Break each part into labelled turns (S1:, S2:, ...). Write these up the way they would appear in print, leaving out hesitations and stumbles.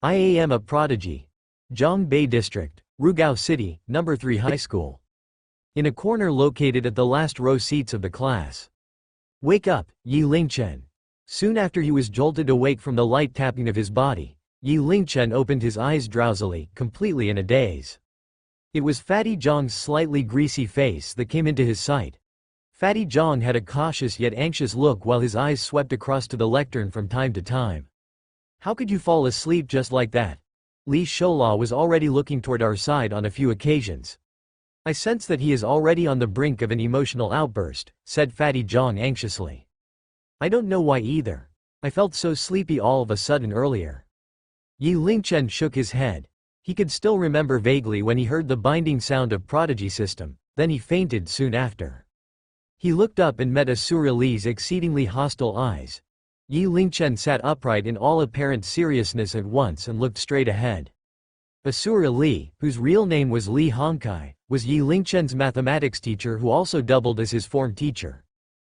S1: I am a Prodigy. Zhongbei District, Rugao City, Number 3 High School. In a corner located at the last row seats of the class. Wake up, Yi Lingchen. Soon after he was jolted awake from the light tapping of his body, Yi Lingchen opened his eyes drowsily, completely in a daze. It was Fatty Zhong's slightly greasy face that came into his sight. Fatty Zhong had a cautious yet anxious look while his eyes swept across to the lectern from time to time. How could you fall asleep just like that? Li Shola was already looking toward our side on a few occasions. I sense that he is already on the brink of an emotional outburst, said Fatty Zhong anxiously. I don't know why either. I felt so sleepy all of a sudden earlier. Yi Lingchen shook his head. He could still remember vaguely when he heard the binding sound of Prodigy system, then he fainted soon after. He looked up and met Asura Li's exceedingly hostile eyes. Yi Lingchen sat upright in all apparent seriousness at once and looked straight ahead. Asura Li, whose real name was Li Hongkai, was Yi Lingchen's mathematics teacher who also doubled as his form teacher.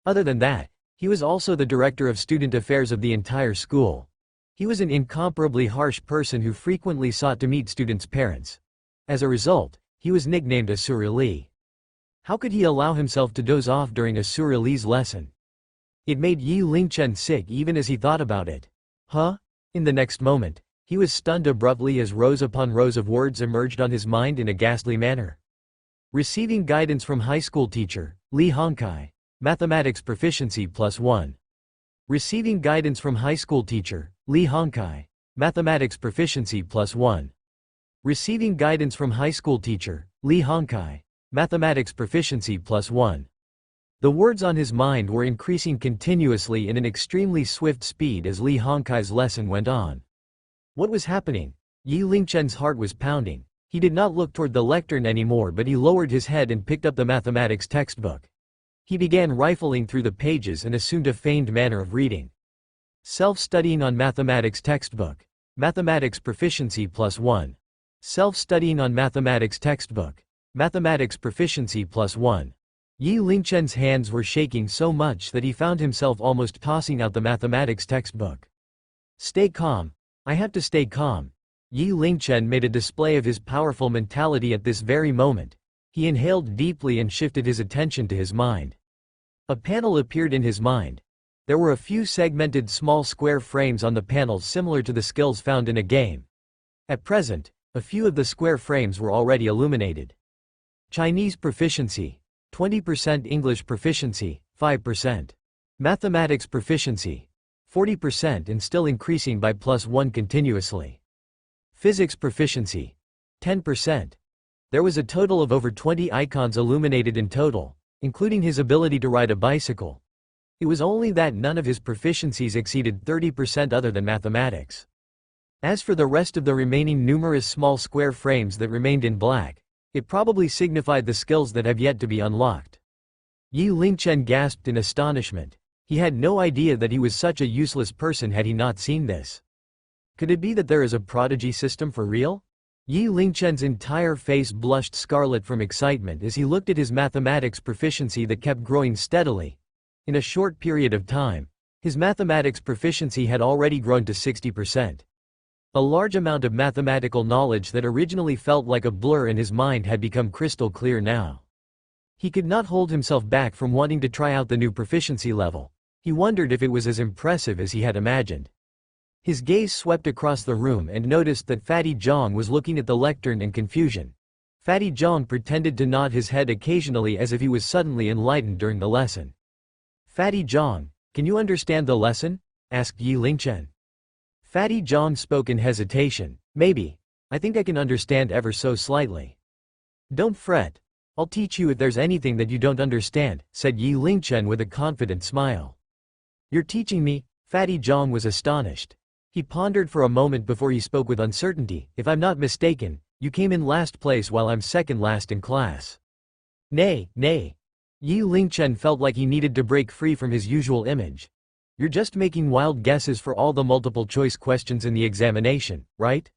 S1: Other than that, he was also the director of student affairs of the entire school. He was an incomparably harsh person who frequently sought to meet students' parents. As a result, he was nicknamed Asura Li. How could he allow himself to doze off during Asura Li's lesson? It made Yi Lingchen sick even as he thought about it. Huh? In the next moment, he was stunned abruptly as rows upon rows of words emerged on his mind in a ghastly manner. Receiving guidance from high school teacher, Li Hongkai. Mathematics proficiency +1. Receiving guidance from high school teacher, Li Hongkai. Mathematics proficiency +1. Receiving guidance from high school teacher, Li Hongkai. Mathematics proficiency +1. The words on his mind were increasing continuously in an extremely swift speed as Li Hongkai's lesson went on. What was happening? Yi Lingchen's heart was pounding. He did not look toward the lectern anymore, but he lowered his head and picked up the mathematics textbook. He began rifling through the pages and assumed a feigned manner of reading. Self-studying on mathematics textbook. Mathematics proficiency +1. Self-studying on mathematics textbook. Mathematics proficiency +1. Yi Lingchen's hands were shaking so much that he found himself almost tossing out the mathematics textbook. Stay calm. I have to stay calm. Yi Lingchen made a display of his powerful mentality at this very moment. He inhaled deeply and shifted his attention to his mind. A panel appeared in his mind. There were a few segmented small square frames on the panel similar to the skills found in a game. At present, a few of the square frames were already illuminated. Chinese proficiency, 20%. English proficiency, 5%. Mathematics proficiency, 40% and still increasing by +1 continuously. Physics proficiency, 10%. There was a total of over 20 icons illuminated in total, including his ability to ride a bicycle. It was only that none of his proficiencies exceeded 30% other than mathematics. As for the rest of the remaining numerous small square frames that remained in black, it probably signified the skills that have yet to be unlocked. Yi Lingchen gasped in astonishment. He had no idea that he was such a useless person had he not seen this. Could it be that there is a prodigy system for real? Yi Lingchen's entire face blushed scarlet from excitement as he looked at his mathematics proficiency that kept growing steadily. In a short period of time, his mathematics proficiency had already grown to 60%. A large amount of mathematical knowledge that originally felt like a blur in his mind had become crystal clear now. He could not hold himself back from wanting to try out the new proficiency level. He wondered if it was as impressive as he had imagined. His gaze swept across the room and noticed that Fatty Zhong was looking at the lectern in confusion. Fatty Zhong pretended to nod his head occasionally as if he was suddenly enlightened during the lesson. Fatty Zhong, can you understand the lesson? Asked Yi Lingchen. Fatty Zhong spoke in hesitation. Maybe. I think I can understand ever so slightly. Don't fret. I'll teach you if there's anything that you don't understand, said Yi Lingchen with a confident smile. You're teaching me? Fatty Zhong was astonished. He pondered for a moment before he spoke with uncertainty. If I'm not mistaken, you came in last place while I'm second last in class. Nay. Yi Lingchen felt like he needed to break free from his usual image. You're just making wild guesses for all the multiple choice questions in the examination, right?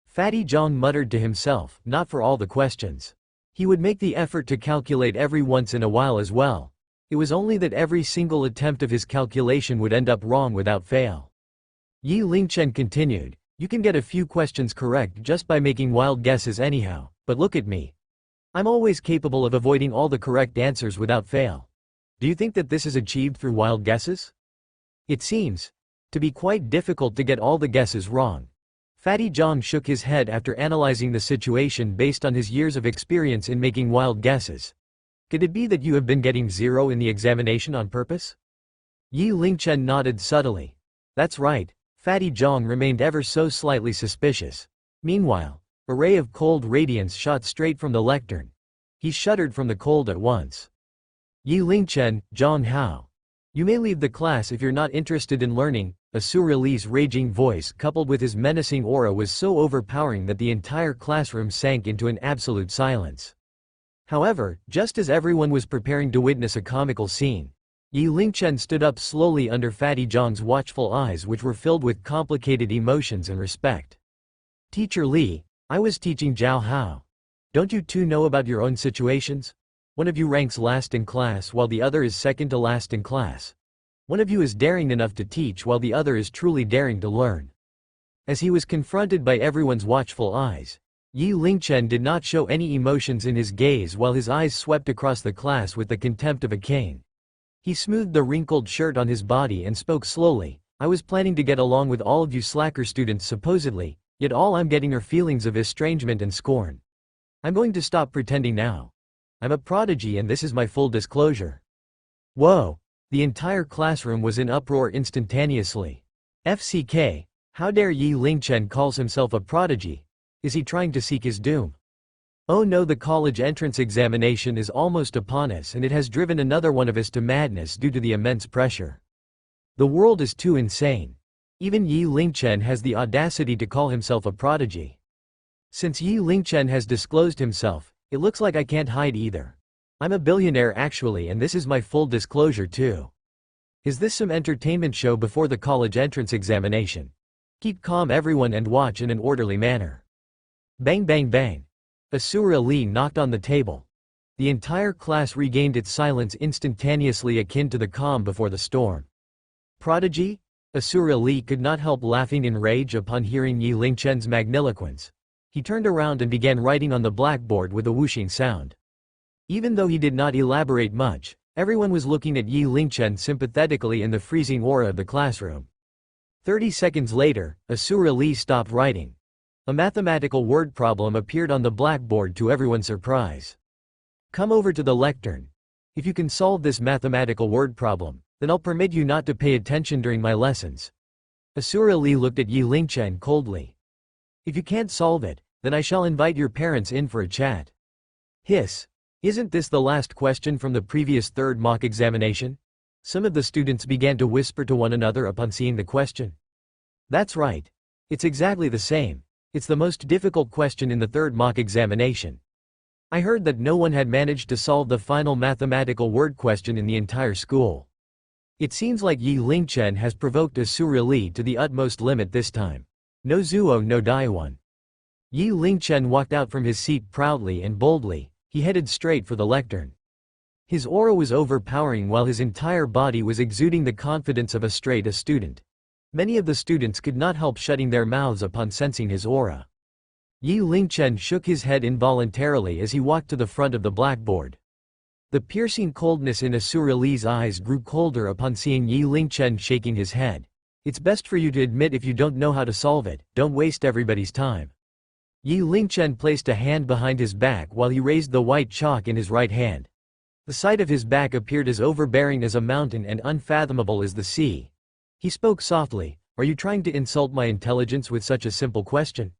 S1: Fatty Zhong muttered to himself, not for all the questions. He would make the effort to calculate every once in a while as well. It was only that every single attempt of his calculation would end up wrong without fail. Yi Lingchen continued, You can get a few questions correct just by making wild guesses anyhow, but look at me. I'm always capable of avoiding all the correct answers without fail. Do you think that this is achieved through wild guesses? It seems to be quite difficult to get all the guesses wrong. Fatty Zhang shook his head after analyzing the situation based on his years of experience in making wild guesses. Could it be that you have been getting 0 in the examination on purpose? Yi Lingchen nodded subtly. That's right. Fatty Zhang remained ever so slightly suspicious. Meanwhile, a ray of cold radiance shot straight from the lectern. He shuddered from the cold at once. Yi Lingchen, Zhang Hao. You may leave the class if you're not interested in learning. Asura Li's raging voice coupled with his menacing aura was so overpowering that the entire classroom sank into an absolute silence. However, just as everyone was preparing to witness a comical scene, Yi Lingchen stood up slowly under Fatty Zhang's watchful eyes which were filled with complicated emotions and respect. Teacher Li, I was teaching Zhao Hao. Don't you two know about your own situations? One of you ranks last in class while the other is second to last in class. One of you is daring enough to teach while the other is truly daring to learn. As he was confronted by everyone's watchful eyes, Yi Lingchen did not show any emotions in his gaze while his eyes swept across the class with the contempt of a king. He smoothed the wrinkled shirt on his body and spoke slowly. I was planning to get along with all of you slacker students supposedly, yet all I'm getting are feelings of estrangement and scorn. I'm going to stop pretending now. I'm a prodigy and this is my full disclosure. Whoa! The entire classroom was in uproar instantaneously. FCK, how dare Yi Lingchen calls himself a prodigy? Is he trying to seek his doom? Oh no, the college entrance examination is almost upon us and it has driven another one of us to madness due to the immense pressure. The world is too insane. Even Yi Lingchen has the audacity to call himself a prodigy. Since Yi Lingchen has disclosed himself, it looks like I can't hide either. I'm a billionaire actually and this is my full disclosure too. Is this some entertainment show before the college entrance examination? Keep calm everyone and watch in an orderly manner. Bang bang bang. Asura Li knocked on the table. The entire class regained its silence instantaneously akin to the calm before the storm. Prodigy? Asura Li could not help laughing in rage upon hearing Yi Lingchen's magniloquence. He turned around and began writing on the blackboard with a whooshing sound. Even though he did not elaborate much, everyone was looking at Yi Lingchen sympathetically in the freezing aura of the classroom. 30 seconds later, Asura Li stopped writing. A mathematical word problem appeared on the blackboard to everyone's surprise. Come over to the lectern. If you can solve this mathematical word problem, then I'll permit you not to pay attention during my lessons. Asura Li looked at Yi Lingchen coldly. If you can't solve it, then I shall invite your parents in for a chat. Hiss. Isn't this the last question from the previous third mock examination? Some of the students began to whisper to one another upon seeing the question. That's right. It's exactly the same. It's the most difficult question in the third mock examination. I heard that no one had managed to solve the final mathematical word question in the entire school. It seems like Yi Lingchen has provoked Asura Li to the utmost limit this time. No Zuo no Daiwan. Yi Lingchen walked out from his seat proudly and boldly. He headed straight for the lectern. His aura was overpowering while his entire body was exuding the confidence of a straight-A student. Many of the students could not help shutting their mouths upon sensing his aura. Yi Lingchen shook his head involuntarily as he walked to the front of the blackboard. The piercing coldness in Asura Li's eyes grew colder upon seeing Yi Lingchen shaking his head. It's best for you to admit if you don't know how to solve it, don't waste everybody's time. Yi Lingchen placed a hand behind his back while he raised the white chalk in his right hand. The sight of his back appeared as overbearing as a mountain and unfathomable as the sea. He spoke softly, are you trying to insult my intelligence with such a simple question?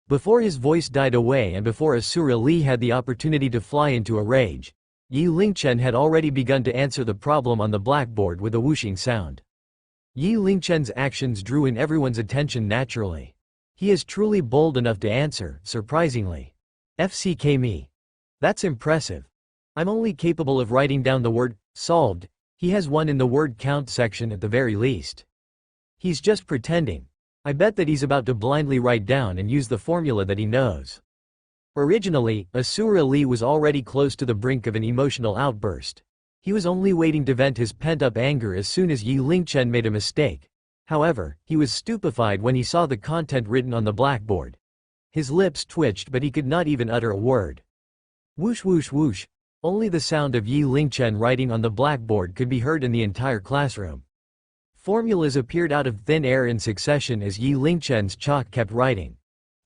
S1: Before his voice died away and before Asura Li had the opportunity to fly into a rage, Yi Lingchen had already begun to answer the problem on the blackboard with a whooshing sound. Yi Lingchen's actions drew in everyone's attention naturally. He is truly bold enough to answer, surprisingly. FCK me. That's impressive. I'm only capable of writing down the word, solved. He has one in the word count section at the very least. He's just pretending. I bet that he's about to blindly write down and use the formula that he knows. Originally, Asura Li was already close to the brink of an emotional outburst. He was only waiting to vent his pent-up anger as soon as Yi Lingchen made a mistake. However, he was stupefied when he saw the content written on the blackboard. His lips twitched but he could not even utter a word. Whoosh whoosh whoosh. Only the sound of Yi Lingchen writing on the blackboard could be heard in the entire classroom. Formulas appeared out of thin air in succession as Yi Lingchen's chalk kept writing.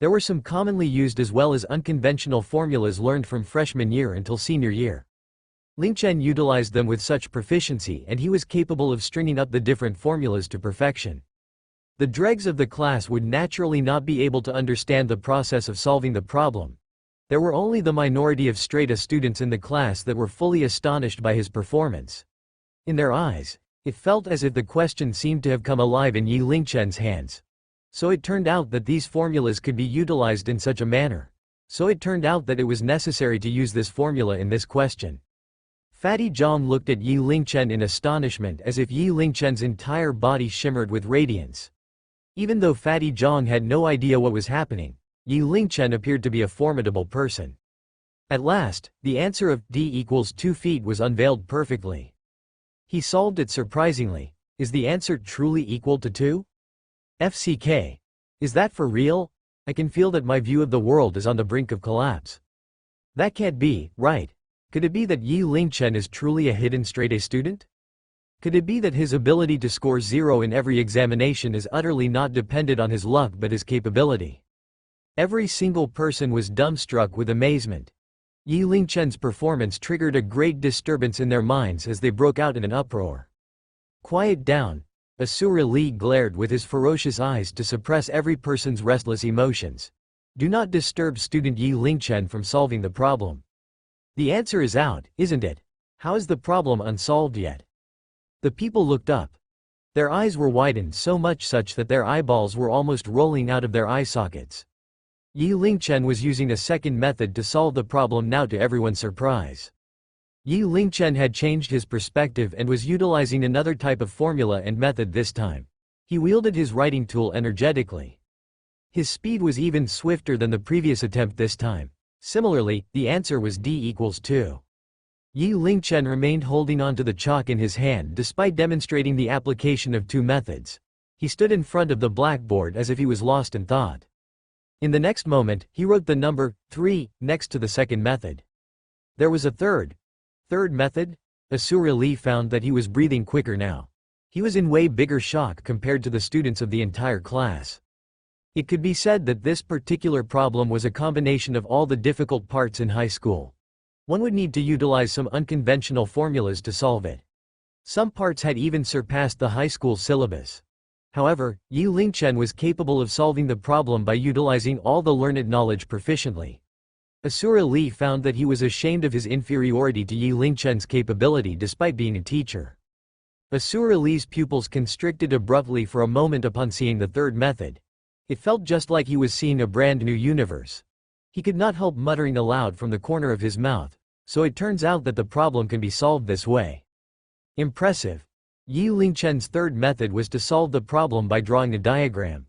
S1: There were some commonly used as well as unconventional formulas learned from freshman year until senior year. Lingchen utilized them with such proficiency and he was capable of stringing up the different formulas to perfection. The dregs of the class would naturally not be able to understand the process of solving the problem. There were only the minority of straight-A students in the class that were fully astonished by his performance. In their eyes, it felt as if the question seemed to have come alive in Yi Lingchen's hands. So it turned out that these formulas could be utilized in such a manner. So it turned out that it was necessary to use this formula in this question. Fatty Zhang looked at Yi Lingchen in astonishment as if Yi Lingchen's entire body shimmered with radiance. Even though Fatty Zhang had no idea what was happening, Yi Lingchen appeared to be a formidable person. At last, the answer of d equals 2 feet was unveiled perfectly. He solved it surprisingly. Is the answer truly equal to 2? FCK. Is that for real? I can feel that my view of the world is on the brink of collapse. That can't be, right? Could it be that Yi Lingchen is truly a hidden straight-A student? Could it be that his ability to score 0 in every examination is utterly not dependent on his luck but his capability? Every single person was dumbstruck with amazement. Yi Lingchen's performance triggered a great disturbance in their minds as they broke out in an uproar. Quiet down. Asura Li glared with his ferocious eyes to suppress every person's restless emotions. Do not disturb student Yi Lingchen from solving the problem. The answer is out, isn't it? How is the problem unsolved yet? The people looked up. Their eyes were widened so much such that their eyeballs were almost rolling out of their eye sockets. Yi Lingchen was using a second method to solve the problem now to everyone's surprise. Yi Lingchen had changed his perspective and was utilizing another type of formula and method this time. He wielded his writing tool energetically. His speed was even swifter than the previous attempt this time. Similarly, the answer was d equals 2. Yi Lingchen remained holding on to the chalk in his hand despite demonstrating the application of 2 methods. He stood in front of the blackboard as if he was lost in thought. In the next moment, he wrote the number 3 next to the second method. There was a third method? Asura Li found that he was breathing quicker now. He was in way bigger shock compared to the students of the entire class. It could be said that this particular problem was a combination of all the difficult parts in high school. One would need to utilize some unconventional formulas to solve it. Some parts had even surpassed the high school syllabus. However, Yi Lingchen was capable of solving the problem by utilizing all the learned knowledge proficiently. Asura Li found that he was ashamed of his inferiority to Yi Lingchen's capability despite being a teacher. Asura Li's pupils constricted abruptly for a moment upon seeing the third method. It felt just like he was seeing a brand new universe. He could not help muttering aloud from the corner of his mouth, so it turns out that the problem can be solved this way. Impressive. Yi Lingchen's third method was to solve the problem by drawing a diagram.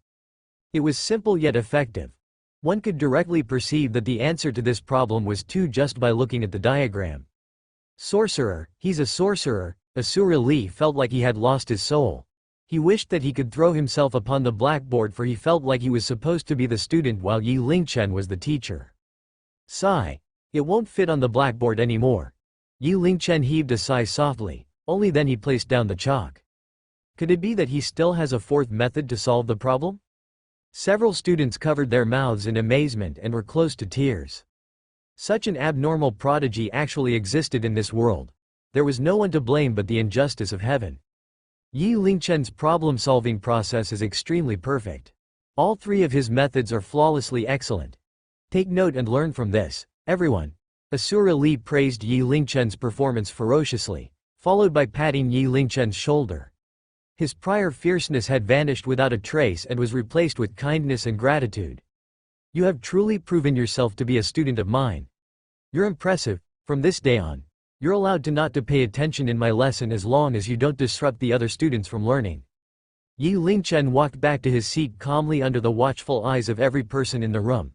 S1: It was simple yet effective. One could directly perceive that the answer to this problem was 2 just by looking at the diagram. Sorcerer, he's a sorcerer. Asura Li felt like he had lost his soul. He wished that he could throw himself upon the blackboard for he felt like he was supposed to be the student while Yi Lingchen was the teacher. Sigh. It won't fit on the blackboard anymore. Yi Lingchen heaved a sigh softly. Only then he placed down the chalk. Could it be that he still has a fourth method to solve the problem? Several students covered their mouths in amazement and were close to tears. Such an abnormal prodigy actually existed in this world. There was no one to blame but the injustice of heaven. Yi Lingchen's problem-solving process is extremely perfect. All 3 of his methods are flawlessly excellent. Take note and learn from this, everyone. Asura Li praised Yi Lingchen's performance ferociously, followed by patting Yi Lingchen's shoulder. His prior fierceness had vanished without a trace and was replaced with kindness and gratitude. You have truly proven yourself to be a student of mine. You're impressive. From this day on, you're allowed to not to pay attention in my lesson as long as you don't disrupt the other students from learning. Yi Lingchen walked back to his seat calmly under the watchful eyes of every person in the room.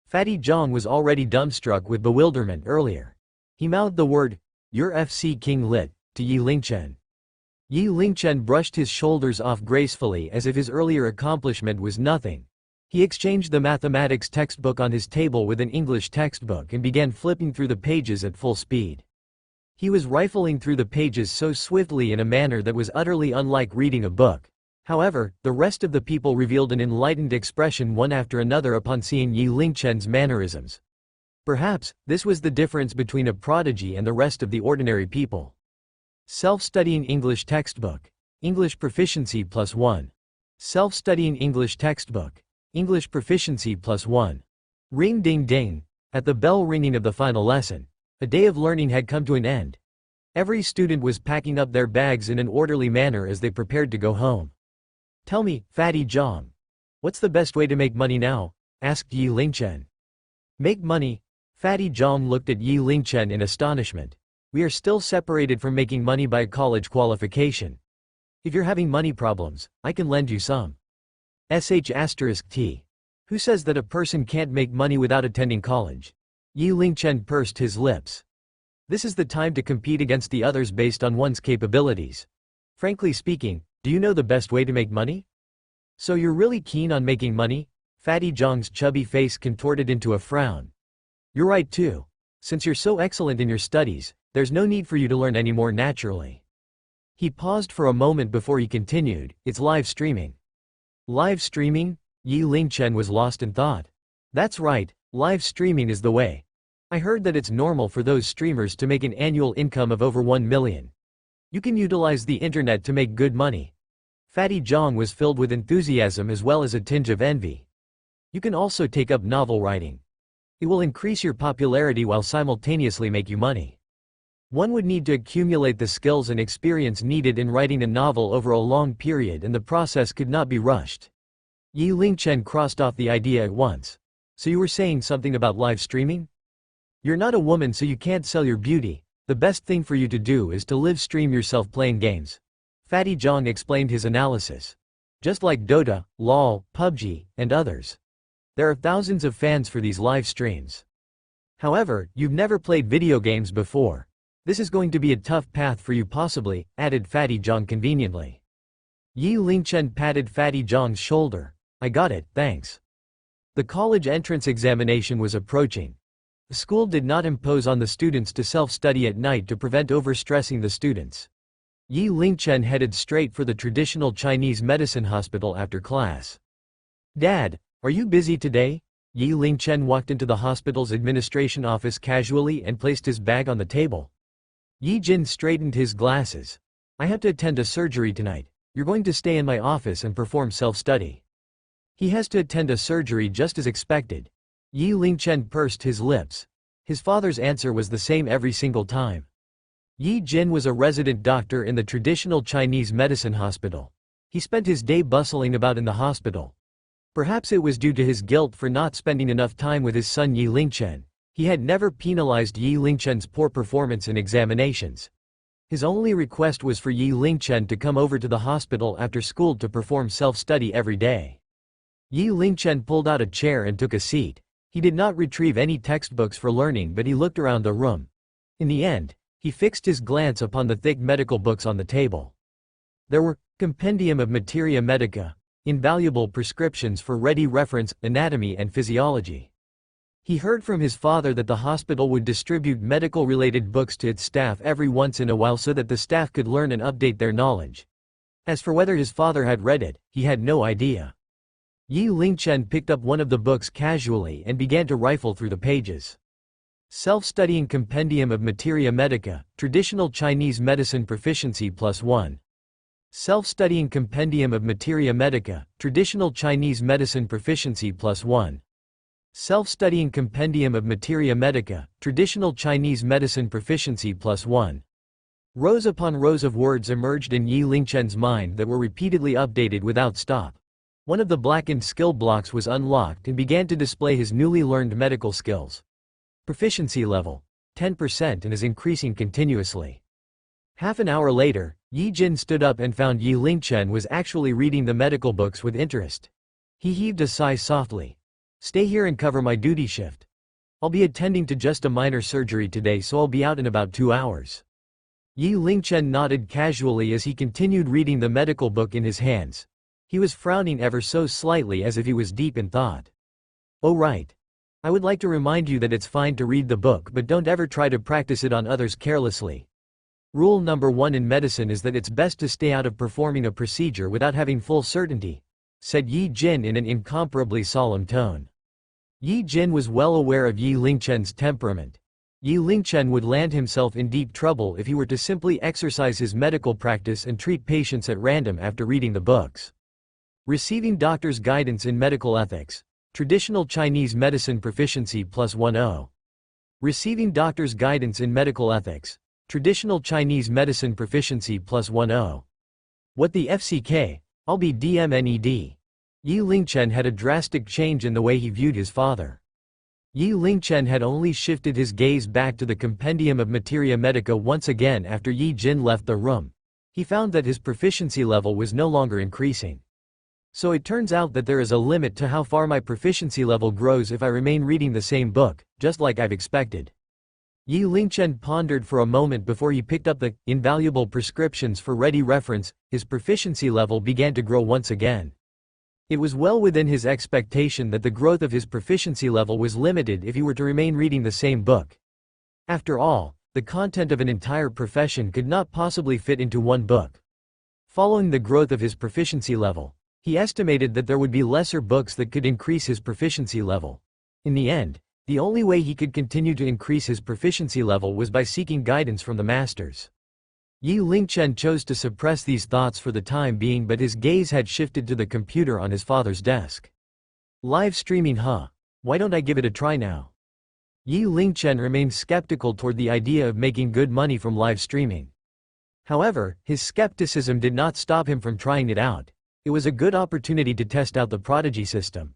S1: Fatty Zhang was already dumbstruck with bewilderment earlier. He mouthed the word, "You're FC King Lit," to Yi Lingchen. Yi Lingchen brushed his shoulders off gracefully as if his earlier accomplishment was nothing. He exchanged the mathematics textbook on his table with an English textbook and began flipping through the pages at full speed. He was rifling through the pages so swiftly in a manner that was utterly unlike reading a book. However, the rest of the people revealed an enlightened expression one after another upon seeing Yi Lingchen's mannerisms. Perhaps, this was the difference between a prodigy and the rest of the ordinary people. Self-studying English textbook. English proficiency +1. Self-studying English textbook. English proficiency +1. Ring ding ding. At the bell ringing of the final lesson, a day of learning had come to an end. Every student was packing up their bags in an orderly manner as they prepared to go home. "Tell me, Fatty Zhang, what's the best way to make money now?" asked Yi Lingchen. "Make money?" Fatty Zhang looked at Yi Lingchen in astonishment. "We are still separated from making money by a college qualification. If you're having money problems, I can lend you some. **T. Who says that a person can't make money without attending college?" Yi Lingchen pursed his lips. "This is the time to compete against the others based on one's capabilities. Frankly speaking, do you know the best way to make money?" "So you're really keen on making money?" Fatty Zhang's chubby face contorted into a frown. "You're right too. Since you're so excellent in your studies, there's no need for you to learn any more naturally." He paused for a moment before he continued, "It's live streaming." "Live streaming?" Yi Lingchen was lost in thought. "That's right, live streaming is the way. I heard that it's normal for those streamers to make an annual income of over 1 million. You can utilize the internet to make good money." Fatty Zhang was filled with enthusiasm as well as a tinge of envy. "You can also take up novel writing. It will increase your popularity while simultaneously make you money. One would need to accumulate the skills and experience needed in writing a novel over a long period, and the process could not be rushed." Yi Lingchen crossed off the idea at once. "So you were saying something about live streaming? You're not a woman, so you can't sell your beauty. The best thing for you to do is to live stream yourself playing games." Fatty Zhang explained his analysis. "Just like Dota, LOL, PUBG, and others. There are thousands of fans for these live streams. However, you've never played video games before. This is going to be a tough path for you possibly," added Fatty Zhang conveniently. Yi Lingchen patted Fatty Zhang's shoulder. "I got it, thanks." The college entrance examination was approaching. The school did not impose on the students to self-study at night to prevent overstressing the students. Yi Lingchen headed straight for the traditional Chinese medicine hospital after class. "Dad, are you busy today?" Yi Lingchen walked into the hospital's administration office casually and placed his bag on the table. Yi Jin straightened his glasses. "I have to attend a surgery tonight. You're going to stay in my office and perform self-study." He has to attend a surgery just as expected. Yi Lingchen pursed his lips. His father's answer was the same every single time. Yi Jin was a resident doctor in the traditional Chinese medicine hospital. He spent his day bustling about in the hospital. Perhaps it was due to his guilt for not spending enough time with his son Yi Lingchen. He had never penalized Yi Lingchen's poor performance in examinations. His only request was for Yi Lingchen to come over to the hospital after school to perform self-study every day. Yi Lingchen pulled out a chair and took a seat. He did not retrieve any textbooks for learning, but he looked around the room. In the end, he fixed his glance upon the thick medical books on the table. There were Compendium of Materia Medica, invaluable prescriptions for ready reference, anatomy and physiology. He heard from his father that the hospital would distribute medical-related books to its staff every once in a while so that the staff could learn and update their knowledge. As for whether his father had read it, he had no idea. Yi Lingchen picked up one of the books casually and began to rifle through the pages. Self-studying Compendium of Materia Medica, Traditional Chinese Medicine Proficiency +1. Self-studying Compendium of Materia Medica, Traditional Chinese Medicine Proficiency +1. Self-studying Compendium of Materia Medica, Traditional Chinese Medicine Proficiency +1. Rows upon rows of words emerged in Yi Lingchen's mind that were repeatedly updated without stop. One of the blackened skill blocks was unlocked and began to display his newly learned medical skills. Proficiency level 10% and is increasing continuously. Half an hour later, Yi Jin stood up and found Yi Lingchen was actually reading the medical books with interest. He heaved a sigh softly. "Stay here and cover my duty shift. I'll be attending to just a minor surgery today, so I'll be out in about 2 hours." Yi Lingchen nodded casually as he continued reading the medical book in his hands. He was frowning ever so slightly as if he was deep in thought. Oh right. I would like to remind you that it's fine to read the book, but don't ever try to practice it on others carelessly. Rule number 1 in medicine is that it's best to stay out of performing a procedure without having full certainty, said Yi Jin in an incomparably solemn tone. Yi Jin was well aware of Yi Lingchen's temperament. Yi Lingchen would land himself in deep trouble if he were to simply exercise his medical practice and treat patients at random after reading the books. Receiving doctor's guidance in medical ethics. Traditional Chinese medicine proficiency +10. Receiving doctor's guidance in medical ethics. Traditional Chinese medicine proficiency +10. What the FCK? I'll be DMNED. Yi Lingchen had a drastic change in the way he viewed his father. Yi Lingchen had only shifted his gaze back to the compendium of materia medica once again after Yi Jin left the room. He found that his proficiency level was no longer increasing. So it turns out that there is a limit to how far my proficiency level grows if I remain reading the same book, just like I've expected. Yi Lingchen pondered for a moment before he picked up the invaluable prescriptions for ready reference. His proficiency level began to grow once again. It was well within his expectation that the growth of his proficiency level was limited if he were to remain reading the same book. After all, the content of an entire profession could not possibly fit into one book. Following the growth of his proficiency level, he estimated that there would be lesser books that could increase his proficiency level. In the end, the only way he could continue to increase his proficiency level was by seeking guidance from the masters. Yi Lingchen chose to suppress these thoughts for the time being, but his gaze had shifted to the computer on his father's desk. Live streaming, huh? Why don't I give it a try now? Yi Lingchen remained skeptical toward the idea of making good money from live streaming. However, his skepticism did not stop him from trying it out. It was a good opportunity to test out the Prodigy system.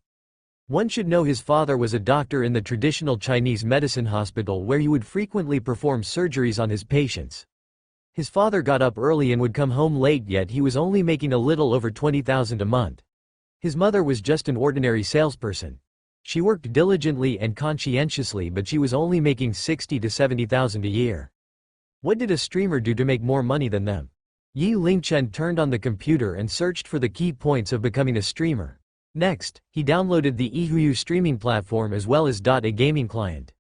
S1: One should know his father was a doctor in the traditional Chinese medicine hospital where he would frequently perform surgeries on his patients. His father got up early and would come home late, yet he was only making a little over 20,000 a month. His mother was just an ordinary salesperson. She worked diligently and conscientiously, but she was only making 60 to 70,000 a year. What did a streamer do to make more money than them? Yi Lingchen turned on the computer and searched for the key points of becoming a streamer. Next, he downloaded the eHuyu streaming platform as well as a gaming client.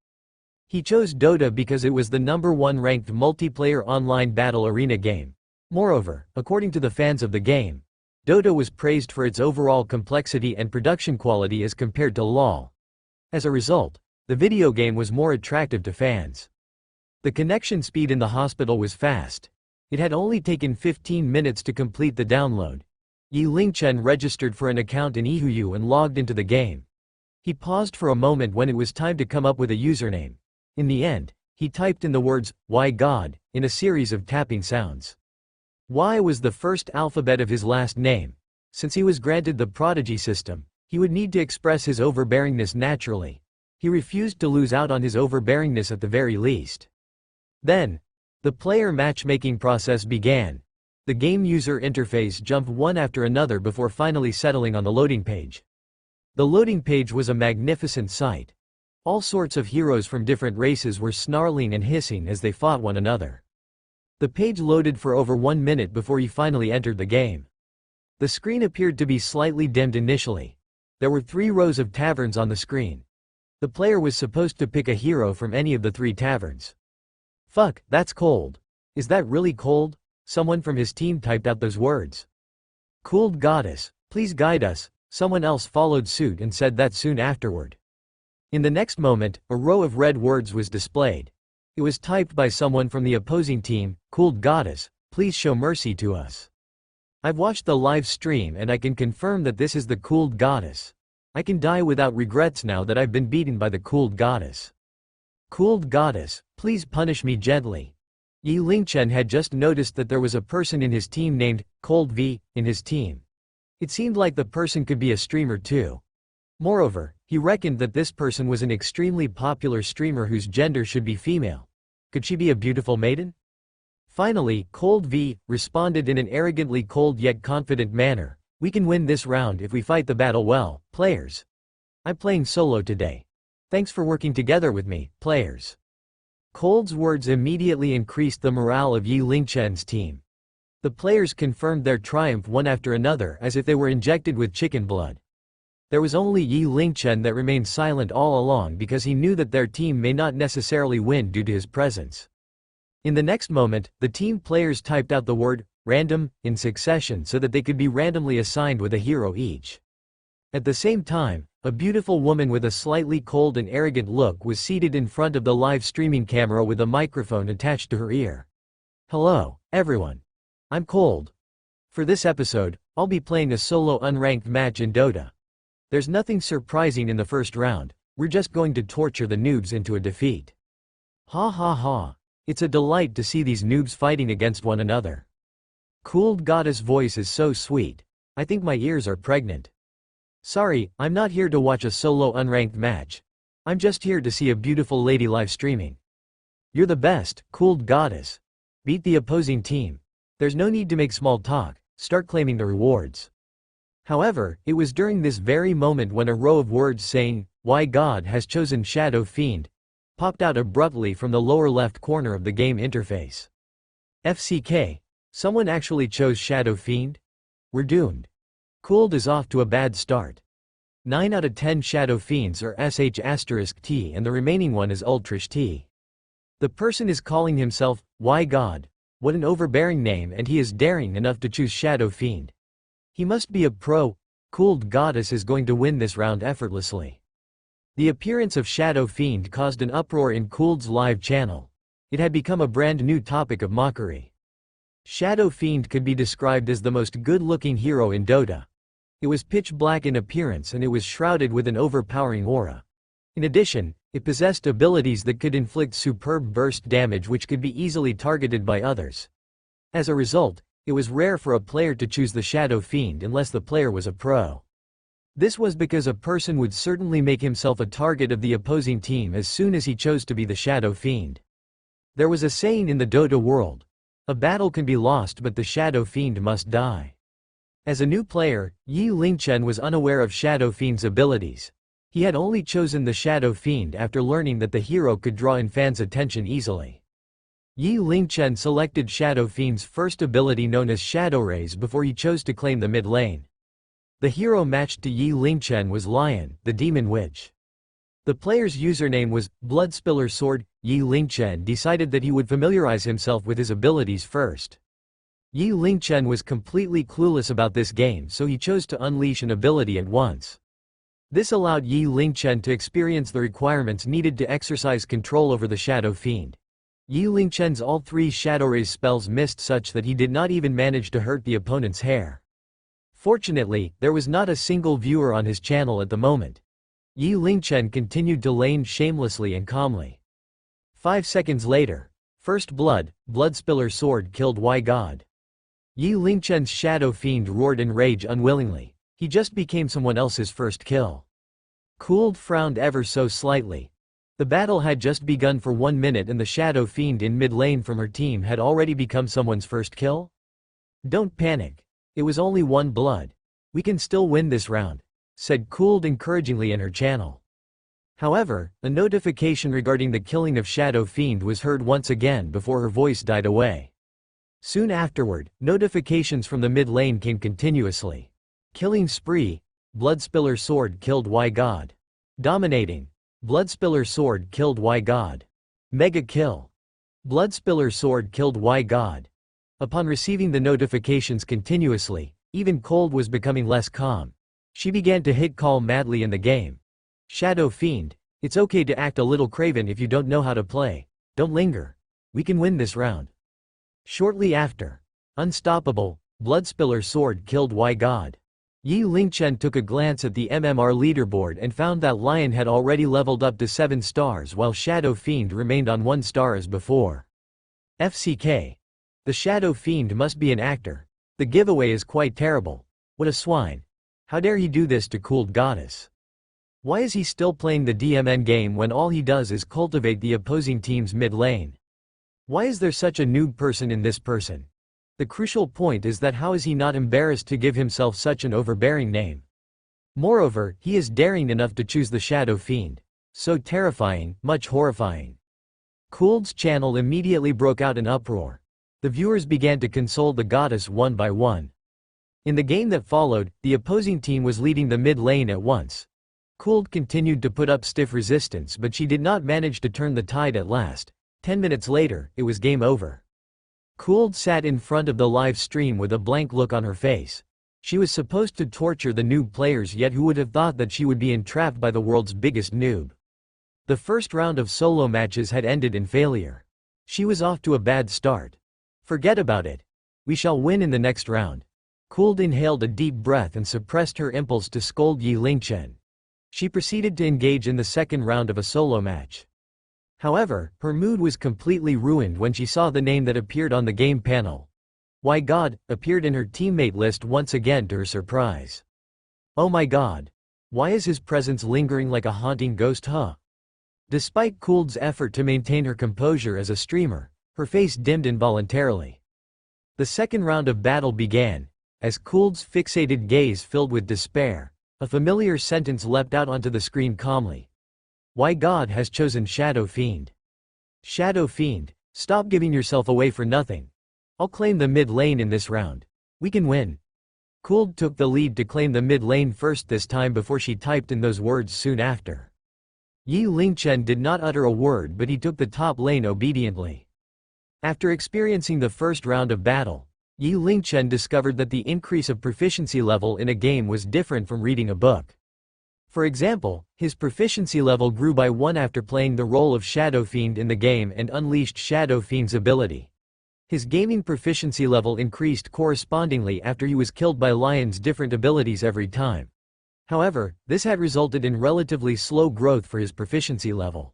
S1: He chose Dota because it was the #1 ranked multiplayer online battle arena game. Moreover, according to the fans of the game, Dota was praised for its overall complexity and production quality as compared to LoL. As a result, the video game was more attractive to fans. The connection speed in the hospital was fast. It had only taken 15 minutes to complete the download. Yi Lingchen registered for an account in eHuyu and logged into the game. He paused for a moment when it was time to come up with a username. In the end, he typed in the words, "Why God," in a series of tapping sounds. Y was the first alphabet of his last name. Since he was granted the Prodigy system, he would need to express his overbearingness naturally. He refused to lose out on his overbearingness at the very least. Then, the player matchmaking process began. The game user interface jumped one after another before finally settling on the loading page. The loading page was a magnificent sight. All sorts of heroes from different races were snarling and hissing as they fought one another. The page loaded for over 1 minute before he finally entered the game. The screen appeared to be slightly dimmed initially. There were 3 rows of taverns on the screen. The player was supposed to pick a hero from any of the 3 taverns. Fuck, that's cold. Is that really cold? Someone from his team typed out those words. Cooled goddess, please guide us. Someone else followed suit and said that soon afterward. In the next moment, a row of red words was displayed. It was typed by someone from the opposing team. Cooled goddess, please show mercy to us. I've watched the live stream and I can confirm that this is the cooled goddess. I can die without regrets now that I've been beaten by the cooled goddess. Cooled goddess, please punish me gently. Yi Lingchen had just noticed that there was a person in his team named Cold V in his team. It seemed like the person could be a streamer too. Moreover, he reckoned that this person was an extremely popular streamer whose gender should be female. Could she be a beautiful maiden? Finally, Cold V responded in an arrogantly cold yet confident manner. We can win this round if we fight the battle well, players. I'm playing solo today. Thanks for working together with me, players. Cold's words immediately increased the morale of Yi Lingchen's team. The players confirmed their triumph one after another as if they were injected with chicken blood. There was only Yi Lingchen that remained silent all along because he knew that their team may not necessarily win due to his presence. In the next moment, the team players typed out the word random in succession so that they could be randomly assigned with a hero each. At the same time, a beautiful woman with a slightly cold and arrogant look was seated in front of the live streaming camera with a microphone attached to her ear. Hello, everyone. I'm Cold. For this episode, I'll be playing a solo unranked match in Dota. There's nothing surprising in the first round, we're just going to torture the noobs into a defeat. Ha ha ha, it's a delight to see these noobs fighting against one another. Cooled Goddess voice is so sweet, I think my ears are pregnant. Sorry, I'm not here to watch a solo unranked match. I'm just here to see a beautiful lady live streaming. You're the best, Cooled Goddess. Beat the opposing team. There's no need to make small talk, start claiming the rewards. However, it was during this very moment when a row of words saying, "Why God has chosen Shadow Fiend," popped out abruptly from the lower left corner of the game interface. FCK, someone actually chose Shadow Fiend? We're doomed. Cooled is off to a bad start. 9 out of 10 Shadow Fiends are sh*T and the remaining one is T. The person is calling himself, Why God? What an overbearing name, and he is daring enough to choose Shadow Fiend. He must be a pro. Cooled Goddess is going to win this round effortlessly. The appearance of Shadow Fiend caused an uproar in Cooled's live channel. It had become a brand new topic of mockery. Shadow Fiend could be described as the most good-looking hero in Dota. It was pitch black in appearance and it was shrouded with an overpowering aura. In addition, it possessed abilities that could inflict superb burst damage which could be easily targeted by others. As a result, it was rare for a player to choose the Shadow Fiend unless the player was a pro. This was because a person would certainly make himself a target of the opposing team as soon as he chose to be the Shadow Fiend. There was a saying in the Dota world, a battle can be lost but the Shadow Fiend must die. As a new player, Yi Lingchen was unaware of Shadow Fiend's abilities. He had only chosen the Shadow Fiend after learning that the hero could draw in fans' attention easily. Yi Lingchen selected Shadow Fiend's first ability known as Shadow Rays before he chose to claim the mid lane. The hero matched to Yi Lingchen was Lion, the Demon Witch. The player's username was Bloodspiller Sword. Yi Lingchen decided that he would familiarize himself with his abilities first. Yi Lingchen was completely clueless about this game, so he chose to unleash an ability at once. This allowed Yi Lingchen to experience the requirements needed to exercise control over the Shadow Fiend. Yi Lingchen's all 3 Shadow Rays spells missed such that he did not even manage to hurt the opponent's hair. Fortunately, there was not a single viewer on his channel at the moment. Yi Lingchen continued to lane shamelessly and calmly. 5 seconds later, first blood, Bloodspiller Sword killed Why God. Yi Lingchen's Shadow Fiend roared in rage unwillingly. He just became someone else's first kill. Cooled frowned ever so slightly. The battle had just begun for 1 minute and the Shadow Fiend in mid lane from her team had already become someone's first kill? Don't panic. It was only 1 blood. We can still win this round, said Cooled encouragingly in her channel. However, a notification regarding the killing of Shadow Fiend was heard once again before her voice died away. Soon afterward, notifications from the mid lane came continuously. Killing spree, Bloodspiller Sword killed Why God. Dominating, Bloodspiller Sword killed Why God. Mega kill, Bloodspiller Sword killed Why God. Upon receiving the notifications continuously, even Cold was becoming less calm. She began to hit call madly in the game. Shadow Fiend, it's okay to act a little craven if you don't know how to play. Don't linger. We can win this round. Shortly after, unstoppable, Bloodspiller Sword killed Why God. Yi Lingchen took a glance at the MMR leaderboard and found that Lion had already leveled up to 7 stars while Shadow Fiend remained on 1 star as before. FCK. The Shadow Fiend must be an actor. The giveaway is quite terrible. What a swine. How dare he do this to Cooled Goddess? Why is he still playing the DMN game when all he does is cultivate the opposing team's mid lane? Why is there such a noob person in this person? The crucial point is that how is he not embarrassed to give himself such an overbearing name? Moreover, he is daring enough to choose the Shadow Fiend. So terrifying, much horrifying. Kould's channel immediately broke out in uproar. The viewers began to console the goddess one by one. In the game that followed, the opposing team was leading the mid lane at once. Kould continued to put up stiff resistance, but she did not manage to turn the tide at last. 10 minutes later, it was game over. Kould sat in front of the live stream with a blank look on her face. She was supposed to torture the noob players, yet who would have thought that she would be entrapped by the world's biggest noob? The first round of solo matches had ended in failure. She was off to a bad start. Forget about it. We shall win in the next round. Kould inhaled a deep breath and suppressed her impulse to scold Yi Lingchen. She proceeded to engage in the second round of a solo match. However, her mood was completely ruined when she saw the name that appeared on the game panel. "Why God" appeared in her teammate list once again, to her surprise. Oh my God. Why is his presence lingering like a haunting ghost, huh? Despite Kould's effort to maintain her composure as a streamer, her face dimmed involuntarily. The second round of battle began. As Kould's fixated gaze filled with despair, a familiar sentence leapt out onto the screen calmly. Why God has chosen Shadow Fiend. Shadow Fiend, stop giving yourself away for nothing. I'll claim the mid lane in this round. We can win. Kould took the lead to claim the mid lane first this time before she typed in those words soon after. Yi Lingchen did not utter a word, but he took the top lane obediently. After experiencing the first round of battle, Yi Lingchen discovered that the increase of proficiency level in a game was different from reading a book. For example, his proficiency level grew by 1 after playing the role of Shadow Fiend in the game and unleashed Shadow Fiend's ability. His gaming proficiency level increased correspondingly after he was killed by Lion's different abilities every time. However, this had resulted in relatively slow growth for his proficiency level.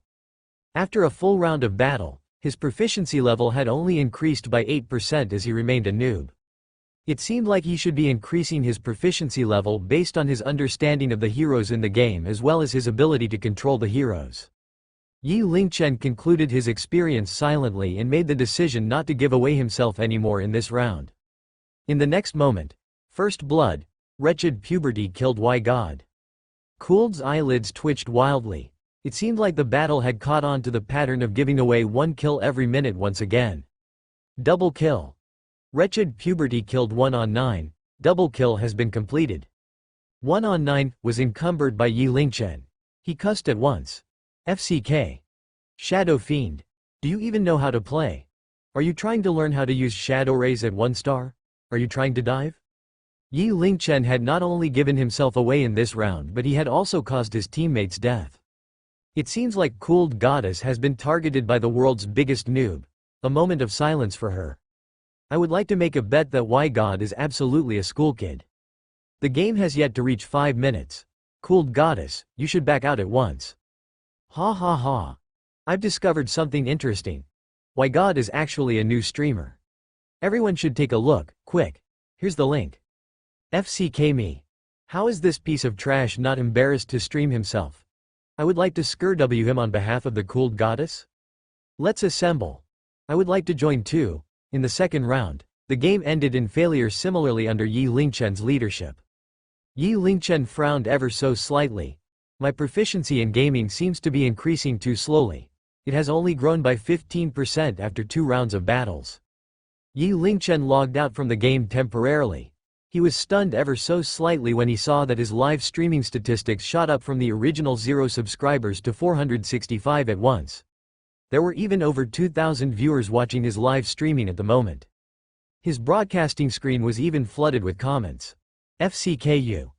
S1: After a full round of battle, his proficiency level had only increased by 8% as he remained a noob. It seemed like he should be increasing his proficiency level based on his understanding of the heroes in the game as well as his ability to control the heroes. Yi Lingchen concluded his experience silently and made the decision not to give away himself anymore in this round. In the next moment, first blood, wretched puberty killed Why God. Kould's eyelids twitched wildly. It seemed like the battle had caught on to the pattern of giving away one kill every minute once again. Double kill. Wretched puberty killed 1 on 9, double kill has been completed. 1 on 9 was encumbered by Yi Lingchen. He cussed at once. FCK. Shadow Fiend. Do you even know how to play? Are you trying to learn how to use Shadow Rays at 1 star? Are you trying to dive? Yi Lingchen had not only given himself away in this round, but he had also caused his teammates' death. It seems like Kould Goddess has been targeted by the world's biggest noob. A moment of silence for her. I would like to make a bet that Why God is absolutely a school kid. The game has yet to reach 5 minutes. Kould Goddess, you should back out at once. Ha ha ha. I've discovered something interesting. Why God is actually a new streamer. Everyone should take a look, quick. Here's the link. FCK me. How is this piece of trash not embarrassed to stream himself? I would like to scrw him on behalf of the Kould Goddess. Let's assemble. I would like to join too. In the second round, the game ended in failure similarly under Yi Lingchen's leadership. Yi Lingchen frowned ever so slightly. My proficiency in gaming seems to be increasing too slowly. It has only grown by 15% after 2 rounds of battles. Yi Lingchen logged out from the game temporarily. He was stunned ever so slightly when he saw that his live streaming statistics shot up from the original 0 subscribers to 465 at once. There were even over 2,000 viewers watching his live streaming at the moment. His broadcasting screen was even flooded with comments. FCKU.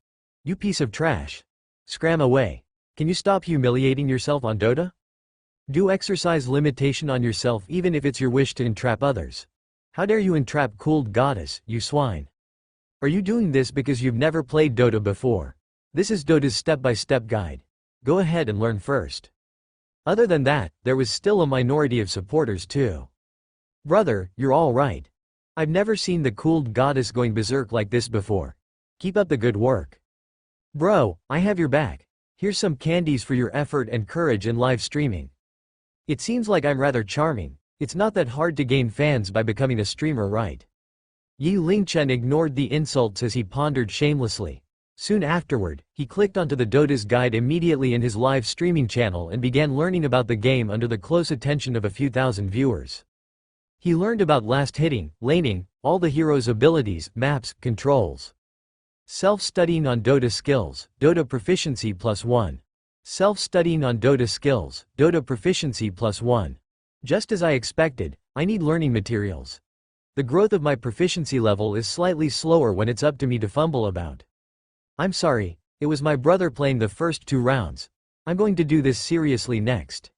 S1: You piece of trash. Scram away. Can you stop humiliating yourself on Dota? Do exercise limitation on yourself even if it's your wish to entrap others. How dare you entrap Kould Goddess, you swine. Are you doing this because you've never played Dota before? This is Dota's step-by-step guide. Go ahead and learn first. Other than that, there was still a minority of supporters too. Brother, you're all right. I've never seen the Kould Goddess going berserk like this before. Keep up the good work. Bro, I have your back. Here's some candies for your effort and courage in live streaming. It seems like I'm rather charming. It's not that hard to gain fans by becoming a streamer, right? Yi Lingchen ignored the insults as he pondered shamelessly. Soon afterward, he clicked onto the Dota's guide immediately in his live streaming channel and began learning about the game under the close attention of a few thousand viewers. He learned about last hitting, laning, all the heroes' abilities, maps, controls. Self-studying on Dota skills, Dota proficiency +1. Self-studying on Dota skills, Dota proficiency +1. Just as I expected, I need learning materials. The growth of my proficiency level is slightly slower when it's up to me to fumble about. I'm sorry, it was my brother playing the first 2 rounds. I'm going to do this seriously next.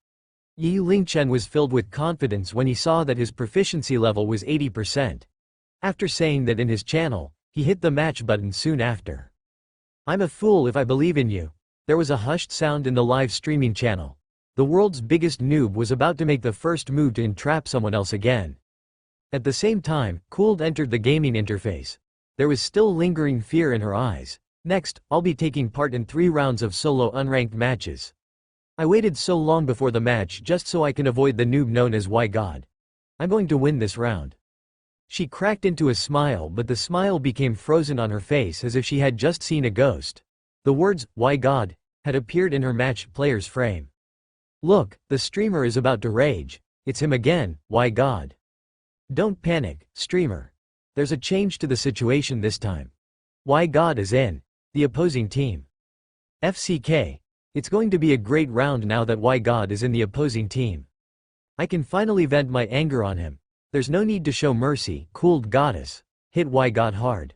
S1: Yi Lingchen was filled with confidence when he saw that his proficiency level was 80%. After saying that in his channel, he hit the match button soon after. I'm a fool if I believe in you. There was a hushed sound in the live streaming channel. The world's biggest noob was about to make the first move to entrap someone else again. At the same time, Cooled entered the gaming interface. There was still lingering fear in her eyes. Next, I'll be taking part in 3 rounds of solo unranked matches. I waited so long before the match just so I can avoid the noob known as Y God. I'm going to win this round. She cracked into a smile, but the smile became frozen on her face as if she had just seen a ghost. The words, "Y God," had appeared in her match player's frame. Look, the streamer is about to rage. It's him again, Y God. Don't panic, streamer. There's a change to the situation this time. Y God is in the opposing team. FCK. It's going to be a great round now that Y God is in the opposing team. I can finally vent my anger on him. There's no need to show mercy, Cooled Goddess. Hit Y God hard.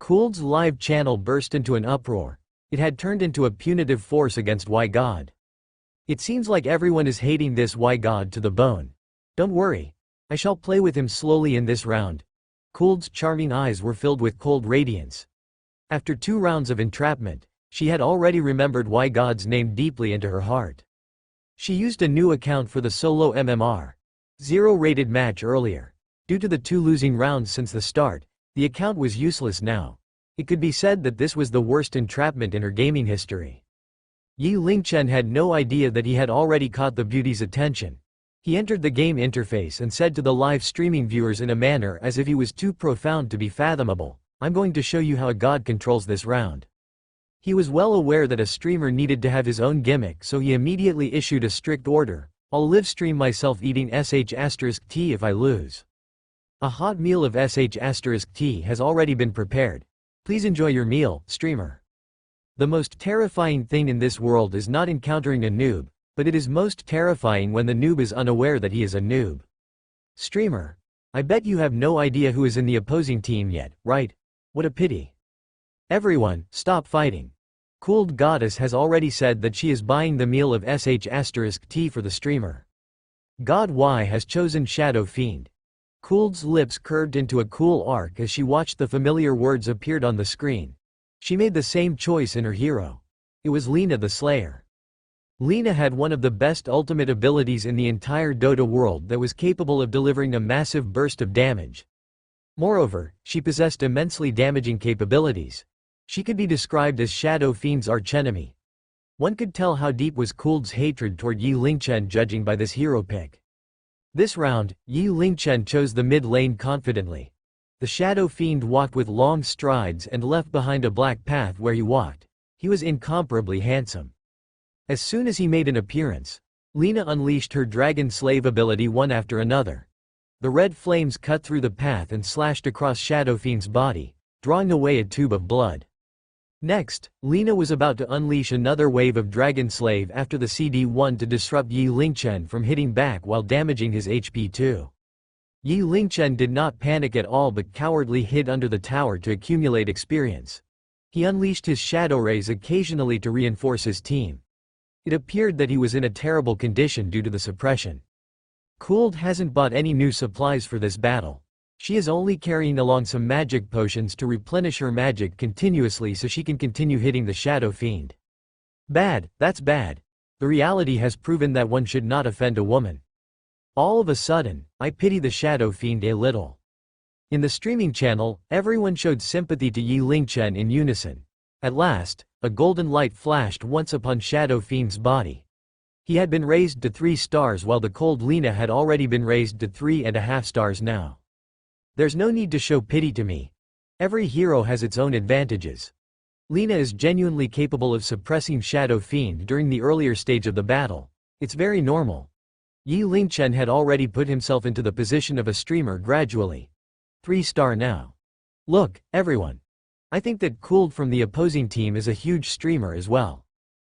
S1: Cooled's live channel burst into an uproar. It had turned into a punitive force against Y God. It seems like everyone is hating this Y God to the bone. Don't worry. I shall play with him slowly in this round. Cooled's charming eyes were filled with cold radiance. After 2 rounds of entrapment, she had already remembered Y God's name deeply into her heart. She used a new account for the solo MMR. 0 rated match earlier. Due to the 2 losing rounds since the start, the account was useless now. It could be said that this was the worst entrapment in her gaming history. Yi Lingchen had no idea that he had already caught the beauty's attention. He entered the game interface and said to the live streaming viewers in a manner as if he was too profound to be fathomable, "I'm going to show you how a god controls this round." He was well aware that a streamer needed to have his own gimmick, so he immediately issued a strict order: "I'll live stream myself eating sh*t if I lose." A hot meal of sh*t has already been prepared. Please enjoy your meal, streamer. The most terrifying thing in this world is not encountering a noob, but it is most terrifying when the noob is unaware that he is a noob. Streamer. I bet you have no idea who is in the opposing team yet, right? What a pity. Everyone, stop fighting. Cooled Goddess has already said that she is buying the meal of sh*t for the streamer. God Y has chosen Shadow Fiend. Cooled's lips curved into a cool arc as she watched the familiar words appeared on the screen. She made the same choice in her hero. It was Lina the Slayer. Lina had one of the best ultimate abilities in the entire Dota world that was capable of delivering a massive burst of damage. Moreover, she possessed immensely damaging capabilities. She could be described as Shadow Fiend's archenemy. One could tell how deep was Cooled's hatred toward Yi Lingchen judging by this hero pick. This round, Yi Lingchen chose the mid lane confidently. The Shadow Fiend walked with long strides and left behind a black path where he walked. He was incomparably handsome. As soon as he made an appearance, Lina unleashed her Dragon Slave ability one after another. The red flames cut through the path and slashed across Shadow Fiend's body, drawing away a tube of blood. Next, Lina was about to unleash another wave of Dragon Slave after the CD1 to disrupt Yi Lingchen from hitting back while damaging his HP too. Yi Lingchen did not panic at all but cowardly hid under the tower to accumulate experience. He unleashed his Shadow Rays occasionally to reinforce his team. It appeared that he was in a terrible condition due to the suppression. Cooled hasn't bought any new supplies for this battle. She is only carrying along some magic potions to replenish her magic continuously so she can continue hitting the Shadow Fiend. Bad, that's bad. The reality has proven that one should not offend a woman. All of a sudden, I pity the Shadow Fiend a little. In the streaming channel, everyone showed sympathy to Yi Lingchen in unison. At last, a golden light flashed once upon Shadow Fiend's body. He had been raised to 3 stars while the cold Lina had already been raised to 3.5 stars now. There's no need to show pity to me. Every hero has its own advantages. Lina is genuinely capable of suppressing Shadow Fiend during the earlier stage of the battle. It's very normal. Yi Lingchen had already put himself into the position of a streamer gradually. 3-star now. Look, everyone. I think that Cooled from the opposing team is a huge streamer as well.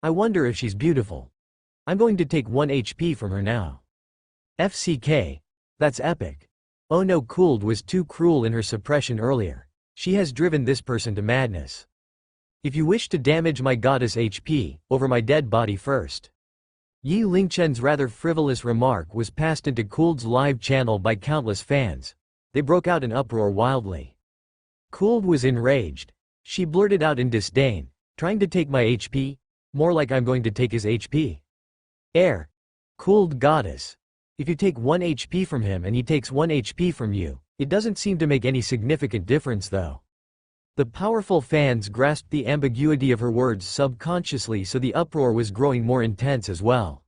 S1: I wonder if she's beautiful. I'm going to take 1 HP from her now. FCK. That's epic. Oh no, Cooled was too cruel in her suppression earlier. She has driven this person to madness. If you wish to damage my goddess HP, over my dead body first. Yi Lingchen's rather frivolous remark was passed into Cooled's live channel by countless fans. They broke out in uproar wildly. Cooled was enraged. She blurted out in disdain, trying to take my HP? More like I'm going to take his HP. Cooled goddess. If you take 1 HP from him and he takes 1 HP from you, it doesn't seem to make any significant difference though. The powerful fans grasped the ambiguity of her words subconsciously, so the uproar was growing more intense as well.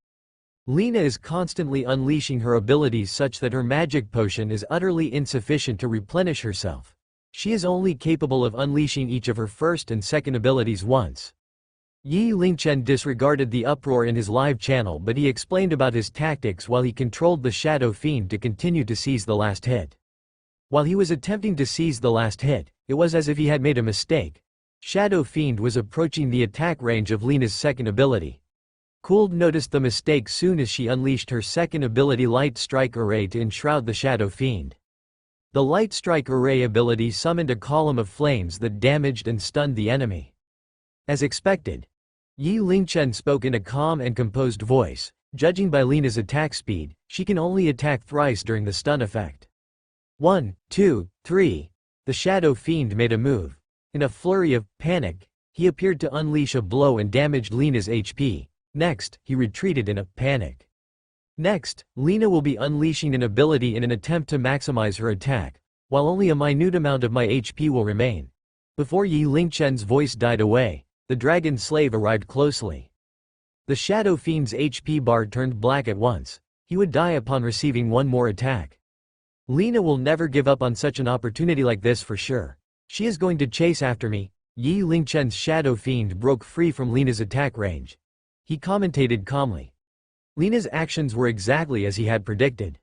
S1: Lina is constantly unleashing her abilities such that her magic potion is utterly insufficient to replenish herself. She is only capable of unleashing each of her first and second abilities once. Yi Lingchen disregarded the uproar in his live channel, but he explained about his tactics while he controlled the Shadow Fiend to continue to seize the last hit. While he was attempting to seize the last hit, it was as if he had made a mistake. Shadow Fiend was approaching the attack range of Lina's second ability. Cooled noticed the mistake soon as she unleashed her second ability, Light Strike Array, to enshroud the Shadow Fiend. The Light Strike Array ability summoned a column of flames that damaged and stunned the enemy. As expected, Yi Lingchen spoke in a calm and composed voice. Judging by Lina's attack speed, she can only attack thrice during the stun effect. 1, 2, 3. The Shadow Fiend made a move. In a flurry of panic, he appeared to unleash a blow and damaged Lina's HP. Next, he retreated in a panic. Next, Lina will be unleashing an ability in an attempt to maximize her attack, while only a minute amount of my HP will remain. Before Yi Lingchen's voice died away, the dragon slave arrived closely. The Shadow Fiend's HP bar turned black at once. He would die upon receiving one more attack. Lina will never give up on such an opportunity like this for sure. She is going to chase after me. Yi Lingchen's Shadow Fiend broke free from Lina's attack range. He commentated calmly. Lina's actions were exactly as he had predicted.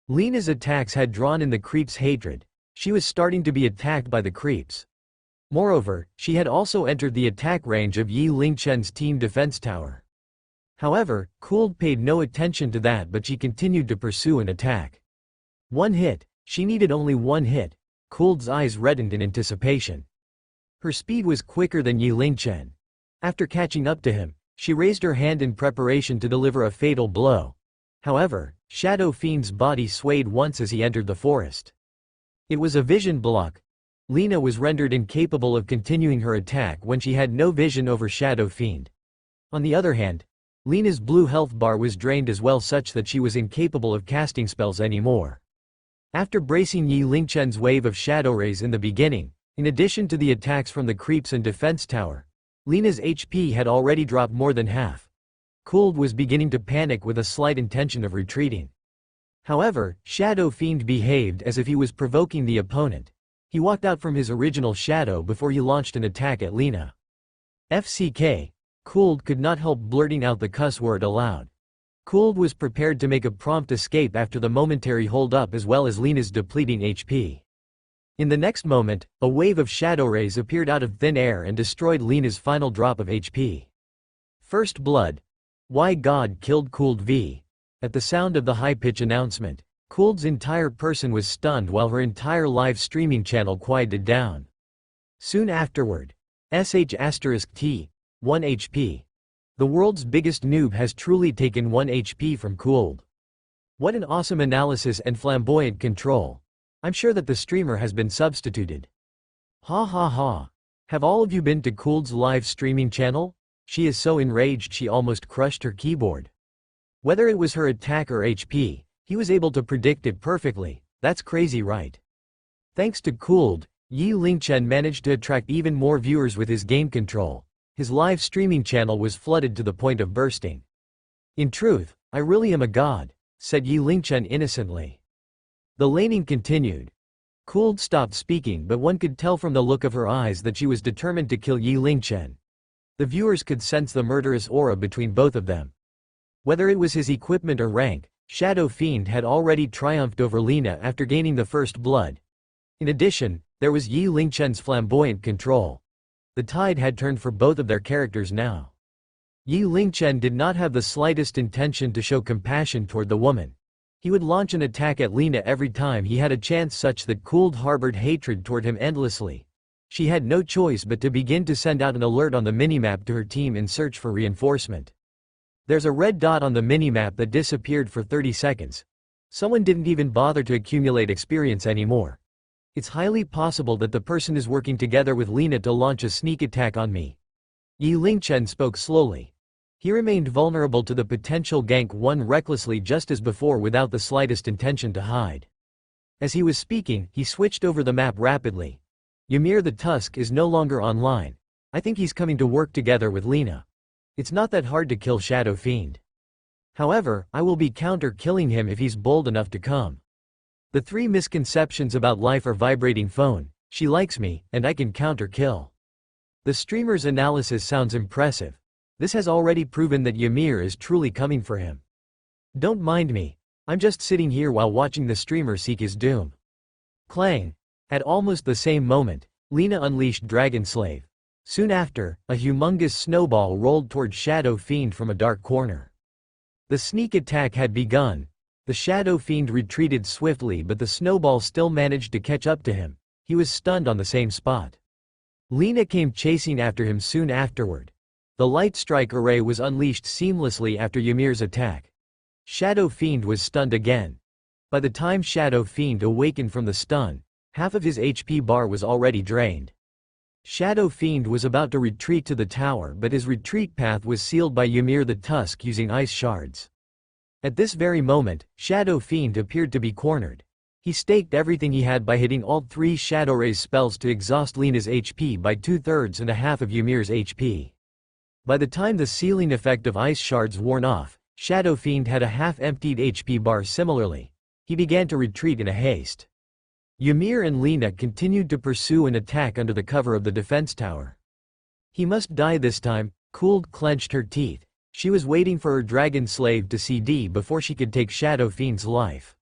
S1: Lina's attacks had drawn in the creeps' hatred. She was starting to be attacked by the creeps. Moreover, she had also entered the attack range of Yi Lingchen's team defense tower. However, Cooled paid no attention to that, but she continued to pursue an attack. 1 hit. She needed only 1 hit. Cooled's eyes reddened in anticipation. Her speed was quicker than Yi Lingchen. After catching up to him, she raised her hand in preparation to deliver a fatal blow. However, Shadow Fiend's body swayed once as he entered the forest. It was a vision block. Lina was rendered incapable of continuing her attack when she had no vision over Shadow Fiend. On the other hand, Lina's blue health bar was drained as well, such that she was incapable of casting spells anymore. After bracing Yi Lingchen's wave of shadow rays in the beginning, in addition to the attacks from the creeps and defense tower, Lina's HP had already dropped more than half. Cooled was beginning to panic with a slight intention of retreating. However, Shadow Fiend behaved as if he was provoking the opponent. He walked out from his original shadow before he launched an attack at Lina. FCK. Cooled could not help blurting out the cuss word aloud. Cooled was prepared to make a prompt escape after the momentary hold-up as well as Lina's depleting HP. In the next moment, a wave of shadow rays appeared out of thin air and destroyed Lina's final drop of HP. First blood. Why God killed Cooled V. At the sound of the high-pitch announcement, Cooled's entire person was stunned while her entire live streaming channel quieted down. Soon afterward, *T. 1 HP. The world's biggest noob has truly taken 1 HP from Cooled. What an awesome analysis and flamboyant control. I'm sure that the streamer has been substituted. Ha ha ha. Have all of you been to Cooled's live streaming channel? She is so enraged she almost crushed her keyboard. Whether it was her attack or HP, he was able to predict it perfectly. That's crazy, right? Thanks to Cooled, Yi Lingchen managed to attract even more viewers with his game control. His live streaming channel was flooded to the point of bursting. In truth, I really am a god, said Yi Lingchen innocently. The laning continued. Cooled stopped speaking, but one could tell from the look of her eyes that she was determined to kill Yi Lingchen. The viewers could sense the murderous aura between both of them. Whether it was his equipment or rank, Shadow Fiend had already triumphed over Lina after gaining the first blood. In addition, there was Yi Lingchen's flamboyant control. The tide had turned for both of their characters now. Yi Lingchen did not have the slightest intention to show compassion toward the woman. He would launch an attack at Lina every time he had a chance, such that Cooled harbored hatred toward him endlessly. She had no choice but to begin to send out an alert on the minimap to her team in search for reinforcement. There's a red dot on the minimap that disappeared for 30 seconds. Someone didn't even bother to accumulate experience anymore. It's highly possible that the person is working together with Lina to launch a sneak attack on me. Yi Lingchen spoke slowly. He remained vulnerable to the potential gank one recklessly just as before without the slightest intention to hide. As he was speaking, he switched over the map rapidly. Ymir the Tusk is no longer online. I think he's coming to work together with Lina. It's not that hard to kill Shadow Fiend. However, I will be counter-killing him if he's bold enough to come. The 3 misconceptions about life are vibrating phone, she likes me, and I can counter-kill. The streamer's analysis sounds impressive. This has already proven that Ymir is truly coming for him. Don't mind me. I'm just sitting here while watching the streamer seek his doom. Clang. At almost the same moment, Lina unleashed Dragon Slave. Soon after, a humongous snowball rolled toward Shadow Fiend from a dark corner. The sneak attack had begun. The Shadow Fiend retreated swiftly, but the snowball still managed to catch up to him. He was stunned on the same spot. Lina came chasing after him soon afterward. The light strike array was unleashed seamlessly after Ymir's attack. Shadow Fiend was stunned again. By the time Shadow Fiend awakened from the stun, half of his HP bar was already drained. Shadow Fiend was about to retreat to the tower, but his retreat path was sealed by Ymir the Tusk using ice shards. At this very moment, Shadow Fiend appeared to be cornered. He staked everything he had by hitting all 3 Shadow Rays spells to exhaust Lina's HP by 2/3 and a half of Ymir's HP. By the time the sealing effect of ice shards worn off, Shadow Fiend had a half-emptied HP bar. Similarly, he began to retreat in a haste. Ymir and Lina continued to pursue and attack under the cover of the defense tower. He must die this time. Cooled clenched her teeth. She was waiting for her Dragon Slave to CD before she could take Shadow Fiend's life.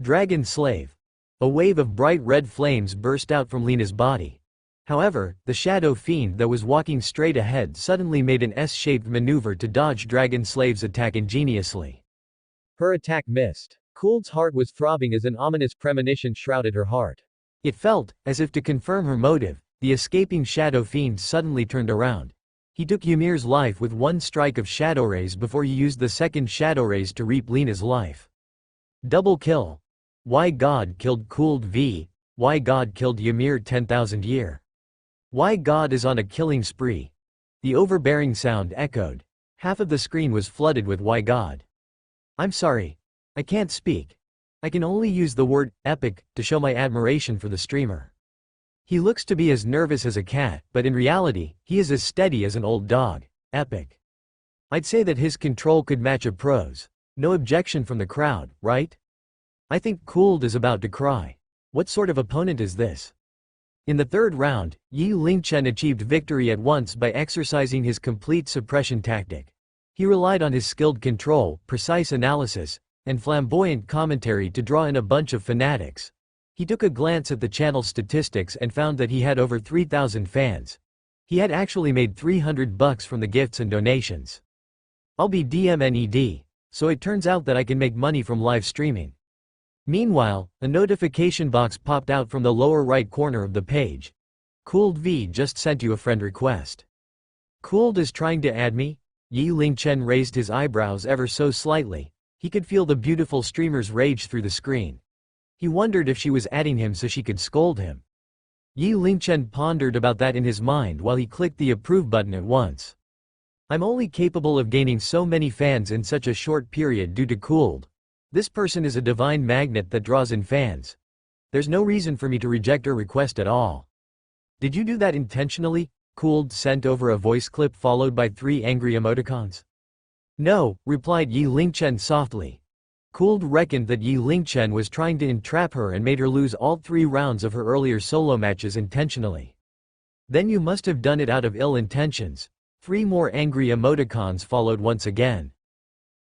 S1: Dragon Slave. A wave of bright red flames burst out from Lina's body. However, the Shadow Fiend that was walking straight ahead suddenly made an S-shaped maneuver to dodge Dragon Slave's attack ingeniously. Her attack missed. Cooled's heart was throbbing as an ominous premonition shrouded her heart. It felt, as if to confirm her motive, the escaping Shadow Fiend suddenly turned around. He took Ymir's life with 1 strike of Shadow Rays before he used the second Shadow Rays to reap Lina's life. Double kill. Why God killed Cooled v. Why God killed Ymir 10,000 year. Why God is on a killing spree. The overbearing sound echoed. Half of the screen was flooded with Why God. I'm sorry. I can't speak. I can only use the word epic to show my admiration for the streamer. He looks to be as nervous as a cat, but in reality, he is as steady as an old dog. Epic. I'd say that his control could match a pro's. No objection from the crowd, right? I think Cooled is about to cry. What sort of opponent is this? In the 3rd round, Yi Lingchen achieved victory at once by exercising his complete suppression tactic. He relied on his skilled control, precise analysis, and flamboyant commentary to draw in a bunch of fanatics. He took a glance at the channel statistics and found that he had over 3,000 fans. He had actually made $300 from the gifts and donations. I'll be DMNED, so it turns out that I can make money from live streaming. Meanwhile, a notification box popped out from the lower right corner of the page. Cooled V just sent you a friend request. Cooled is trying to add me? Yi Lingchen raised his eyebrows ever so slightly. He could feel the beautiful streamer's rage through the screen. He wondered if she was adding him so she could scold him. Yi Lingchen pondered about that in his mind while he clicked the approve button at once. I'm only capable of gaining so many fans in such a short period due to Cooled. This person is a divine magnet that draws in fans. There's no reason for me to reject her request at all. Did you do that intentionally? Cooled sent over a voice clip followed by 3 angry emoticons. No, replied Yi Lingchen softly. Cooled reckoned that Yi Lingchen was trying to entrap her and made her lose all 3 rounds of her earlier solo matches intentionally. Then you must have done it out of ill intentions. 3 more angry emoticons followed once again.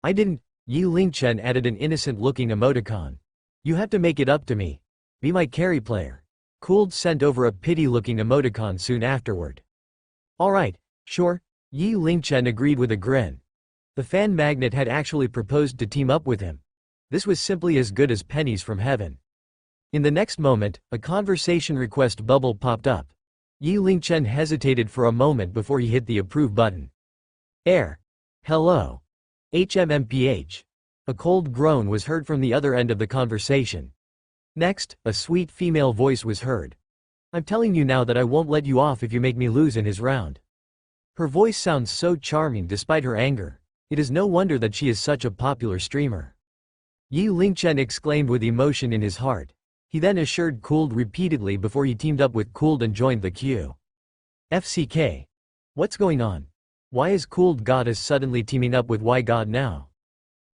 S1: I didn't. Yi Lingchen added an innocent-looking emoticon. You have to make it up to me. Be my carry player. Cooled sent over a pity-looking emoticon soon afterward. Alright, sure. Yi Lingchen agreed with a grin. The fan magnet had actually proposed to team up with him. This was simply as good as pennies from heaven. In the next moment, a conversation request bubble popped up. Yi Lingchen hesitated for a moment before he hit the approve button. Hello. HMMPH. A cold groan was heard from the other end of the conversation. Next, a sweet female voice was heard. I'm telling you now that I won't let you off if you make me lose in his round. Her voice sounds so charming despite her anger. It is no wonder that she is such a popular streamer. Yi Lingchen exclaimed with emotion in his heart. He then assured Cooled repeatedly before he teamed up with Cooled and joined the queue. FCK. What's going on? Why is Cooled Goddess suddenly teaming up with Y God now?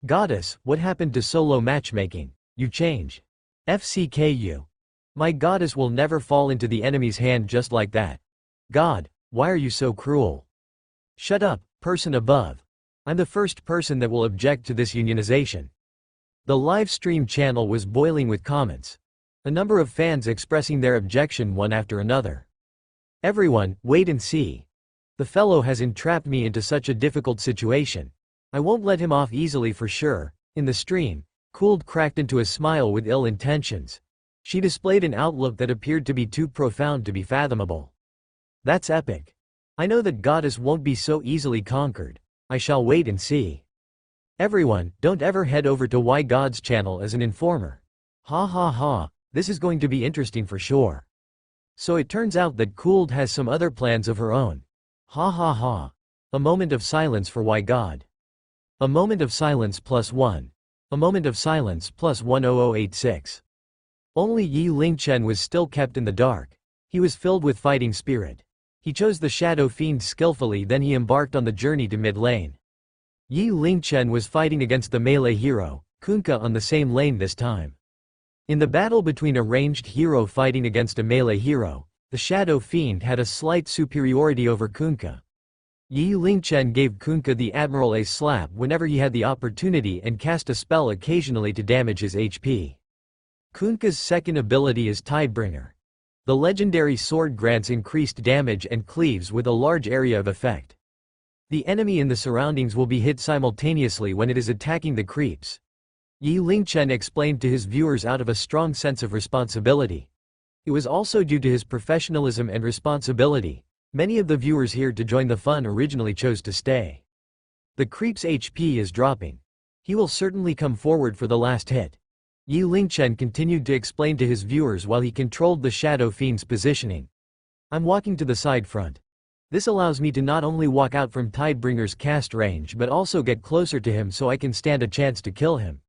S1: Goddess, what happened to solo matchmaking? You change. FCKU. My goddess will never fall into the enemy's hand just like that. God, why are you so cruel? Shut up, person above. I'm the first person that will object to this unionization. The live stream channel was boiling with comments. A number of fans expressing their objection one after another. Everyone, wait and see. The fellow has entrapped me into such a difficult situation. I won't let him off easily for sure. In the stream, Cooled cracked into a smile with ill intentions. She displayed an outlook that appeared to be too profound to be fathomable. That's epic. I know that Goddess won't be so easily conquered. I shall wait and see. Everyone, don't ever head over to Y God's channel as an informer. Ha ha ha, this is going to be interesting for sure. So it turns out that Cooled has some other plans of her own. Ha ha ha. A moment of silence for Y God. A moment of silence +1. A moment of silence +10086. Only Yi Lingchen was still kept in the dark. He was filled with fighting spirit. He chose the Shadow Fiend skillfully, then he embarked on the journey to mid-lane. Yi Lingchen was fighting against the melee hero, Kunkka, on the same lane this time. In the battle between a ranged hero fighting against a melee hero, the Shadow Fiend had a slight superiority over Kunkka. Yi Lingchen gave Kunkka the Admiral a slap whenever he had the opportunity and cast a spell occasionally to damage his HP. Kunkka's second ability is Tidebringer. The legendary sword grants increased damage and cleaves with a large area of effect. The enemy in the surroundings will be hit simultaneously when it is attacking the creeps. Yi Lingchen explained to his viewers out of a strong sense of responsibility. It was also due to his professionalism and responsibility. Many of the viewers here to join the fun originally chose to stay. The creep's HP is dropping. He will certainly come forward for the last hit. Yi Lingchen continued to explain to his viewers while he controlled the Shadow Fiend's positioning. I'm walking to the side front. This allows me to not only walk out from Tidebringer's cast range but also get closer to him so I can stand a chance to kill him.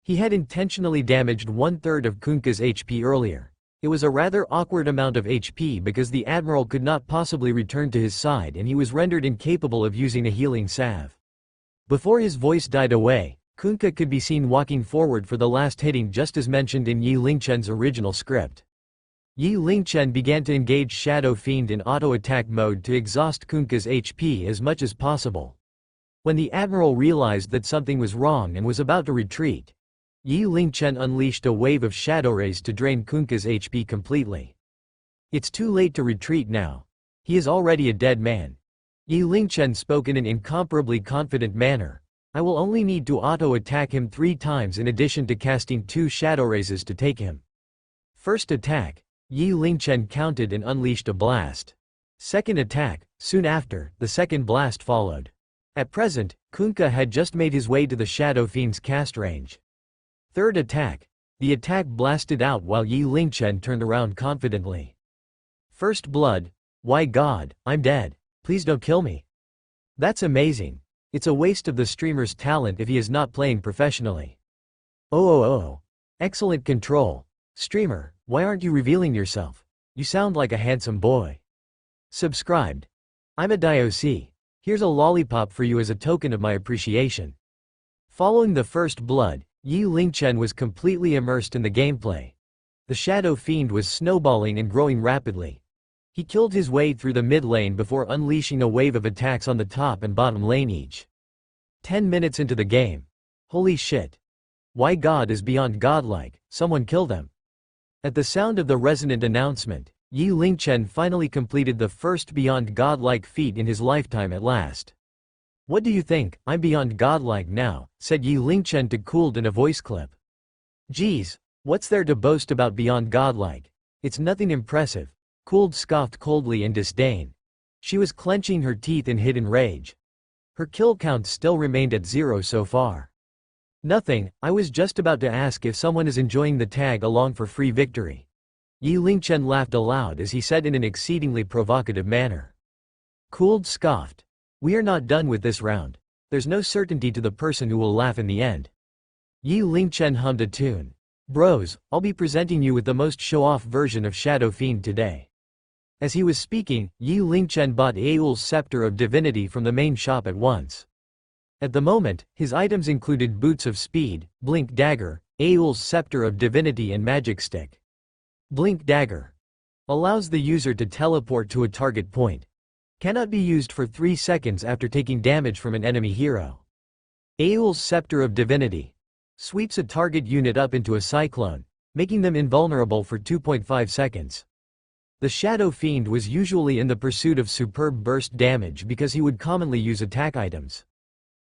S1: He had intentionally damaged 1/3 of Kunkka's HP earlier. It was a rather awkward amount of HP because the Admiral could not possibly return to his side and he was rendered incapable of using a healing salve. Before his voice died away, Kunkka could be seen walking forward for the last hitting just as mentioned in Yi Lingchen's original script. Yi Lingchen began to engage Shadow Fiend in auto-attack mode to exhaust Kunkka's HP as much as possible. When the Admiral realized that something was wrong and was about to retreat, Yi Lingchen unleashed a wave of shadow rays to drain Kunkka's HP completely. It's too late to retreat now. He is already a dead man. Yi Lingchen spoke in an incomparably confident manner. I will only need to auto-attack him 3 times in addition to casting 2 shadow rays to take him. First attack. Yi Lingchen counted and unleashed a blast. Second attack. Soon after, the second blast followed. At present, Kunkka had just made his way to the Shadow Fiend's cast range. Third attack. The attack blasted out while Yi Lingchen turned around confidently. First blood. Why God, I'm dead. Please don't kill me. That's amazing. It's a waste of the streamer's talent if he is not playing professionally. Oh. Excellent control. Streamer, why aren't you revealing yourself? You sound like a handsome boy. Subscribed. I'm a Dioc. Here's a lollipop for you as a token of my appreciation. Following the first blood, Yi Lingchen was completely immersed in the gameplay. The Shadow Fiend was snowballing and growing rapidly. He killed his way through the mid lane before unleashing a wave of attacks on the top and bottom lane each. 10 minutes into the game. Holy shit. Why God is beyond godlike, someone kill them. At the sound of the resonant announcement, Yi Lingchen finally completed the first beyond godlike feat in his lifetime at last. What do you think, I'm beyond godlike now, said Yi Lingchen to Cooled in a voice clip. Geez, what's there to boast about beyond godlike? It's nothing impressive. Cooled scoffed coldly in disdain. She was clenching her teeth in hidden rage. Her kill count still remained at 0 so far. Nothing, I was just about to ask if someone is enjoying the tag along for free victory. Yi Lingchen laughed aloud as he said in an exceedingly provocative manner. Cooled scoffed. We are not done with this round. There's no certainty to the person who will laugh in the end. Yi Lingchen hummed a tune. Bros, I'll be presenting you with the most show-off version of Shadow Fiend today. As he was speaking, Yi Lingchen bought Aul's Scepter of Divinity from the main shop at once. At the moment, his items included Boots of Speed, Blink Dagger, Aul's Scepter of Divinity and Magic Stick. Blink Dagger allows the user to teleport to a target point. Cannot be used for 3 seconds after taking damage from an enemy hero. Aul's Scepter of Divinity sweeps a target unit up into a cyclone, making them invulnerable for 2.5 seconds. The Shadow Fiend was usually in the pursuit of superb burst damage because he would commonly use attack items.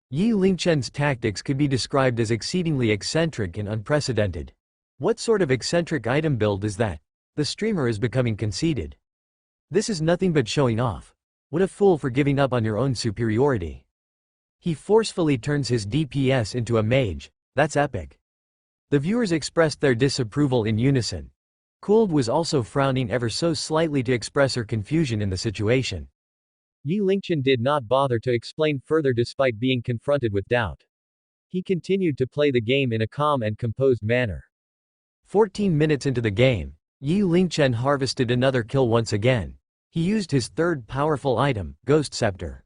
S1: Yi Lingchen's tactics could be described as exceedingly eccentric and unprecedented. What sort of eccentric item build is that? The streamer is becoming conceited. This is nothing but showing off. What a fool for giving up on your own superiority. He forcefully turns his DPS into a mage. That's epic. The viewers expressed their disapproval in unison. Cooled was also frowning ever so slightly to express her confusion in the situation. Yi Lingchen did not bother to explain further despite being confronted with doubt. He continued to play the game in a calm and composed manner. 14 minutes into the game, Yi Lingchen harvested another kill once again. He used his third powerful item, Ghost Scepter.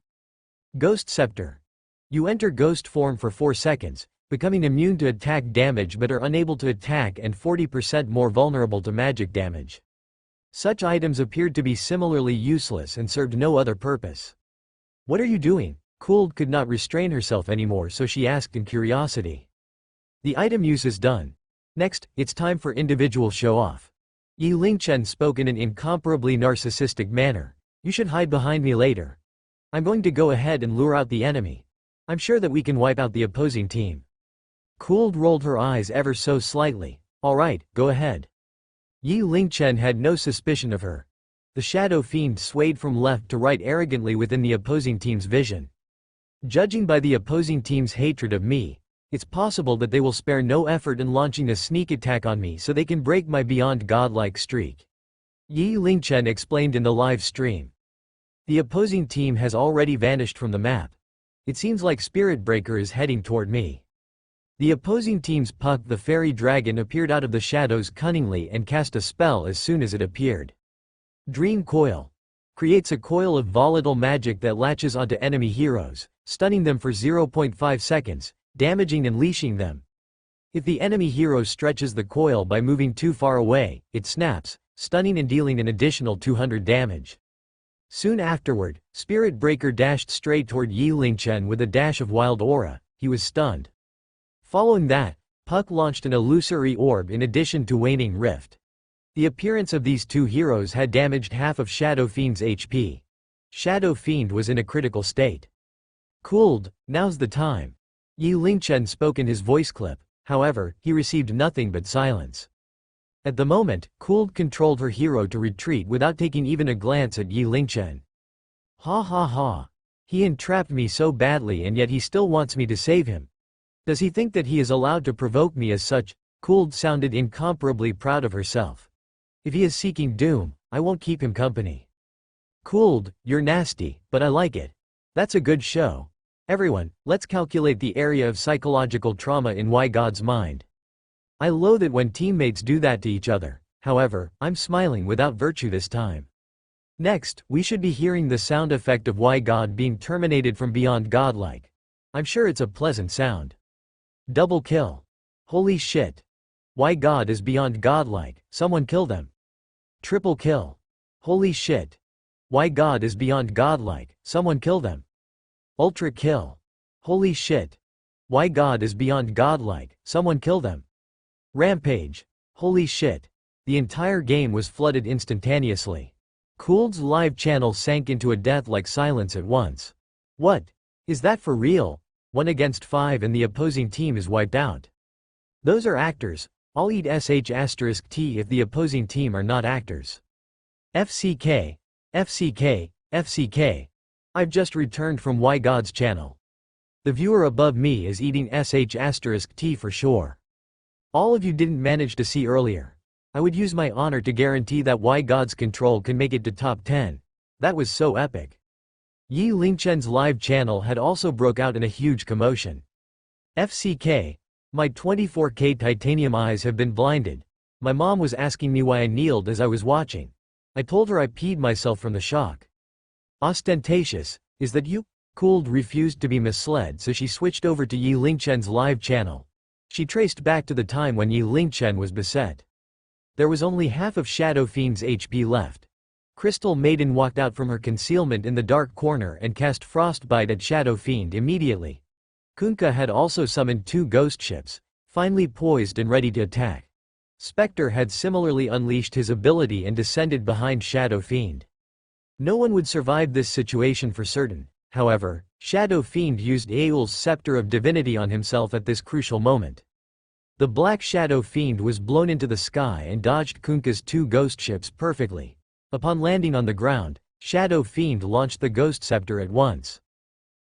S1: Ghost Scepter. You enter ghost form for 4 seconds, becoming immune to attack damage but are unable to attack and 40% more vulnerable to magic damage. Such items appeared to be similarly useless and served no other purpose. What are you doing? Cooled could not restrain herself anymore, so she asked in curiosity. The item use is done. Next, it's time for individual show-off. Yi Lingchen spoke in an incomparably narcissistic manner. You should hide behind me later. I'm going to go ahead and lure out the enemy. I'm sure that we can wipe out the opposing team. Cooled rolled her eyes ever so slightly. Alright, go ahead. Yi Lingchen had no suspicion of her. The Shadow Fiend swayed from left to right arrogantly within the opposing team's vision. Judging by the opposing team's hatred of me, it's possible that they will spare no effort in launching a sneak attack on me so they can break my beyond godlike streak. Yi Lingchen explained in the live stream. The opposing team has already vanished from the map. It seems like Spirit Breaker is heading toward me. The opposing team's Puck the Fairy Dragon appeared out of the shadows cunningly and cast a spell as soon as it appeared. Dream Coil. Creates a coil of volatile magic that latches onto enemy heroes, stunning them for 0.5 seconds, damaging and leashing them. If the enemy hero stretches the coil by moving too far away, it snaps, stunning and dealing an additional 200 damage. Soon afterward, Spirit Breaker dashed straight toward Yi Lingchen with a dash of wild aura. He was stunned. Following that, Puck launched an illusory orb in addition to Waning Rift. The appearance of these two heroes had damaged half of Shadow Fiend's HP. Shadow Fiend was in a critical state. Cooled, now's the time. Yi Lingchen spoke in his voice clip, however, he received nothing but silence. At the moment, Cooled controlled her hero to retreat without taking even a glance at Yi Lingchen. Ha ha ha. He entrapped me so badly and yet he still wants me to save him. Does he think that he is allowed to provoke me as such? Cooled sounded incomparably proud of herself. If he is seeking doom, I won't keep him company. Cooled, you're nasty, but I like it. That's a good show. Everyone, let's calculate the area of psychological trauma in Why God's mind. I loathe it when teammates do that to each other. However, I'm smiling without virtue this time. Next, we should be hearing the sound effect of Why God being terminated from beyond godlike. I'm sure it's a pleasant sound. Double kill. Holy shit. Why God is beyond godlike, someone kill them. Triple kill. Holy shit. Why God is beyond godlike, someone kill them. Ultra kill. Holy shit. Why God is beyond godlike, someone kill them. Rampage. Holy shit. The entire game was flooded instantaneously. Cooled's live channel sank into a death-like silence at once. What? Is that for real? 1 against 5 and the opposing team is wiped out. Those are actors. I'll eat sh*t if the opposing team are not actors. FCK. FCK. FCK. I've just returned from Why God's channel. The viewer above me is eating sh*t for sure. All of you didn't manage to see earlier. I would use my honor to guarantee that Why God's control can make it to top 10. That was so epic. Yi Lingchen's live channel had also broke out in a huge commotion. FCK. My 24K titanium eyes have been blinded. My mom was asking me why I kneeled as I was watching. I told her I peed myself from the shock. Ostentatious, is that you? Cooled refused to be misled, so she switched over to Yi Lingchen's live channel. She traced back to the time when Yi Lingchen was beset. There was only half of Shadow Fiend's HP left. Crystal Maiden walked out from her concealment in the dark corner and cast Frostbite at Shadow Fiend immediately. Kunkka had also summoned 2 ghost ships, finely poised and ready to attack. Spectre had similarly unleashed his ability and descended behind Shadow Fiend. No one would survive this situation for certain. However, Shadow Fiend used Aeol's Scepter of Divinity on himself at this crucial moment. The Black Shadow Fiend was blown into the sky and dodged Kunkka's 2 ghost ships perfectly. Upon landing on the ground, Shadow Fiend launched the Ghost Scepter at once.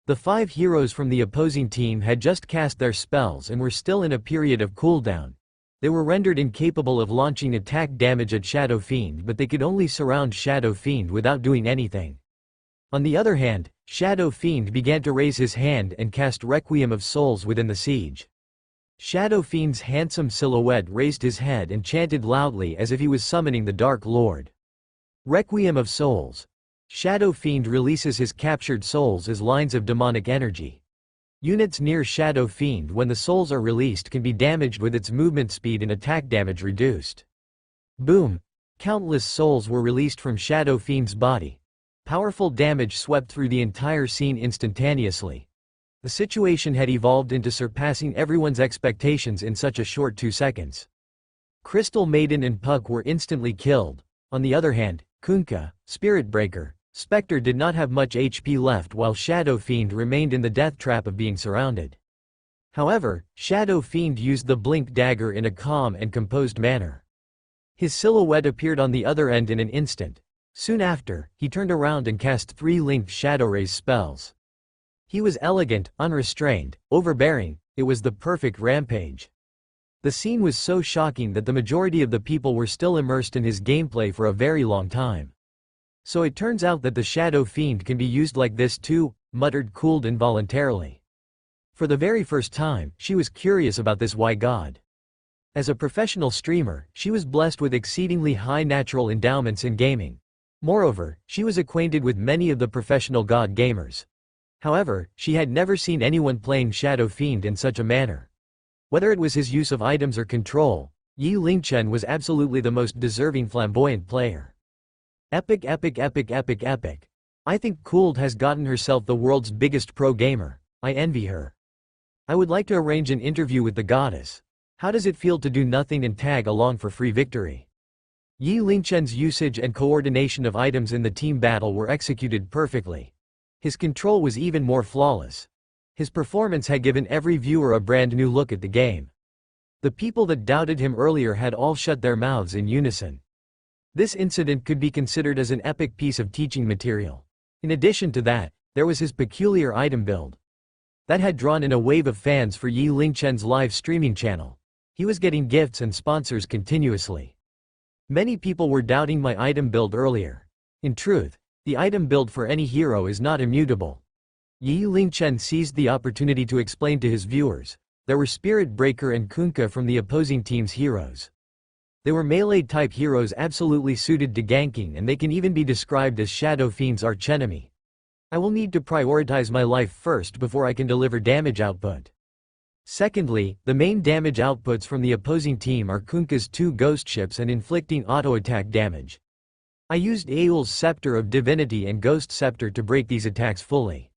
S1: The 5 heroes from the opposing team had just cast their spells and were still in a period of cooldown. They were rendered incapable of launching attack damage at Shadow Fiend, but they could only surround Shadow Fiend without doing anything. On the other hand, Shadow Fiend began to raise his hand and cast Requiem of Souls within the siege. Shadow Fiend's handsome silhouette raised his head and chanted loudly as if he was summoning the Dark Lord. Requiem of Souls. Shadow Fiend releases his captured souls as lines of demonic energy. Units near Shadow Fiend when the souls are released can be damaged with its movement speed and attack damage reduced. Boom! Countless souls were released from Shadow Fiend's body. Powerful damage swept through the entire scene instantaneously. The situation had evolved into surpassing everyone's expectations in such a short 2 seconds. Crystal Maiden and Puck were instantly killed. On the other hand, Kunkka, Spirit Breaker, Spectre did not have much HP left while Shadow Fiend remained in the death trap of being surrounded. However, Shadow Fiend used the Blink Dagger in a calm and composed manner. His silhouette appeared on the other end in an instant. Soon after, he turned around and cast 3 linked Shadow Rays spells. He was elegant, unrestrained, overbearing. It was the perfect rampage. The scene was so shocking that the majority of the people were still immersed in his gameplay for a very long time. So it turns out that the Shadow Fiend can be used like this too, muttered Cooled involuntarily. For the very first time, she was curious about this Why God. As a professional streamer, she was blessed with exceedingly high natural endowments in gaming. Moreover, she was acquainted with many of the professional god gamers. However, she had never seen anyone playing Shadow Fiend in such a manner. Whether it was his use of items or control, Yi Lingchen was absolutely the most deserving flamboyant player. Epic epic epic epic epic. I think Cooled has gotten herself the world's biggest pro gamer. I envy her. I would like to arrange an interview with the goddess. How does it feel to do nothing and tag along for free victory? Yi Lingchen's usage and coordination of items in the team battle were executed perfectly. His control was even more flawless. His performance had given every viewer a brand new look at the game. The people that doubted him earlier had all shut their mouths in unison. This incident could be considered as an epic piece of teaching material. In addition to that, there was his peculiar item build. That had drawn in a wave of fans for Yi Lingchen's live streaming channel. He was getting gifts and sponsors continuously. Many people were doubting my item build earlier. In truth, the item build for any hero is not immutable. Yi Lingchen seized the opportunity to explain to his viewers. There were Spirit Breaker and Kunkka from the opposing team's heroes. They were melee-type heroes absolutely suited to ganking, and they can even be described as Shadow Fiend's archenemy. I will need to prioritize my life first before I can deliver damage output. Secondly, the main damage outputs from the opposing team are Kunkka's 2 ghost ships and inflicting auto-attack damage. I used Aul's Scepter of Divinity and Ghost Scepter to break these attacks fully.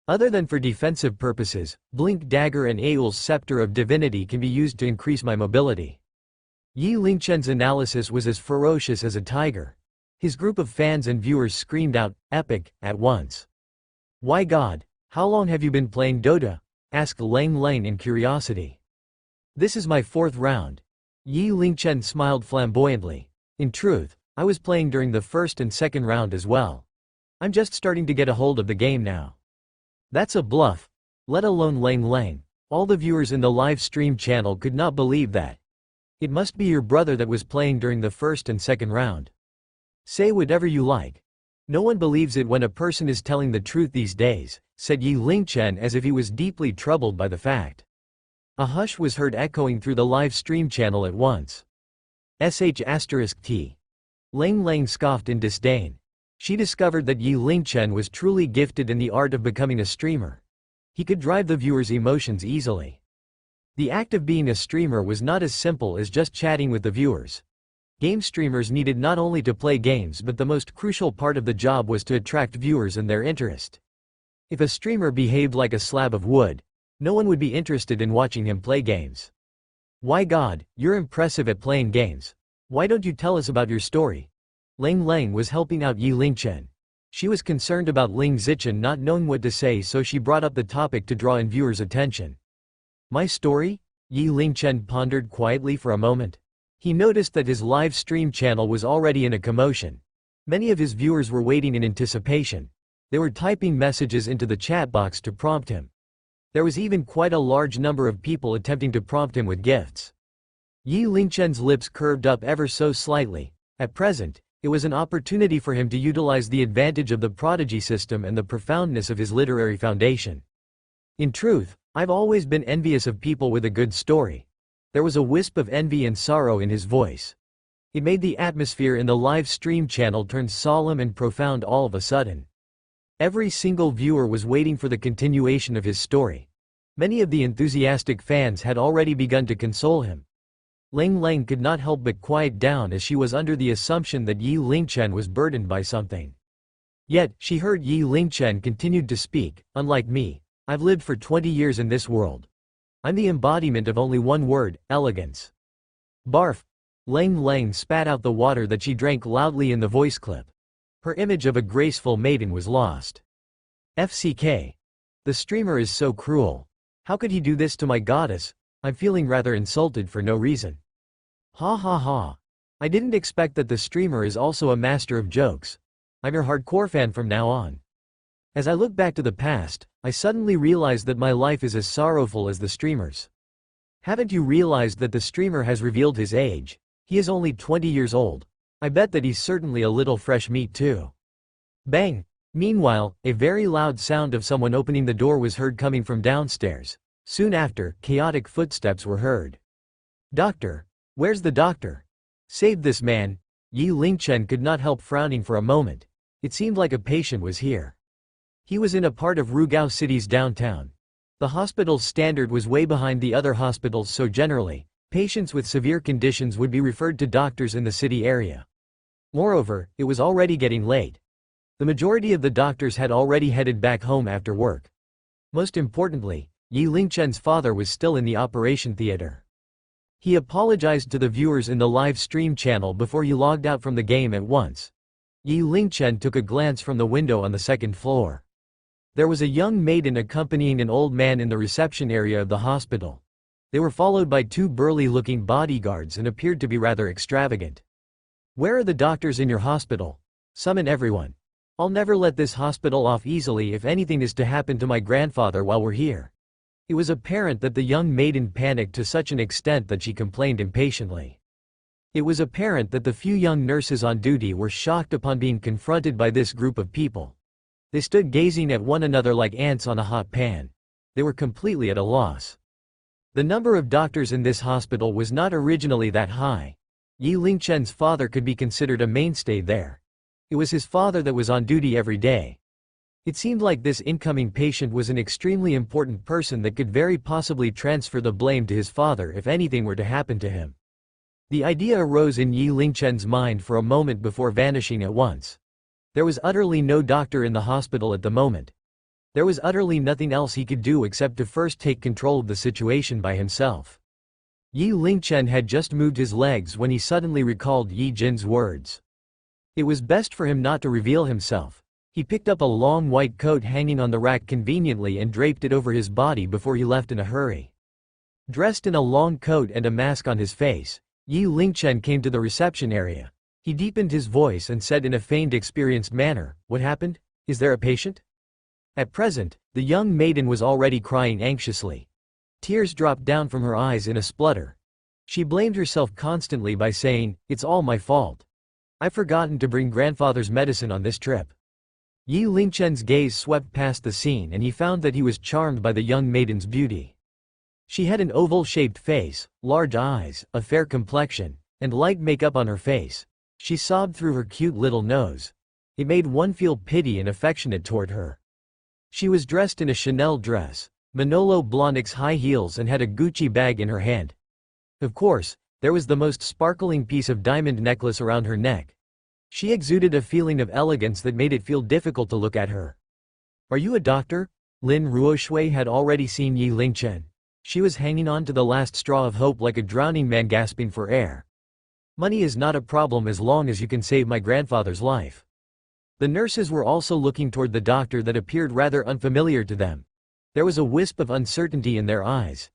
S1: Other than for defensive purposes, Blink Dagger and Aul's Scepter of Divinity can be used to increase my mobility. Yi Lingchen's analysis was as ferocious as a tiger. His group of fans and viewers screamed out, "Epic," at once. "Why God, how long have you been playing Dota?" asked Lang Lang in curiosity. "This is my 4th round." Yi Lingchen smiled flamboyantly. "In truth, I was playing during the 1st and 2nd round as well. I'm just starting to get a hold of the game now." "That's a bluff. Let alone Lang Lang." All the viewers in the live stream channel could not believe that. "It must be your brother that was playing during the 1st and 2nd round. Say whatever you like. No one believes it when a person is telling the truth these days," said Yi Lingchen as if he was deeply troubled by the fact. A hush was heard echoing through the live stream channel at once. **T. Lang Lang scoffed in disdain. She discovered that Yi Lingchen was truly gifted in the art of becoming a streamer. He could drive the viewers' emotions easily. The act of being a streamer was not as simple as just chatting with the viewers. Game streamers needed not only to play games, but the most crucial part of the job was to attract viewers and their interest. If a streamer behaved like a slab of wood, no one would be interested in watching him play games. "Why God, you're impressive at playing games. Why don't you tell us about your story?" Lang Lang was helping out Yi Lingchen. She was concerned about Ling Zichen not knowing what to say, so she brought up the topic to draw in viewers' attention. "My story?" Yi Lingchen pondered quietly for a moment. He noticed that his live stream channel was already in a commotion. Many of his viewers were waiting in anticipation. They were typing messages into the chat box to prompt him. There was even quite a large number of people attempting to prompt him with gifts. Yi Lingchen's lips curved up ever so slightly. At present, it was an opportunity for him to utilize the advantage of the Prodigy system and the profoundness of his literary foundation. "In truth, I've always been envious of people with a good story." There was a wisp of envy and sorrow in his voice. It made the atmosphere in the live stream channel turn solemn and profound all of a sudden. Every single viewer was waiting for the continuation of his story. Many of the enthusiastic fans had already begun to console him. Lang Lang could not help but quiet down, as she was under the assumption that Yi Lingchen was burdened by something. Yet, she heard Yi Lingchen continued to speak. "Unlike me, I've lived for 20 years in this world. I'm the embodiment of only one word: elegance." Barf! Lang Lang spat out the water that she drank loudly in the voice clip. Her image of a graceful maiden was lost. FCK. The streamer is so cruel. How could he do this to my goddess? I'm feeling rather insulted for no reason. Ha ha ha. I didn't expect that the streamer is also a master of jokes. I'm your hardcore fan from now on. As I look back to the past, I suddenly realized that my life is as sorrowful as the streamer's. Haven't you realized that the streamer has revealed his age? He is only 20 years old. I bet that he's certainly a little fresh meat too. Bang! Meanwhile, a very loud sound of someone opening the door was heard coming from downstairs. Soon after, chaotic footsteps were heard. "Doctor! Where's the doctor? Save this man!" Yi Lingchen could not help frowning for a moment. It seemed like a patient was here. He was in a part of Rugao City's downtown. The hospital's standard was way behind the other hospitals, so generally, patients with severe conditions would be referred to doctors in the city area. Moreover, it was already getting late. The majority of the doctors had already headed back home after work. Most importantly, Yi Lingchen's father was still in the operation theater. He apologized to the viewers in the live stream channel before he logged out from the game at once. Yi Lingchen took a glance from the window on the 2nd floor. There was a young maiden accompanying an old man in the reception area of the hospital. They were followed by 2 burly-looking bodyguards and appeared to be rather extravagant. "Where are the doctors in your hospital? Summon everyone. I'll never let this hospital off easily if anything is to happen to my grandfather while we're here." It was apparent that the young maiden panicked to such an extent that she complained impatiently. It was apparent that the few young nurses on duty were shocked upon being confronted by this group of people. They stood gazing at one another like ants on a hot pan. They were completely at a loss. The number of doctors in this hospital was not originally that high. Yi Lingchen's father could be considered a mainstay there. It was his father that was on duty every day. It seemed like this incoming patient was an extremely important person that could very possibly transfer the blame to his father if anything were to happen to him. The idea arose in Yi Lingchen's mind for a moment before vanishing at once. There was utterly no doctor in the hospital at the moment. There was utterly nothing else he could do except to first take control of the situation by himself. Yi Lingchen had just moved his legs when he suddenly recalled Yi Jin's words. It was best for him not to reveal himself. He picked up a long white coat hanging on the rack conveniently and draped it over his body before he left in a hurry. Dressed in a long coat and a mask on his face, Yi Lingchen came to the reception area. He deepened his voice and said in a feigned experienced manner, "What happened? Is there a patient?" At present, the young maiden was already crying anxiously. Tears dropped down from her eyes in a splutter. She blamed herself constantly by saying, "It's all my fault. I've forgotten to bring grandfather's medicine on this trip." Yi Lingchen's gaze swept past the scene and he found that he was charmed by the young maiden's beauty. She had an oval-shaped face, large eyes, a fair complexion, and light makeup on her face. She sobbed through her cute little nose. It made one feel pity and affectionate toward her. She was dressed in a Chanel dress, Manolo Blahnik's high heels and had a Gucci bag in her hand. Of course, there was the most sparkling piece of diamond necklace around her neck. She exuded a feeling of elegance that made it feel difficult to look at her. "Are you a doctor?" Lin Ruoshui had already seen Yi Lingchen. She was hanging on to the last straw of hope like a drowning man gasping for air. "Money is not a problem as long as you can save my grandfather's life." The nurses were also looking toward the doctor that appeared rather unfamiliar to them. There was a wisp of uncertainty in their eyes.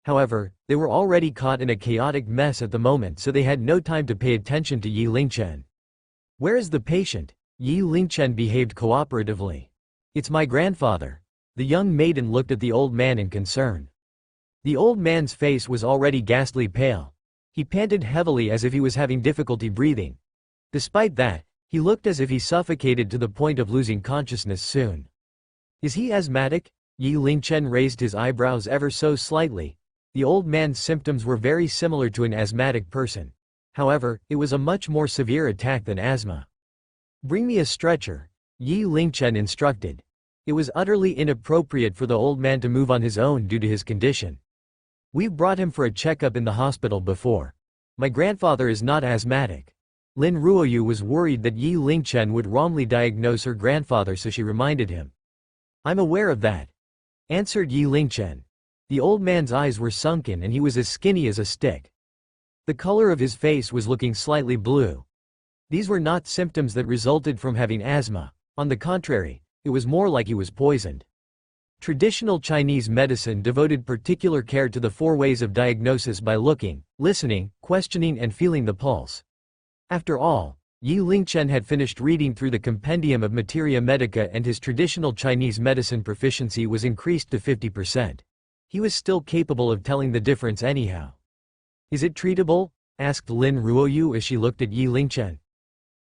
S1: However, they were already caught in a chaotic mess at the moment, so they had no time to pay attention to Yi Lingchen. "Where is the patient?" Yi Lingchen behaved cooperatively. "It's my grandfather." The young maiden looked at the old man in concern. The old man's face was already ghastly pale. He panted heavily as if he was having difficulty breathing. Despite that, he looked as if he suffocated to the point of losing consciousness soon. "Is he asthmatic?" Yi Lingchen raised his eyebrows ever so slightly. The old man's symptoms were very similar to an asthmatic person. However, it was a much more severe attack than asthma. "Bring me a stretcher," Yi Lingchen instructed. It was utterly inappropriate for the old man to move on his own due to his condition. "We've brought him for a checkup in the hospital before. My grandfather is not asthmatic." Lin Ruoyu was worried that Yi Lingchen would wrongly diagnose her grandfather, so she reminded him. "I'm aware of that," answered Yi Lingchen. The old man's eyes were sunken and he was as skinny as a stick. The color of his face was looking slightly blue. These were not symptoms that resulted from having asthma. On the contrary, it was more like he was poisoned. Traditional Chinese medicine devoted particular care to the 4 ways of diagnosis by looking, listening, questioning and feeling the pulse. After all, Yi Lingchen had finished reading through the compendium of Materia Medica and his traditional Chinese medicine proficiency was increased to 50%. He was still capable of telling the difference anyhow. "Is it treatable?" asked Lin Ruoyu as she looked at Yi Lingchen.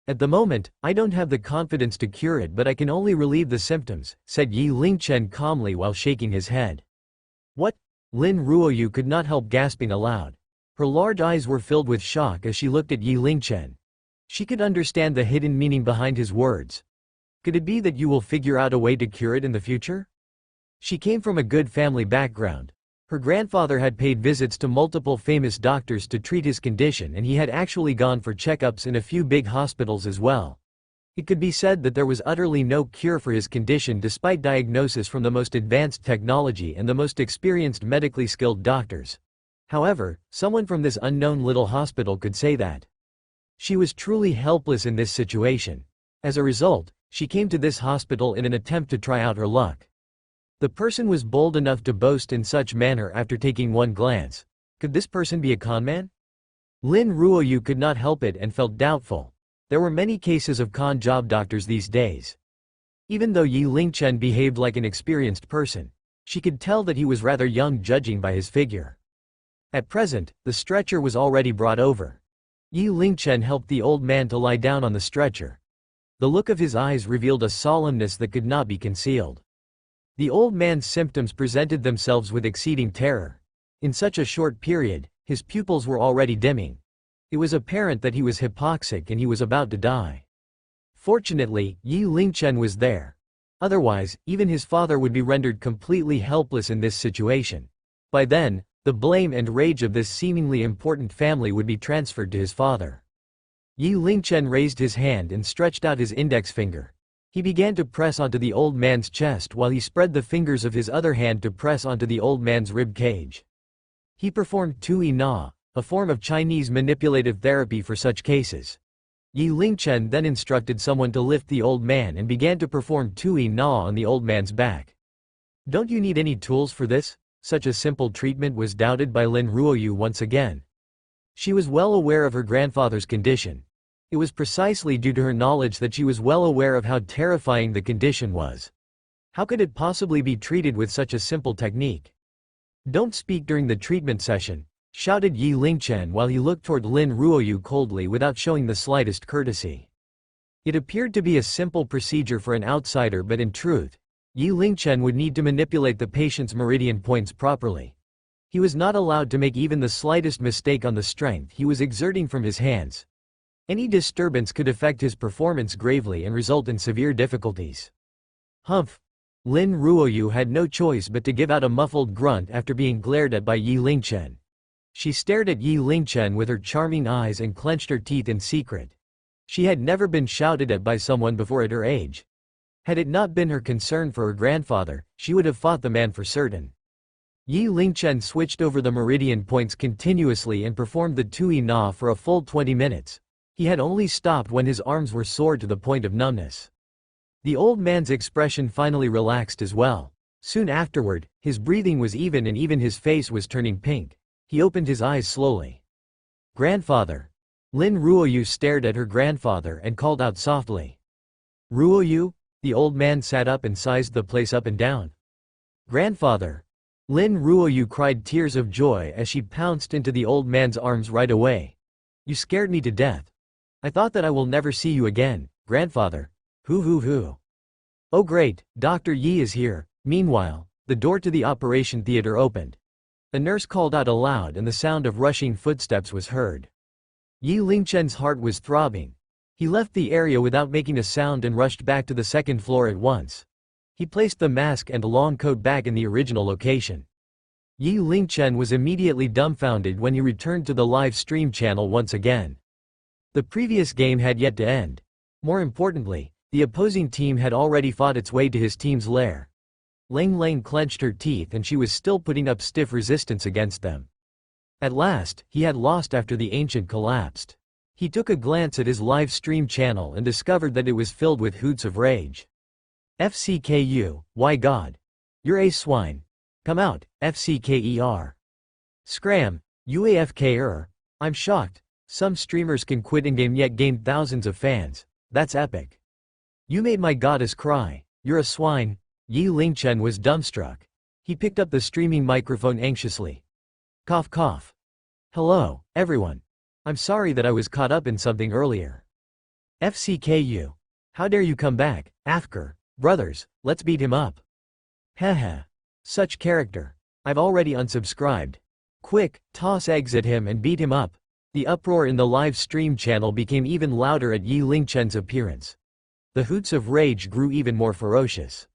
S1: "At the moment, I don't have the confidence to cure it, but I can only relieve the symptoms," said Yi Lingchen calmly while shaking his head. "What?" Lin Ruoyu could not help gasping aloud. Her large eyes were filled with shock as she looked at Yi Lingchen. She could understand the hidden meaning behind his words. "Could it be that you will figure out a way to cure it in the future?" She came from a good family background. Her grandfather had paid visits to multiple famous doctors to treat his condition, and he had actually gone for checkups in a few big hospitals as well. It could be said that there was utterly no cure for his condition despite diagnosis from the most advanced technology and the most experienced medically skilled doctors. However, someone from this unknown little hospital could say that. She was truly helpless in this situation. As a result, she came to this hospital in an attempt to try out her luck. The person was bold enough to boast in such manner after taking one glance. Could this person be a conman? Lin Ruoyu could not help it and felt doubtful. There were many cases of con job doctors these days. Even though Yi Lingchen behaved like an experienced person, she could tell that he was rather young judging by his figure. At present, the stretcher was already brought over. Yi Lingchen helped the old man to lie down on the stretcher. The look of his eyes revealed a solemnness that could not be concealed. The old man's symptoms presented themselves with exceeding terror. In such a short period, his pupils were already dimming. It was apparent that he was hypoxic and he was about to die. Fortunately, Yi Lingchen was there. Otherwise, even his father would be rendered completely helpless in this situation. By then, the blame and rage of this seemingly important family would be transferred to his father. Yi Lingchen raised his hand and stretched out his index finger. He began to press onto the old man's chest while he spread the fingers of his other hand to press onto the old man's rib cage. He performed Tui Na, a form of Chinese manipulative therapy for such cases. Yi Lingchen then instructed someone to lift the old man and began to perform Tui Na on the old man's back. "Don't you need any tools for this?" Such a simple treatment was doubted by Lin Ruoyu once again. She was well aware of her grandfather's condition. It was precisely due to her knowledge that she was well aware of how terrifying the condition was. How could it possibly be treated with such a simple technique? "Don't speak during the treatment session," shouted Yi Lingchen while he looked toward Lin Ruoyu coldly without showing the slightest courtesy. It appeared to be a simple procedure for an outsider, but in truth, Yi Lingchen would need to manipulate the patient's meridian points properly. He was not allowed to make even the slightest mistake on the strength he was exerting from his hands. Any disturbance could affect his performance gravely and result in severe difficulties. Humph! Lin Ruoyu had no choice but to give out a muffled grunt after being glared at by Yi Lingchen. She stared at Yi Lingchen with her charming eyes and clenched her teeth in secret. She had never been shouted at by someone before at her age. Had it not been her concern for her grandfather, she would have fought the man for certain. Yi Lingchen switched over the meridian points continuously and performed the Tui Na for a full 20 minutes. He had only stopped when his arms were sore to the point of numbness. The old man's expression finally relaxed as well. Soon afterward, his breathing was even and even his face was turning pink. He opened his eyes slowly. "Grandfather." Lin Ruoyu stared at her grandfather and called out softly. "Ruoyu?" The old man sat up and sized the place up and down. "Grandfather." Lin Ruoyu cried tears of joy as she pounced into the old man's arms right away. "You scared me to death. I thought that I will never see you again, grandfather. Hoo. Oh great, Dr. Yi is here." Meanwhile, the door to the operation theater opened. A nurse called out aloud and the sound of rushing footsteps was heard. Yi Lingchen's heart was throbbing. He left the area without making a sound and rushed back to the second floor at once. He placed the mask and long coat back in the original location. Yi Lingchen was immediately dumbfounded when he returned to the live stream channel once again. The previous game had yet to end. More importantly, the opposing team had already fought its way to his team's lair. Lang clenched her teeth and she was still putting up stiff resistance against them. At last, he had lost after the ancient collapsed. He took a glance at his live stream channel and discovered that it was filled with hoots of rage. "FCKU, why God? You're a swine. Come out, FCKER. Scram, UAFKR. I'm shocked. Some streamers can quit in-game yet gain thousands of fans. That's epic. You made my goddess cry. You're a swine." Yi Lingchen was dumbstruck. He picked up the streaming microphone anxiously. Cough cough. "Hello, everyone. I'm sorry that I was caught up in something earlier. FCKU. How dare you come back, Afker. Brothers, let's beat him up. Heh. Such character. I've already unsubscribed. Quick, toss eggs at him and beat him up." The uproar in the live stream channel became even louder at Yi Lingchen's appearance. The hoots of rage grew even more ferocious.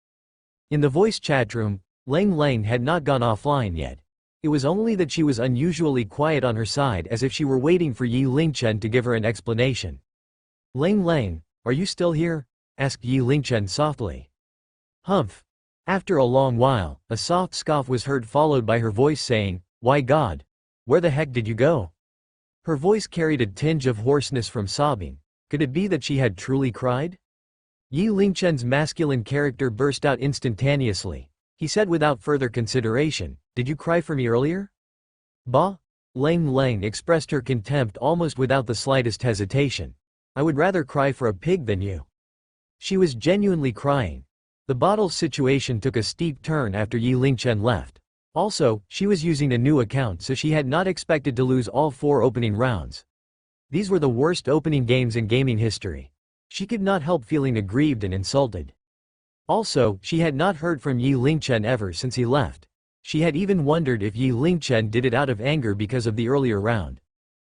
S1: In the voice chat room, Lang had not gone offline yet. It was only that she was unusually quiet on her side, as if she were waiting for Yi Lingchen to give her an explanation. Lang, are you still here?" asked Yi Lingchen softly. Humph. After a long while, a soft scoff was heard, followed by her voice saying, "Why God? Where the heck did you go?" Her voice carried a tinge of hoarseness from sobbing. Could it be that she had truly cried? Yi Lingchen's masculine character burst out instantaneously. He said without further consideration, "Did you cry for me earlier?" Bah! Lang expressed her contempt almost without the slightest hesitation. "I would rather cry for a pig than you." She was genuinely crying. The bottle's situation took a steep turn after Yi Lingchen left. Also, she was using a new account, so she had not expected to lose all 4 opening rounds. These were the worst opening games in gaming history. She could not help feeling aggrieved and insulted. Also, she had not heard from Yi Lingchen ever since he left. She had even wondered if Yi Lingchen did it out of anger because of the earlier round.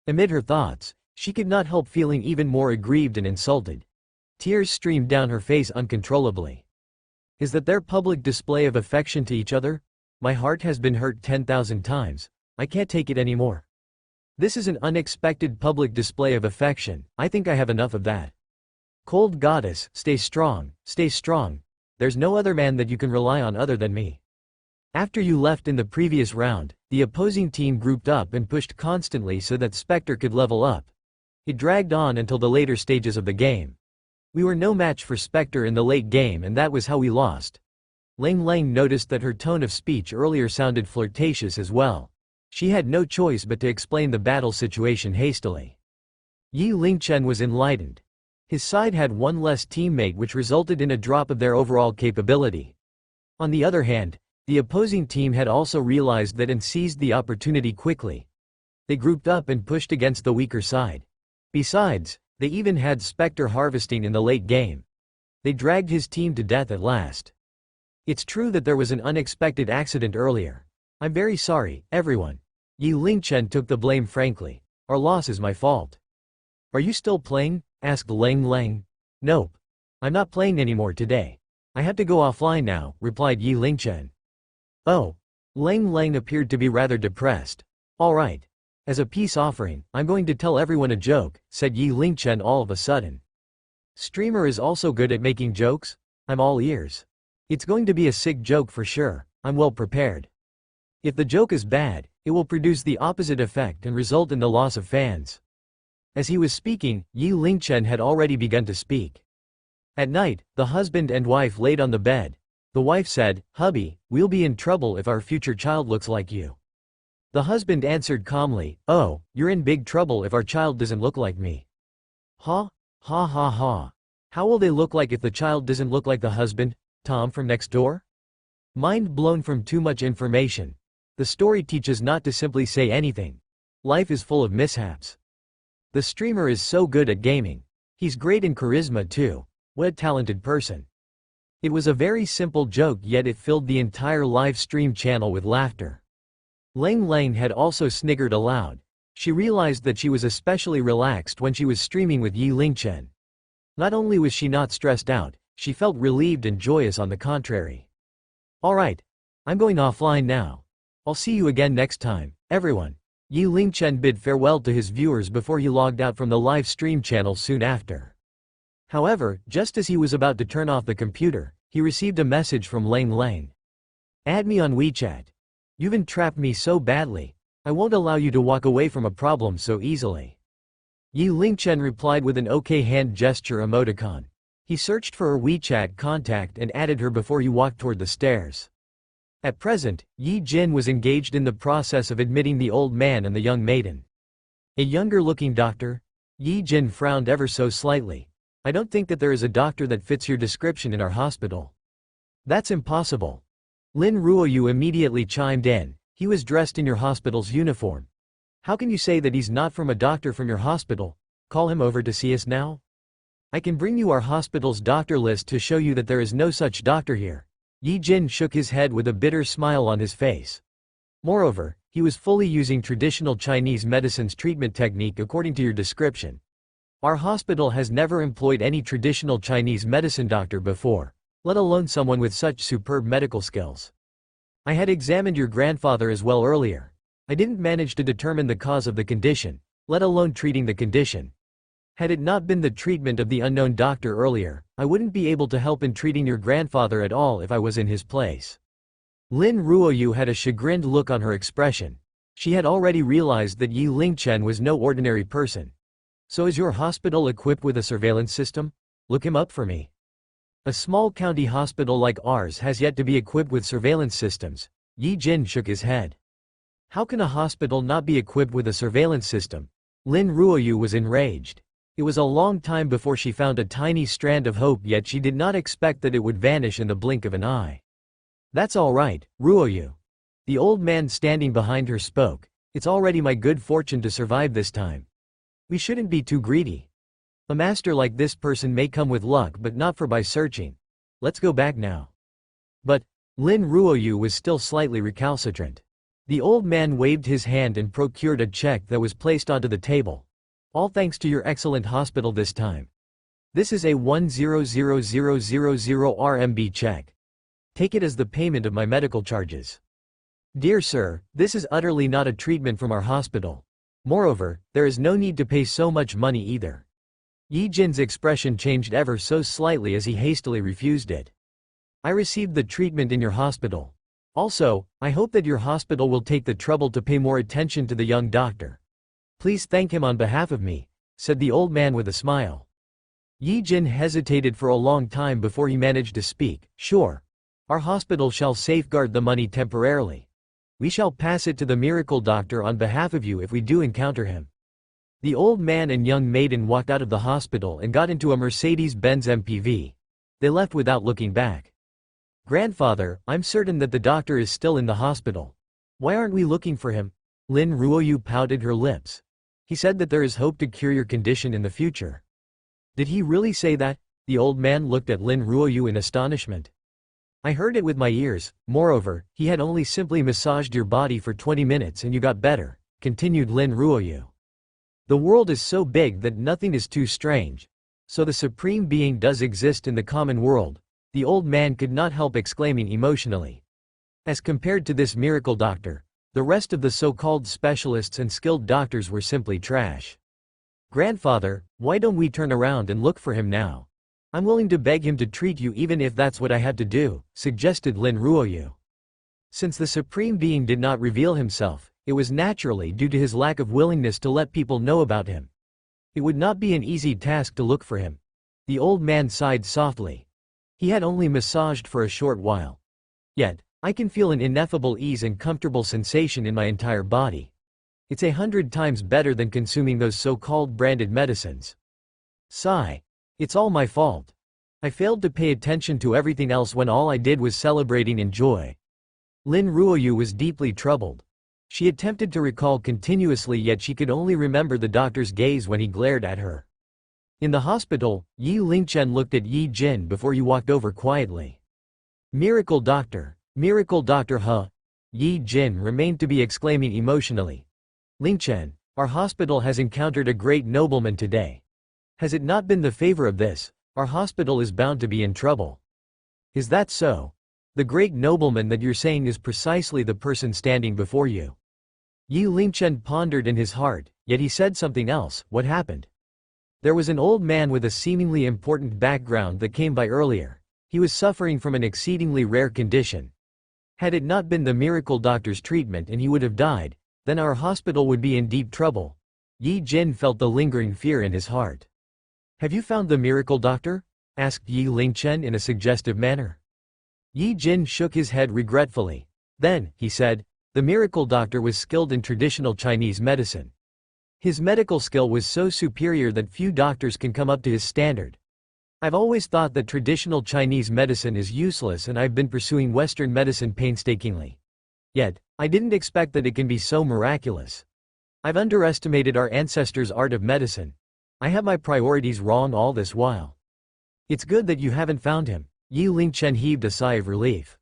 S1: Amid her thoughts, she could not help feeling even more aggrieved and insulted. Tears streamed down her face uncontrollably. Is that their public display of affection to each other? My heart has been hurt 10,000 times. I can't take it anymore. This is an unexpected public display of affection. I think I have enough of that. Cold goddess, stay strong, stay strong. There's no other man that you can rely on other than me. After you left in the previous round, the opposing team grouped up and pushed constantly so that Spectre could level up. It dragged on until the later stages of the game. We were no match for Spectre in the late game, and that was how we lost. Lang Lang noticed that her tone of speech earlier sounded flirtatious as well. She had no choice but to explain the battle situation hastily. Yi Lingchen was enlightened. His side had one less teammate, which resulted in a drop of their overall capability. On the other hand, the opposing team had also realized that and seized the opportunity quickly. They grouped up and pushed against the weaker side. Besides, they even had Spectre harvesting in the late game. They dragged his team to death at last. It's true that there was an unexpected accident earlier. I'm very sorry, everyone. Yi Lingchen took the blame frankly. Our loss is my fault. Are you still playing? Asked Lang Lang. Nope. I'm not playing anymore today. I have to go offline now, replied Yi Lingchen. Oh. Lang Lang appeared to be rather depressed. Alright. As a peace offering, I'm going to tell everyone a joke, said Yi Lingchen all of a sudden. Streamer is also good at making jokes? I'm all ears. It's going to be a sick joke for sure. I'm well prepared. If the joke is bad, it will produce the opposite effect and result in the loss of fans. As he was speaking, Yi Lingchen had already begun to speak. At night, the husband and wife laid on the bed. The wife said, "Hubby, we'll be in trouble if our future child looks like you." The husband answered calmly, "Oh, you're in big trouble if our child doesn't look like me." Ha, ha ha ha. How will they look like if the child doesn't look like the husband, Tom from next door? Mind blown from too much information. The story teaches not to simply say anything. Life is full of mishaps. The streamer is so good at gaming. He's great in charisma too. What a talented person. It was a very simple joke, yet it filled the entire live stream channel with laughter. Lang Lang had also sniggered aloud. She realized that she was especially relaxed when she was streaming with Yi Lingchen. Not only was she not stressed out, she felt relieved and joyous on the contrary. Alright. I'm going offline now. I'll see you again next time, everyone. Yi Lingchen bid farewell to his viewers before he logged out from the live stream channel soon after. However, just as he was about to turn off the computer, he received a message from Lang Lang. Add me on WeChat. You've entrapped me so badly. I won't allow you to walk away from a problem so easily. Yi Lingchen replied with an OK hand gesture emoticon. He searched for her WeChat contact and added her before he walked toward the stairs. At present, Yi Jin was engaged in the process of admitting the old man and the young maiden. A younger-looking doctor? Yi Jin frowned ever so slightly. I don't think that there is a doctor that fits your description in our hospital. That's impossible. Lin Ruoyu immediately chimed in. He was dressed in your hospital's uniform. How can you say that he's not from a doctor from your hospital? Call him over to see us now? I can bring you our hospital's doctor list to show you that there is no such doctor here. Yi Jin shook his head with a bitter smile on his face. Moreover, he was fully using traditional Chinese medicine's treatment technique according to your description. Our hospital has never employed any traditional Chinese medicine doctor before, let alone someone with such superb medical skills. I had examined your grandfather as well earlier. I didn't manage to determine the cause of the condition, let alone treating the condition. Had it not been the treatment of the unknown doctor earlier, I wouldn't be able to help in treating your grandfather at all if I was in his place. Lin Ruoyu had a chagrined look on her expression. She had already realized that Yi Lingchen was no ordinary person. So is your hospital equipped with a surveillance system? Look him up for me. A small county hospital like ours has yet to be equipped with surveillance systems. Yi Jin shook his head. How can a hospital not be equipped with a surveillance system? Lin Ruoyu was enraged. It was a long time before she found a tiny strand of hope, yet she did not expect that it would vanish in the blink of an eye. That's all right, Ruoyu. The old man standing behind her spoke. It's already my good fortune to survive this time. We shouldn't be too greedy. A master like this person may come with luck, but not for by searching. Let's go back now. But Lin Ruoyu was still slightly recalcitrant. The old man waved his hand and procured a check that was placed onto the table. All thanks to your excellent hospital this time. This is a 100,000 RMB check. Take it as the payment of my medical charges. Dear sir, this is utterly not a treatment from our hospital. Moreover, there is no need to pay so much money either. Yi Jin's expression changed ever so slightly as he hastily refused it. I received the treatment in your hospital. Also, I hope that your hospital will take the trouble to pay more attention to the young doctor. Please thank him on behalf of me, said the old man with a smile. Yi Jin hesitated for a long time before he managed to speak. Sure. Our hospital shall safeguard the money temporarily. We shall pass it to the miracle doctor on behalf of you if we do encounter him. The old man and young maiden walked out of the hospital and got into a Mercedes-Benz MPV. They left without looking back. Grandfather, I'm certain that the doctor is still in the hospital. Why aren't we looking for him? Lin Ruoyu pouted her lips. He said that there is hope to cure your condition in the future. Did he really say that? The old man looked at Lin Ruoyu in astonishment. I heard it with my ears. Moreover, he had only simply massaged your body for 20 minutes and you got better, continued Lin Ruoyu. The world is so big that nothing is too strange. So the Supreme Being does exist in the common world, the old man could not help exclaiming emotionally. As compared to this miracle doctor, the rest of the so-called specialists and skilled doctors were simply trash. Grandfather, why don't we turn around and look for him now? I'm willing to beg him to treat you even if that's what I have to do, suggested Lin Ruoyu. Since the Supreme Being did not reveal himself, it was naturally due to his lack of willingness to let people know about him. It would not be an easy task to look for him. The old man sighed softly. He had only massaged for a short while. Yet, I can feel an ineffable ease and comfortable sensation in my entire body. It's 100 times better than consuming those so-called branded medicines. Sigh. It's all my fault. I failed to pay attention to everything else when all I did was celebrating in joy. Lin Ruoyu was deeply troubled. She attempted to recall continuously, yet she could only remember the doctor's gaze when he glared at her. In the hospital, Yi Lingchen looked at Yi Jin before he walked over quietly. Miracle doctor, huh? Yi Jin remained to be exclaiming emotionally. Lingchen, our hospital has encountered a great nobleman today. Has it not been the favor of this, our hospital is bound to be in trouble. Is that so? The great nobleman that you're saying is precisely the person standing before you. Yi Lingchen pondered in his heart, yet he said something else. What happened? There was an old man with a seemingly important background that came by earlier. He was suffering from an exceedingly rare condition. Had it not been the miracle doctor's treatment and he would have died, then our hospital would be in deep trouble. Yi Jin felt the lingering fear in his heart. Have you found the miracle doctor? Asked Yi Lingchen in a suggestive manner. Yi Jin shook his head regretfully. Then, he said, the miracle doctor was skilled in traditional Chinese medicine. His medical skill was so superior that few doctors can come up to his standard. I've always thought that traditional Chinese medicine is useless and I've been pursuing Western medicine painstakingly. Yet, I didn't expect that it can be so miraculous. I've underestimated our ancestors' art of medicine. I have my priorities wrong all this while. It's good that you haven't found him. Yi Lingchen heaved a sigh of relief.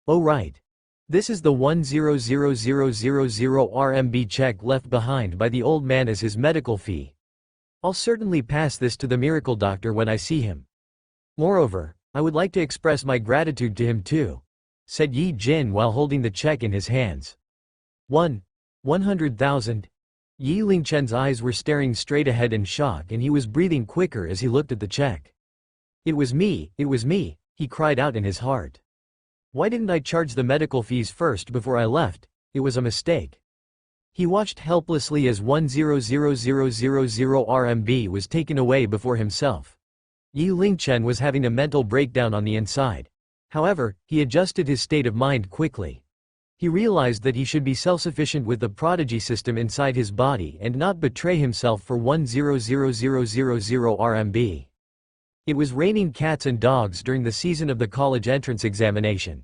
S1: Oh right. This is the 100,000 RMB check left behind by the old man as his medical fee. I'll certainly pass this to the miracle doctor when I see him. Moreover, I would like to express my gratitude to him too, said Yi Jin while holding the check in his hands. 100,000. Yi Lingchen's eyes were staring straight ahead in shock and he was breathing quicker as he looked at the check. It was me, he cried out in his heart. Why didn't I charge the medical fees first before I left? It was a mistake. He watched helplessly as 100,000 RMB was taken away before himself. Yi Lingchen was having a mental breakdown on the inside. However, he adjusted his state of mind quickly. He realized that he should be self-sufficient with the Prodigy system inside his body and not betray himself for 100,000 RMB. It was raining cats and dogs during the season of the college entrance examination.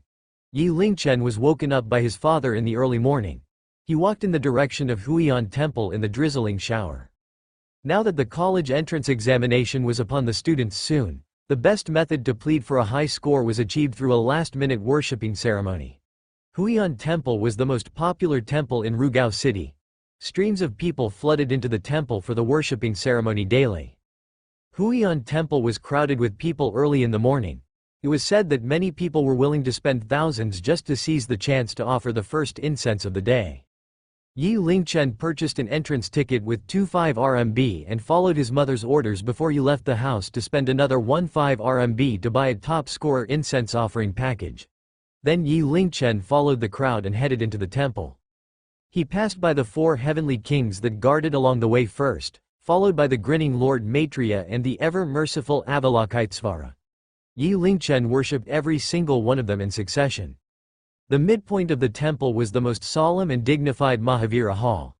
S1: Yi Lingchen was woken up by his father in the early morning. He walked in the direction of Huiyan Temple in the drizzling shower. Now that the college entrance examination was upon the students soon, the best method to plead for a high score was achieved through a last-minute worshipping ceremony. Huiyan Temple was the most popular temple in Rugao City. Streams of people flooded into the temple for the worshipping ceremony daily. Huiyan Temple was crowded with people early in the morning. It was said that many people were willing to spend thousands just to seize the chance to offer the first incense of the day. Yi Lingchen purchased an entrance ticket with 25 RMB and followed his mother's orders before he left the house to spend another 15 RMB to buy a top-scorer incense offering package. Then Yi Lingchen followed the crowd and headed into the temple. He passed by the 4 heavenly kings that guarded along the way first, followed by the grinning Lord Maitreya and the ever-merciful Avalokitesvara. Yi Lingchen worshipped every single one of them in succession. The midpoint of the temple was the most solemn and dignified Mahavira Hall.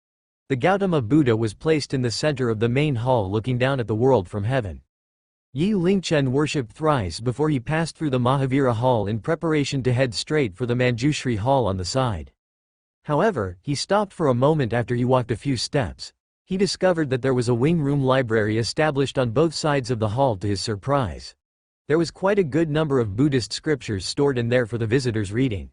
S1: The Gautama Buddha was placed in the center of the main hall looking down at the world from heaven. Yi Lingchen worshipped thrice before he passed through the Mahavira Hall in preparation to head straight for the Manjushri Hall on the side. However, he stopped for a moment after he walked a few steps. He discovered that there was a wing room library established on both sides of the hall to his surprise. There was quite a good number of Buddhist scriptures stored in there for the visitors' reading.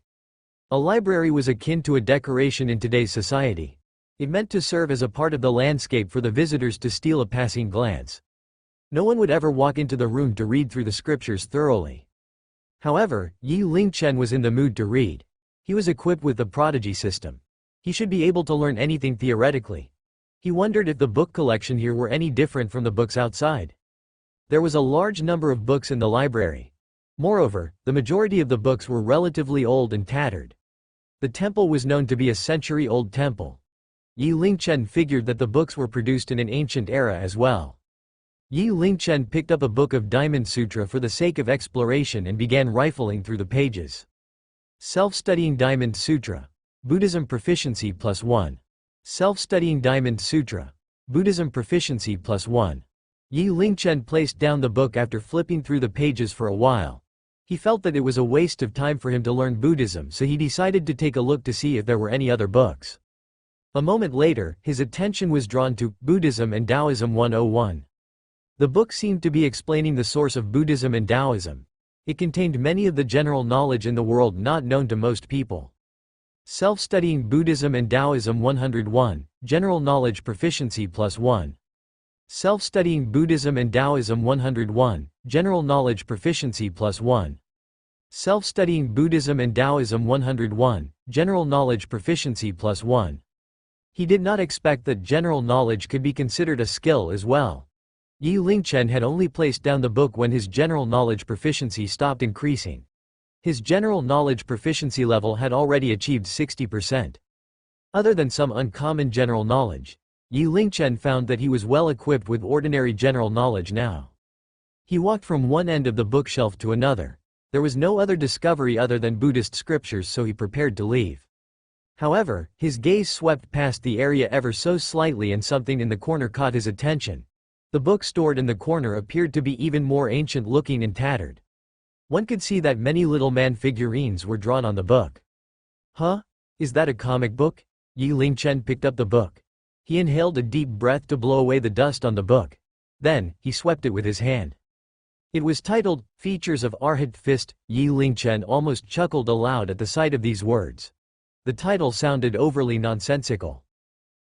S1: A library was akin to a decoration in today's society. It meant to serve as a part of the landscape for the visitors to steal a passing glance. No one would ever walk into the room to read through the scriptures thoroughly. However, Yi Lingchen was in the mood to read. He was equipped with the Prodigy system. He should be able to learn anything theoretically. He wondered if the book collection here were any different from the books outside. There was a large number of books in the library. Moreover, the majority of the books were relatively old and tattered. The temple was known to be a century-old temple. Yi Lingchen figured that the books were produced in an ancient era as well. Yi Lingchen picked up a book of Diamond Sutra for the sake of exploration and began rifling through the pages. Self-studying Diamond Sutra. Buddhism Proficiency +1. Self-studying Diamond Sutra. Buddhism Proficiency +1. Yi Lingchen placed down the book after flipping through the pages for a while. He felt that it was a waste of time for him to learn Buddhism, so he decided to take a look to see if there were any other books. A moment later, his attention was drawn to Buddhism and Taoism 101. The book seemed to be explaining the source of Buddhism and Taoism. It contained many of the general knowledge in the world not known to most people. Self-studying Buddhism and Taoism 101, General Knowledge Proficiency +1. Self-studying Buddhism and Taoism 101, General Knowledge Proficiency +1. Self-studying Buddhism and Taoism 101, General Knowledge Proficiency +1. He did not expect that general knowledge could be considered a skill as well. Yi Lingchen had only placed down the book when his general knowledge proficiency stopped increasing. His general knowledge proficiency level had already achieved 60%. Other than some uncommon general knowledge, Yi Lingchen found that he was well equipped with ordinary general knowledge now. He walked from one end of the bookshelf to another. There was no other discovery other than Buddhist scriptures, so he prepared to leave. However, his gaze swept past the area ever so slightly and something in the corner caught his attention. The book stored in the corner appeared to be even more ancient-looking and tattered. One could see that many little man figurines were drawn on the book. Huh? Is that a comic book? Yi Lingchen picked up the book. He inhaled a deep breath to blow away the dust on the book. Then, he swept it with his hand. It was titled, Features of Arhat Fist. Yi Lingchen almost chuckled aloud at the sight of these words. The title sounded overly nonsensical.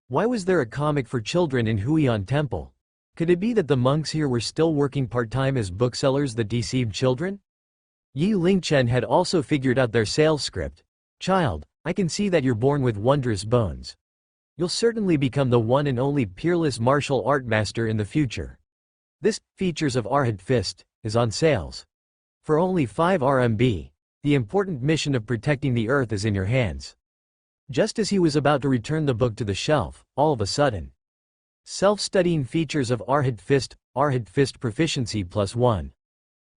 S1: Why was there a comic for children in Huiyan Temple? Could it be that the monks here were still working part-time as booksellers that deceived children? Yi Lingchen had also figured out their sales script. Child, I can see that you're born with wondrous bones. You'll certainly become the one and only peerless martial art master in the future. This, Features of Arhat Fist, is on sales. For only 5 RMB, the important mission of protecting the earth is in your hands. Just as he was about to return the book to the shelf, all of a sudden. Self-studying Features of Arhat Fist Proficiency +1.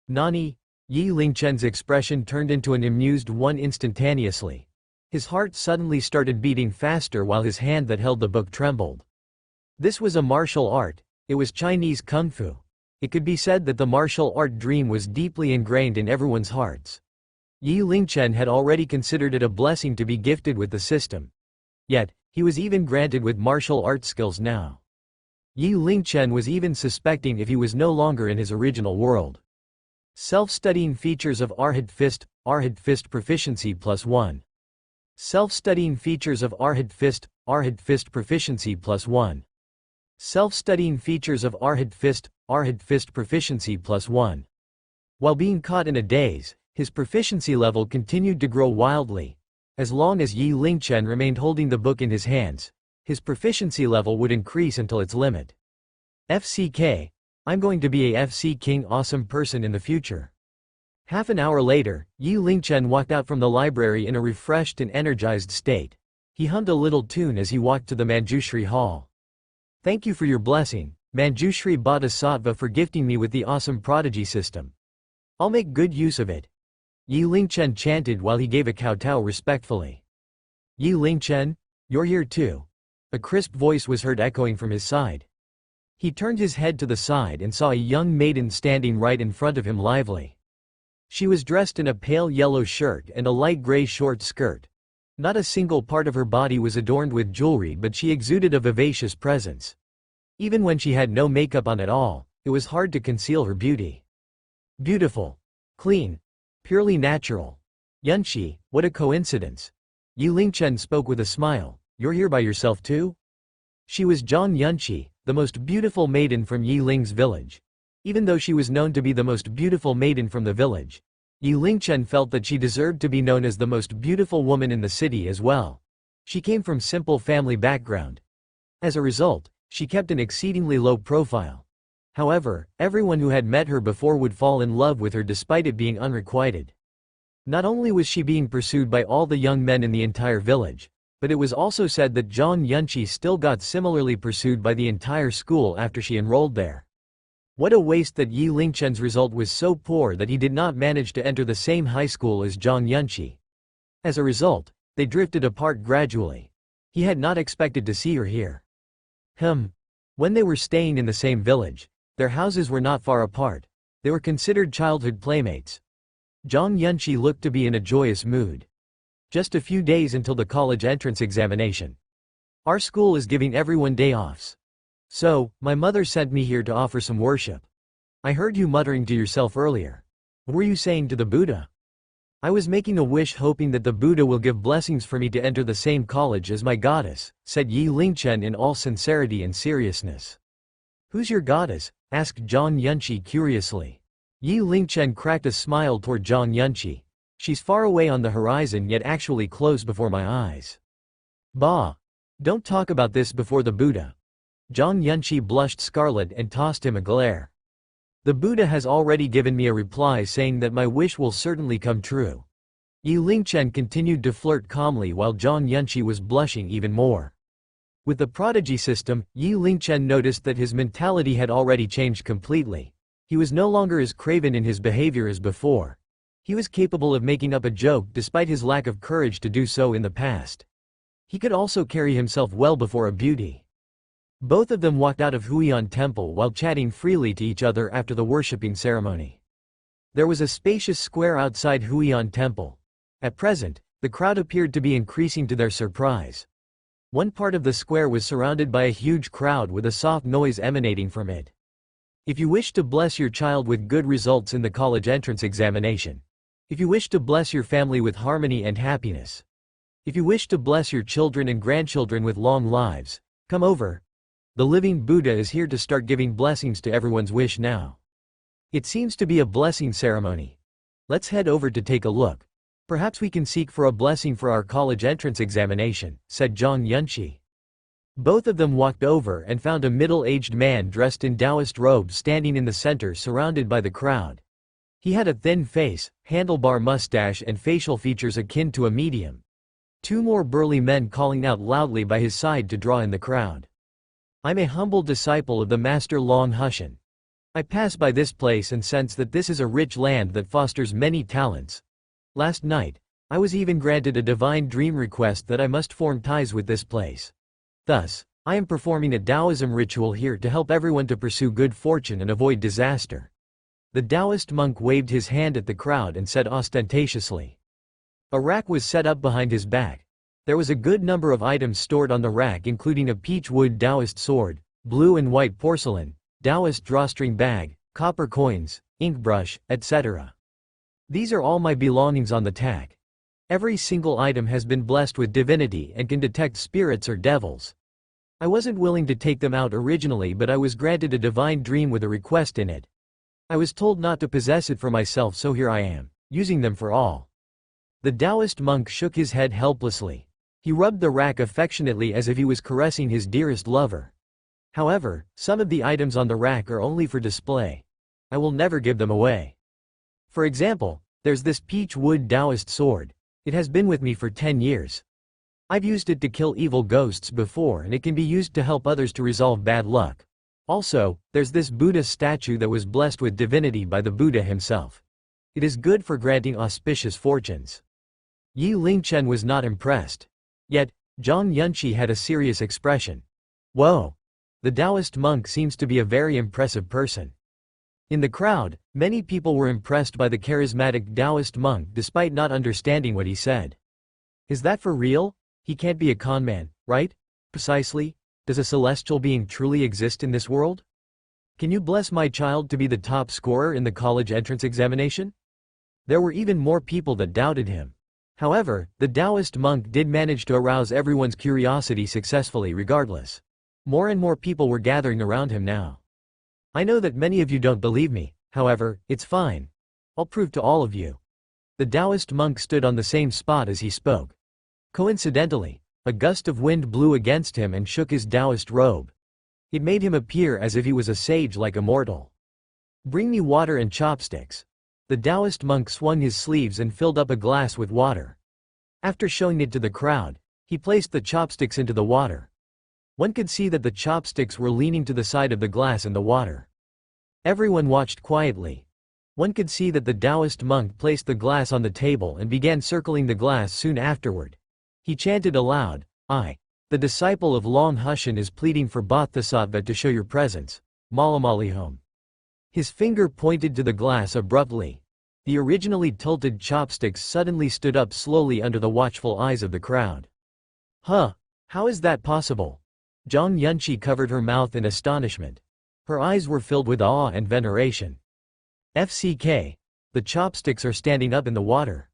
S1: Nani? Yi Lingchen's expression turned into an amused one instantaneously. His heart suddenly started beating faster while his hand that held the book trembled. This was a martial art. It was Chinese Kung Fu. It could be said that the martial art dream was deeply ingrained in everyone's hearts. Yi Lingchen had already considered it a blessing to be gifted with the system. Yet, he was even granted with martial art skills now. Yi Lingchen was even suspecting if he was no longer in his original world. Self-studying Features of Arhat Fist Proficiency +1. Self-studying Features of Arhat Fist Proficiency +1. Self-studying Features of Arhat Fist Proficiency +1. While being caught in a daze, his proficiency level continued to grow wildly. As long as Yi Lingchen remained holding the book in his hands, his proficiency level would increase until its limit. FCK, I'm going to be a FC King awesome person in the future. Half an hour later, Yi Lingchen walked out from the library in a refreshed and energized state. He hummed a little tune as he walked to the Manjushri Hall. Thank you for your blessing, Manjushri Bodhisattva, for gifting me with the awesome Prodigy system. I'll make good use of it. Yi Lingchen chanted while he gave a kowtow respectfully. Yi Lingchen, you're here too. A crisp voice was heard echoing from his side. He turned his head to the side and saw a young maiden standing right in front of him lively. She was dressed in a pale yellow shirt and a light gray short skirt. Not a single part of her body was adorned with jewelry, but she exuded a vivacious presence. Even when she had no makeup on at all, it was hard to conceal her beauty. Beautiful. Clean. Purely natural. Yunshi, what a coincidence. Yi Lingchen spoke with a smile. You're here by yourself too? She was Zhang Yunshi, the most beautiful maiden from Yi Ling's village. Even though she was known to be the most beautiful maiden from the village, Yi Lingchen felt that she deserved to be known as the most beautiful woman in the city as well. She came from simple family background. As a result, she kept an exceedingly low profile. However, everyone who had met her before would fall in love with her despite it being unrequited. Not only was she being pursued by all the young men in the entire village, but it was also said that Zhang Yunshi still got similarly pursued by the entire school after she enrolled there. What a waste that Yi Lingchen's result was so poor that he did not manage to enter the same high school as Zhang Yunshi. As a result, they drifted apart gradually. He had not expected to see her here. When they were staying in the same village, their houses were not far apart. They were considered childhood playmates. Zhang Yunshi looked to be in a joyous mood. Just a few days until the college entrance examination. Our school is giving everyone day offs. So, my mother sent me here to offer some worship. I heard you muttering to yourself earlier. What were you saying to the Buddha? I was making a wish hoping that the Buddha will give blessings for me to enter the same college as my goddess, said Yi Lingchen in all sincerity and seriousness. Who's your goddess? Asked Zhang Yunshi curiously. Yi Lingchen cracked a smile toward Zhang Yunshi. She's far away on the horizon yet actually close before my eyes. Bah! Don't talk about this before the Buddha. Zhang Yunshi blushed scarlet and tossed him a glare. The Buddha has already given me a reply saying that my wish will certainly come true. Yi Lingchen continued to flirt calmly while Zhang Yunshi was blushing even more. With the Prodigy system, Yi Lingchen noticed that his mentality had already changed completely. He was no longer as craven in his behavior as before. He was capable of making up a joke despite his lack of courage to do so in the past. He could also carry himself well before a beauty. Both of them walked out of Huiyan Temple while chatting freely to each other after the worshipping ceremony. There was a spacious square outside Huiyan Temple. At present, the crowd appeared to be increasing to their surprise. One part of the square was surrounded by a huge crowd with a soft noise emanating from it. If you wish to bless your child with good results in the college entrance examination. If you wish to bless your family with harmony and happiness. If you wish to bless your children and grandchildren with long lives, come over. The living Buddha is here to start giving blessings to everyone's wish now. It seems to be a blessing ceremony. Let's head over to take a look. Perhaps we can seek for a blessing for our college entrance examination, said Zhang Yunshi. Both of them walked over and found a middle-aged man dressed in Taoist robes standing in the center surrounded by the crowd. He had a thin face, handlebar mustache and facial features akin to a medium. Two more burly men calling out loudly by his side to draw in the crowd. I'm a humble disciple of the Master Long Hushan. I pass by this place and sense that this is a rich land that fosters many talents. Last night, I was even granted a divine dream request that I must form ties with this place. Thus, I am performing a Taoism ritual here to help everyone to pursue good fortune and avoid disaster. The Taoist monk waved his hand at the crowd and said ostentatiously. A rack was set up behind his back. There was a good number of items stored on the rack including a peach wood Taoist sword, blue and white porcelain, Taoist drawstring bag, copper coins, ink brush, etc. These are all my belongings on the tack. Every single item has been blessed with divinity and can detect spirits or devils. I wasn't willing to take them out originally but I was granted a divine dream with a request in it. I was told not to possess it for myself, so here I am, using them for all. The Taoist monk shook his head helplessly. He rubbed the rack affectionately as if he was caressing his dearest lover. However, some of the items on the rack are only for display. I will never give them away. For example, there's this peach wood Taoist sword. It has been with me for 10 years. I've used it to kill evil ghosts before, and it can be used to help others to resolve bad luck. Also, there's this Buddha statue that was blessed with divinity by the Buddha himself. It is good for granting auspicious fortunes. Yi Lingchen was not impressed. Yet, Zhang Yunxi had a serious expression. Whoa! The Taoist monk seems to be a very impressive person. In the crowd, many people were impressed by the charismatic Taoist monk despite not understanding what he said. Is that for real? He can't be a conman, right? Precisely. Does a celestial being truly exist in this world? Can you bless my child to be the top scorer in the college entrance examination? There were even more people that doubted him. However, the Taoist monk did manage to arouse everyone's curiosity successfully regardless. More and more people were gathering around him now. I know that many of you don't believe me, however, it's fine. I'll prove to all of you. The Taoist monk stood on the same spot as he spoke. Coincidentally, a gust of wind blew against him and shook his Taoist robe. It made him appear as if he was a sage like a mortal. Bring me water and chopsticks. The Taoist monk swung his sleeves and filled up a glass with water. After showing it to the crowd, he placed the chopsticks into the water. One could see that the chopsticks were leaning to the side of the glass and the water. Everyone watched quietly. One could see that the Taoist monk placed the glass on the table and began circling the glass soon afterward. He chanted aloud, I, the disciple of Long Hushan, is pleading for Bodhisattva to show your presence. Malamalihom. His finger pointed to the glass abruptly. The originally tilted chopsticks suddenly stood up slowly under the watchful eyes of the crowd. Huh? How is that possible? Zhang Yunxi covered her mouth in astonishment. Her eyes were filled with awe and veneration. FCK. The chopsticks are standing up in the water.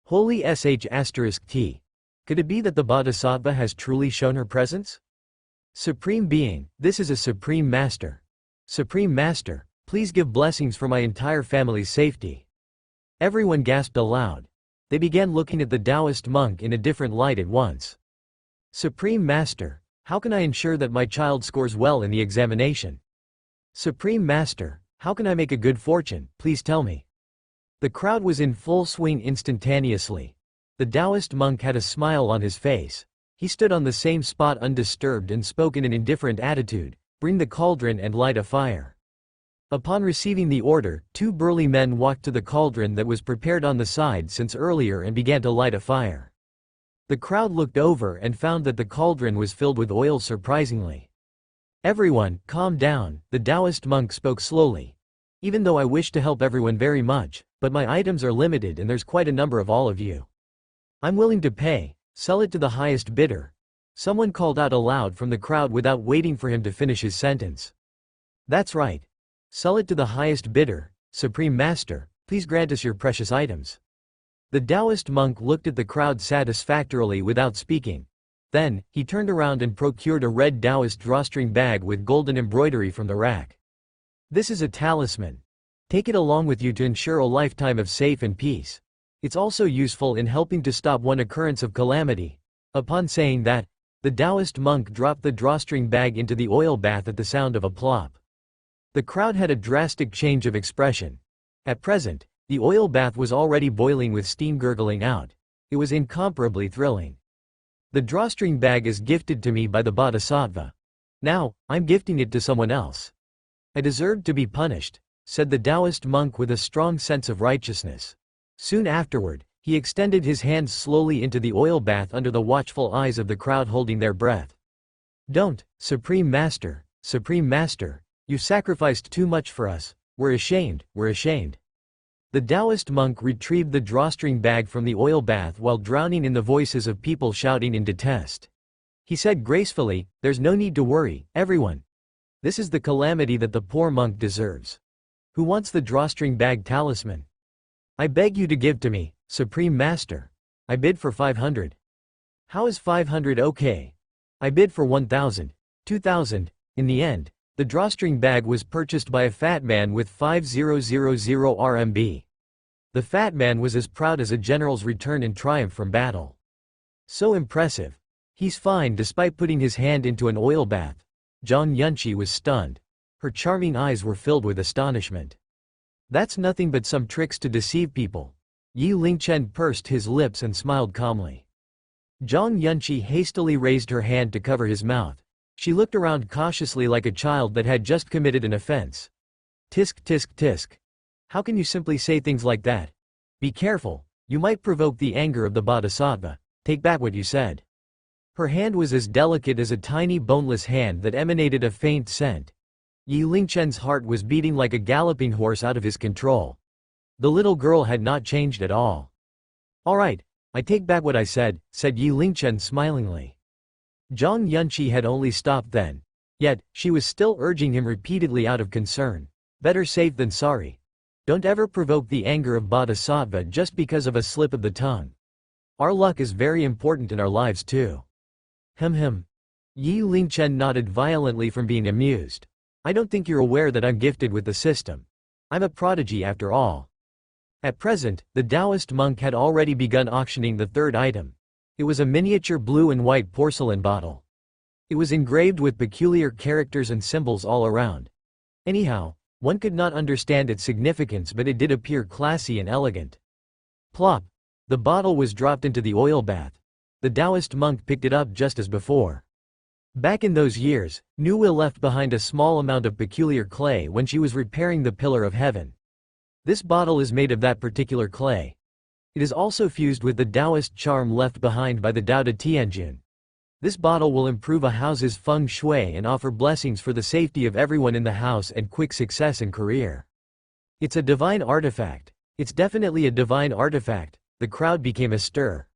S1: Holy **T. Could it be that the Bodhisattva has truly shown her presence? Supreme Being, this is a Supreme Master. Supreme Master, please give blessings for my entire family's safety. Everyone gasped aloud. They began looking at the Taoist monk in a different light at once. Supreme Master, how can I ensure that my child scores well in the examination? Supreme Master, how can I make a good fortune, please tell me. The crowd was in full swing instantaneously. The Taoist monk had a smile on his face. He stood on the same spot undisturbed and spoke in an indifferent attitude, bring the cauldron and light a fire. Upon receiving the order, 2 burly men walked to the cauldron that was prepared on the side since earlier and began to light a fire. The crowd looked over and found that the cauldron was filled with oil surprisingly. Everyone, calm down, the Taoist monk spoke slowly. Even though I wish to help everyone very much, but my items are limited and there's quite a number of all of you. I'm willing to pay, sell it to the highest bidder. Someone called out aloud from the crowd without waiting for him to finish his sentence. That's right. Sell it to the highest bidder, Supreme Master, please grant us your precious items. The Taoist monk looked at the crowd satisfactorily without speaking. Then, he turned around and procured a red Taoist drawstring bag with golden embroidery from the rack. This is a talisman. Take it along with you to ensure a lifetime of safe and peace. It's also useful in helping to stop one occurrence of calamity. Upon saying that, the Taoist monk dropped the drawstring bag into the oil bath at the sound of a plop. The crowd had a drastic change of expression. At present, the oil bath was already boiling with steam gurgling out. It was incomparably thrilling. The drawstring bag is gifted to me by the Bodhisattva. Now, I'm gifting it to someone else. I deserved to be punished, said the Taoist monk with a strong sense of righteousness. Soon afterward, he extended his hands slowly into the oil bath under the watchful eyes of the crowd holding their breath. Don't, Supreme Master, you sacrificed too much for us, we're ashamed. The Taoist monk retrieved the drawstring bag from the oil bath while drowning in the voices of people shouting in detest. He said gracefully, there's no need to worry, everyone. This is the calamity that the poor monk deserves. Who wants the drawstring bag talisman? I beg you to give to me, Supreme Master. I bid for 500. How is 500 okay? I bid for 1,000, 2,000. In the end, The drawstring bag was purchased by a fat man with 5000 RMB. The fat man was as proud as a general's return in triumph from battle. So impressive. He's fine despite putting his hand into an oil bath. Zhang Yunqi was stunned. Her charming eyes were filled with astonishment. That's nothing but some tricks to deceive people. Yi Lingchen pursed his lips and smiled calmly. Zhang Yunqi hastily raised her hand to cover his mouth. She looked around cautiously like a child that had just committed an offense. Tisk tisk tisk. How can you simply say things like that? Be careful, you might provoke the anger of the Bodhisattva. Take back what you said. Her hand was as delicate as a tiny boneless hand that emanated a faint scent. Yi Lingchen's heart was beating like a galloping horse out of his control. The little girl had not changed at all. All right, I take back what I said Yi Lingchen smilingly. Zhang Yunqi had only stopped then. Yet, she was still urging him repeatedly out of concern. Better safe than sorry. Don't ever provoke the anger of Bodhisattva just because of a slip of the tongue. Our luck is very important in our lives too. Yi Lingchen nodded violently from being amused. I don't think you're aware that I'm gifted with the system. I'm a prodigy after all. At present, the Taoist monk had already begun auctioning the third item. It was a miniature blue and white porcelain bottle. It was engraved with peculiar characters and symbols all around. Anyhow, one could not understand its significance, but it did appear classy and elegant. Plop! The bottle was dropped into the oil bath. The Taoist monk picked it up just as before. Back in those years, Nuil left behind a small amount of peculiar clay when she was repairing the Pillar of Heaven. This bottle is made of that particular clay. It is also fused with the Taoist charm left behind by the Tao De Tianjun. This bottle will improve a house's feng shui and offer blessings for the safety of everyone in the house and quick success in career. It's a divine artifact. It's definitely a divine artifact. The crowd became astir.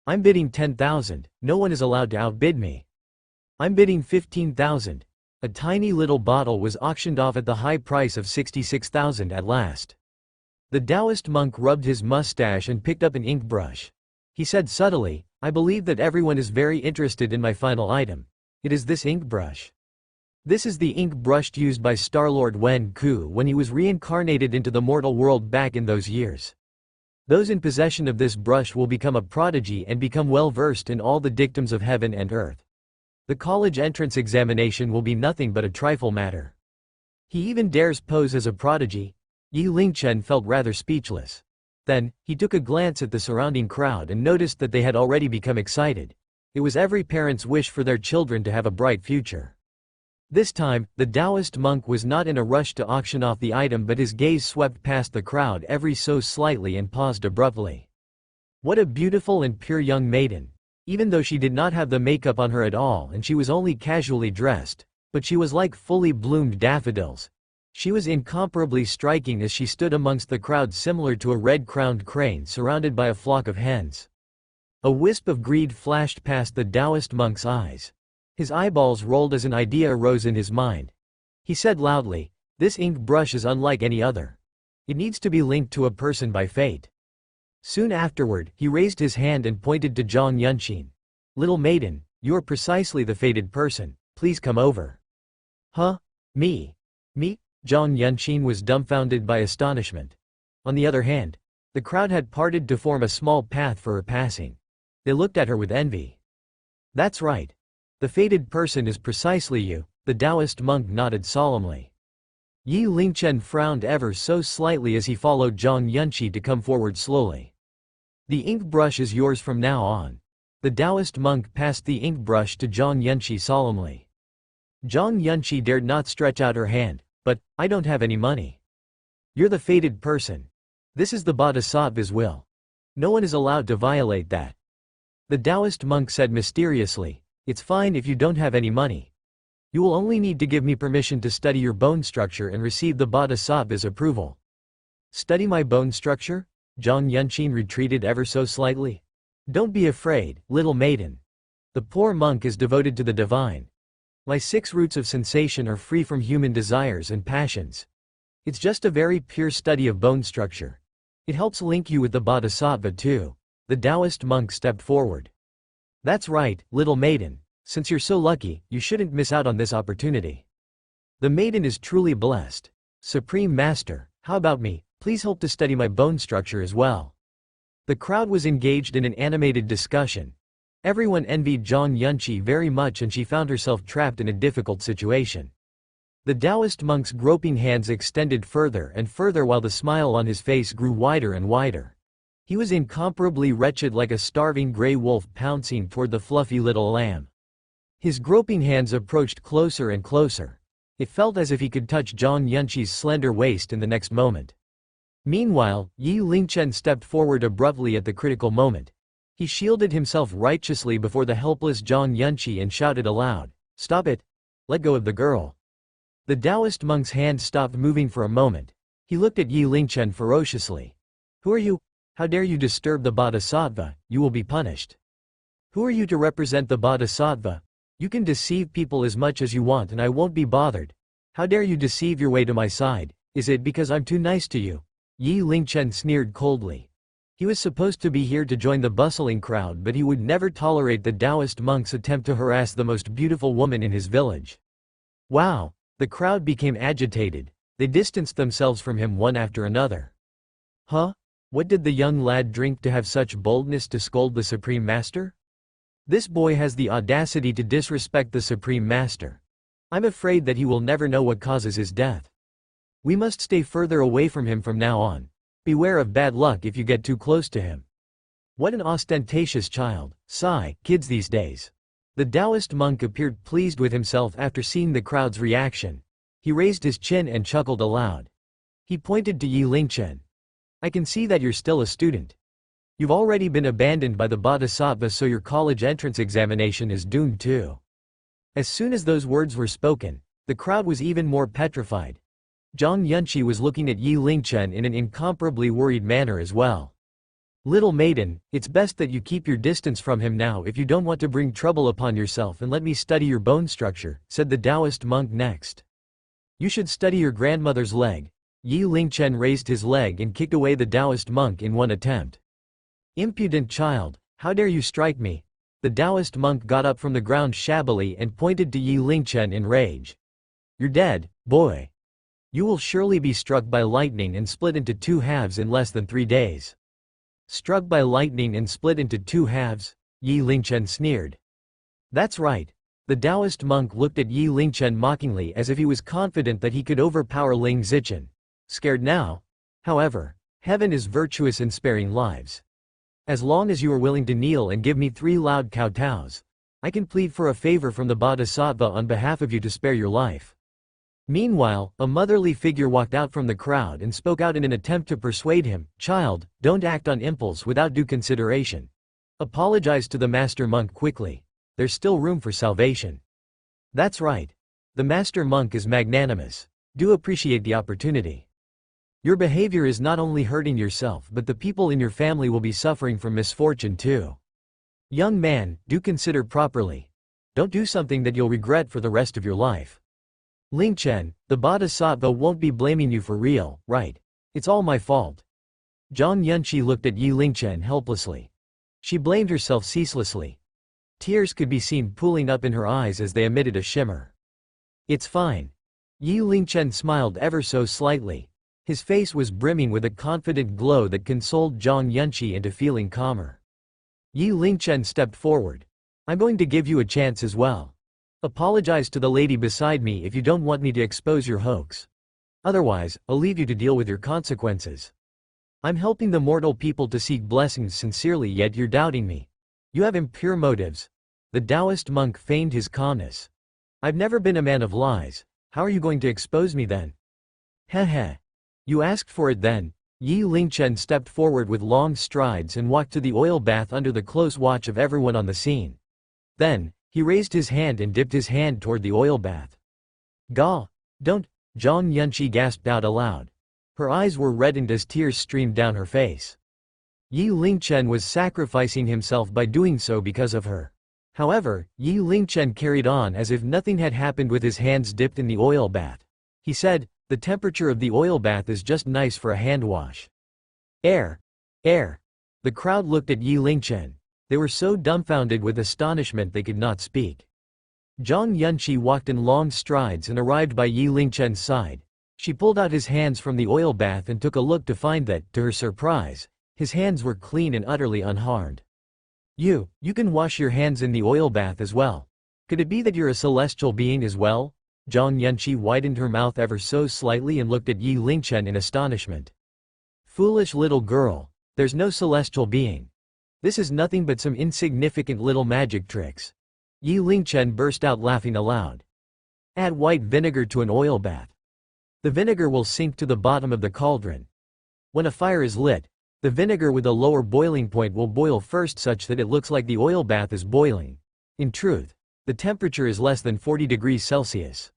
S1: I'm bidding 10,000, no one is allowed to outbid me. I'm bidding 15,000. A tiny little bottle was auctioned off at the high price of 66,000 at last. The Taoist monk rubbed his mustache and picked up an ink brush. He said subtly, I believe that everyone is very interested in my final item. It is this ink brush. This is the ink brush used by Starlord Wen Ku when he was reincarnated into the mortal world back in those years. Those in possession of this brush will become a prodigy and become well versed in all the dictums of heaven and earth. The college entrance examination will be nothing but a trifle matter. He even dares pose as a prodigy. Yi Lingchen felt rather speechless. Then, he took a glance at the surrounding crowd and noticed that they had already become excited. It was every parent's wish for their children to have a bright future. This time, the Taoist monk was not in a rush to auction off the item, but his gaze swept past the crowd every so slightly and paused abruptly. What a beautiful and pure young maiden. Even though she did not have the makeup on her at all and she was only casually dressed, but she was like fully bloomed daffodils. She was incomparably striking as she stood amongst the crowd, similar to a red-crowned crane surrounded by a flock of hens. A wisp of greed flashed past the Taoist monk's eyes. His eyeballs rolled as an idea arose in his mind. He said loudly, this ink brush is unlike any other. It needs to be linked to a person by fate. Soon afterward, he raised his hand and pointed to Zhang Yunqi. Little maiden, you are precisely the fated person, please come over. Huh? Me? Me? Zhang Yunqi was dumbfounded by astonishment. On the other hand, the crowd had parted to form a small path for her passing. They looked at her with envy. That's right. The fated person is precisely you, the Taoist monk nodded solemnly. Yi Lingchen frowned ever so slightly as he followed Zhang Yunqi to come forward slowly. The ink brush is yours from now on. The Taoist monk passed the ink brush to Zhang Yunqi solemnly. Zhang Yunqi dared not stretch out her hand, but, I don't have any money. You're the fated person. This is the Bodhisattva's will. No one is allowed to violate that. The Taoist monk said mysteriously, it's fine if you don't have any money. You will only need to give me permission to study your bone structure and receive the Bodhisattva's approval. Study my bone structure? Zhang Yunqi retreated ever so slightly. Don't be afraid, little maiden. The poor monk is devoted to the divine. My 6 roots of sensation are free from human desires and passions. It's just a very pure study of bone structure. It helps link you with the Bodhisattva too. The Taoist monk stepped forward. That's right, little maiden. Since you're so lucky, you shouldn't miss out on this opportunity. The maiden is truly blessed. Supreme Master, how about me? Please help to study my bone structure as well. The crowd was engaged in an animated discussion. Everyone envied Zhang Yunqi very much and she found herself trapped in a difficult situation. The Taoist monk's groping hands extended further and further while the smile on his face grew wider and wider. He was incomparably wretched, like a starving gray wolf pouncing toward the fluffy little lamb. His groping hands approached closer and closer. It felt as if he could touch Zhang Yunqi's slender waist in the next moment. Meanwhile, Yi Lingchen stepped forward abruptly at the critical moment. He shielded himself righteously before the helpless Zhang Yunqi and shouted aloud, "Stop it! Let go of the girl." The Taoist monk's hand stopped moving for a moment. He looked at Yi Lingchen ferociously. "Who are you? How dare you disturb the Bodhisattva? You will be punished. Who are you to represent the Bodhisattva? You can deceive people as much as you want and I won't be bothered. How dare you deceive your way to my side? Is it because I'm too nice to you?" Yi Lingchen sneered coldly. He was supposed to be here to join the bustling crowd, but he would never tolerate the Taoist monk's attempt to harass the most beautiful woman in his village. Wow! The crowd became agitated. They distanced themselves from him one after another. Huh? What did the young lad drink to have such boldness to scold the Supreme Master? This boy has the audacity to disrespect the Supreme Master. I'm afraid that he will never know what causes his death. We must stay further away from him from now on. Beware of bad luck if you get too close to him. What an ostentatious child. Sigh, kids these days. The Taoist monk appeared pleased with himself after seeing the crowd's reaction. He raised his chin and chuckled aloud. He pointed to Yi Lingchen. "I can see that you're still a student. You've already been abandoned by the Bodhisattva, so your college entrance examination is doomed too." As soon as those words were spoken, the crowd was even more petrified. Zhang Yunqi was looking at Yi Lingchen in an incomparably worried manner as well. "Little maiden, it's best that you keep your distance from him now if you don't want to bring trouble upon yourself, and let me study your bone structure," said the Taoist monk next. "You should study your grandmother's leg." Yi Lingchen raised his leg and kicked away the Taoist monk in one attempt. "Impudent child, how dare you strike me?" The Taoist monk got up from the ground shabbily and pointed to Yi Lingchen in rage. "You're dead, boy. You will surely be struck by lightning and split into two halves in less than 3 days." "Struck by lightning and split into two halves?" Yi Lingchen sneered. "That's right." The Taoist monk looked at Yi Lingchen mockingly as if he was confident that he could overpower Ling Zichen. "Scared now? However, heaven is virtuous in sparing lives. As long as you are willing to kneel and give me 3 loud kowtows, I can plead for a favor from the Bodhisattva on behalf of you to spare your life." Meanwhile, a motherly figure walked out from the crowd and spoke out in an attempt to persuade him, "Child, don't act on impulse without due consideration. Apologize to the master monk quickly. There's still room for salvation." "That's right. The master monk is magnanimous. Do appreciate the opportunity. Your behavior is not only hurting yourself but the people in your family will be suffering from misfortune too. Young man, do consider properly. Don't do something that you'll regret for the rest of your life. Lingchen, the Bodhisattva won't be blaming you for real, right? It's all my fault." Zhang Yunqi looked at Yi Lingchen helplessly. She blamed herself ceaselessly. Tears could be seen pooling up in her eyes as they emitted a shimmer. "It's fine." Yi Lingchen smiled ever so slightly. His face was brimming with a confident glow that consoled Zhang Yunqi into feeling calmer. Yi Lingchen stepped forward. "I'm going to give you a chance as well. Apologize to the lady beside me if you don't want me to expose your hoax. Otherwise, I'll leave you to deal with your consequences. I'm helping the mortal people to seek blessings sincerely, yet you're doubting me. You have impure motives." The Taoist monk feigned his calmness. "I've never been a man of lies. How are you going to expose me then?" "Heh heh. You asked for it then." Yi Lingchen stepped forward with long strides and walked to the oil bath under the close watch of everyone on the scene. Then, he raised his hand and dipped his hand toward the oil bath. "Gah! Don't!" Zhang Yunqi gasped out aloud. Her eyes were reddened as tears streamed down her face. Yi Lingchen was sacrificing himself by doing so because of her. However, Yi Lingchen carried on as if nothing had happened with his hands dipped in the oil bath. He said, "The temperature of the oil bath is just nice for a hand wash." Air! Air! The crowd looked at Yi Lingchen. They were so dumbfounded with astonishment they could not speak. Zhang Yunqi walked in long strides and arrived by Yi Lingchen's side. She pulled out his hands from the oil bath and took a look to find that, to her surprise, his hands were clean and utterly unharmed. You can wash your hands in the oil bath as well. Could it be that you're a celestial being as well? Zhang Yunqi widened her mouth ever so slightly and looked at Yi Lingchen in astonishment. Foolish little girl, there's no celestial being. This is nothing but some insignificant little magic tricks. Yi Lingchen burst out laughing aloud. Add white vinegar to an oil bath. The vinegar will sink to the bottom of the cauldron. When a fire is lit, the vinegar with a lower boiling point will boil first such that it looks like the oil bath is boiling. In truth, the temperature is less than 40 degrees Celsius.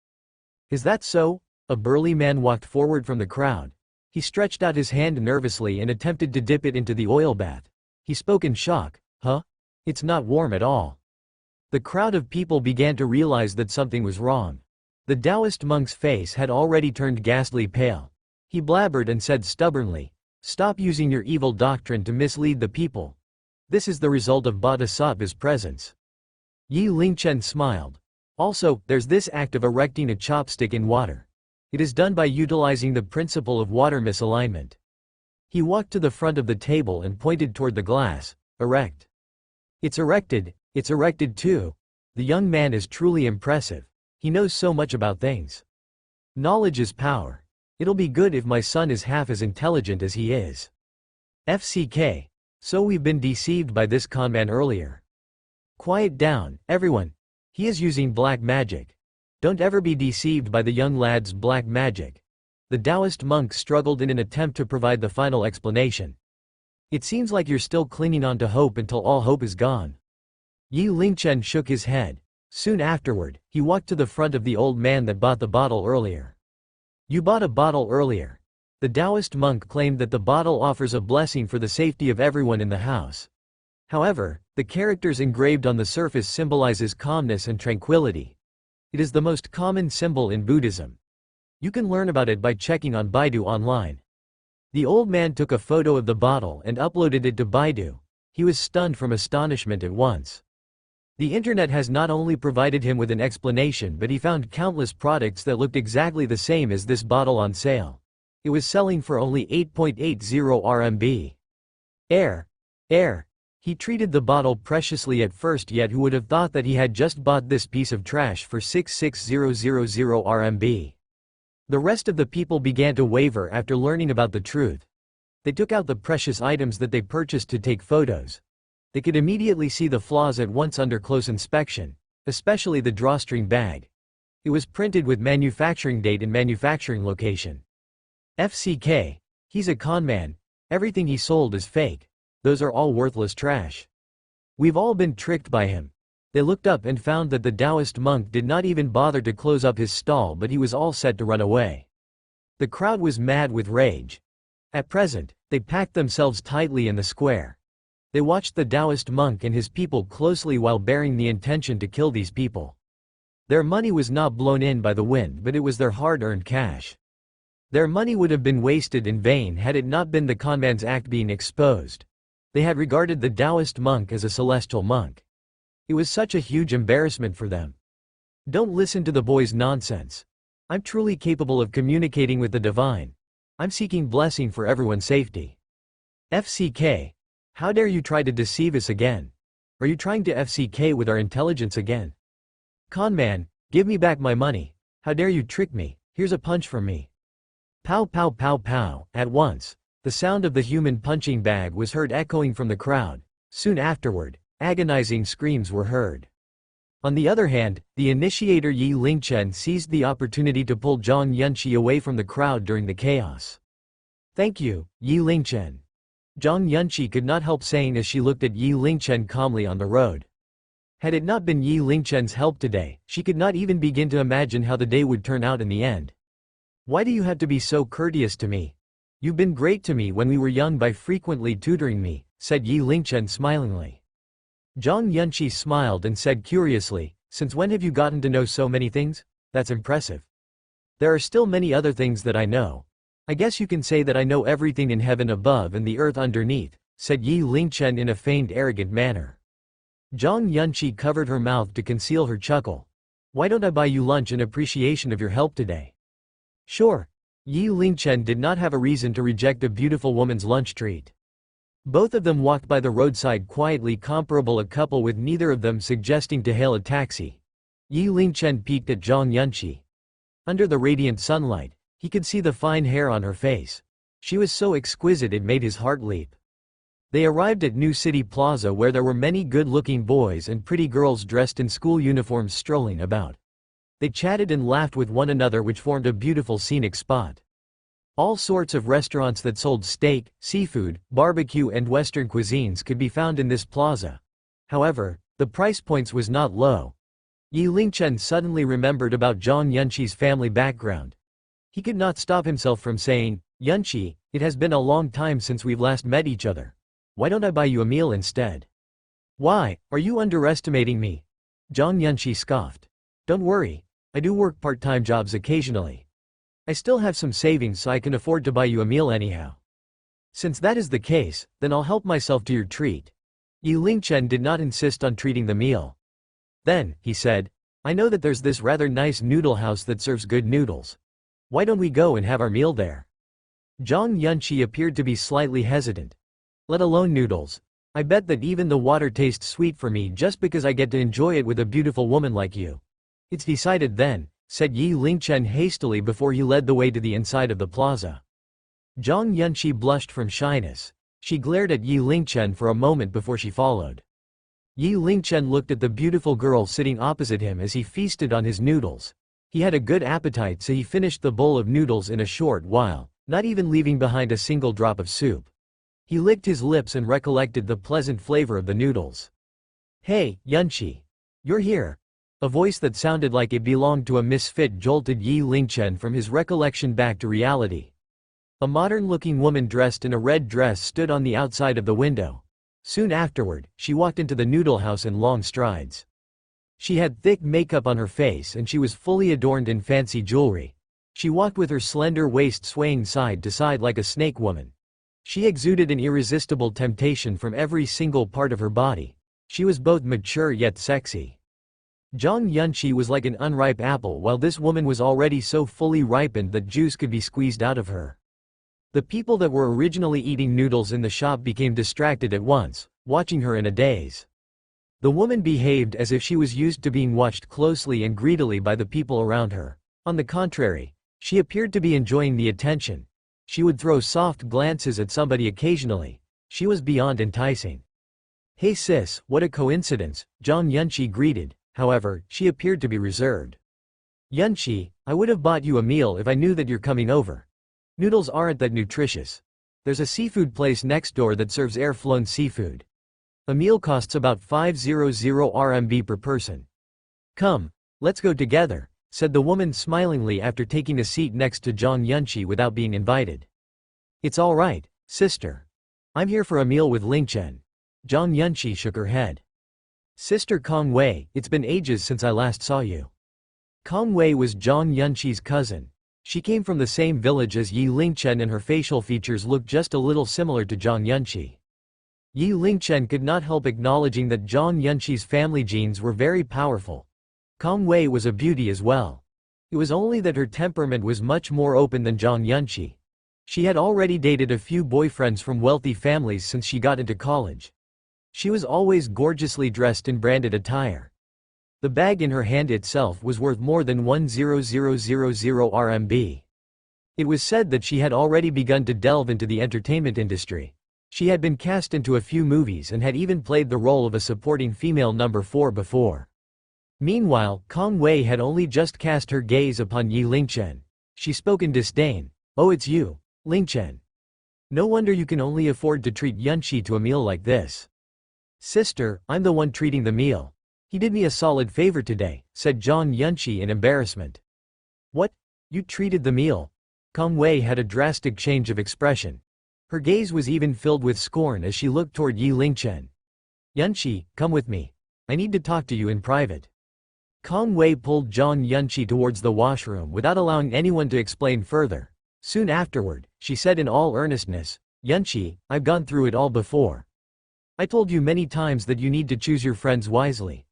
S1: Is that so? A burly man walked forward from the crowd. He stretched out his hand nervously and attempted to dip it into the oil bath. He spoke in shock. Huh? It's not warm at all. The crowd of people began to realize that something was wrong. The Taoist monk's face had already turned ghastly pale. He blabbered and said stubbornly, "Stop using your evil doctrine to mislead the people. This is the result of Bodhisattva's presence." Yi Lingchen smiled. Also, there's this act of erecting a chopstick in water. It is done by utilizing the principle of water misalignment. He walked to the front of the table and pointed toward the glass. Erect. It's erected too. The young man is truly impressive. He knows so much about things. Knowledge is power. It'll be good if my son is half as intelligent as he is. FCK. So we've been deceived by this conman earlier. Quiet down, everyone. He is using black magic. Don't ever be deceived by the young lad's black magic. The Taoist monk struggled in an attempt to provide the final explanation. It seems like you're still clinging on to hope until all hope is gone. Yi Lingchen shook his head. Soon afterward, he walked to the front of the old man that bought the bottle earlier. You bought a bottle earlier. The Taoist monk claimed that the bottle offers a blessing for the safety of everyone in the house. However, the characters engraved on the surface symbolizes calmness and tranquility. It is the most common symbol in Buddhism. You can learn about it by checking on Baidu online. The old man took a photo of the bottle and uploaded it to Baidu. He was stunned from astonishment at once. The internet has not only provided him with an explanation, but he found countless products that looked exactly the same as this bottle on sale. It was selling for only 8.80 RMB. Air. He treated the bottle preciously at first, yet who would have thought that he had just bought this piece of trash for 66000 RMB. The rest of the people began to waver after learning about the truth. They took out the precious items that they purchased to take photos. They could immediately see the flaws at once under close inspection, especially the drawstring bag. It was printed with manufacturing date and manufacturing location. FCK. He's a conman. Everything he sold is fake. Those are all worthless trash. We've all been tricked by him. They looked up and found that the Taoist monk did not even bother to close up his stall, but he was all set to run away. The crowd was mad with rage. At present, they packed themselves tightly in the square. They watched the Taoist monk and his people closely while bearing the intention to kill these people. Their money was not blown in by the wind, but it was their hard-earned cash. Their money would have been wasted in vain had it not been the conman's act being exposed. They had regarded the Taoist monk as a celestial monk. It was such a huge embarrassment for them. Don't listen to the boy's nonsense. I'm truly capable of communicating with the divine. I'm seeking blessing for everyone's safety. FCK. How dare you try to deceive us again? Are you trying to FCK with our intelligence again? Conman, give me back my money. How dare you trick me? Here's a punch from me. Pow pow pow pow. At once, the sound of the human punching bag was heard echoing from the crowd. Soon afterward, agonizing screams were heard. On the other hand, the initiator Yi Lingchen seized the opportunity to pull Zhang Yunqi away from the crowd during the chaos. Thank you, Yi Lingchen. Zhang Yunqi could not help saying as she looked at Yi Lingchen calmly on the road. Had it not been Yi Lingchen's help today, she could not even begin to imagine how the day would turn out in the end. Why do you have to be so courteous to me? You've been great to me when we were young by frequently tutoring me, said Yi Lingchen smilingly. Zhang Yunqi smiled and said curiously, since when have you gotten to know so many things? That's impressive. There are still many other things that I know. I guess you can say that I know everything in heaven above and the earth underneath, said Yi Lingchen in a feigned arrogant manner. Zhang Yunqi covered her mouth to conceal her chuckle. Why don't I buy you lunch in appreciation of your help today? Sure. Yi Lingchen did not have a reason to reject a beautiful woman's lunch treat. Both of them walked by the roadside quietly, comparable a couple with neither of them suggesting to hail a taxi. Yi Lingchen peeked at Zhang Yunqi. Under the radiant sunlight, he could see the fine hair on her face. She was so exquisite it made his heart leap. They arrived at New City Plaza, where there were many good-looking boys and pretty girls dressed in school uniforms strolling about. They chatted and laughed with one another, which formed a beautiful scenic spot. All sorts of restaurants that sold steak, seafood, barbecue and Western cuisines could be found in this plaza. However, the price points was not low. Yi Lingchen suddenly remembered about Zhang Yunqi's family background. He could not stop himself from saying, "Yunqi, it has been a long time since we've last met each other. Why don't I buy you a meal instead?" "Why, are you underestimating me?" Zhang Yunqi scoffed. "Don't worry, I do work part-time jobs occasionally. I still have some savings, so I can afford to buy you a meal anyhow. Since that is the case, then I'll help myself to your treat." Yi Lingchen did not insist on treating the meal. Then, he said, "I know that there's this rather nice noodle house that serves good noodles. Why don't we go and have our meal there?" Zhang Yunqi appeared to be slightly hesitant. "Let alone noodles. I bet that even the water tastes sweet for me just because I get to enjoy it with a beautiful woman like you." "It's decided then," said Yi Lingchen hastily before he led the way to the inside of the plaza. Zhang Yunqi blushed from shyness. She glared at Yi Lingchen for a moment before she followed. Yi Lingchen looked at the beautiful girl sitting opposite him as he feasted on his noodles. He had a good appetite, so he finished the bowl of noodles in a short while, not even leaving behind a single drop of soup. He licked his lips and recollected the pleasant flavor of the noodles. "Hey, Yunqi. You're here." A voice that sounded like it belonged to a misfit jolted Yi Lingchen from his recollection back to reality. A modern-looking woman dressed in a red dress stood on the outside of the window. Soon afterward, she walked into the noodle house in long strides. She had thick makeup on her face and she was fully adorned in fancy jewelry. She walked with her slender waist swaying side to side like a snake woman. She exuded an irresistible temptation from every single part of her body. She was both mature yet sexy. Zhang Yunqi was like an unripe apple, while this woman was already so fully ripened that juice could be squeezed out of her. The people that were originally eating noodles in the shop became distracted at once, watching her in a daze. The woman behaved as if she was used to being watched closely and greedily by the people around her. On the contrary, she appeared to be enjoying the attention. She would throw soft glances at somebody occasionally. She was beyond enticing. "Hey sis, what a coincidence," Zhang Yunqi greeted. However, she appeared to be reserved. "Yunqi, I would have bought you a meal if I knew that you're coming over. Noodles aren't that nutritious. There's a seafood place next door that serves air-flown seafood. A meal costs about 500 RMB per person. Come, let's go together," said the woman smilingly after taking a seat next to Zhang Yunqi without being invited. "It's all right, sister. I'm here for a meal with Lingchen." Zhang Yunqi shook her head. "Sister Kong Wei, it's been ages since I last saw you." Kong Wei was Zhang Yunqi's cousin. She came from the same village as Yi Lingchen and her facial features looked just a little similar to Zhang Yunqi. Yi Lingchen could not help acknowledging that Zhang Yunqi's family genes were very powerful. Kong Wei was a beauty as well. It was only that her temperament was much more open than Zhang Yunqi. She had already dated a few boyfriends from wealthy families since she got into college. She was always gorgeously dressed in branded attire. The bag in her hand itself was worth more than 100,000 RMB. It was said that she had already begun to delve into the entertainment industry. She had been cast into a few movies and had even played the role of a supporting female number 4 before. Meanwhile, Kong Wei had only just cast her gaze upon Yi Lingchen. She spoke in disdain. "Oh, it's you, Lingchen. No wonder you can only afford to treat Yunqi to a meal like this." "Sister, I'm the one treating the meal. He did me a solid favor today," said Zhang Yunqi in embarrassment. "What? You treated the meal?" Kong Wei had a drastic change of expression. Her gaze was even filled with scorn as she looked toward Yi Lingchen. "Yunqi, come with me. I need to talk to you in private." Kong Wei pulled Zhang Yunqi towards the washroom without allowing anyone to explain further. Soon afterward, she said in all earnestness, "Yunqi, I've gone through it all before. I told you many times that you need to choose your friends wisely.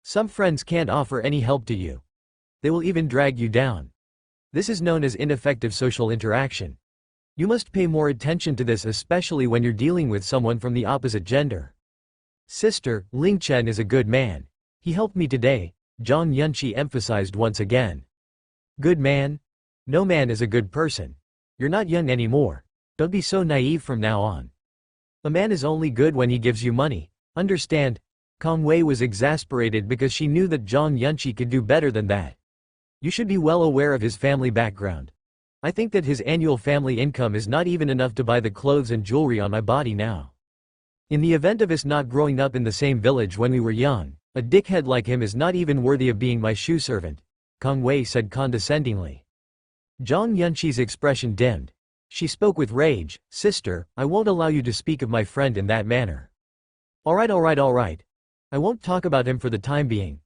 S1: Some friends can't offer any help to you, They will even drag you down. This is known as ineffective social interaction. You must pay more attention to this, especially when you're dealing with someone from the opposite gender. Sister, Ling Chen is a good man. He helped me today, Zhang Yunqi emphasized once again. Good man? No man is a good person. You're not young anymore. Don't be so naive from now on. A man is only good when he gives you money. Understand? Kang Wei was exasperated because she knew that Zhang Yunqi could do better than that. You should be well aware of his family background. I think that his annual family income is not even enough to buy the clothes and jewelry on my body now. In the event of us not growing up in the same village when we were young, a dickhead like him is not even worthy of being my shoe servant, Kang Wei said condescendingly. Zhang Yunqi's expression dimmed. She spoke with rage. Sister, I won't allow you to speak of my friend in that manner. Alright. I won't talk about him for the time being.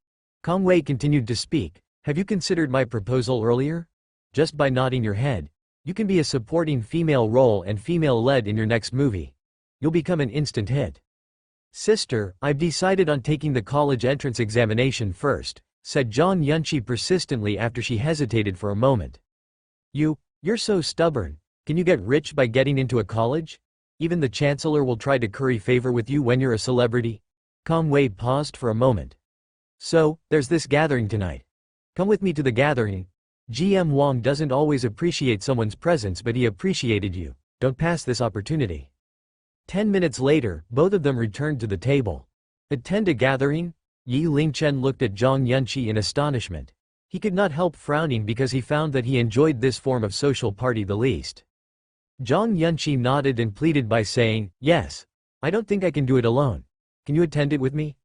S1: Kang Wei continued to speak. Have you considered my proposal earlier? Just by nodding your head, you can be a supporting female role and female-led in your next movie. You'll become an instant hit. Sister, I've decided on taking the college entrance examination first, said Zhang Yunqi persistently after she hesitated for a moment. You're so stubborn. Can you get rich by getting into a college? Even the chancellor will try to curry favor with you when you're a celebrity? Kang Wei paused for a moment. So, there's this gathering tonight. Come with me to the gathering. GM Wong doesn't always appreciate someone's presence, but he appreciated you. Don't pass this opportunity. 10 minutes later, both of them returned to the table. Attend a gathering? Yi Lingchen looked at Zhang Yunqi in astonishment. He could not help frowning because he found that he enjoyed this form of social party the least. Zhang Yunqi nodded and pleaded by saying, yes. I don't think I can do it alone. Can you attend it with me?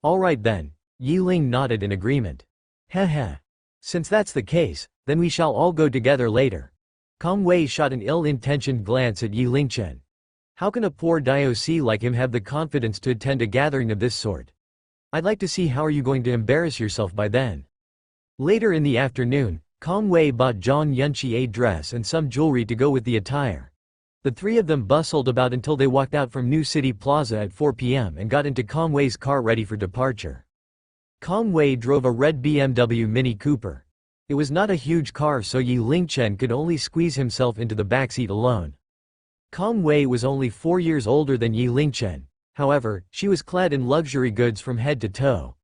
S1: Alright then. Yi Ling nodded in agreement. Heh. Since that's the case, then we shall all go together later. Kang Wei shot an ill-intentioned glance at Yi Lingchen. How can a poor diocese like him have the confidence to attend a gathering of this sort? I'd like to see how are you going to embarrass yourself by then. Later in the afternoon, Kang Wei bought Zhang Yunqi a dress and some jewelry to go with the attire. The three of them bustled about until they walked out from New City Plaza at 4 p.m. and got into Kang Wei's car ready for departure. Kang Wei drove a red BMW Mini Cooper. It was not a huge car, so Yi Lingchen could only squeeze himself into the backseat alone. Kang Wei was only 4 years older than Yi Lingchen. However, she was clad in luxury goods from head to toe.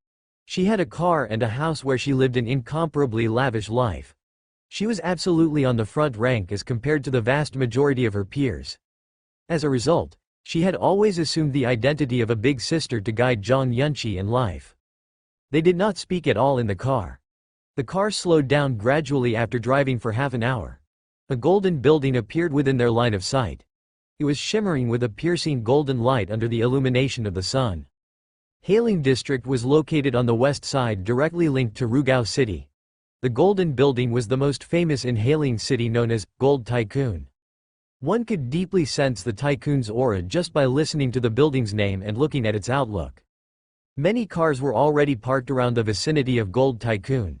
S1: She had a car and a house where she lived an incomparably lavish life. She was absolutely on the front rank as compared to the vast majority of her peers. As a result, she had always assumed the identity of a big sister to guide Zhang Yunqi in life. They did not speak at all in the car. The car slowed down gradually after driving for half an hour. A golden building appeared within their line of sight. It was shimmering with a piercing golden light under the illumination of the sun. Hailing District was located on the west side, directly linked to Rugao City. The golden building was the most famous in Hailing City, known as Gold Tycoon. One could deeply sense the tycoon's aura just by listening to the building's name and looking at its outlook. Many cars were already parked around the vicinity of Gold Tycoon.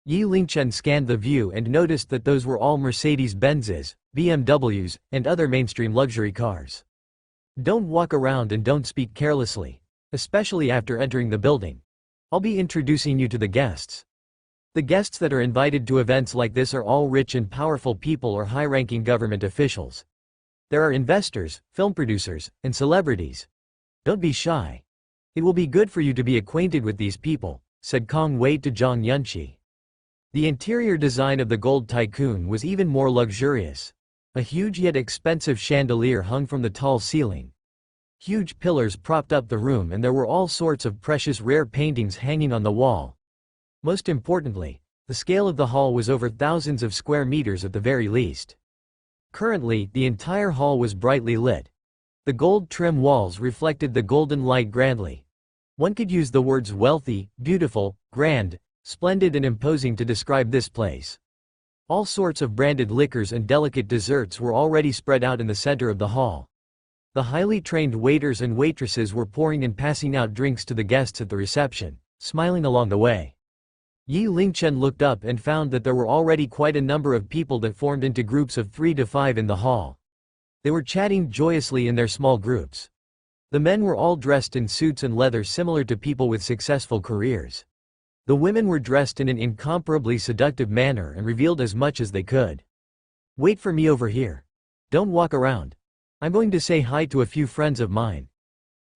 S1: Yi Lingchen scanned the view and noticed that those were all Mercedes-Benzes, BMWs, and other mainstream luxury cars. Don't walk around and don't speak carelessly, especially after entering the building. I'll be introducing you to the guests. The guests that are invited to events like this are all rich and powerful people or high-ranking government officials. There are investors, film producers, and celebrities. Don't be shy. It will be good for you to be acquainted with these people, said Kang Wei to Zhang Yunqi. The interior design of the Gold Tycoon was even more luxurious. A huge yet expensive chandelier hung from the tall ceiling. Huge pillars propped up the room, and there were all sorts of precious rare paintings hanging on the wall. Most importantly, the scale of the hall was over thousands of square meters at the very least. Currently, the entire hall was brightly lit. The gold trim walls reflected the golden light grandly. One could use the words wealthy, beautiful, grand, splendid and imposing to describe this place. All sorts of branded liquors and delicate desserts were already spread out in the center of the hall. The highly trained waiters and waitresses were pouring and passing out drinks to the guests at the reception, smiling along the way. Yi Lingchen looked up and found that there were already quite a number of people that formed into groups of 3 to 5 in the hall. They were chatting joyously in their small groups. The men were all dressed in suits and leather similar to people with successful careers. The women were dressed in an incomparably seductive manner and revealed as much as they could. Wait for me over here. Don't walk around. I'm going to say hi to a few friends of mine.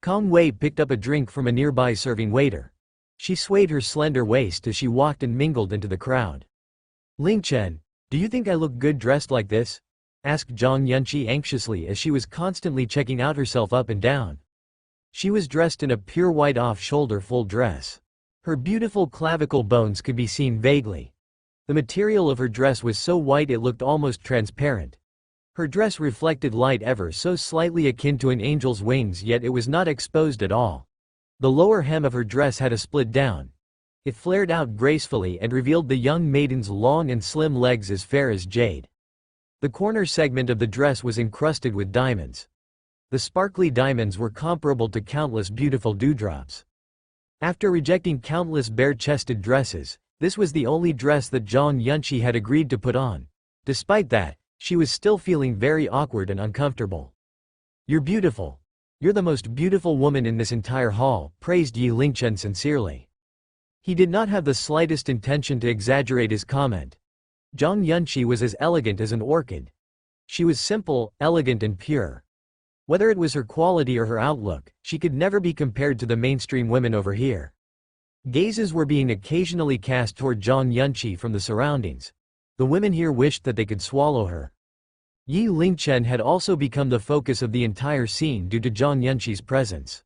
S1: Kong Wei picked up a drink from a nearby serving waiter. She swayed her slender waist as she walked and mingled into the crowd. Ling Chen, do you think I look good dressed like this? Asked Zhang Yunqi anxiously as she was constantly checking out herself up and down. She was dressed in a pure white off-shoulder full dress. Her beautiful clavicle bones could be seen vaguely. The material of her dress was so white it looked almost transparent. Her dress reflected light ever so slightly akin to an angel's wings, yet it was not exposed at all. The lower hem of her dress had a split down. It flared out gracefully and revealed the young maiden's long and slim legs as fair as jade. The corner segment of the dress was encrusted with diamonds. The sparkly diamonds were comparable to countless beautiful dewdrops. After rejecting countless bare-chested dresses, this was the only dress that Zhang Yunqi had agreed to put on. Despite that, she was still feeling very awkward and uncomfortable. You're beautiful. You're the most beautiful woman in this entire hall, praised Yi Lingchen sincerely. He did not have the slightest intention to exaggerate his comment. Zhang Yunqi was as elegant as an orchid. She was simple, elegant and pure. Whether it was her quality or her outlook, she could never be compared to the mainstream women over here. Gazes were being occasionally cast toward Zhang Yunqi from the surroundings. The women here wished that they could swallow her. Yi Lingchen had also become the focus of the entire scene due to Zhang Yunqi's presence.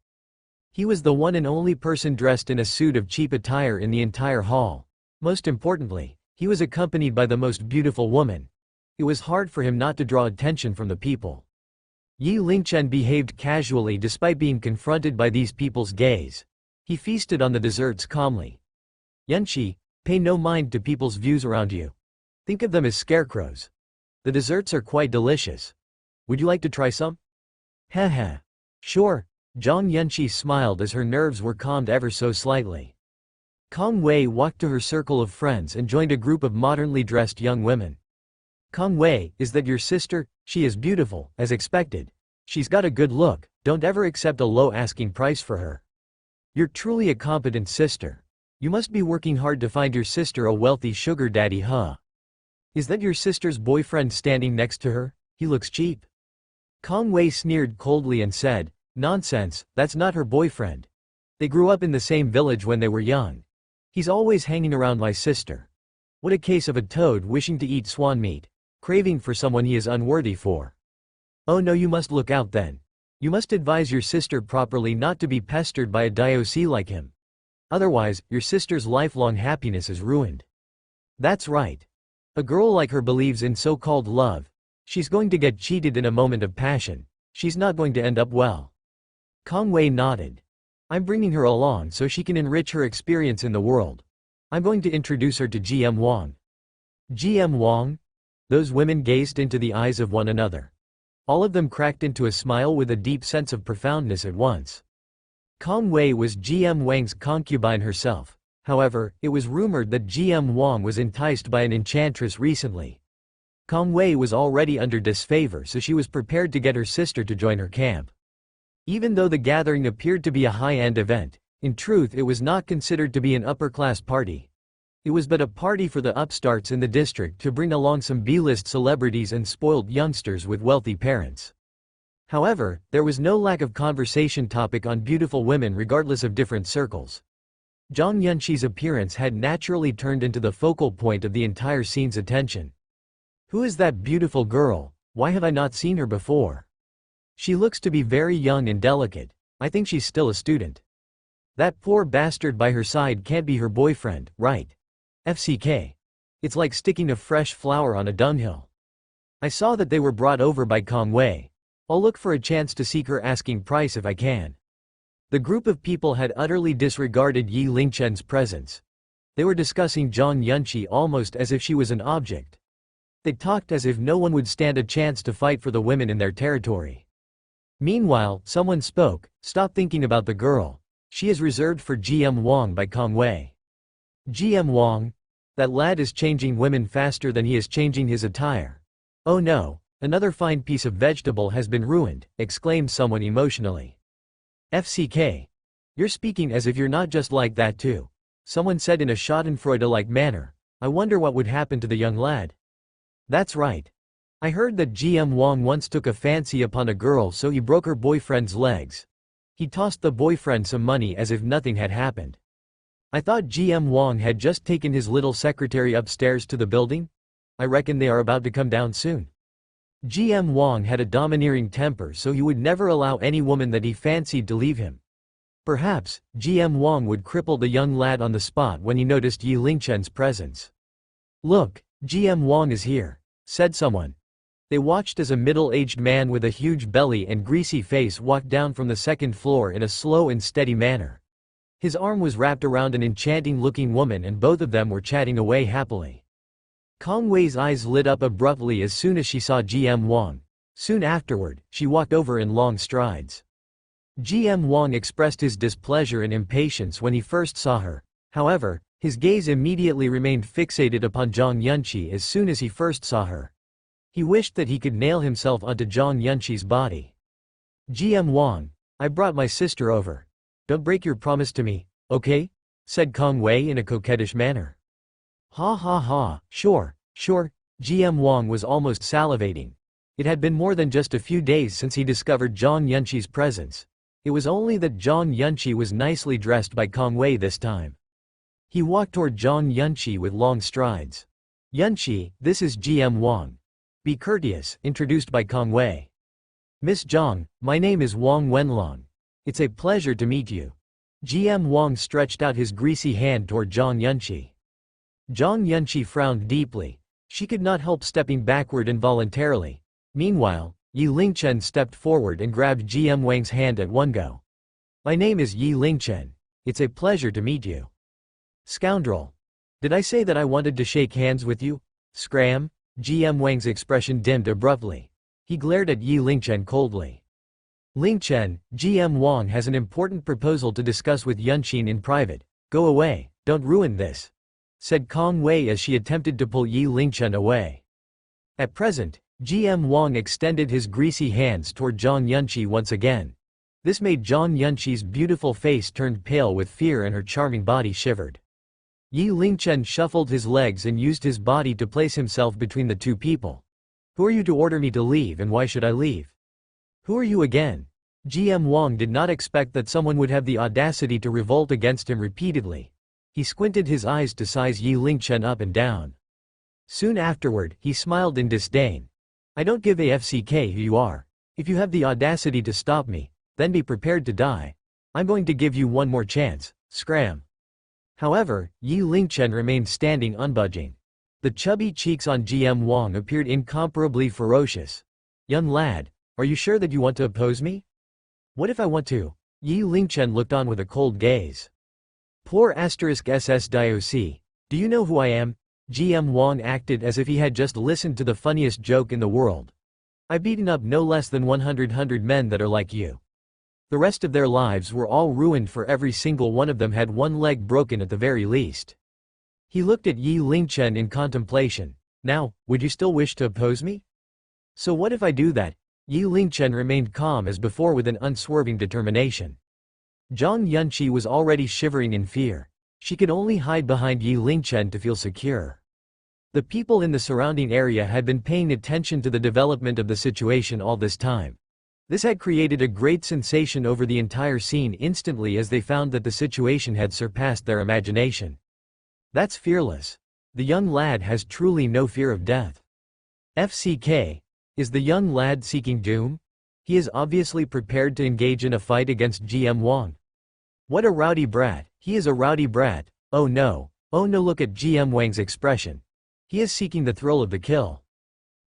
S1: He was the one and only person dressed in a suit of cheap attire in the entire hall. Most importantly, he was accompanied by the most beautiful woman. It was hard for him not to draw attention from the people. Yi Lingchen behaved casually despite being confronted by these people's gaze. He feasted on the desserts calmly. Yunqi, pay no mind to people's views around you. Think of them as scarecrows. The desserts are quite delicious. Would you like to try some? Heh. Sure. Zhang Yunqi smiled as her nerves were calmed ever so slightly. Kong Wei walked to her circle of friends and joined a group of modernly dressed young women. Kong Wei, is that your sister? She is beautiful, as expected. She's got a good look, don't ever accept a low asking price for her. You're truly a competent sister. You must be working hard to find your sister a wealthy sugar daddy, huh? Is that your sister's boyfriend standing next to her? He looks cheap. Kong Wei sneered coldly and said, nonsense, that's not her boyfriend. They grew up in the same village when they were young. He's always hanging around my sister. What a case of a toad wishing to eat swan meat, craving for someone he is unworthy for. Oh no, you must look out then. You must advise your sister properly not to be pestered by a diocese like him. Otherwise, your sister's lifelong happiness is ruined. That's right. A girl like her believes in so-called love. She's going to get cheated in a moment of passion. She's not going to end up well. Kong Wei nodded. I'm bringing her along so she can enrich her experience in the world. I'm going to introduce her to GM Wong. GM Wong? Those women gazed into the eyes of one another. All of them cracked into a smile with a deep sense of profoundness at once. Kong Wei was GM Wang's concubine herself. However, it was rumored that GM Wong was enticed by an enchantress recently. Kong Wei was already under disfavor, so she was prepared to get her sister to join her camp. Even though the gathering appeared to be a high-end event, in truth it was not considered to be an upper-class party. It was but a party for the upstarts in the district to bring along some B-list celebrities and spoiled youngsters with wealthy parents. However, there was no lack of conversation topic on beautiful women regardless of different circles. Zhang Yunqi's appearance had naturally turned into the focal point of the entire scene's attention. Who is that beautiful girl? Why have I not seen her before? She looks to be very young and delicate. I think she's still a student. That poor bastard by her side can't be her boyfriend, right? FCK. It's like sticking a fresh flower on a dunghill. I saw that they were brought over by Kong Wei. I'll look for a chance to seek her asking price if I can. The group of people had utterly disregarded Yi Lingchen's presence. They were discussing Zhang Yunqi almost as if she was an object. They talked as if no one would stand a chance to fight for the women in their territory. Meanwhile, someone spoke, stop thinking about the girl. She is reserved for GM Wong by Kong Wei. GM Wong? That lad is changing women faster than he is changing his attire. Oh no, another fine piece of vegetable has been ruined, exclaimed someone emotionally. FCK. You're speaking as if you're not just like that too. someone said in a schadenfreude-like manner. I wonder what would happen to the young lad. That's right. I heard that GM Wong once took a fancy upon a girl, so he broke her boyfriend's legs. He tossed the boyfriend some money as if nothing had happened. I thought GM Wong had just taken his little secretary upstairs to the building. I reckon they are about to come down soon. GM Wong had a domineering temper, so he would never allow any woman that he fancied to leave him. Perhaps, GM Wong would cripple the young lad on the spot when he noticed Yi Lingchen's presence. Look, GM Wong is here, said someone. They watched as a middle-aged man with a huge belly and greasy face walked down from the second floor in a slow and steady manner. His arm was wrapped around an enchanting-looking woman and both of them were chatting away happily. Kong Wei's eyes lit up abruptly as soon as she saw GM Wong. Soon afterward, she walked over in long strides. GM Wong expressed his displeasure and impatience when he first saw her. However, his gaze immediately remained fixated upon Zhang Yunqi as soon as he first saw her. He wished that he could nail himself onto Zhang Yunqi's body. GM Wong, I brought my sister over. Don't break your promise to me, okay? Said Kong Wei in a coquettish manner. Ha ha ha, sure. GM Wong was almost salivating. It had been more than just a few days since he discovered Zhang Yunqi's presence. It was only that Zhang Yunqi was nicely dressed by Kong Wei this time. He walked toward Zhang Yunqi with long strides. Yunqi, this is GM Wong. Be courteous, introduced by Kong Wei. Miss Zhang, my name is Wong Wenlong. It's a pleasure to meet you. GM Wong stretched out his greasy hand toward Zhang Yunqi. Zhang Yunqi frowned deeply. She could not help stepping backward involuntarily. Meanwhile, Yi Lingchen stepped forward and grabbed GM Wang's hand at one go. My name is Yi Lingchen. It's a pleasure to meet you. Scoundrel. Did I say that I wanted to shake hands with you? Scram? GM Wang's expression dimmed abruptly. He glared at Yi Lingchen coldly. Lingchen, GM Wong has an important proposal to discuss with Yunqin in private. Go away, don't ruin this, said Kong Wei as she attempted to pull Yi Lingchen away. At present, GM Wong extended his greasy hands toward Zhang Yunqi once again. This made Zhang Yunqi's beautiful face turn pale with fear and her charming body shivered. Yi Lingchen shuffled his legs and used his body to place himself between the two people. Who are you to order me to leave, and why should I leave? Who are you again? GM Wong did not expect that someone would have the audacity to revolt against him repeatedly. He squinted his eyes to size Yi Lingchen up and down. Soon afterward, he smiled in disdain. I don't give a FCK who you are. If you have the audacity to stop me, then be prepared to die. I'm going to give you one more chance, scram. However, Yi Lingchen remained standing unbudging. The chubby cheeks on GM Wong appeared incomparably ferocious. Young lad, are you sure that you want to oppose me? What if I want to? Yi Lingchen looked on with a cold gaze. Poor *SS Dioc. Do you know who I am? GM Wong acted as if he had just listened to the funniest joke in the world. I've beaten up no less than 100 men that are like you. The rest of their lives were all ruined, for every single one of them had one leg broken at the very least. He looked at Yi Lingchen in contemplation. Now, would you still wish to oppose me? So what if I do that? Yi Lingchen remained calm as before with an unswerving determination. Zhang Yunqi was already shivering in fear. She could only hide behind Yi Lingchen to feel secure. The people in the surrounding area had been paying attention to the development of the situation all this time. This had created a great sensation over the entire scene instantly as they found that the situation had surpassed their imagination. That's fearless. The young lad has truly no fear of death. FCK. Is the young lad seeking doom? He is obviously prepared to engage in a fight against GM Wong. What a rowdy brat. He is a rowdy brat. Oh no, look at GM Wang's expression. He is seeking the thrill of the kill.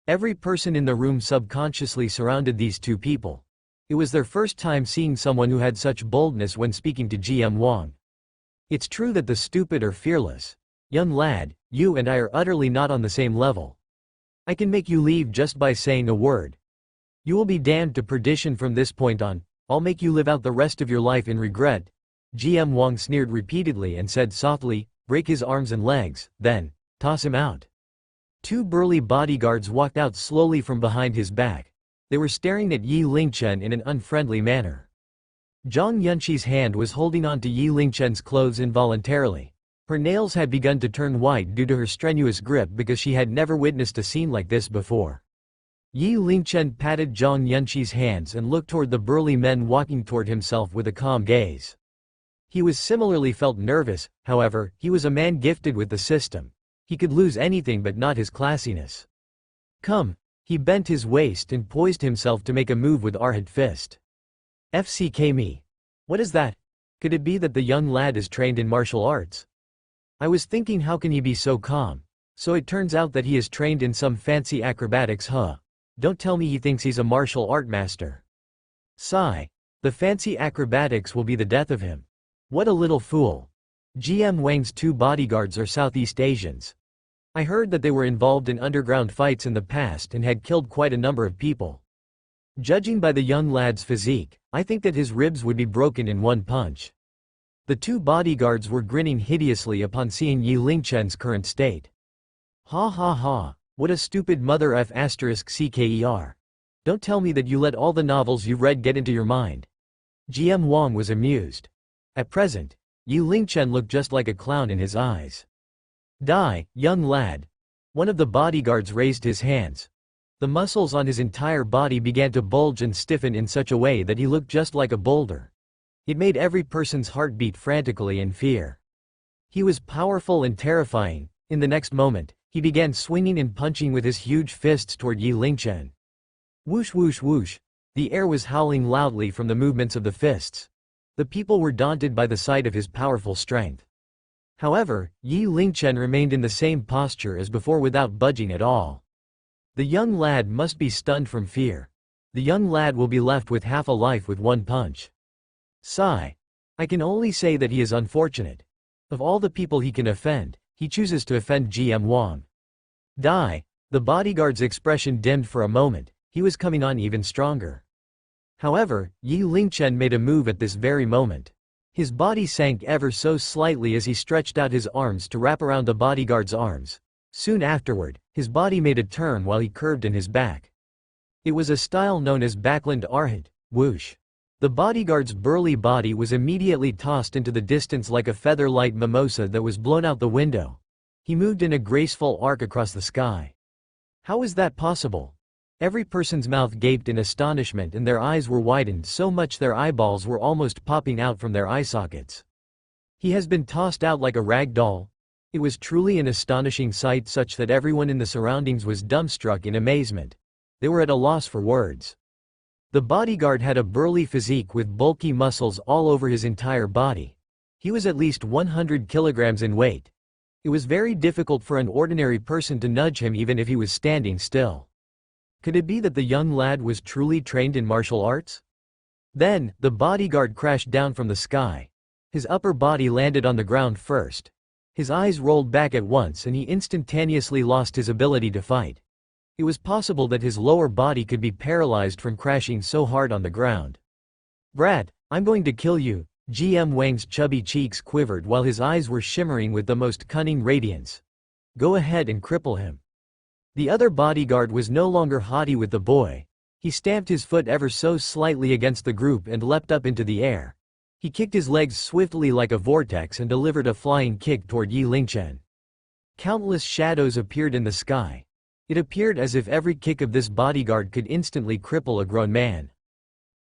S1: Every person in the room subconsciously surrounded these two people. It was their first time seeing someone who had such boldness when speaking to GM Wong. It's true that the stupid are fearless. Young lad, you and I are utterly not on the same level. I can make you leave just by saying a word. You will be damned to perdition from this point on. I'll make you live out the rest of your life in regret. GM Wong sneered repeatedly and said softly, break his arms and legs, then toss him out. Two burly bodyguards walked out slowly from behind his back. They were staring at Yi Lingchen in an unfriendly manner. Zhang Yunqi's hand was holding on to Yi Lingchen's clothes involuntarily. Her nails had begun to turn white due to her strenuous grip because she had never witnessed a scene like this before. Yi Lingchen patted Zhang Yunqi's hands and looked toward the burly men walking toward himself with a calm gaze. He was similarly felt nervous, however, he was a man gifted with the system. He could lose anything but not his classiness. Come. He bent his waist and poised himself to make a move with Arhat fist. FCK me. What is that? Could it be that the young lad is trained in martial arts? I was thinking, how can he be so calm? So it turns out that he is trained in some fancy acrobatics, huh? Don't tell me he thinks he's a martial art master. Sigh. The fancy acrobatics will be the death of him. What a little fool. GM Wang's 2 bodyguards are Southeast Asians. I heard that they were involved in underground fights in the past and had killed quite a number of people. Judging by the young lad's physique, I think that his ribs would be broken in one punch. The 2 bodyguards were grinning hideously upon seeing Yi Lingchen's current state. Ha ha ha, what a stupid mother f*** cker. Don't tell me that you let all the novels you've read get into your mind. GM Wong was amused. At present, Yi Lingchen looked just like a clown in his eyes. Die, young lad. One of the bodyguards raised his hands. The muscles on his entire body began to bulge and stiffen in such a way that he looked just like a boulder. It made every person's heart beat frantically in fear. He was powerful and terrifying. In the next moment, he began swinging and punching with his huge fists toward Yi Lingchen. Whoosh whoosh whoosh. The air was howling loudly from the movements of the fists. The people were daunted by the sight of his powerful strength. However, Yi Lingchen remained in the same posture as before without budging at all. The young lad must be stunned from fear. The young lad will be left with half a life with one punch. Sigh. I can only say that he is unfortunate. Of all the people he can offend, he chooses to offend GM Wong. Die. The bodyguard's expression dimmed for a moment. He was coming on even stronger. However, Yi Lingchen made a move at this very moment. His body sank ever so slightly as he stretched out his arms to wrap around the bodyguard's arms. Soon afterward, his body made a turn while he curved in his back. It was a style known as backland arhat, whoosh. The bodyguard's burly body was immediately tossed into the distance like a feather-light mimosa that was blown out the window. He moved in a graceful arc across the sky. How is that possible? Every person's mouth gaped in astonishment and their eyes were widened so much their eyeballs were almost popping out from their eye sockets. He has been tossed out like a rag doll. It was truly an astonishing sight such that everyone in the surroundings was dumbstruck in amazement. They were at a loss for words. The bodyguard had a burly physique with bulky muscles all over his entire body. He was at least 100 kilograms in weight. It was very difficult for an ordinary person to nudge him even if he was standing still. Could it be that the young lad was truly trained in martial arts? Then, the bodyguard crashed down from the sky. His upper body landed on the ground first. His eyes rolled back at once and he instantaneously lost his ability to fight. It was possible that his lower body could be paralyzed from crashing so hard on the ground. Brat, I'm going to kill you. GM Wang's chubby cheeks quivered while his eyes were shimmering with the most cunning radiance. Go ahead and cripple him. The other bodyguard was no longer haughty with the boy. He stamped his foot ever so slightly against the group and leapt up into the air. He kicked his legs swiftly like a vortex and delivered a flying kick toward Yi Lingchen. Countless shadows appeared in the sky. It appeared as if every kick of this bodyguard could instantly cripple a grown man.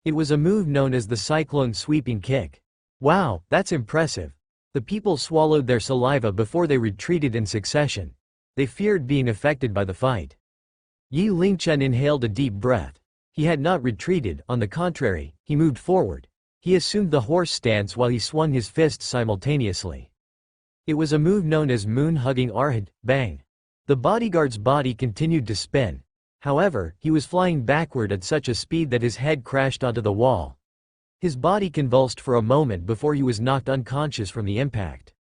S1: It was a move known as the cyclone sweeping kick. Wow, that's impressive. The people swallowed their saliva before they retreated in succession. They feared being affected by the fight. Yi Lingchen inhaled a deep breath. He had not retreated, on the contrary, he moved forward. He assumed the horse stance while he swung his fists simultaneously. It was a move known as moon-hugging arhat, bang. The bodyguard's body continued to spin. However, he was flying backward at such a speed that his head crashed onto the wall. His body convulsed for a moment before he was knocked unconscious from the impact.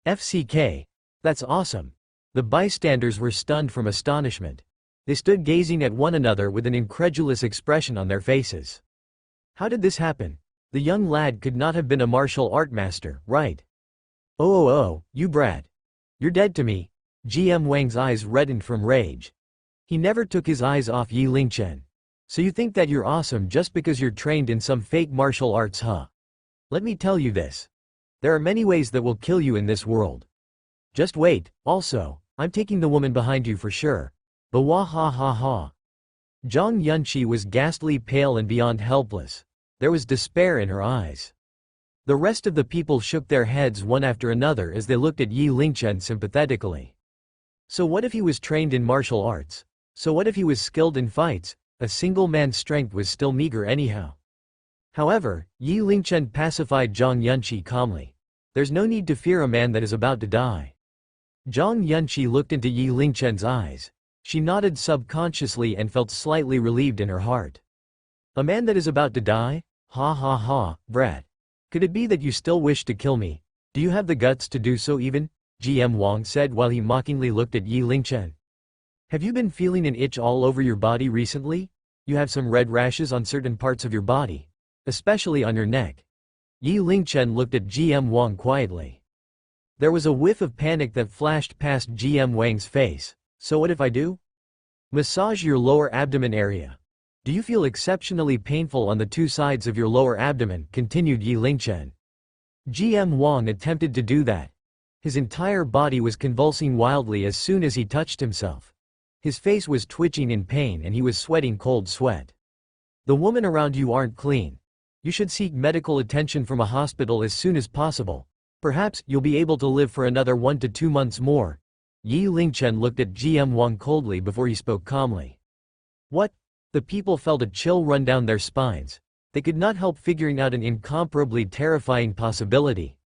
S1: FCK. That's awesome. The bystanders were stunned from astonishment. They stood gazing at one another with an incredulous expression on their faces. How did this happen? The young lad could not have been a martial art master, right? Oh, you brat. You're dead to me. GM Wang's eyes reddened from rage. He never took his eyes off Yi Lingchen. So you think that you're awesome just because you're trained in some fake martial arts, huh? Let me tell you this. There are many ways that will kill you in this world. Just wait, also, I'm taking the woman behind you for sure. Bawa ha ha ha. Zhang Yunqi was ghastly pale and beyond helpless. There was despair in her eyes. The rest of the people shook their heads one after another as they looked at Yi Lingchen sympathetically. So what if he was trained in martial arts? So what if he was skilled in fights? A single man's strength was still meager anyhow. However, Yi Lingchen pacified Zhang Yunqi calmly. There's no need to fear a man that is about to die. Zhang Yunqi looked into Yi Lingchen's eyes. She nodded subconsciously and felt slightly relieved in her heart. A man that is about to die? Ha ha ha, brat. Could it be that you still wish to kill me? Do you have the guts to do so even? GM Wong said while he mockingly looked at Yi Lingchen. Have you been feeling an itch all over your body recently? You have some red rashes on certain parts of your body. Especially on your neck. Yi Lingchen looked at GM Wang quietly. There was a whiff of panic that flashed past GM Wang's face. So what if I do? Massage your lower abdomen area. Do you feel exceptionally painful on the two sides of your lower abdomen? Continued Yi Lingchen. GM Wang attempted to do that. His entire body was convulsing wildly as soon as he touched himself. His face was twitching in pain and he was sweating cold sweat. The women around you aren't clean. You should seek medical attention from a hospital as soon as possible. Perhaps you'll be able to live for another 1 to 2 months more. Yi Lingchen looked at GM Wang coldly before he spoke calmly. What? The people felt a chill run down their spines. They could not help figuring out an incomparably terrifying possibility.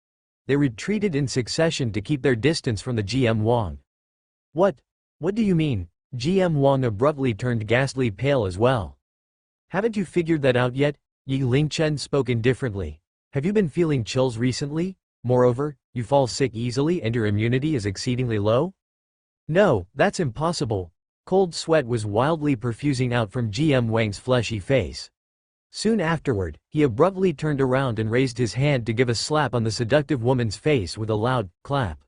S1: They retreated in succession to keep their distance from the GM Wang. What? What do you mean? GM Wang abruptly turned ghastly pale as well. Haven't you figured that out yet? Yi Lingchen spoke indifferently. Have you been feeling chills recently? Moreover, you fall sick easily and your immunity is exceedingly low? No, that's impossible. Cold sweat was wildly perfusing out from GM Wang's fleshy face. Soon afterward, he abruptly turned around and raised his hand to give a slap on the seductive woman's face with a loud clap.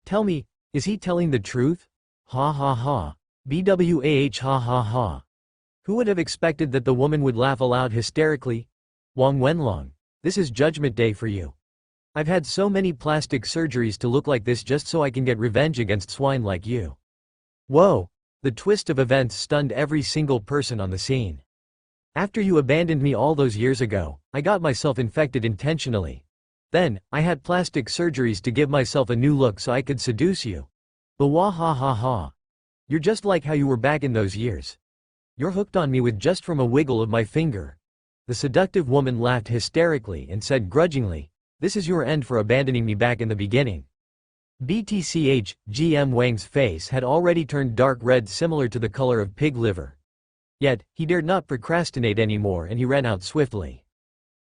S1: Tell me, is he telling the truth? Ha ha ha. BWAH ha ha ha. Who would have expected that the woman would laugh aloud hysterically? Wong Wenlong, this is Judgment Day for you. I've had so many plastic surgeries to look like this just so I can get revenge against swine like you. Whoa! The twist of events stunned every single person on the scene. After you abandoned me all those years ago, I got myself infected intentionally. Then, I had plastic surgeries to give myself a new look so I could seduce you. Bawa ha ha ha. You're just like how you were back in those years. You're hooked on me with just from a wiggle of my finger. The seductive woman laughed hysterically and said grudgingly, this is your end for abandoning me back in the beginning. BTCH, GM Wang's face had already turned dark red similar to the color of pig liver. Yet, he dared not procrastinate anymore and he ran out swiftly.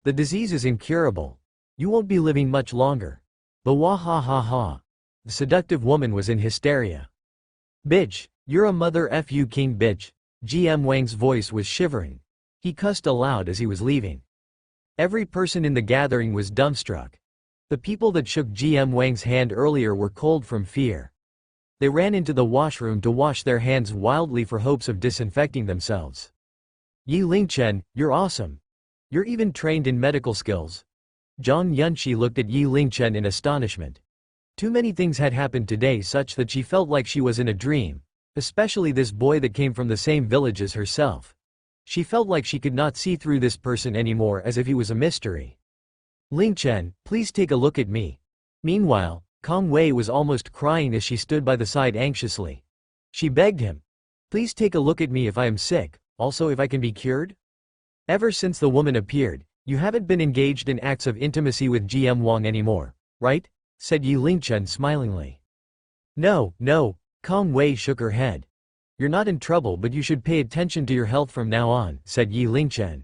S1: The disease is incurable. You won't be living much longer. Bawa ha ha ha. The seductive woman was in hysteria. Bitch, you're a mother fu king bitch. GM Wang's voice was shivering. He cussed aloud as he was leaving. Every person in the gathering was dumbstruck. The people that shook GM Wang's hand earlier were cold from fear. They ran into the washroom to wash their hands wildly for hopes of disinfecting themselves. Yi Lingchen, you're awesome. You're even trained in medical skills. Zhang Yunqi looked at Yi Lingchen in astonishment. Too many things had happened today such that she felt like she was in a dream, especially this boy that came from the same village as herself. She felt like she could not see through this person anymore as if he was a mystery. Lingchen, please take a look at me. Meanwhile, Kong Wei was almost crying as she stood by the side anxiously. She begged him. Please take a look at me if I am sick, also if I can be cured? Ever since the woman appeared, you haven't been engaged in acts of intimacy with GM Wang anymore, right? Said Yi Lingchen smilingly. No, no, Kong Wei shook her head. You're not in trouble but you should pay attention to your health from now on, said Yi Lingchen.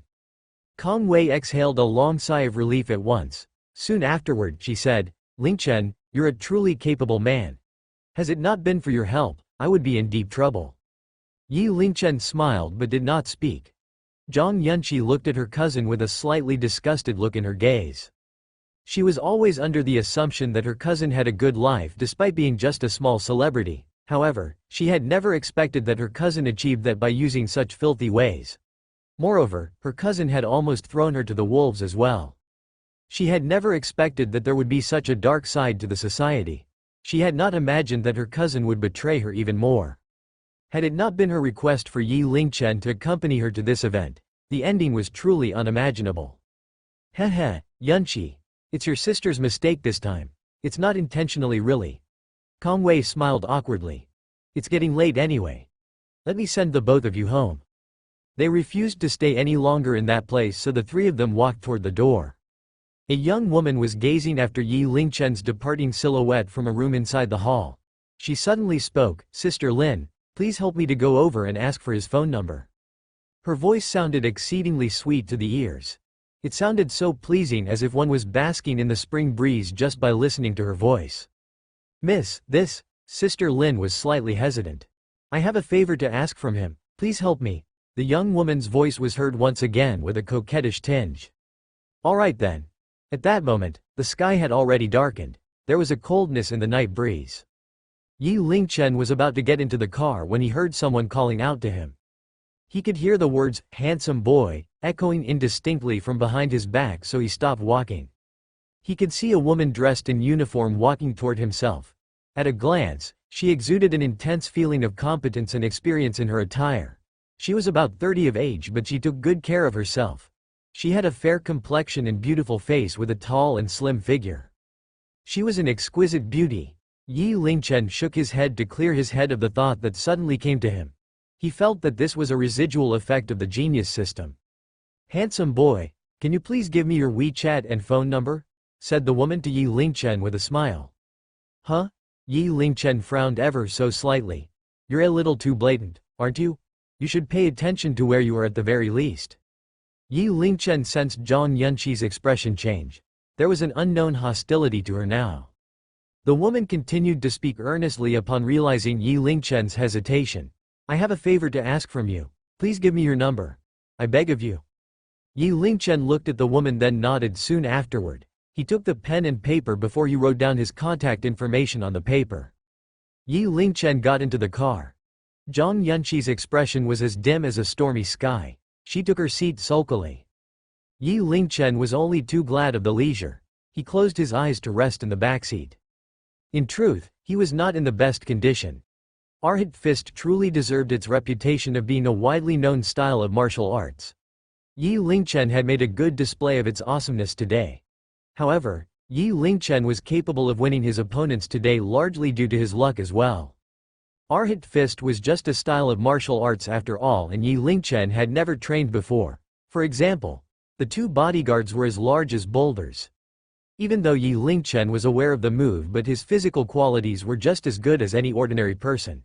S1: Kong Wei exhaled a long sigh of relief at once. Soon afterward, she said, Lingchen, you're a truly capable man. Has it not been for your help, I would be in deep trouble. Yi Lingchen smiled but did not speak. Zhang Yunqi looked at her cousin with a slightly disgusted look in her gaze. She was always under the assumption that her cousin had a good life despite being just a small celebrity. However, she had never expected that her cousin achieved that by using such filthy ways. Moreover, her cousin had almost thrown her to the wolves as well. She had never expected that there would be such a dark side to the society. She had not imagined that her cousin would betray her even more. Had it not been her request for Yi Lingchen to accompany her to this event, the ending was truly unimaginable. Heh, Yunqi. It's your sister's mistake this time. It's not intentionally really. Kong Wei smiled awkwardly. It's getting late anyway. Let me send the both of you home. They refused to stay any longer in that place, so the three of them walked toward the door. A young woman was gazing after Yi Lingchen's departing silhouette from a room inside the hall. She suddenly spoke, "Sister Lin, please help me to go over and ask for his phone number." Her voice sounded exceedingly sweet to the ears. It sounded so pleasing, as if one was basking in the spring breeze just by listening to her voice. "Miss, this..." Sister Lin was slightly hesitant. "I have a favor to ask from him, please help me." The young woman's voice was heard once again with a coquettish tinge. "All right then." At that moment, the sky had already darkened. There was a coldness in the night breeze. Yi Lingchen was about to get into the car when he heard someone calling out to him. He could hear the words, "handsome boy," echoing indistinctly from behind his back, so he stopped walking. He could see a woman dressed in uniform walking toward himself. At a glance, she exuded an intense feeling of competence and experience in her attire. She was about 30 of age, but she took good care of herself. She had a fair complexion and beautiful face with a tall and slim figure. She was an exquisite beauty. Yi Lingchen shook his head to clear his head of the thought that suddenly came to him. He felt that this was a residual effect of the genius system. "Handsome boy, can you please give me your WeChat and phone number?" said the woman to Yi Lingchen with a smile. "Huh?" Yi Lingchen frowned ever so slightly. "You're a little too blatant, aren't you? You should pay attention to where you are at the very least." Yi Lingchen sensed Zhang Yunqi's expression change. There was an unknown hostility to her now. The woman continued to speak earnestly upon realizing Yi Lingchen's hesitation. "I have a favor to ask from you. Please give me your number. I beg of you." Yi Lingchen looked at the woman, then nodded soon afterward. He took the pen and paper before he wrote down his contact information on the paper. Yi Lingchen got into the car. Zhang Yunqi's expression was as dim as a stormy sky. She took her seat sulkily. Yi Lingchen was only too glad of the leisure. He closed his eyes to rest in the backseat. In truth, he was not in the best condition. Arhat fist truly deserved its reputation of being a widely known style of martial arts. Yi Lingchen had made a good display of its awesomeness today. However, Yi Lingchen was capable of winning his opponents today largely due to his luck as well. Arhat fist was just a style of martial arts after all, and Yi Lingchen had never trained before. For example, the two bodyguards were as large as boulders. Even though Yi Lingchen was aware of the move, but his physical qualities were just as good as any ordinary person.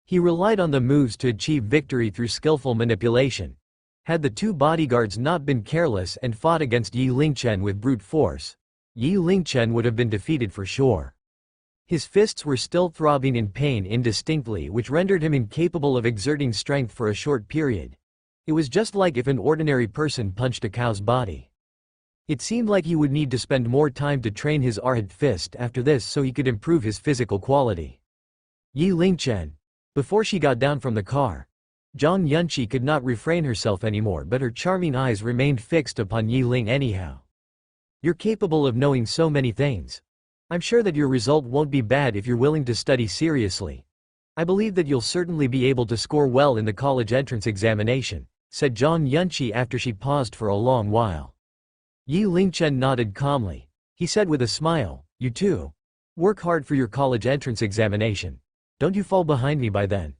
S1: He relied on the moves to achieve victory through skillful manipulation. Had the two bodyguards not been careless and fought against Yi Lingchen with brute force, Yi Lingchen would have been defeated for sure. His fists were still throbbing in pain indistinctly, which rendered him incapable of exerting strength for a short period. It was just like if an ordinary person punched a cow's body. It seemed like he would need to spend more time to train his Arhat fist after this so he could improve his physical quality. Yi Lingchen. Before she got down from the car, Zhang Yunqi could not refrain herself anymore, but her charming eyes remained fixed upon Yi Ling anyhow. "You're capable of knowing so many things. I'm sure that your result won't be bad if you're willing to study seriously. I believe that you'll certainly be able to score well in the college entrance examination," said Zhang Yunqi after she paused for a long while. Yi Lingchen nodded calmly. He said with a smile, "You too. Work hard for your college entrance examination. Don't you fall behind me by then."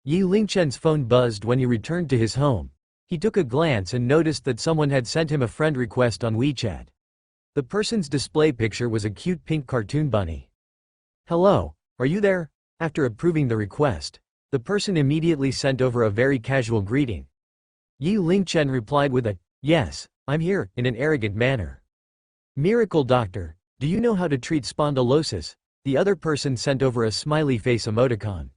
S1: Yi Lingchen's phone buzzed when he returned to his home. He took a glance and noticed that someone had sent him a friend request on WeChat. The person's display picture was a cute pink cartoon bunny. "Hello, are you there?" After approving the request, the person immediately sent over a very casual greeting. Yi Lingchen replied with a, "Yes, I'm here," in an arrogant manner. "Miracle doctor, do you know how to treat spondylosis?" The other person sent over a smiley face emoticon.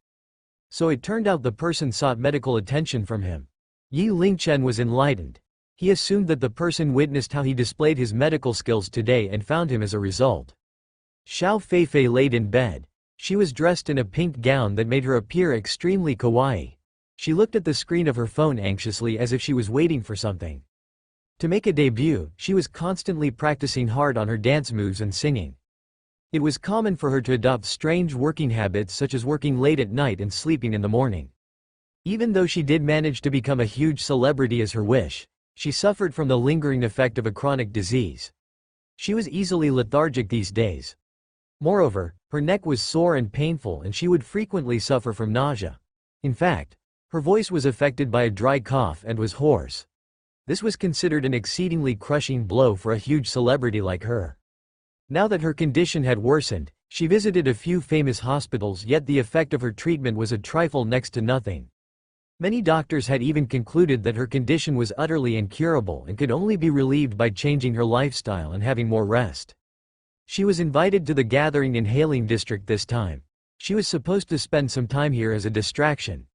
S1: So it turned out the person sought medical attention from him. Yi Lingchen was enlightened. He assumed that the person witnessed how he displayed his medical skills today and found him as a result. Xiao Feifei laid in bed. She was dressed in a pink gown that made her appear extremely kawaii. She looked at the screen of her phone anxiously as if she was waiting for something. To make a debut, she was constantly practicing hard on her dance moves and singing. It was common for her to adopt strange working habits such as working late at night and sleeping in the morning. Even though she did manage to become a huge celebrity as her wish, she suffered from the lingering effect of a chronic disease. She was easily lethargic these days. Moreover, her neck was sore and painful and she would frequently suffer from nausea. In fact, her voice was affected by a dry cough and was hoarse. This was considered an exceedingly crushing blow for a huge celebrity like her. Now that her condition had worsened, she visited a few famous hospitals, yet the effect of her treatment was a trifle next to nothing. Many doctors had even concluded that her condition was utterly incurable and could only be relieved by changing her lifestyle and having more rest. She was invited to the gathering in Hailing district this time. She was supposed to spend some time here as a distraction.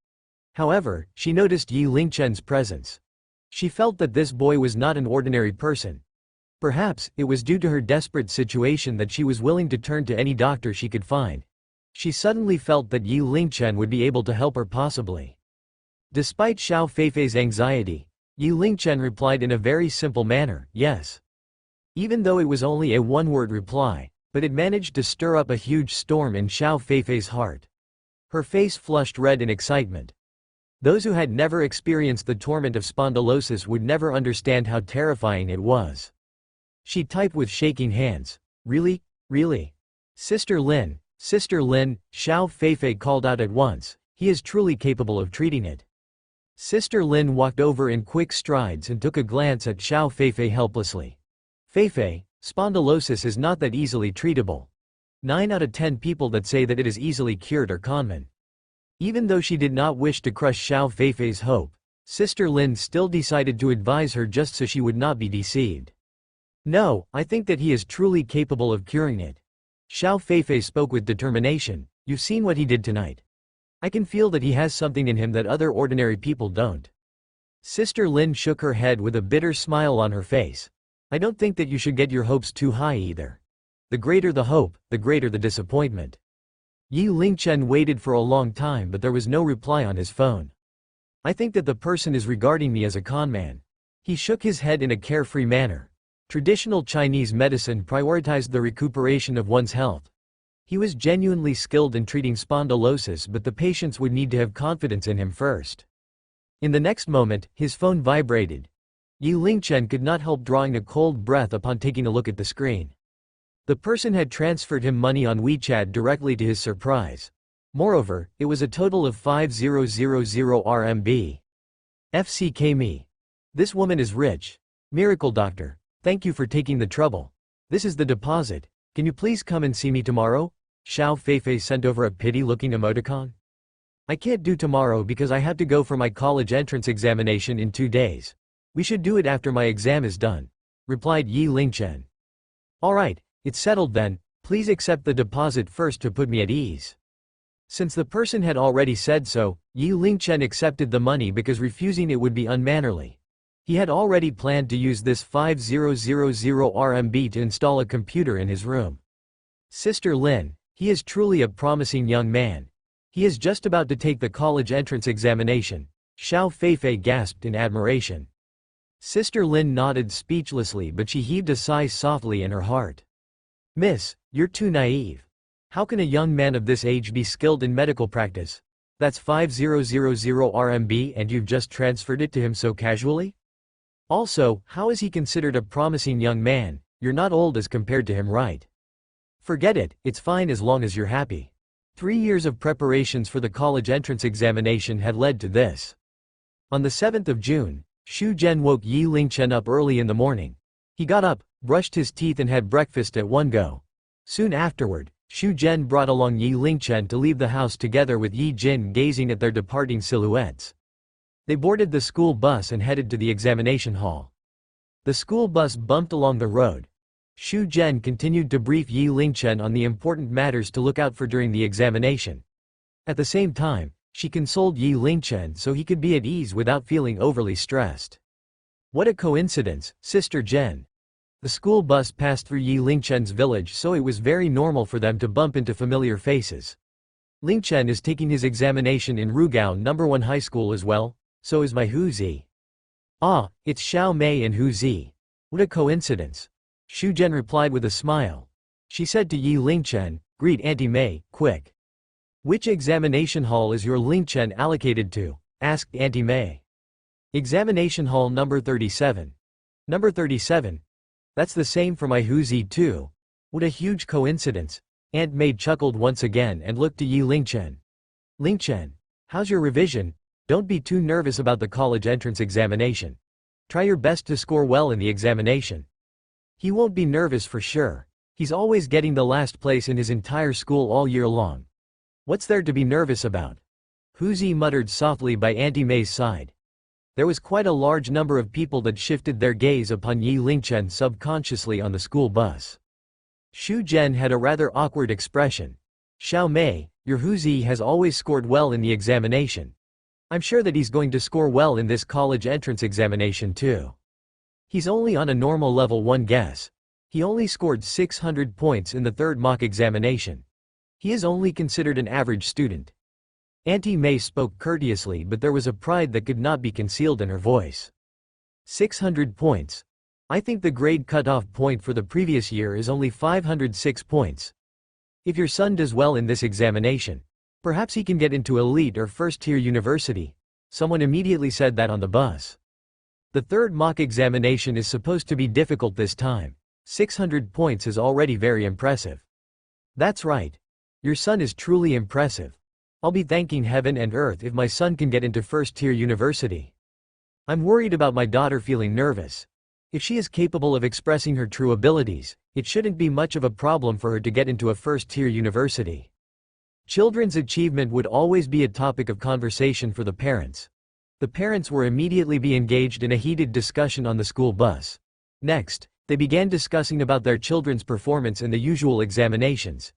S1: However, she noticed Yi Lingchen's presence. She felt that this boy was not an ordinary person. Perhaps it was due to her desperate situation that she was willing to turn to any doctor she could find. She suddenly felt that Yi Lingchen would be able to help her possibly. Despite Xiao Feifei's anxiety, Yi Lingchen replied in a very simple manner, yes. Even though it was only a one-word reply, but it managed to stir up a huge storm in Xiao Feifei's heart. Her face flushed red in excitement. Those who had never experienced the torment of spondylosis would never understand how terrifying it was. She typed with shaking hands, really? Really? Sister Lin, Xiao Feifei called out at once, he is truly capable of treating it. Sister Lin walked over in quick strides and took a glance at Xiao Feifei helplessly. Feifei, spondylosis is not that easily treatable. 9 out of 10 people that say that it is easily cured are conmen. Even though she did not wish to crush Xiao Feifei's hope, Sister Lin still decided to advise her just so she would not be deceived. No, I think that he is truly capable of curing it. Xiao Feifei spoke with determination, you've seen what he did tonight. I can feel that he has something in him that other ordinary people don't. Sister Lin shook her head with a bitter smile on her face. I don't think that you should get your hopes too high either. The greater the hope, the greater the disappointment. Yi Lingchen waited for a long time but there was no reply on his phone. I think that the person is regarding me as a conman. He shook his head in a carefree manner. Traditional Chinese medicine prioritized the recuperation of one's health. He was genuinely skilled in treating spondylosis but the patients would need to have confidence in him first. In the next moment, his phone vibrated. Yi Lingchen could not help drawing a cold breath upon taking a look at the screen. The person had transferred him money on WeChat directly to his surprise. Moreover, it was a total of 5000 RMB. FCK me. This woman is rich. Miracle doctor, thank you for taking the trouble. This is the deposit. Can you please come and see me tomorrow? Xiao Feifei sent over a pity-looking emoticon. I can't do tomorrow because I have to go for my college entrance examination in 2 days. We should do it after my exam is done, replied Yi Lingchen. Alright, it's settled then, please accept the deposit first to put me at ease. Since the person had already said so, Yi Lingchen accepted the money because refusing it would be unmannerly. He had already planned to use this 5000 RMB to install a computer in his room. Sister Lin, he is truly a promising young man. He is just about to take the college entrance examination. Xiao Feifei gasped in admiration. Sister Lin nodded speechlessly but she heaved a sigh softly in her heart. Miss, you're too naive. How can a young man of this age be skilled in medical practice? That's 5000 RMB and you've just transferred it to him so casually? Also, how is he considered a promising young man? You're not old as compared to him, right? Forget it, it's fine as long as you're happy. 3 years of preparations for the college entrance examination had led to this. On the 7th of June, Xu Zhen woke Yi Lingchen up early in the morning. He got up, brushed his teeth and had breakfast at one go. Soon afterward, Xu Zhen brought along Yi Lingchen to leave the house together with Yi Jin gazing at their departing silhouettes. They boarded the school bus and headed to the examination hall. The school bus bumped along the road. Xu Zhen continued to brief Yi Lingchen on the important matters to look out for during the examination. At the same time, she consoled Yi Lingchen so he could be at ease without feeling overly stressed. What a coincidence, Sister Zhen. The school bus passed through Yi Lingchen's village so it was very normal for them to bump into familiar faces. Lingchen is taking his examination in Rugao No. 1 High School as well, so is my Hu Zi. Ah, it's Xiao Mei and Hu Zi. What a coincidence. Xu Zhen replied with a smile. She said to Yi Lingchen, "Greet Auntie Mei, quick." "Which examination hall is your Lingchen allocated to?" asked Auntie Mei. "Examination hall number 37. Number 37? That's the same for my Huzi too. What a huge coincidence." Aunt Mei chuckled once again and looked to Yi Lingchen. "Lingchen, how's your revision? Don't be too nervous about the college entrance examination. Try your best to score well in the examination." "He won't be nervous for sure. He's always getting the last place in his entire school all year long. What's there to be nervous about?" Huzi muttered softly by Auntie Mei's side. There was quite a large number of people that shifted their gaze upon Yi Lingchen subconsciously on the school bus. Xu Zhen had a rather awkward expression. "Xiao Mei, your Huzi has always scored well in the examination. I'm sure that he's going to score well in this college entrance examination too. He's only on a normal level 1 guess. He only scored 600 points in the third mock examination. He is only considered an average student." Auntie Mei spoke courteously, but there was a pride that could not be concealed in her voice. 600 points. I think the grade cutoff point for the previous year is only 506 points. If your son does well in this examination, perhaps he can get into elite or first-tier university. Someone immediately said that on the bus. The third mock examination is supposed to be difficult this time. 600 points is already very impressive. That's right. Your son is truly impressive. I'll be thanking heaven and earth if my son can get into first-tier university. I'm worried about my daughter feeling nervous. If she is capable of expressing her true abilities, it shouldn't be much of a problem for her to get into a first-tier university. Children's achievement would always be a topic of conversation for the parents. The parents were immediately be engaged in a heated discussion on the school bus. Next, they began discussing about their children's performance in the usual examinations.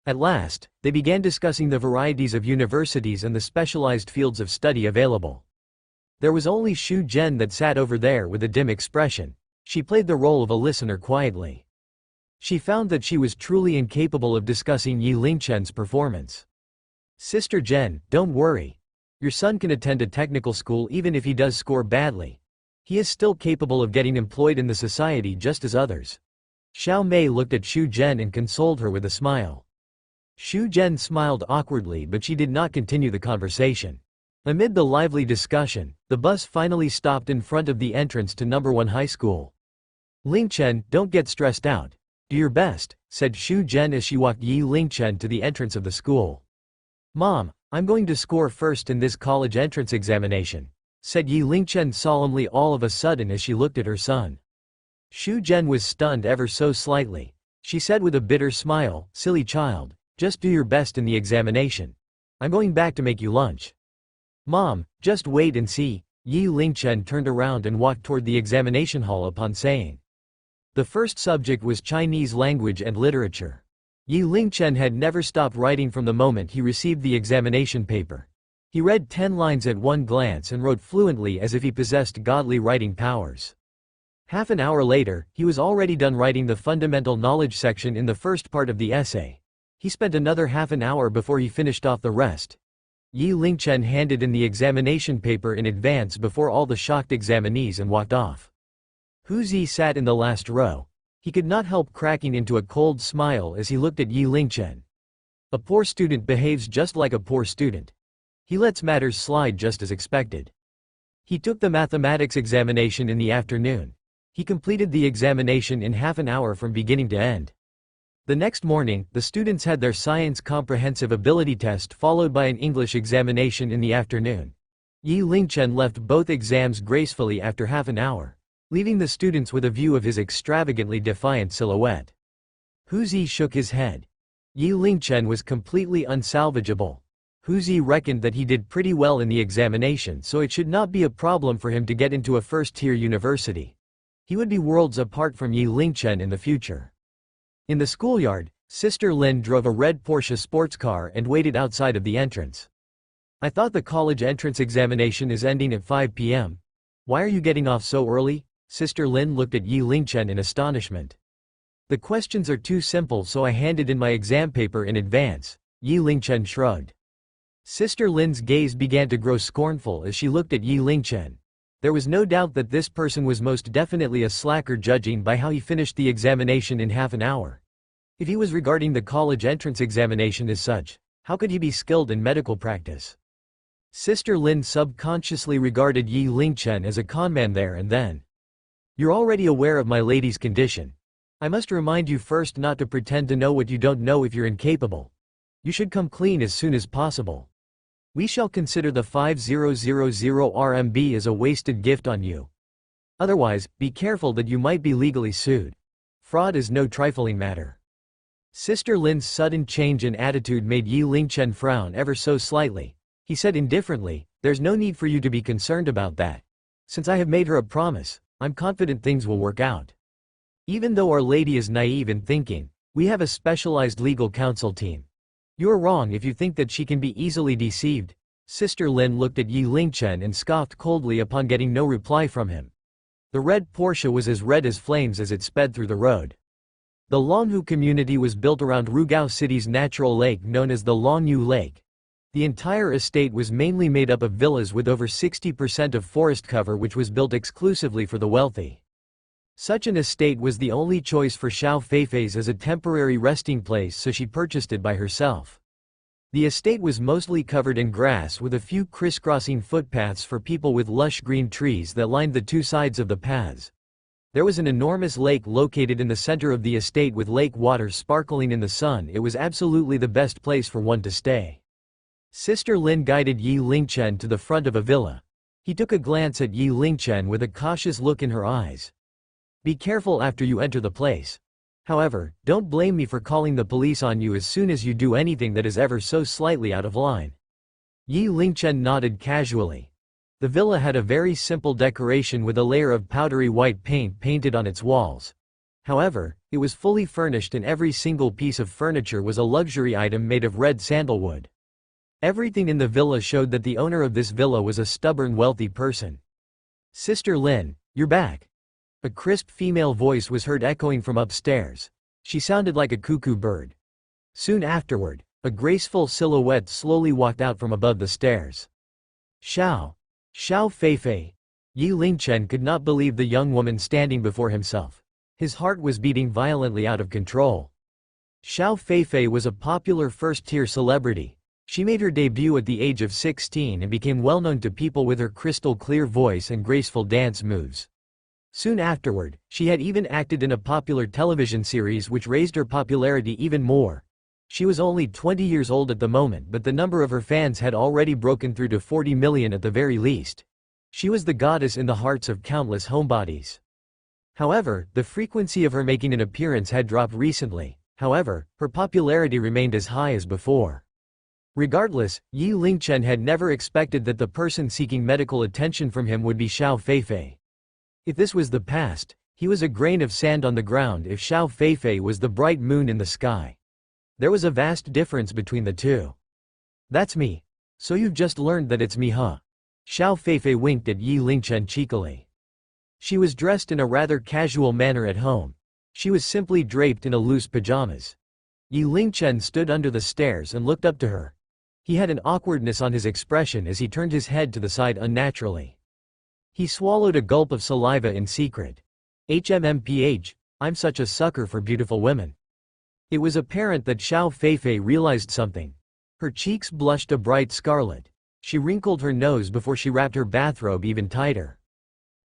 S1: At last, they began discussing the varieties of universities and the specialized fields of study available. There was only Xu Zhen that sat over there with a dim expression. She played the role of a listener quietly. She found that she was truly incapable of discussing Yi Lingchen's performance. "Sister Zhen, don't worry. Your son can attend a technical school even if he does score badly. He is still capable of getting employed in the society just as others." Xiao Mei looked at Xu Zhen and consoled her with a smile. Xu Zhen smiled awkwardly, but she did not continue the conversation. Amid the lively discussion, the bus finally stopped in front of the entrance to number 1 high school. "Lingchen, don't get stressed out. Do your best," said Xu Zhen as she walked Yi Lingchen to the entrance of the school. "Mom, I'm going to score first in this college entrance examination," said Yi Lingchen solemnly all of a sudden as she looked at her son. Xu Zhen was stunned ever so slightly. She said with a bitter smile, "Silly child, just do your best in the examination. I'm going back to make you lunch." "Mom, just wait and see." Yi Lingchen turned around and walked toward the examination hall upon saying. The first subject was Chinese language and literature. Yi Lingchen had never stopped writing from the moment he received the examination paper. He read 10 lines at one glance and wrote fluently as if he possessed godly writing powers. Half an hour later, he was already done writing the fundamental knowledge section in the first part of the essay. He spent another half an hour before he finished off the rest. Yi Lingchen handed in the examination paper in advance before all the shocked examinees and walked off. Huzi sat in the last row. He could not help cracking into a cold smile as he looked at Yi Lingchen. A poor student behaves just like a poor student. He lets matters slide just as expected. He took the mathematics examination in the afternoon. He completed the examination in half an hour from beginning to end. The next morning, the students had their science comprehensive ability test followed by an English examination in the afternoon. Yi Lingchen left both exams gracefully after half an hour, leaving the students with a view of his extravagantly defiant silhouette. Huzi shook his head. Yi Lingchen was completely unsalvageable. Huzi reckoned that he did pretty well in the examination, so it should not be a problem for him to get into a first-tier university. He would be worlds apart from Yi Lingchen in the future. In the schoolyard, Sister Lin drove a red Porsche sports car and waited outside of the entrance. "I thought the college entrance examination is ending at 5 p.m. Why are you getting off so early?" Sister Lin looked at Yi Lingchen in astonishment. "The questions are too simple, so I handed in my exam paper in advance." Yi Lingchen shrugged. Sister Lin's gaze began to grow scornful as she looked at Yi Lingchen. There was no doubt that this person was most definitely a slacker, judging by how he finished the examination in half an hour. If he was regarding the college entrance examination as such, how could he be skilled in medical practice? Sister Lin subconsciously regarded Yi Lingchen as a conman there and then. You're already aware of my lady's condition. I must remind you first not to pretend to know what you don't know if you're incapable. You should come clean as soon as possible. We shall consider the 5000 RMB as a wasted gift on you. Otherwise, be careful that you might be legally sued. Fraud is no trifling matter. Sister Lin's sudden change in attitude made Yi Lingchen frown ever so slightly. He said indifferently, "There's no need for you to be concerned about that. Since I have made her a promise, I'm confident things will work out. Even though Our Lady is naive in thinking, we have a specialized legal counsel team. You're wrong if you think that she can be easily deceived." Sister Lin looked at Yi Lingchen and scoffed coldly upon getting no reply from him. The red Porsche was as red as flames as it sped through the road. The Longhu community was built around Rugao City's natural lake known as the Longyu Lake. The entire estate was mainly made up of villas with over 60% of forest cover, which was built exclusively for the wealthy. Such an estate was the only choice for Xiao Feifei's as a temporary resting place, so she purchased it by herself. The estate was mostly covered in grass with a few crisscrossing footpaths for people with lush green trees that lined the two sides of the paths. There was an enormous lake located in the center of the estate with lake water sparkling in the sun. It was absolutely the best place for one to stay. Sister Lin guided Yi Lingchen to the front of a villa. He took a glance at Yi Lingchen with a cautious look in her eyes. Be careful after you enter the place. However, don't blame me for calling the police on you as soon as you do anything that is ever so slightly out of line. Yi Lingchen nodded casually. The villa had a very simple decoration with a layer of powdery white paint painted on its walls. However, it was fully furnished and every single piece of furniture was a luxury item made of red sandalwood. Everything in the villa showed that the owner of this villa was a stubborn wealthy person. Sister Lin, you're back. A crisp female voice was heard echoing from upstairs. She sounded like a cuckoo bird. Soon afterward, a graceful silhouette slowly walked out from above the stairs. Xiao Feifei. Yi Lingchen could not believe the young woman standing before himself. His heart was beating violently out of control. Xiao Feifei was a popular first-tier celebrity. She made her debut at the age of 16 and became well-known to people with her crystal-clear voice and graceful dance moves. Soon afterward, she had even acted in a popular television series which raised her popularity even more. She was only 20 years old at the moment, but the number of her fans had already broken through to 40 million at the very least. She was the goddess in the hearts of countless homebodies. However, the frequency of her making an appearance had dropped recently. However, her popularity remained as high as before. Regardless, Yi Lingchen had never expected that the person seeking medical attention from him would be Xiao Feifei. If this was the past, he was a grain of sand on the ground if Xiao Feifei was the bright moon in the sky. There was a vast difference between the two. That's me. So you've just learned that it's me, huh? Xiao Feifei winked at Yi Lingchen cheekily. She was dressed in a rather casual manner at home. She was simply draped in a loose pajamas. Yi Lingchen stood under the stairs and looked up to her. He had an awkwardness on his expression as he turned his head to the side unnaturally. He swallowed a gulp of saliva in secret. HMMPH, I'm such a sucker for beautiful women. It was apparent that Xiao Feifei realized something. Her cheeks blushed a bright scarlet. She wrinkled her nose before she wrapped her bathrobe even tighter.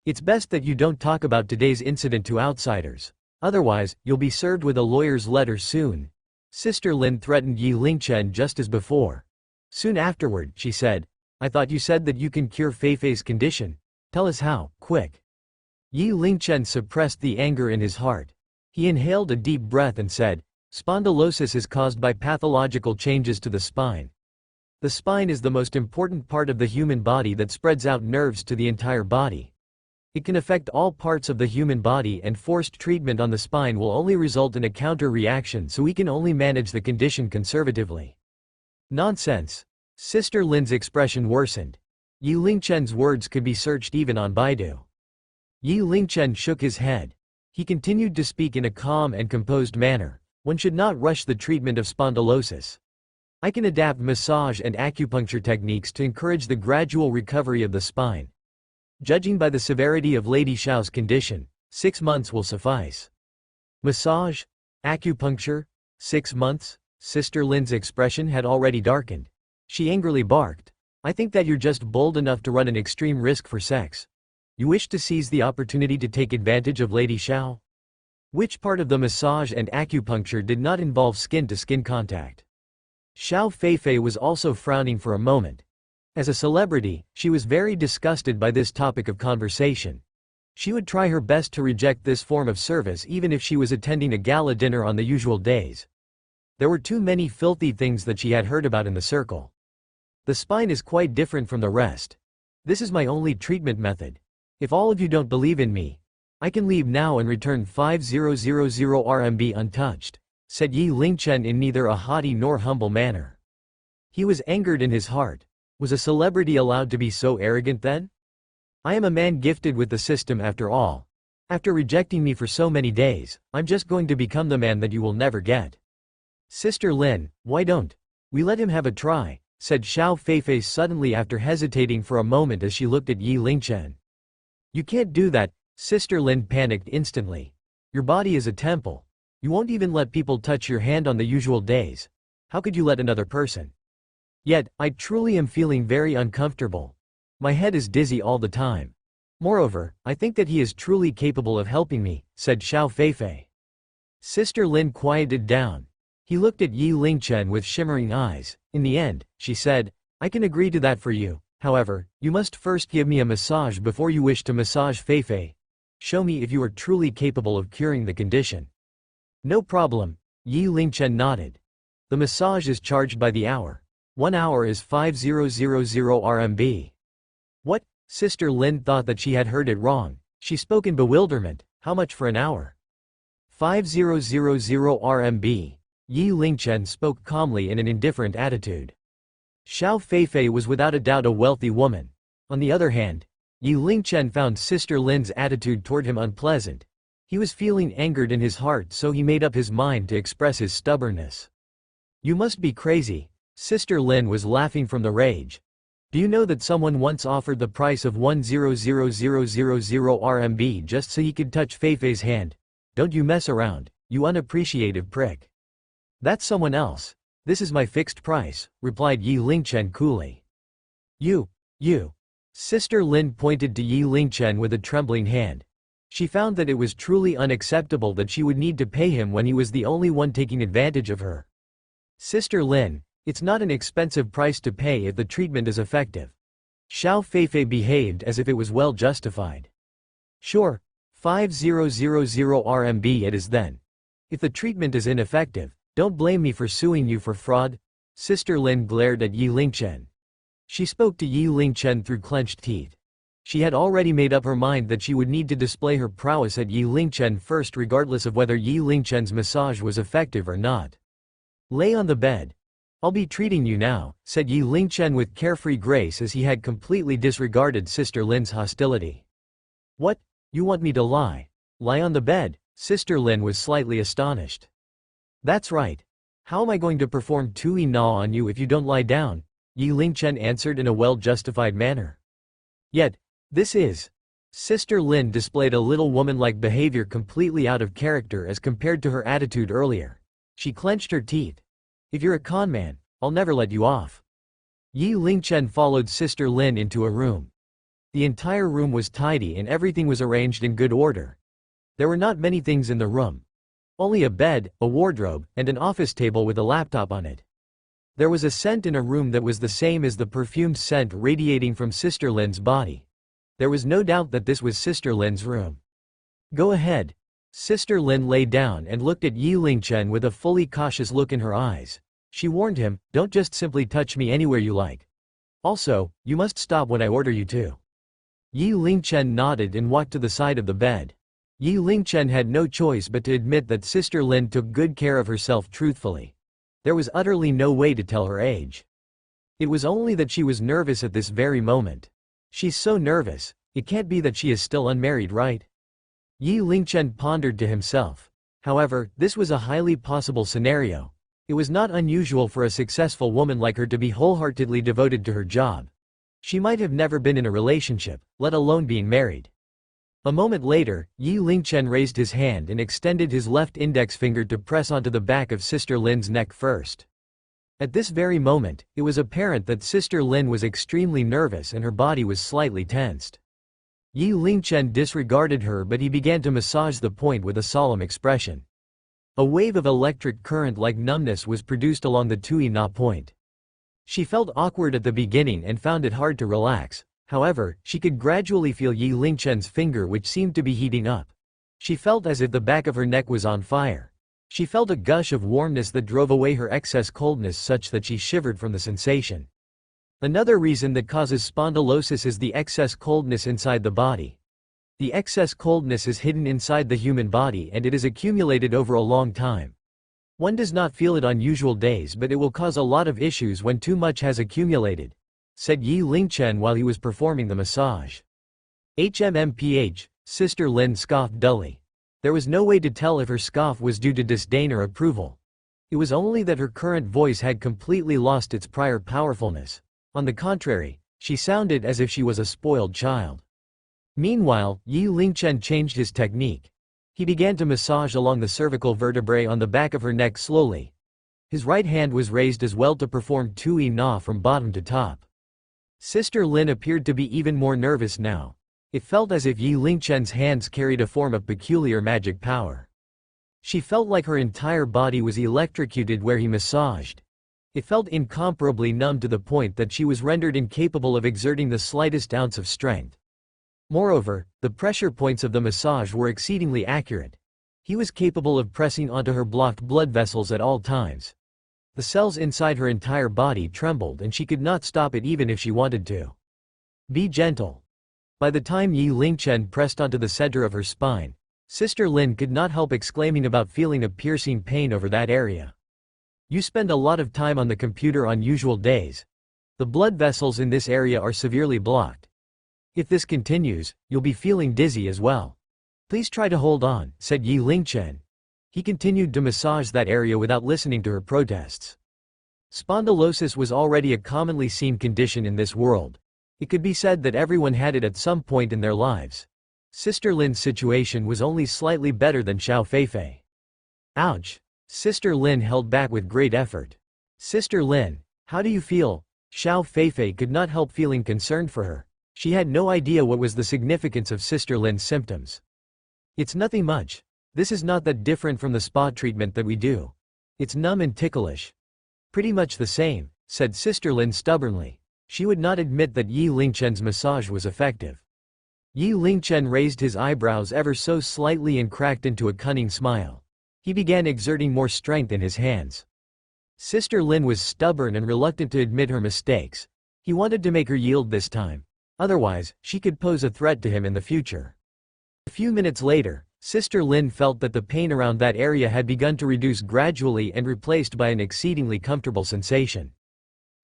S1: It's best that you don't talk about today's incident to outsiders. Otherwise, you'll be served with a lawyer's letter soon. Sister Lin threatened Yi Lingchen just as before. Soon afterward, she said, I thought you said that you can cure Feifei's condition. Tell us how, quick. Yi Lingchen suppressed the anger in his heart. He inhaled a deep breath and said, Spondylosis is caused by pathological changes to the spine. The spine is the most important part of the human body that spreads out nerves to the entire body. It can affect all parts of the human body, and forced treatment on the spine will only result in a counter-reaction, so we can only manage the condition conservatively. Nonsense. Sister Lin's expression worsened. Yi Lingchen's words could be searched even on Baidu. Yi Lingchen shook his head. He continued to speak in a calm and composed manner. One should not rush the treatment of spondylosis. I can adapt massage and acupuncture techniques to encourage the gradual recovery of the spine. Judging by the severity of Lady Xiao's condition, 6 months will suffice. Massage? Acupuncture? 6 months? Sister Lin's expression had already darkened. She angrily barked. I think that you're just bold enough to run an extreme risk for sex. You wish to seize the opportunity to take advantage of Lady Xiao? Which part of the massage and acupuncture did not involve skin-to-skin contact? Xiao Feifei was also frowning for a moment. As a celebrity, she was very disgusted by this topic of conversation. She would try her best to reject this form of service even if she was attending a gala dinner on the usual days. There were too many filthy things that she had heard about in the circle. The spine is quite different from the rest. This is my only treatment method. If all of you don't believe in me, I can leave now and return 5000 RMB untouched, said Yi Lingchen in neither a haughty nor humble manner. He was angered in his heart. Was a celebrity allowed to be so arrogant then? I am a man gifted with the system after all. After rejecting me for so many days, I'm just going to become the man that you will never get. Sister Lin, why don't we let him have a try, said Xiao Feifei suddenly after hesitating for a moment as she looked at Yi Lingchen. You can't do that, Sister Lin panicked instantly. Your body is a temple. You won't even let people touch your hand on the usual days. How could you let another person? Yet, I truly am feeling very uncomfortable. My head is dizzy all the time. Moreover, I think that he is truly capable of helping me, said Xiao Feifei. Sister Lin quieted down. He looked at Yi Lingchen with shimmering eyes. In the end, she said, I can agree to that for you. However, you must first give me a massage before you wish to massage Feifei. Show me if you are truly capable of curing the condition. No problem, Yi Lingchen nodded. The massage is charged by the hour. 1 hour is 5000 RMB. What? Sister Lin thought that she had heard it wrong. She spoke in bewilderment. How much for an hour? 5000 RMB. Yi Lingchen spoke calmly in an indifferent attitude. Xiao Feifei was without a doubt a wealthy woman. On the other hand, Yi Lingchen found Sister Lin's attitude toward him unpleasant. He was feeling angered in his heart, so he made up his mind to express his stubbornness. You must be crazy. Sister Lin was laughing from the rage. Do you know that someone once offered the price of 100,000 RMB just so he could touch Feifei's hand? Don't you mess around, you unappreciative prick. That's someone else. This is my fixed price, replied Yi Lingchen coolly. You. Sister Lin pointed to Yi Lingchen with a trembling hand. She found that it was truly unacceptable that she would need to pay him when he was the only one taking advantage of her. Sister Lin, it's not an expensive price to pay if the treatment is effective. Xiao Feifei behaved as if it was well justified. Sure, 5000 RMB it is then. If the treatment is ineffective, don't blame me for suing you for fraud. Sister Lin glared at Yi Lingchen. She spoke to Yi Lingchen through clenched teeth. She had already made up her mind that she would need to display her prowess at Yi Lingchen first regardless of whether Yi Lingchen's massage was effective or not. Lay on the bed. I'll be treating you now, said Yi Lingchen with carefree grace as he had completely disregarded Sister Lin's hostility. What? You want me to lie? Lie on the bed? Sister Lin was slightly astonished. That's right. How am I going to perform Tui Na on you if you don't lie down? Yi Lingchen answered in a well-justified manner. Yet, this is. Sister Lin displayed a little woman-like behavior completely out of character as compared to her attitude earlier. She clenched her teeth. If you're a con man, I'll never let you off. Yi Lingchen followed Sister Lin into a room. The entire room was tidy and everything was arranged in good order. There were not many things in the room. Only a bed, a wardrobe, and an office table with a laptop on it. There was a scent in a room that was the same as the perfumed scent radiating from Sister Lin's body. There was no doubt that this was Sister Lin's room. Go ahead. Sister Lin lay down and looked at Yi Lingchen with a fully cautious look in her eyes. She warned him, don't just simply touch me anywhere you like. Also, you must stop when I order you to. Yi Lingchen nodded and walked to the side of the bed. Yi Lingchen had no choice but to admit that Sister Lin took good care of herself truthfully. There was utterly no way to tell her age. It was only that she was nervous at this very moment. She's so nervous, it can't be that she is still unmarried, right? Yi Lingchen pondered to himself. However, this was a highly possible scenario. It was not unusual for a successful woman like her to be wholeheartedly devoted to her job. She might have never been in a relationship, let alone being married. A moment later, Yi Lingchen raised his hand and extended his left index finger to press onto the back of Sister Lin's neck first. At this very moment, it was apparent that Sister Lin was extremely nervous and her body was slightly tensed. Yi Lingchen disregarded her, but he began to massage the point with a solemn expression. A wave of electric current like numbness was produced along the Tui Na point. She felt awkward at the beginning and found it hard to relax. However, she could gradually feel Yi Lingchen's finger, which seemed to be heating up. She felt as if the back of her neck was on fire. She felt a gush of warmness that drove away her excess coldness such that she shivered from the sensation. Another reason that causes spondylosis is the excess coldness inside the body. The excess coldness is hidden inside the human body and it is accumulated over a long time. One does not feel it on usual days, but it will cause a lot of issues when too much has accumulated, said Yi Lingchen while he was performing the massage. HMMPH, Sister Lin scoffed dully. There was no way to tell if her scoff was due to disdain or approval. It was only that her current voice had completely lost its prior powerfulness. On the contrary, she sounded as if she was a spoiled child. Meanwhile, Yi Lingchen changed his technique. He began to massage along the cervical vertebrae on the back of her neck slowly. His right hand was raised as well to perform Tui Na from bottom to top. Sister Lin appeared to be even more nervous now. It felt as if Yi Lingchen's hands carried a form of peculiar magic power. She felt like her entire body was electrocuted where he massaged. It felt incomparably numb to the point that she was rendered incapable of exerting the slightest ounce of strength. Moreover, the pressure points of the massage were exceedingly accurate. He was capable of pressing onto her blocked blood vessels at all times. The cells inside her entire body trembled and she could not stop it even if she wanted to. Be gentle. By the time Yi Lingchen pressed onto the center of her spine, Sister Lin could not help exclaiming about feeling a piercing pain over that area. You spend a lot of time on the computer on usual days. The blood vessels in this area are severely blocked. If this continues, you'll be feeling dizzy as well. Please try to hold on, said Yi Lingchen. He continued to massage that area without listening to her protests. Spondylosis was already a commonly seen condition in this world. It could be said that everyone had it at some point in their lives. Sister Lin's situation was only slightly better than Xiao Feifei. Ouch! Sister Lin held back with great effort. Sister Lin, how do you feel? Xiao Feifei could not help feeling concerned for her. She had no idea what was the significance of Sister Lin's symptoms. It's nothing much. This is not that different from the spa treatment that we do. It's numb and ticklish. Pretty much the same, said Sister Lin stubbornly. She would not admit that Yi Lingchen's massage was effective. Yi Lingchen raised his eyebrows ever so slightly and cracked into a cunning smile. He began exerting more strength in his hands. Sister Lin was stubborn and reluctant to admit her mistakes. He wanted to make her yield this time. Otherwise, she could pose a threat to him in the future. A few minutes later, Sister Lin felt that the pain around that area had begun to reduce gradually and replaced by an exceedingly comfortable sensation.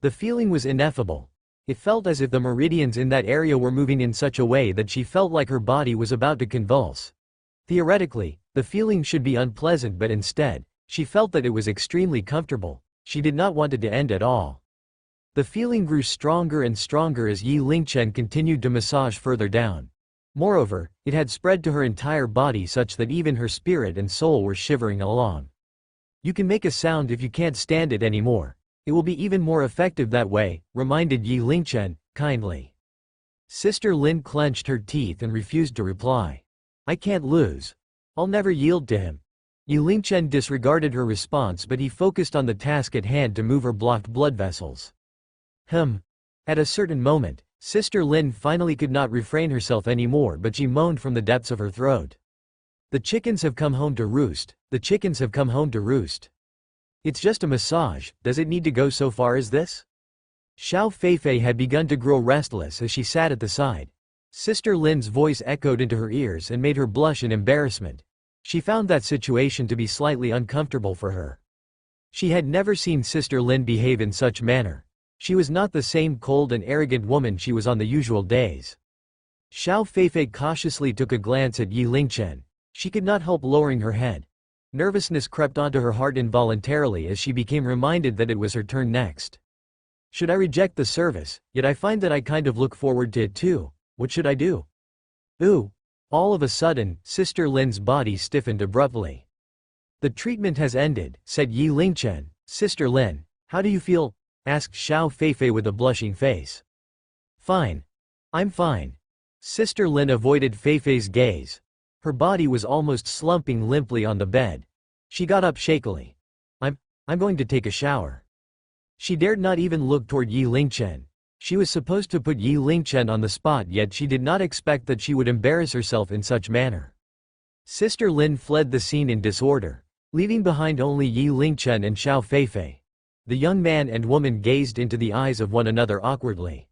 S1: The feeling was ineffable. It felt as if the meridians in that area were moving in such a way that she felt like her body was about to convulse. Theoretically, the feeling should be unpleasant, but instead, she felt that it was extremely comfortable. She did not want it to end at all. The feeling grew stronger and stronger as Yi Lingchen continued to massage further down. Moreover, it had spread to her entire body such that even her spirit and soul were shivering along. You can make a sound if you can't stand it anymore. It will be even more effective that way, reminded Yi Lingchen, kindly. Sister Lin clenched her teeth and refused to reply. I can't lose. I'll never yield to him. Yi Lingchen disregarded her response, but he focused on the task at hand to move her blocked blood vessels. At a certain moment, Sister Lin finally could not refrain herself anymore, but she moaned from the depths of her throat. The chickens have come home to roost. The chickens have come home to roost. It's just a massage, does it need to go so far as this? Xiao Feifei had begun to grow restless as she sat at the side. Sister Lin's voice echoed into her ears and made her blush in embarrassment. She found that situation to be slightly uncomfortable for her. She had never seen Sister Lin behave in such manner. She was not the same cold and arrogant woman she was on the usual days. Xiao Feifei cautiously took a glance at Yi Lingchen. She could not help lowering her head. Nervousness crept onto her heart involuntarily as she became reminded that it was her turn next. Should I reject the service? Yet I find that I kind of look forward to it too. What should I do? Ooh. All of a sudden, Sister Lin's body stiffened abruptly. "The treatment has ended," said Yi Lingchen. "Sister Lin, how do you feel?" asked Xiao Feifei with a blushing face. "Fine. I'm fine." Sister Lin avoided Feifei's gaze. Her body was almost slumping limply on the bed. She got up shakily. I'm going to take a shower." She dared not even look toward Yi Lingchen. She was supposed to put Yi Lingchen on the spot, yet she did not expect that she would embarrass herself in such manner. Sister Lin fled the scene in disorder, leaving behind only Yi Lingchen and Xiao Feifei. The young man and woman gazed into the eyes of one another awkwardly.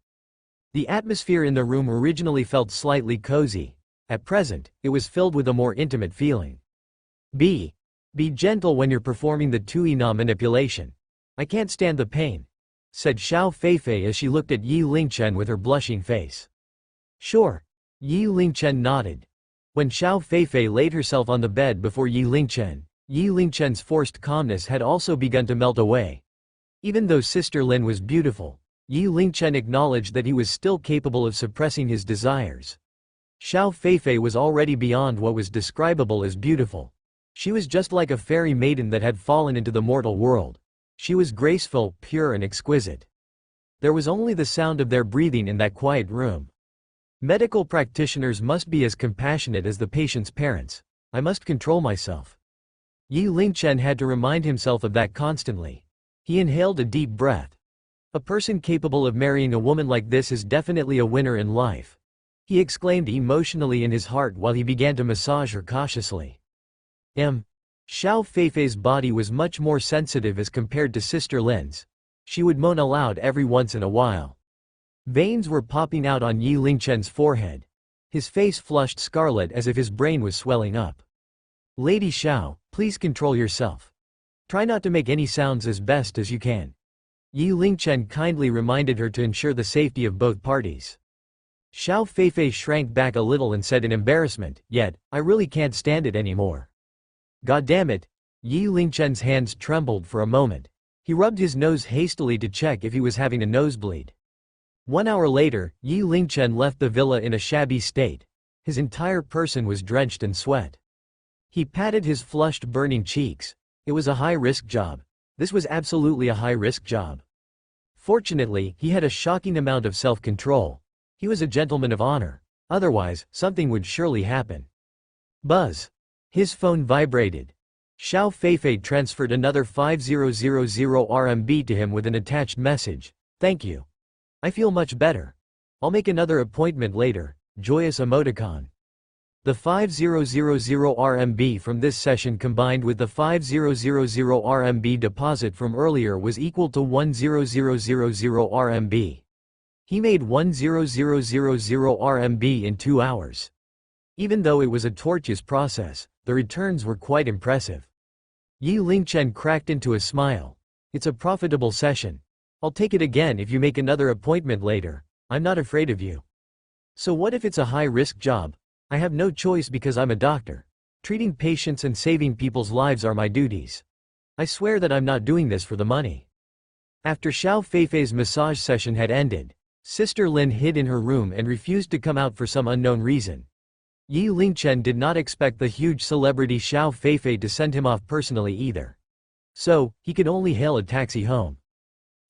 S1: The atmosphere in the room originally felt slightly cozy. At present, it was filled with a more intimate feeling. Be gentle when you're performing the Tuina manipulation. I can't stand the pain," said Xiao Feifei as she looked at Yi Lingchen with her blushing face. "Sure." Yi Lingchen nodded. When Xiao Feifei laid herself on the bed before Yi Lingchen's forced calmness had also begun to melt away. Even though Sister Lin was beautiful, Yi Lingchen acknowledged that he was still capable of suppressing his desires. Xiao Feifei was already beyond what was describable as beautiful. She was just like a fairy maiden that had fallen into the mortal world. She was graceful, pure and exquisite. There was only the sound of their breathing in that quiet room. Medical practitioners must be as compassionate as the patient's parents. I must control myself. Yi Lingchen had to remind himself of that constantly. He inhaled a deep breath. A person capable of marrying a woman like this is definitely a winner in life. He exclaimed emotionally in his heart while he began to massage her cautiously. Xiao Feifei's body was much more sensitive as compared to Sister Lin's. She would moan aloud every once in a while. Veins were popping out on Yi Lingchen's forehead. His face flushed scarlet as if his brain was swelling up. "Lady Xiao, please control yourself. Try not to make any sounds as best as you can." Yi Lingchen kindly reminded her to ensure the safety of both parties. Xiao Feifei shrank back a little and said in embarrassment, "Yet, I really can't stand it anymore." "God damn it." Yi Lingchen's hands trembled for a moment. He rubbed his nose hastily to check if he was having a nosebleed. 1 hour later, Yi Lingchen left the villa in a shabby state. His entire person was drenched in sweat. He patted his flushed burning cheeks. It was a high-risk job. This was absolutely a high-risk job. Fortunately, he had a shocking amount of self-control. He was a gentleman of honor. Otherwise, something would surely happen. Buzz. His phone vibrated. Xiao Feifei transferred another 5000 RMB to him with an attached message. "Thank you. I feel much better. I'll make another appointment later." Joyous emoticon. The 5000 RMB from this session combined with the 5000 RMB deposit from earlier was equal to 10000 RMB. He made 10000 RMB in 2 hours. Even though it was a tortuous process, the returns were quite impressive. Yi Lingchen cracked into a smile. "It's a profitable session. I'll take it again if you make another appointment later. I'm not afraid of you." "So what if it's a high-risk job? I have no choice because I'm a doctor. Treating patients and saving people's lives are my duties. I swear that I'm not doing this for the money." After Xiao Feifei's massage session had ended, Sister Lin hid in her room and refused to come out for some unknown reason. Yi Lingchen did not expect the huge celebrity Xiao Feifei to send him off personally either. So, he could only hail a taxi home.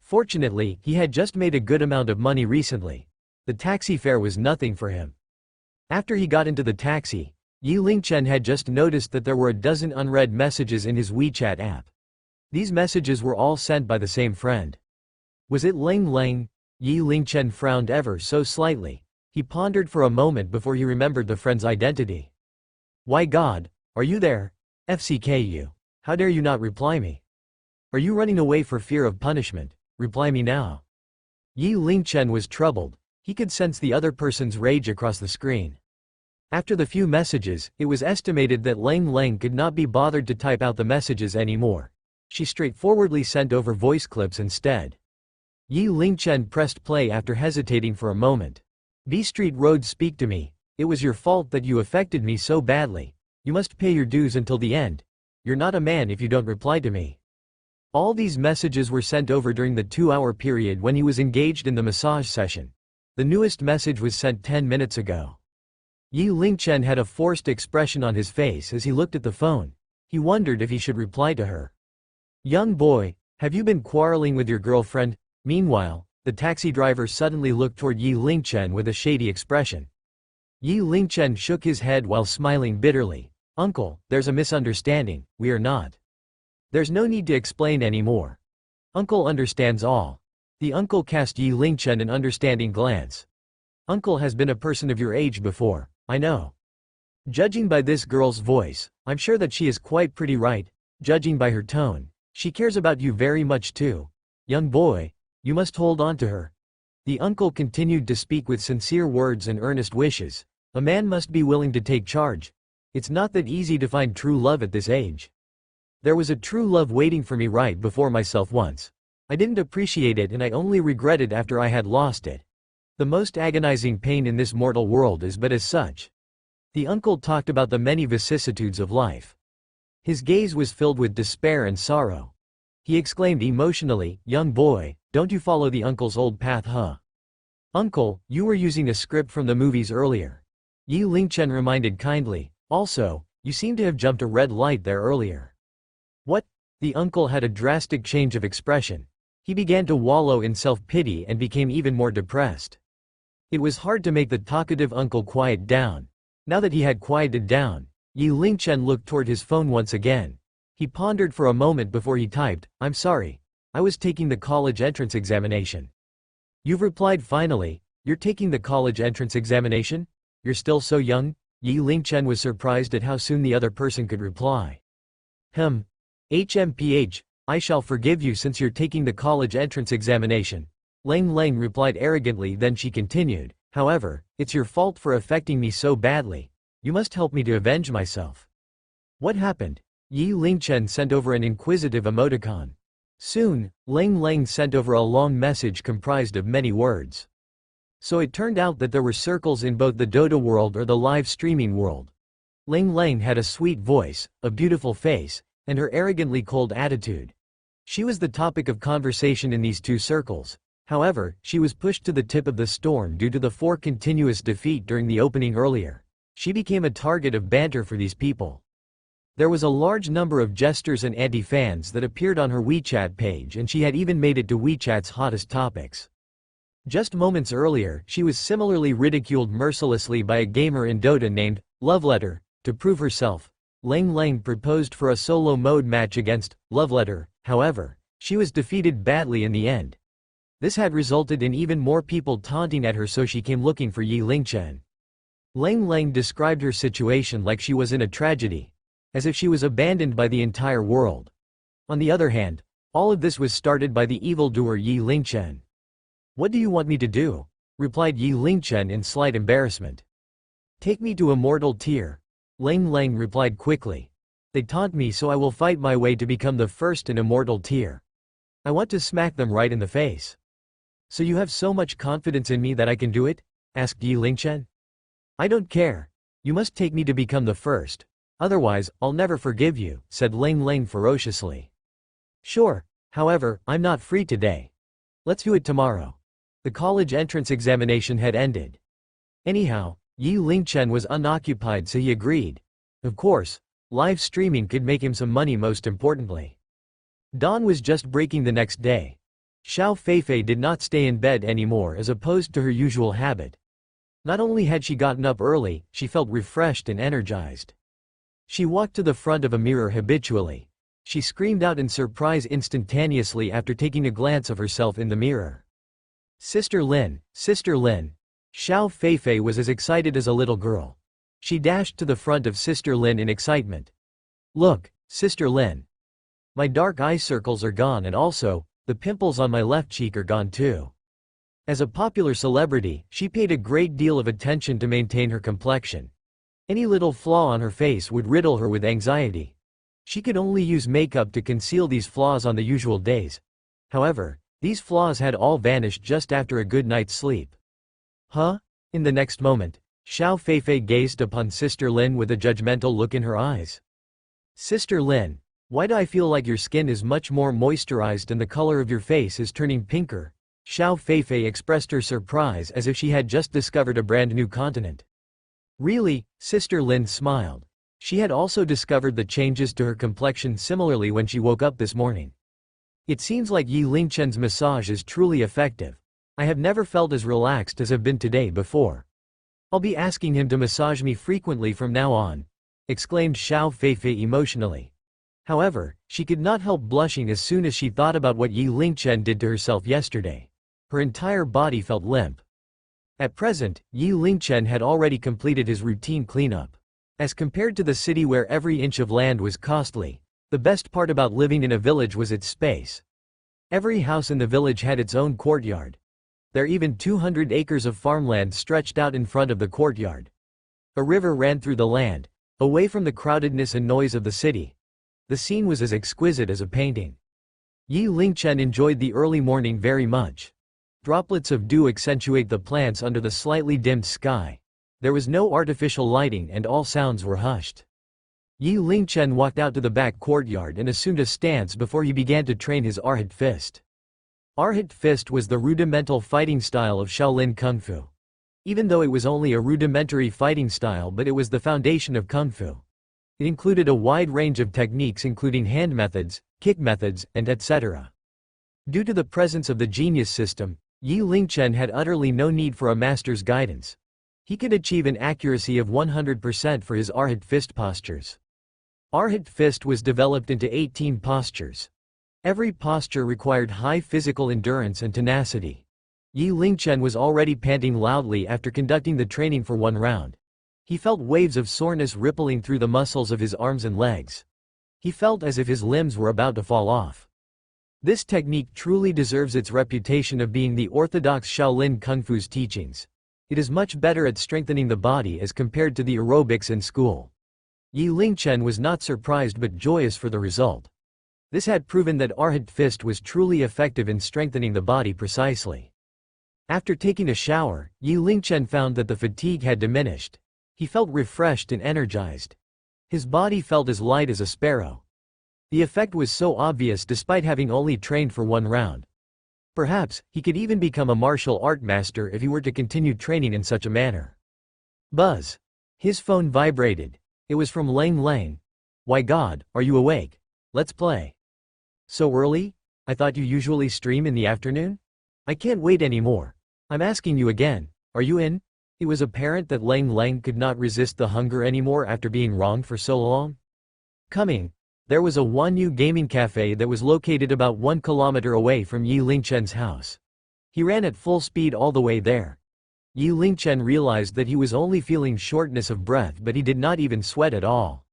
S1: Fortunately, he had just made a good amount of money recently. The taxi fare was nothing for him. After he got into the taxi, Yi Lingchen had just noticed that there were a dozen unread messages in his WeChat app. These messages were all sent by the same friend. Was it Ling? Yi Lingchen frowned ever so slightly. He pondered for a moment before he remembered the friend's identity. "Why God, are you there? FCKU. How dare you not reply me? Are you running away for fear of punishment? Reply me now." Yi Lingchen was troubled. He could sense the other person's rage across the screen. After the few messages, it was estimated that Ling could not be bothered to type out the messages anymore. She straightforwardly sent over voice clips instead. Yi Lingchen pressed play after hesitating for a moment. "B Street Road, speak to me. It was your fault that you affected me so badly. You must pay your dues until the end. You're not a man if you don't reply to me." All these messages were sent over during the 2-hour period when he was engaged in the massage session. The newest message was sent 10 minutes ago. Yi Lingchen had a forced expression on his face as he looked at the phone. He wondered if he should reply to her. "Young boy, have you been quarreling with your girlfriend?" Meanwhile, the taxi driver suddenly looked toward Yi Lingchen with a shady expression. Yi Lingchen shook his head while smiling bitterly. "Uncle, there's a misunderstanding, we are not. There's no need to explain anymore. Uncle understands all." The uncle cast Yi Lingchen an understanding glance. "Uncle has been a person of your age before, I know. Judging by this girl's voice, I'm sure that she is quite pretty, right? Judging by her tone, she cares about you very much too. Young boy, you must hold on to her." The uncle continued to speak with sincere words and earnest wishes. "A man must be willing to take charge. It's not that easy to find true love at this age. There was a true love waiting for me right before myself once. I didn't appreciate it and I only regret it after I had lost it. The most agonizing pain in this mortal world is but as such." The uncle talked about the many vicissitudes of life. His gaze was filled with despair and sorrow. He exclaimed emotionally, "Young boy, don't you follow the uncle's old path, huh? Uncle, you were using a script from the movies earlier." Yi Lingchen reminded kindly. "Also, you seem to have jumped a red light there earlier." "What?" The uncle had a drastic change of expression. He began to wallow in self-pity and became even more depressed. It was hard to make the talkative uncle quiet down. Now that he had quieted down, Yi Lingchen looked toward his phone once again. He pondered for a moment before he typed, "I'm sorry. I was taking the college entrance examination." "You've replied finally. You're taking the college entrance examination? You're still so young?" Yi Lingchen was surprised at how soon the other person could reply. HMPH, I shall forgive you since you're taking the college entrance examination." Lang Lang replied arrogantly, then she continued, "However, it's your fault for affecting me so badly. You must help me to avenge myself." "What happened?" Yi Lingchen sent over an inquisitive emoticon. Soon, Lang Lang sent over a long message comprised of many words. So it turned out that there were circles in both the Dota world or the live streaming world. Lang Lang had a sweet voice, a beautiful face, and her arrogantly cold attitude. She was the topic of conversation in these two circles. However, she was pushed to the tip of the storm due to the 4 continuous defeat during the opening earlier. She became a target of banter for these people. There was a large number of jesters and anti-fans that appeared on her WeChat page, and she had even made it to WeChat's hottest topics. Just moments earlier, she was similarly ridiculed mercilessly by a gamer in Dota named Loveletter. To prove herself, Lang Lang proposed for a solo mode match against Loveletter. However, she was defeated badly in the end. This had resulted in even more people taunting at her, so she came looking for Yi Lingchen. Lang Lang described her situation like she was in a tragedy, as if she was abandoned by the entire world. On the other hand, all of this was started by the evildoer Yi Lingchen. "What do you want me to do?" replied Yi Lingchen in slight embarrassment. "Take me to Immortal Tier," Lang Lang replied quickly. "They taunt me, so I will fight my way to become the first in Immortal Tier. I want to smack them right in the face." "So you have so much confidence in me that I can do it?" asked Yi Lingchen. "I don't care. You must take me to become the first. Otherwise, I'll never forgive you," said Lang Lang ferociously. "Sure. However, I'm not free today. Let's do it tomorrow." The college entrance examination had ended. Anyhow, Yi Lingchen was unoccupied, so he agreed. Of course, live streaming could make him some money, most importantly. Dawn was just breaking the next day. Xiao Feifei did not stay in bed anymore as opposed to her usual habit. Not only had she gotten up early, she felt refreshed and energized. She walked to the front of a mirror habitually. She screamed out in surprise instantaneously after taking a glance of herself in the mirror. "Sister Lin, Sister Lin." Xiao Feifei was as excited as a little girl. She dashed to the front of Sister Lin in excitement. "Look, Sister Lin. My dark eye circles are gone, and also, the pimples on my left cheek are gone too." As a popular celebrity, she paid a great deal of attention to maintain her complexion. Any little flaw on her face would riddle her with anxiety. She could only use makeup to conceal these flaws on the usual days. However, these flaws had all vanished just after a good night's sleep. "Huh?" In the next moment, Xiao Feifei gazed upon Sister Lin with a judgmental look in her eyes. "Sister Lin, why do I feel like your skin is much more moisturized and the color of your face is turning pinker?" Xiao Feifei expressed her surprise as if she had just discovered a brand new continent. Really? Sister Lin smiled. She had also discovered the changes to her complexion similarly when she woke up this morning. It seems like Yi Lingchen's massage is truly effective. I have never felt as relaxed as I've been today before. I'll be asking him to massage me frequently from now on, exclaimed Xiao Feifei emotionally. However, she could not help blushing as soon as she thought about what Yi Lingchen did to herself yesterday. Her entire body felt limp. At present, Yi Lingchen had already completed his routine cleanup. As compared to the city where every inch of land was costly, the best part about living in a village was its space. Every house in the village had its own courtyard. There even 200 acres of farmland stretched out in front of the courtyard. A river ran through the land, away from the crowdedness and noise of the city. The scene was as exquisite as a painting. Yi Lingchen enjoyed the early morning very much. Droplets of dew accentuate the plants under the slightly dimmed sky. There was no artificial lighting and all sounds were hushed. Yi Lingchen walked out to the back courtyard and assumed a stance before he began to train his Arhat fist. Arhat fist was the rudimental fighting style of Shaolin Kung Fu. Even though it was only a rudimentary fighting style, but it was the foundation of Kung Fu. It included a wide range of techniques including hand methods, kick methods, and etc. Due to the presence of the genius system, Yi Lingchen had utterly no need for a master's guidance. He could achieve an accuracy of 100% for his Arhat fist postures. Arhat fist was developed into 18 postures. Every posture required high physical endurance and tenacity. Yi Lingchen was already panting loudly after conducting the training for one round. He felt waves of soreness rippling through the muscles of his arms and legs. He felt as if his limbs were about to fall off. This technique truly deserves its reputation of being the orthodox Shaolin Kung Fu's teachings. It is much better at strengthening the body as compared to the aerobics in school. Yi Lingchen was not surprised but joyous for the result. This had proven that Arhat fist was truly effective in strengthening the body precisely. After taking a shower, Yi Lingchen found that the fatigue had diminished. He felt refreshed and energized. His body felt as light as a sparrow. The effect was so obvious despite having only trained for one round. Perhaps, he could even become a martial art master if he were to continue training in such a manner. Buzz. His phone vibrated. It was from Lang Lang. "Why God, are you awake? Let's play." "So early? I thought you usually stream in the afternoon? I can't wait anymore. I'm asking you again, are you in?" It was apparent that Lang Lang could not resist the hunger anymore after being wronged for so long. Coming. There was a Wanyu gaming cafe that was located about 1 kilometer away from Yi Lingchen's house. He ran at full speed all the way there. Yi Lingchen realized that he was only feeling shortness of breath, but he did not even sweat at all.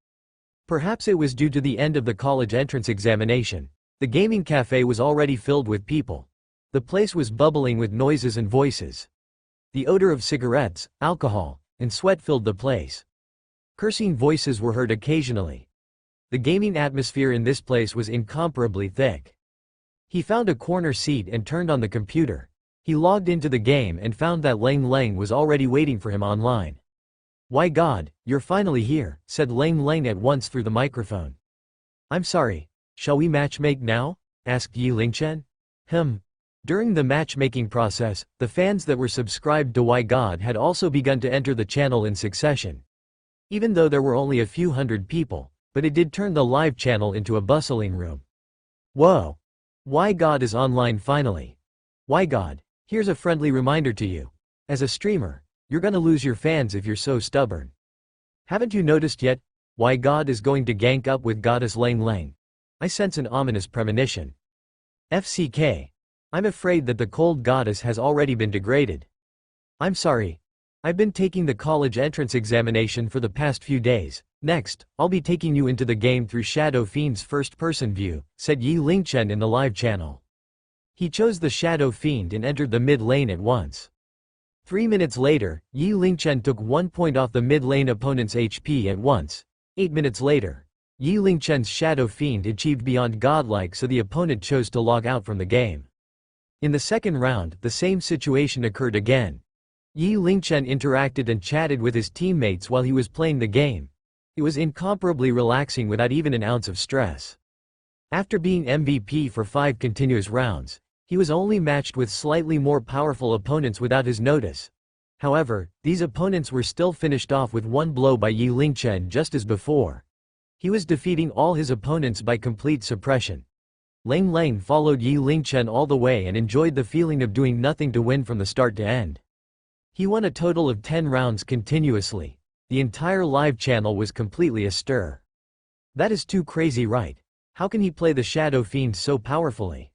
S1: Perhaps it was due to the end of the college entrance examination. The gaming cafe was already filled with people. The place was bubbling with noises and voices. The odor of cigarettes, alcohol, and sweat filled the place. Cursing voices were heard occasionally. The gaming atmosphere in this place was incomparably thick. He found a corner seat and turned on the computer. He logged into the game and found that Lang Lang was already waiting for him online. "Why God, you're finally here," said Lang Lang at once through the microphone. "I'm sorry, shall we matchmake now?" asked Yi Lingchen. During the matchmaking process, the fans that were subscribed to Why God had also begun to enter the channel in succession. Even though there were only a few hundred people, but it did turn the live channel into a bustling room. Whoa! Why God is online finally. Why God, here's a friendly reminder to you. As a streamer, you're gonna lose your fans if you're so stubborn. Haven't you noticed yet? Why God is going to gank up with Goddess Lang Lang. I sense an ominous premonition. FCK. I'm afraid that the cold goddess has already been degraded. I'm sorry. I've been taking the college entrance examination for the past few days. Next, I'll be taking you into the game through Shadow Fiend's first-person view, said Yi Lingchen in the live channel. He chose the Shadow Fiend and entered the mid lane at once. 3 minutes later, Yi Lingchen took 1 point off the mid lane opponent's HP at once. 8 minutes later, Yi Lingchen's Shadow Fiend achieved beyond godlike, so the opponent chose to log out from the game. In the second round, the same situation occurred again. Yi Lingchen interacted and chatted with his teammates while he was playing the game. It was incomparably relaxing without even an ounce of stress. After being MVP for 5 continuous rounds, he was only matched with slightly more powerful opponents without his notice. However, these opponents were still finished off with one blow by Yi Lingchen just as before. He was defeating all his opponents by complete suppression. Lang Lang followed Yi Lingchen all the way and enjoyed the feeling of doing nothing to win from the start to end. He won a total of 10 rounds continuously. The entire live channel was completely astir. That is too crazy, right? How can he play the Shadow Fiend so powerfully?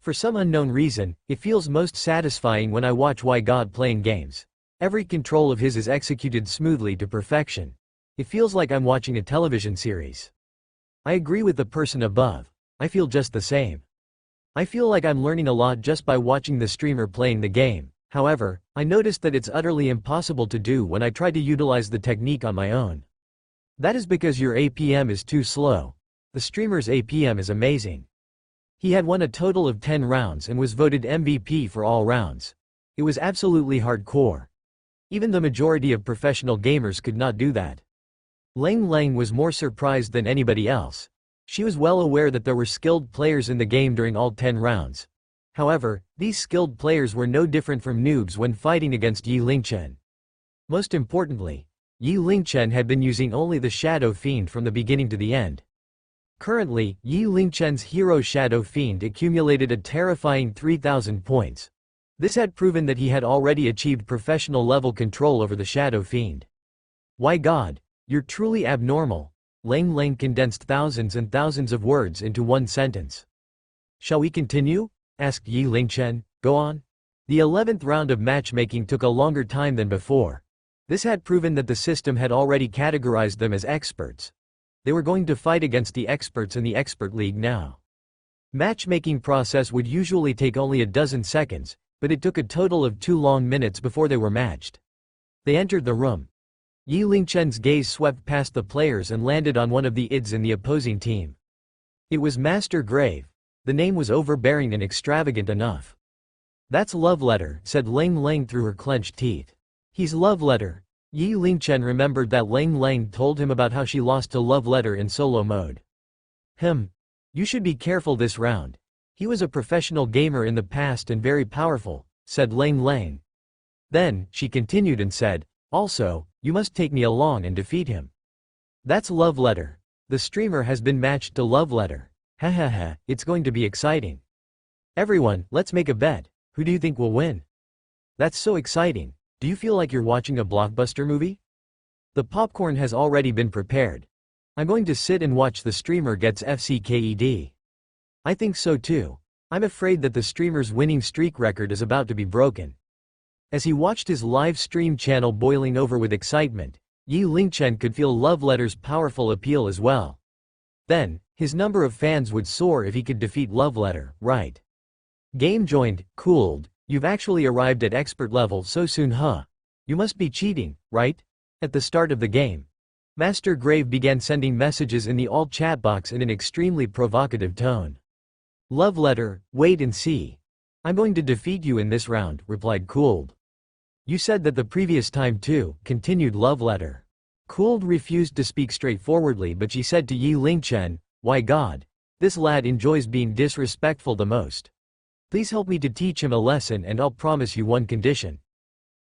S1: For some unknown reason, it feels most satisfying when I watch Why God playing games. Every control of his is executed smoothly to perfection. It feels like I'm watching a television series. I agree with the person above. I feel just the same. I feel like I'm learning a lot just by watching the streamer playing the game. However, I noticed that it's utterly impossible to do when I try to utilize the technique on my own. That is because your APM is too slow. The streamer's APM is amazing. He had won a total of 10 rounds and was voted MVP for all rounds. It was absolutely hardcore. Even the majority of professional gamers could not do that. Lang Lang was more surprised than anybody else. She was well aware that there were skilled players in the game during all 10 rounds. However, these skilled players were no different from noobs when fighting against Yi Lingchen. Most importantly, Yi Lingchen had been using only the Shadow Fiend from the beginning to the end. Currently, Yi Lingchen's hero Shadow Fiend accumulated a terrifying 3,000 points. This had proven that he had already achieved professional level control over the Shadow Fiend. Why God, you're truly abnormal. Lang Lang condensed thousands and thousands of words into one sentence. Shall we continue? Asked Yi Lingchen. Go on. The 11th round of matchmaking took a longer time than before. This had proven that the system had already categorized them as experts. They were going to fight against the experts in the expert league now. Matchmaking process would usually take only a dozen seconds, but it took a total of 2 long minutes before they were matched. They entered the room. Yi Lingchen's gaze swept past the players and landed on one of the ids in the opposing team. It was Master Grave. The name was overbearing and extravagant enough. That's Love Letter, said Lang Lang through her clenched teeth. He's Love Letter. Yi Lingchen remembered that Lang Lang told him about how she lost to Love Letter in solo mode. You should be careful this round. He was a professional gamer in the past and very powerful, said Lang Lang. Then, she continued and said, also, you must take me along and defeat him. That's Love Letter. The streamer has been matched to Love Letter. Ha, it's going to be exciting. Everyone, let's make a bet. Who do you think will win? That's so exciting. Do you feel like you're watching a blockbuster movie? The popcorn has already been prepared. I'm going to sit and watch the streamer gets FCKED. I think so too. I'm afraid that the streamer's winning streak record is about to be broken. As he watched his live stream channel boiling over with excitement, Yi Lingchen could feel Love Letter's powerful appeal as well. Then, his number of fans would soar if he could defeat Love Letter, right? Game joined, cooled, you've actually arrived at expert level so soon, huh? You must be cheating, right? At the start of the game, Master Grave began sending messages in the all chat box in an extremely provocative tone. Love Letter, wait and see. I'm going to defeat you in this round, replied Cooled. You said that the previous time too, continued Love Letter. Cooled refused to speak straightforwardly, but she said to Yi Lingchen, why God, this lad enjoys being disrespectful the most. Please help me to teach him a lesson and I'll promise you one condition.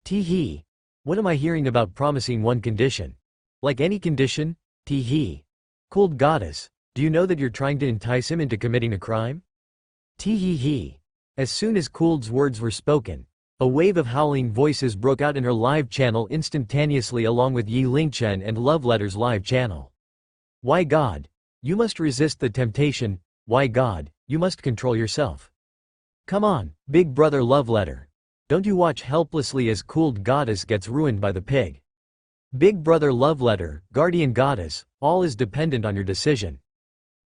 S1: Tee-hee. What am I hearing about promising one condition? Like any condition? Tee-hee. Cooled Goddess, do you know that you're trying to entice him into committing a crime? Tee-hee-hee. As soon as Cooled's words were spoken, a wave of howling voices broke out in her live channel instantaneously along with Yi Lingchen and Love Letter's live channel. Why God? You must resist the temptation. Why God? You must control yourself. Come on, big brother Love Letter. Don't you watch helplessly as Cooled Goddess gets ruined by the pig. Big brother Love Letter, guardian goddess, all is dependent on your decision.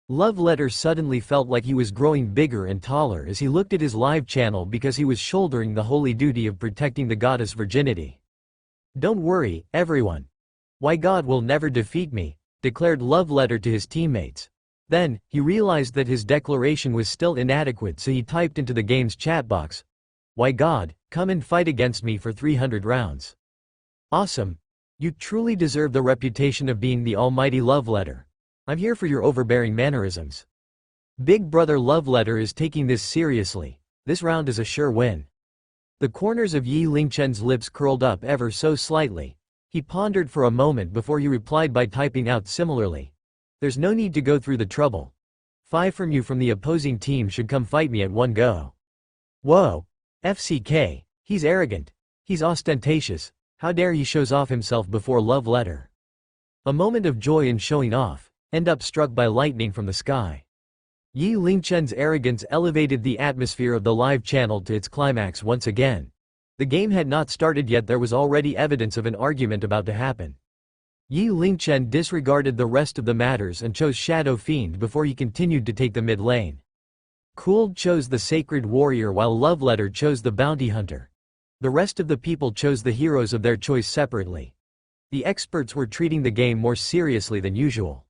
S1: Love Letter suddenly felt like he was growing bigger and taller as he looked at his live channel because he was shouldering the holy duty of protecting the goddess' virginity. Don't worry, everyone. Why God will never defeat me, declared Love Letter to his teammates. Then, he realized that his declaration was still inadequate, so he typed into the game's chat box, why God, come and fight against me for 300 rounds. Awesome. You truly deserve the reputation of being the almighty Love Letter. I'm here for your overbearing mannerisms. Big brother Love Letter is taking this seriously. This round is a sure win. The corners of Yi Lingchen's lips curled up ever so slightly. He pondered for a moment before he replied by typing out similarly. There's no need to go through the trouble. 5 from you from the opposing team should come fight me at one go. Whoa. FCK. He's arrogant. He's ostentatious. How dare he shows off himself before love letter. A moment of joy in showing off, end up struck by lightning from the sky. Yi Lingchen's arrogance elevated the atmosphere of the live channel to its climax once again. The game had not started yet, there was already evidence of an argument about to happen. Yi Lingchen disregarded the rest of the matters and chose Shadow Fiend before he continued to take the mid lane. Cooled chose the Sacred Warrior while Love Letter chose the Bounty Hunter. The rest of the people chose the heroes of their choice separately. The experts were treating the game more seriously than usual.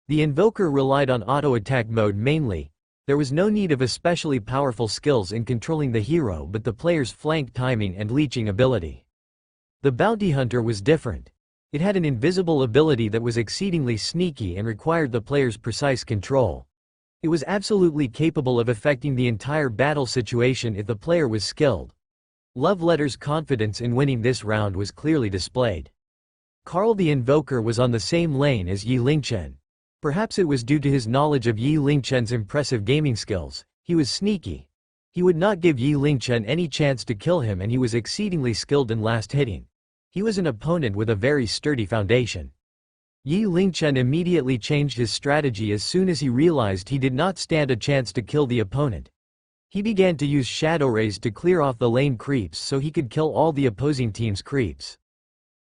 S1: The Invoker relied on auto-attack mode mainly. There was no need of especially powerful skills in controlling the hero but the player's flank timing and leeching ability. The Bounty Hunter was different. It had an invisible ability that was exceedingly sneaky and required the player's precise control. It was absolutely capable of affecting the entire battle situation if the player was skilled. Love Letter's confidence in winning this round was clearly displayed. Carl the Invoker was on the same lane as Yi Lingchen. Perhaps it was due to his knowledge of Yi Lingchen's impressive gaming skills. He was sneaky. He would not give Yi Lingchen any chance to kill him and he was exceedingly skilled in last hitting. He was an opponent with a very sturdy foundation. Yi Lingchen immediately changed his strategy as soon as he realized he did not stand a chance to kill the opponent. He began to use Shadow Rays to clear off the lane creeps so he could kill all the opposing team's creeps.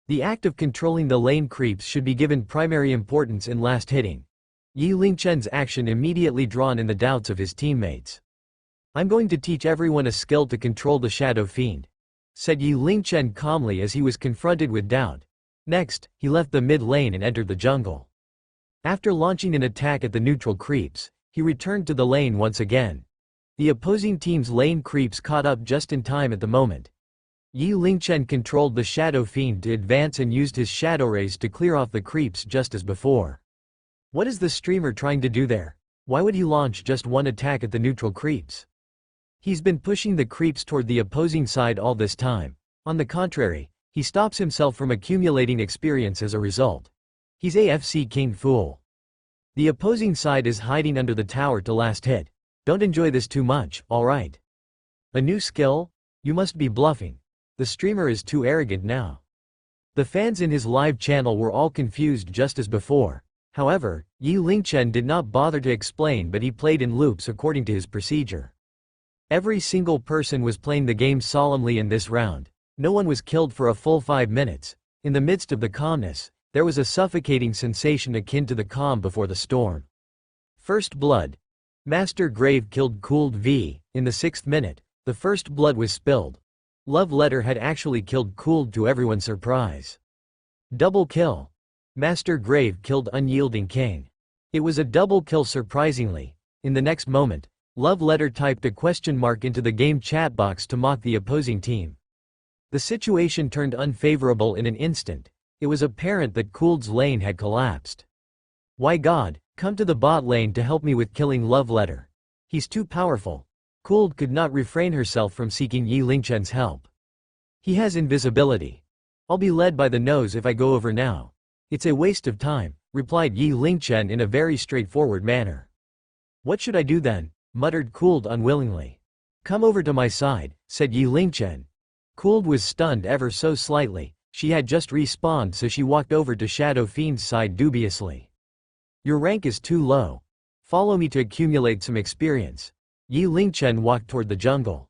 S1: The act of controlling the lane creeps should be given primary importance in last hitting. Yi Lingchen's action immediately drawn in the doubts of his teammates. I'm going to teach everyone a skill to control the Shadow Fiend, said Yi Lingchen calmly as he was confronted with doubt. Next, he left the mid lane and entered the jungle. After launching an attack at the neutral creeps, he returned to the lane once again. The opposing team's lane creeps caught up just in time at the moment. Yi Lingchen controlled the Shadow Fiend to advance and used his Shadow Rays to clear off the creeps just as before. What is the streamer trying to do there? Why would he launch just one attack at the neutral creeps? He's been pushing the creeps toward the opposing side all this time. On the contrary, he stops himself from accumulating experience as a result. He's AFC King Fool. The opposing side is hiding under the tower to last hit. Don't enjoy this too much, alright? A new skill? You must be bluffing. The streamer is too arrogant now. The fans in his live channel were all confused just as before. However, Yi Lingchen did not bother to explain but he played in loops according to his procedure. Every single person was playing the game solemnly in this round. No one was killed for a full 5 minutes. In the midst of the calmness, there was a suffocating sensation akin to the calm before the storm. First blood. Master Grave killed Cooled V. In the 6th minute, the first blood was spilled. Love Letter had actually killed Cooled to everyone's surprise. Double kill. Master Grave killed Unyielding King. It was a double kill surprisingly. In the next moment, Love Letter typed a question mark into the game chat box to mock the opposing team. The situation turned unfavorable in an instant. It was apparent that Cooled's lane had collapsed. Why God, come to the bot lane to help me with killing Love Letter. He's too powerful. Cooled could not refrain herself from seeking Yi Lingchen's help. He has invisibility. I'll be led by the nose if I go over now. It's a waste of time, replied Yi Lingchen in a very straightforward manner. What should I do then? Muttered Cooled unwillingly. Come over to my side, said Yi Lingchen. Cooled was stunned ever so slightly. She had just respawned so she walked over to Shadow Fiend's side dubiously. Your rank is too low. Follow me to accumulate some experience. Yi Lingchen walked toward the jungle.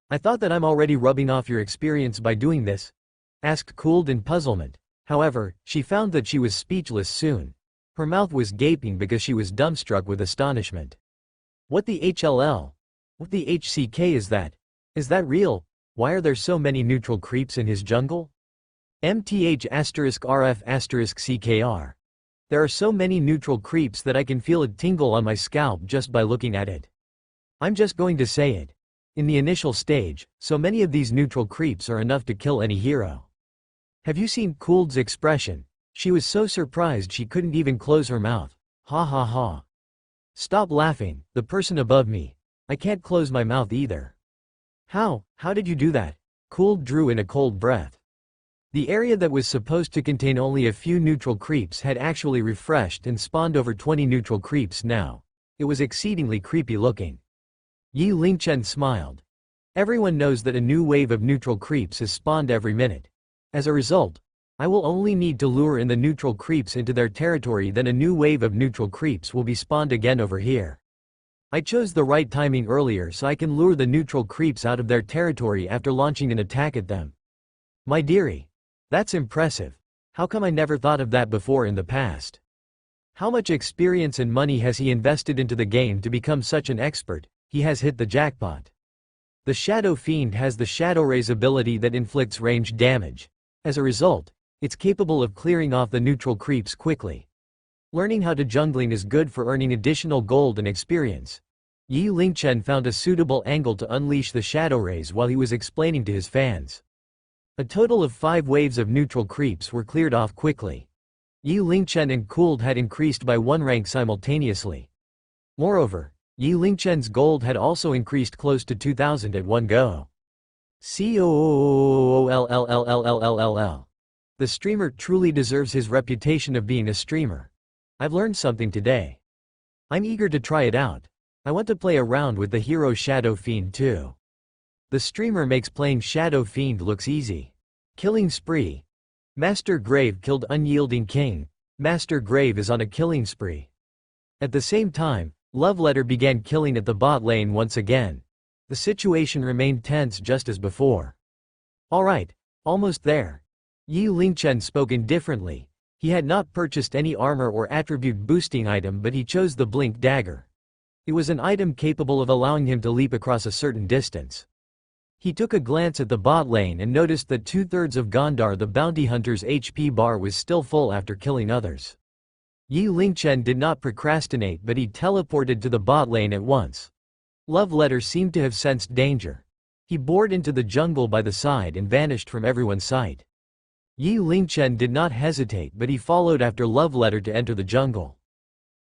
S1: I thought that I'm already rubbing off your experience by doing this? Asked Cooled in puzzlement. However, she found that she was speechless soon. Her mouth was gaping because she was dumbstruck with astonishment. What the HLL? What the HCK is that? Is that real? Why are there so many neutral creeps in his jungle? MTH*RF*CKR. There are so many neutral creeps that I can feel a tingle on my scalp just by looking at it. I'm just going to say it. In the initial stage, so many of these neutral creeps are enough to kill any hero. Have you seen Cooled's expression? She was so surprised she couldn't even close her mouth. Ha ha ha. Stop laughing, the person above me. I can't close my mouth either. How did you do that? Cool drew in a cold breath. The area that was supposed to contain only a few neutral creeps had actually refreshed and spawned over 20 neutral creeps now. It was exceedingly creepy looking. Yi Lingchen smiled. Everyone knows that a new wave of neutral creeps is spawned every minute. As a result, I will only need to lure in the neutral creeps into their territory, then a new wave of neutral creeps will be spawned again over here. I chose the right timing earlier so I can lure the neutral creeps out of their territory after launching an attack at them. My dearie. That's impressive. How come I never thought of that before in the past? How much experience and money has he invested into the game to become such an expert? He has hit the jackpot. The Shadow Fiend has the Shadow Rays ability that inflicts ranged damage. As a result, it's capable of clearing off the neutral creeps quickly. Learning how to jungling is good for earning additional gold and experience. Yi Lingchen found a suitable angle to unleash the Shadow Rays while he was explaining to his fans. A total of 5 waves of neutral creeps were cleared off quickly. Yi Lingchen and Cooled had increased by 1 rank simultaneously. Moreover, Yi Lingchen's gold had also increased close to 2,000 at one go. COOLLLLLLLLL. The streamer truly deserves his reputation of being a streamer. I've learned something today. I'm eager to try it out. I want to play around with the hero Shadow Fiend too. The streamer makes playing Shadow Fiend looks easy. Killing spree. Master Grave killed Unyielding King. Master Grave is on a killing spree. At the same time, Love Letter began killing at the bot lane once again. The situation remained tense just as before. Alright, almost there. Yi Lingchen spoke indifferently. He had not purchased any armor or attribute boosting item, but he chose the Blink Dagger. It was an item capable of allowing him to leap across a certain distance. He took a glance at the bot lane and noticed that 2/3 of Gondar the bounty hunter's HP bar was still full after killing others. Yi Lingchen did not procrastinate, but he teleported to the bot lane at once. Love Letter seemed to have sensed danger. He bored into the jungle by the side and vanished from everyone's sight. Yi Lingchen did not hesitate, but he followed after Love Letter to enter the jungle.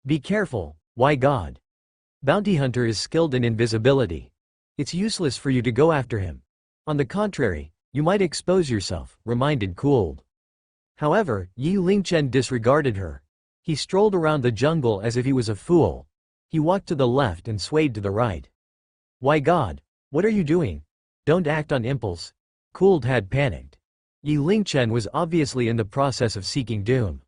S1: Be careful, why God? Bounty Hunter is skilled in invisibility. It's useless for you to go after him. On the contrary, you might expose yourself, reminded Cooled. However, Yi Lingchen disregarded her. He strolled around the jungle as if he was a fool. He walked to the left and swayed to the right. Why God? What are you doing? Don't act on impulse. Cooled had panicked. Yi Lingchen was obviously in the process of seeking doom.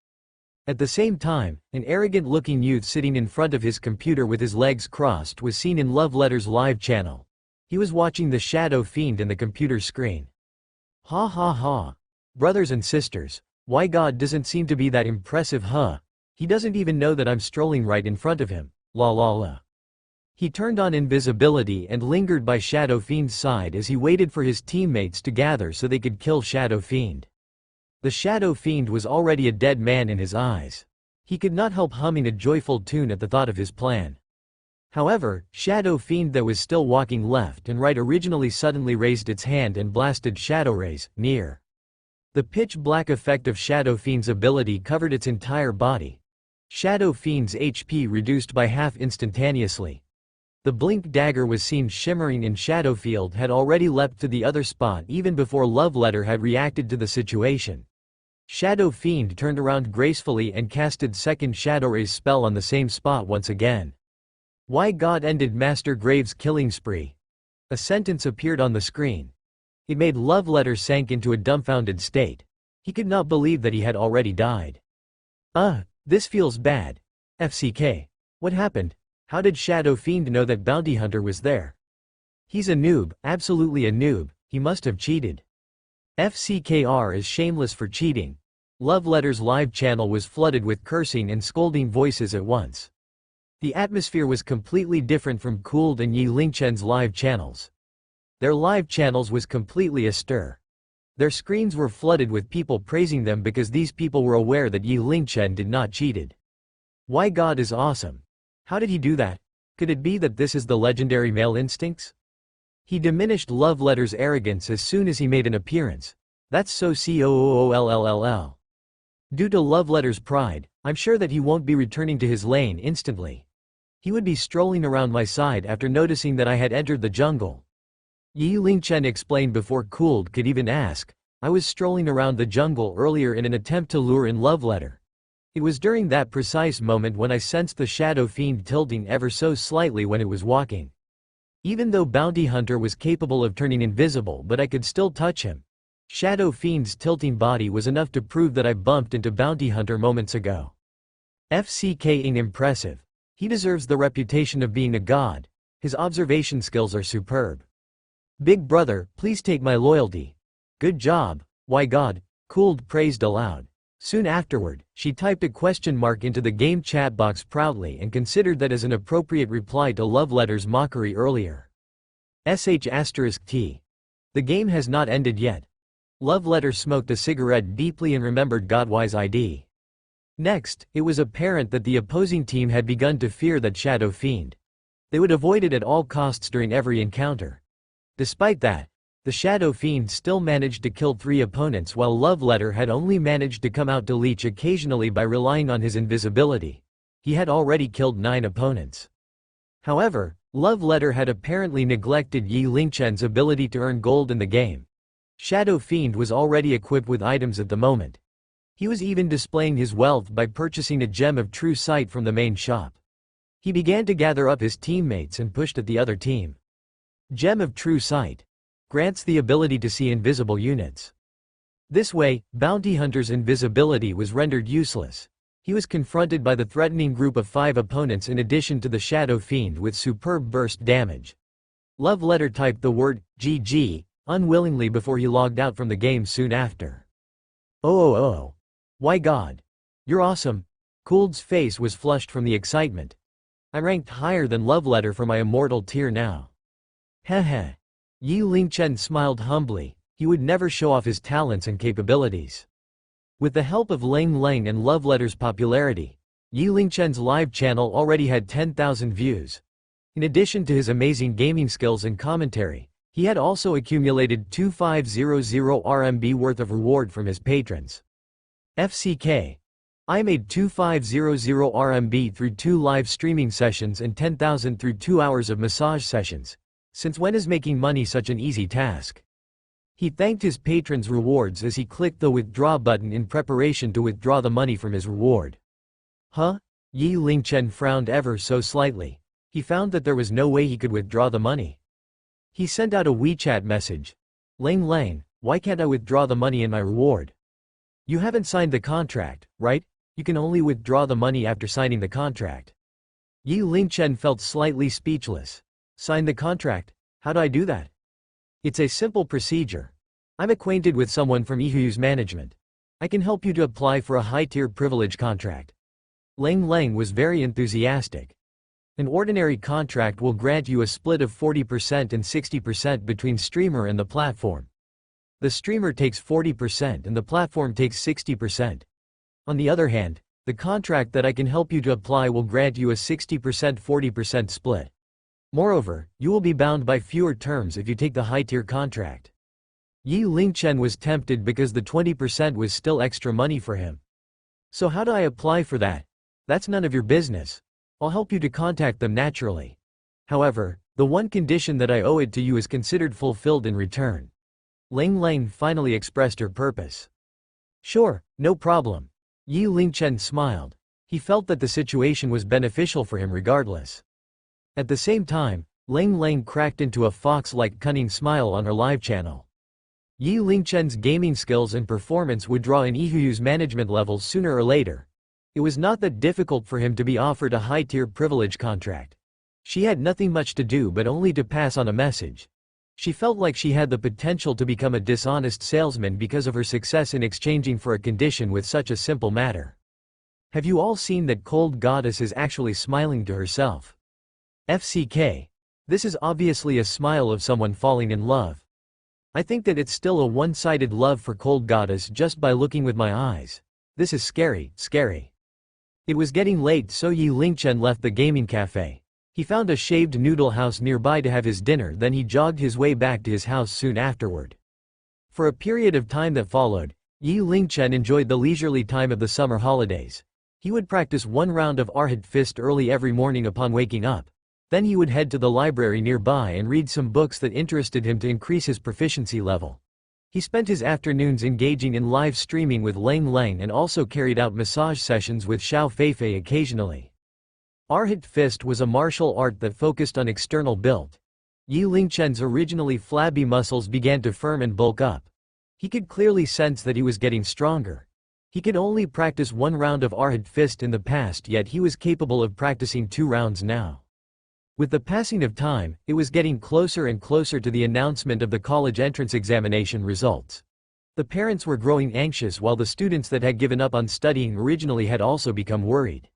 S1: At the same time, an arrogant-looking youth sitting in front of his computer with his legs crossed was seen in Love Letter's live channel. He was watching the Shadow Fiend in the computer screen. Ha ha ha. Brothers and sisters, why God doesn't seem to be that impressive, huh? He doesn't even know that I'm strolling right in front of him, la la la. He turned on invisibility and lingered by Shadow Fiend's side as he waited for his teammates to gather so they could kill Shadow Fiend. The Shadow Fiend was already a dead man in his eyes. He could not help humming a joyful tune at the thought of his plan. However, Shadow Fiend that was still walking left and right originally suddenly raised its hand and blasted Shadow Rays, near. The pitch-black effect of Shadow Fiend's ability covered its entire body. Shadow Fiend's HP reduced by half instantaneously. The Blink Dagger was seen shimmering in Shadowfield had already leapt to the other spot even before Love Letter had reacted to the situation. Shadow Fiend turned around gracefully and casted second Shadow Rays spell on the same spot once again. Why God ended Master Grave's killing spree? A sentence appeared on the screen. It made Love Letter sank into a dumbfounded state. He could not believe that he had already died. This feels bad. FCK. What happened? How did Shadow Fiend know that Bounty Hunter was there? He's a noob, absolutely a noob, he must have cheated. FCKR is shameless for cheating. Love Letter's live channel was flooded with cursing and scolding voices at once. The atmosphere was completely different from Cooled and Yi Lingchen's live channels. Their live channels was completely astir. Their screens were flooded with people praising them because these people were aware that Yi Lingchen did not cheated. Why God is awesome. How did he do that? Could it be that this is the legendary male instincts? He diminished Love Letter's arrogance as soon as he made an appearance. That's so COOLLLL. Due to Love Letter's pride, I'm sure that he won't be returning to his lane instantly. He would be strolling around my side after noticing that I had entered the jungle. Yi Lingchen explained before Cooled could even ask. I was strolling around the jungle earlier in an attempt to lure in Love Letter. It was during that precise moment when I sensed the shadow fiend tilting ever so slightly when it was walking. Even though Bounty Hunter was capable of turning invisible, but I could still touch him. Shadow Fiend's tilting body was enough to prove that I bumped into Bounty Hunter moments ago. FCK-ing impressive. He deserves the reputation of being a god. His observation skills are superb. Big brother, please take my loyalty. Good job, why god, Cooled praised aloud. Soon afterward, she typed a question mark into the game chat box proudly and considered that as an appropriate reply to Love Letter's mockery earlier. *T. The game has not ended yet. Love Letter smoked a cigarette deeply and remembered Godwise ID. Next, it was apparent that the opposing team had begun to fear that Shadow Fiend. They would avoid it at all costs during every encounter. Despite that, the Shadow Fiend still managed to kill 3 opponents while Love Letter had only managed to come out to leech occasionally by relying on his invisibility. He had already killed 9 opponents. However, Love Letter had apparently neglected Yi Lingchen's ability to earn gold in the game. Shadow Fiend was already equipped with items at the moment. He was even displaying his wealth by purchasing a gem of true sight from the main shop. He began to gather up his teammates and pushed at the other team. Gem of True Sight grants the ability to see invisible units. This way, Bounty Hunter's invisibility was rendered useless. He was confronted by the threatening group of 5 opponents in addition to the Shadow Fiend with superb burst damage. Love Letter typed the word, GG, unwillingly before he logged out from the game soon after. Oh. Why god. You're awesome. Cooled's face was flushed from the excitement. I'm ranked higher than Love Letter for my immortal tier now. Heh. Yi Lingchen smiled humbly. He would never show off his talents and capabilities. With the help of Lang and Love Letter's popularity, Yi Lingchen's live channel already had 10,000 views. In addition to his amazing gaming skills and commentary, he had also accumulated 2500 RMB worth of reward from his patrons. FCK. I made 2500 RMB through 2 live streaming sessions and 10,000 through 2 hours of massage sessions. Since when is making money such an easy task? He thanked his patrons' rewards as he clicked the withdraw button in preparation to withdraw the money from his reward. Huh? Yi Lingchen frowned ever so slightly. He found that there was no way he could withdraw the money. He sent out a WeChat message. Lang, why can't I withdraw the money in my reward? You haven't signed the contract, right? You can only withdraw the money after signing the contract. Yi Lingchen felt slightly speechless. Sign the contract? How do I do that? It's a simple procedure. I'm acquainted with someone from EHU's management. I can help you to apply for a high-tier privilege contract. Lang was very enthusiastic. An ordinary contract will grant you a split of 40% and 60% between streamer and the platform. The streamer takes 40% and the platform takes 60%. On the other hand, the contract that I can help you to apply will grant you a 60%-40% split. Moreover, you will be bound by fewer terms if you take the high-tier contract. Yi Lingchen was tempted because the 20% was still extra money for him. So how do I apply for that? That's none of your business. I'll help you to contact them naturally. However, the one condition that I owe it to you is considered fulfilled in return. Lang finally expressed her purpose. Sure, no problem. Yi Lingchen smiled. He felt that the situation was beneficial for him regardless. At the same time, Lang cracked into a fox-like cunning smile on her live channel. Yi Lingchen's gaming skills and performance would draw in EHU's management levels sooner or later. It was not that difficult for him to be offered a high-tier privilege contract. She had nothing much to do but only to pass on a message. She felt like she had the potential to become a dishonest salesman because of her success in exchanging for a condition with such a simple matter. Have you all seen that cold goddess is actually smiling to herself? FCK. This is obviously a smile of someone falling in love. I think that it's still a one-sided love for cold goddess just by looking with my eyes. This is scary. It was getting late, so Yi Lingchen left the gaming cafe. He found a shaved noodle house nearby to have his dinner, then he jogged his way back to his house soon afterward. For a period of time that followed, Yi Lingchen enjoyed the leisurely time of the summer holidays. He would practice one round of Arhat Fist early every morning upon waking up. Then he would head to the library nearby and read some books that interested him to increase his proficiency level. He spent his afternoons engaging in live streaming with Wenlong and also carried out massage sessions with Xiao Feifei occasionally. Arhat fist was a martial art that focused on external build. Yi Lingchen's originally flabby muscles began to firm and bulk up. He could clearly sense that he was getting stronger. He could only practice 1 round of Arhat fist in the past, yet he was capable of practicing 2 rounds now. With the passing of time, it was getting closer and closer to the announcement of the college entrance examination results. The parents were growing anxious while the students that had given up on studying originally had also become worried.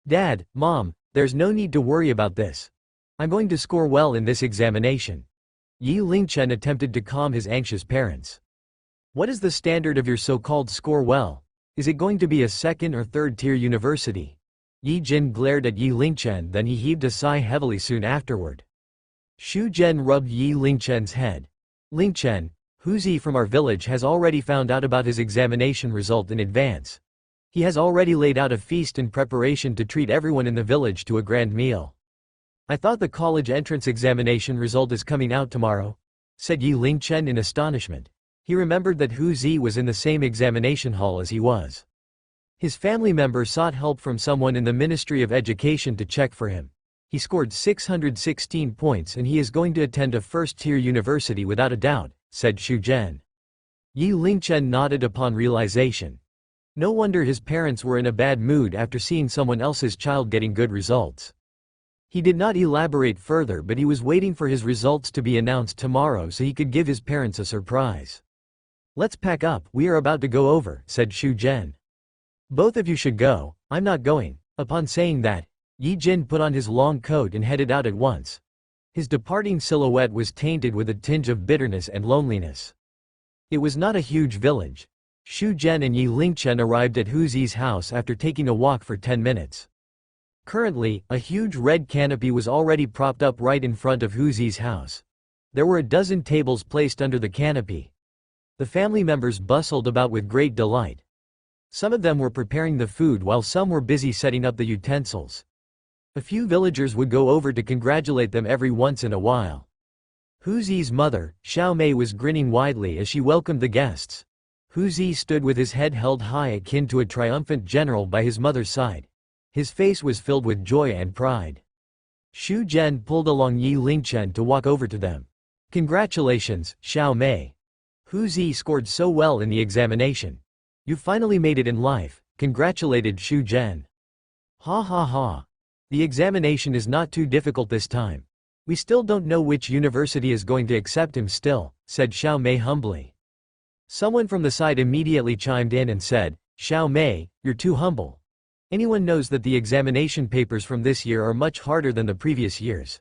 S1: "Dad, Mom, there's no need to worry about this. I'm going to score well in this examination." Yi Lingchen attempted to calm his anxious parents. "What is the standard of your so-called score well? Is it going to be a 2nd or 3rd tier university?" Yi Jin glared at Yi Lingchen, then he heaved a sigh heavily soon afterward. Xu Zhen rubbed Yi Lingchen's head. "Lingchen, Huzi from our village has already found out about his examination result in advance. He has already laid out a feast in preparation to treat everyone in the village to a grand meal." "I thought the college entrance examination result is coming out tomorrow," said Yi Lingchen in astonishment. He remembered that Hu Zi was in the same examination hall as he was. His family member sought help from someone in the Ministry of Education to check for him. He scored 616 points and he is going to attend a 1st-tier university without a doubt, said Xu Zhen. Yi Lingchen nodded upon realization. No wonder his parents were in a bad mood after seeing someone else's child getting good results. He did not elaborate further, but he was waiting for his results to be announced tomorrow so he could give his parents a surprise. "Let's pack up, we are about to go over," said Xu Zhen. "Both of you should go, I'm not going." Upon saying that, Yi Jin put on his long coat and headed out at once. His departing silhouette was tainted with a tinge of bitterness and loneliness. It was not a huge village. Xu Zhen and Yi Lingchen arrived at Hu Zi's house after taking a walk for 10 minutes. Currently, a huge red canopy was already propped up right in front of Hu Zi's house. There were a dozen tables placed under the canopy. The family members bustled about with great delight. Some of them were preparing the food while some were busy setting up the utensils. A few villagers would go over to congratulate them every once in a while. Hu Zi's mother, Xiao Mei, was grinning widely as she welcomed the guests. Hu Zi stood with his head held high akin to a triumphant general by his mother's side. His face was filled with joy and pride. Xu Zhen pulled along Yi Lingchen to walk over to them. "Congratulations, Xiao Mei. Hu Zi scored so well in the examination. You finally made it in life," congratulated Xu Zhen. "Ha ha ha. The examination is not too difficult this time. We still don't know which university is going to accept him still," said Xiao Mei humbly. Someone from the side immediately chimed in and said, "Xiao Mei, you're too humble. Anyone knows that the examination papers from this year are much harder than the previous years.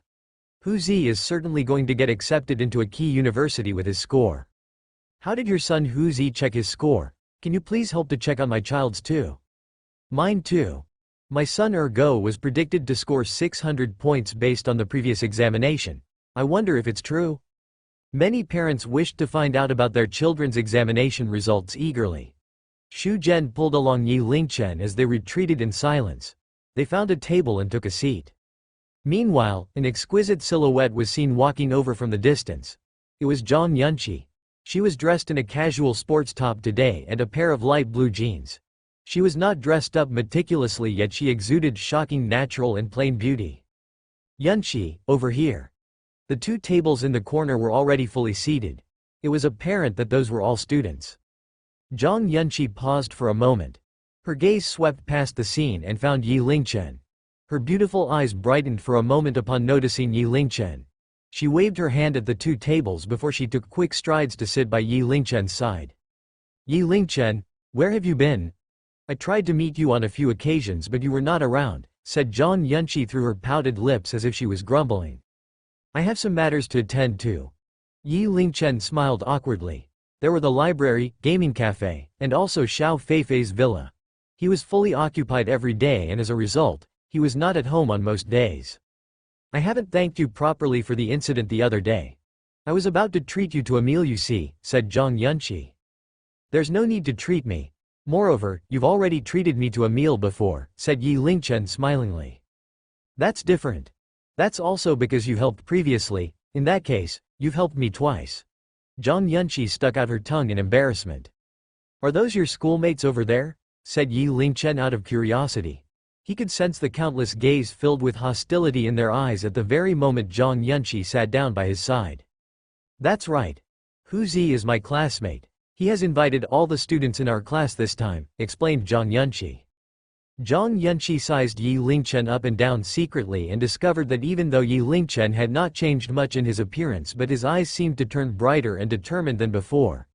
S1: Hu Zi is certainly going to get accepted into a key university with his score. How did your son Hu Zi check his score? Can you please help to check on my child's too?" "Mine too. My son Ergo was predicted to score 600 points based on the previous examination. I wonder if it's true?" Many parents wished to find out about their children's examination results eagerly. Xu Zhen pulled along Yi Lingchen as they retreated in silence. They found a table and took a seat. Meanwhile, an exquisite silhouette was seen walking over from the distance. It was Zhang Yunqi. She was dressed in a casual sports top today and a pair of light blue jeans. She was not dressed up meticulously, yet she exuded shocking natural and plain beauty. "Yunqi, over here." The 2 tables in the corner were already fully seated. It was apparent that those were all students. Zhang Yunqi paused for a moment. Her gaze swept past the scene and found Yi Lingchen. Her beautiful eyes brightened for a moment upon noticing Yi Lingchen. She waved her hand at the 2 tables before she took quick strides to sit by Yi Lingchen's side. "Yi Lingchen, where have you been? I tried to meet you on a few occasions but you were not around," said Zhang Yunqi through her pouted lips as if she was grumbling. "I have some matters to attend to." Yi Lingchen smiled awkwardly. There were the library, gaming cafe, and also Xiao Feifei's villa. He was fully occupied every day and as a result, he was not at home on most days. "I haven't thanked you properly for the incident the other day. I was about to treat you to a meal, you see," said Zhang Yunqi. "There's no need to treat me. Moreover, you've already treated me to a meal before," said Yi Lingchen smilingly. "That's different. That's also because you helped previously. In that case, you've helped me twice. Zhang Yunqi stuck out her tongue in embarrassment. Are those your schoolmates over there? Said Yi Lingchen out of curiosity. He could sense the countless gaze filled with hostility in their eyes at the very moment Zhang Yunqi sat down by his side. That's right. Hu Zi is my classmate. He has invited all the students in our class this time, explained Zhang Yunqi. Zhang Yunqi sized Yi Lingchen up and down secretly and discovered that even though Yi Lingchen had not changed much in his appearance, but his eyes seemed to turn brighter and determined than before.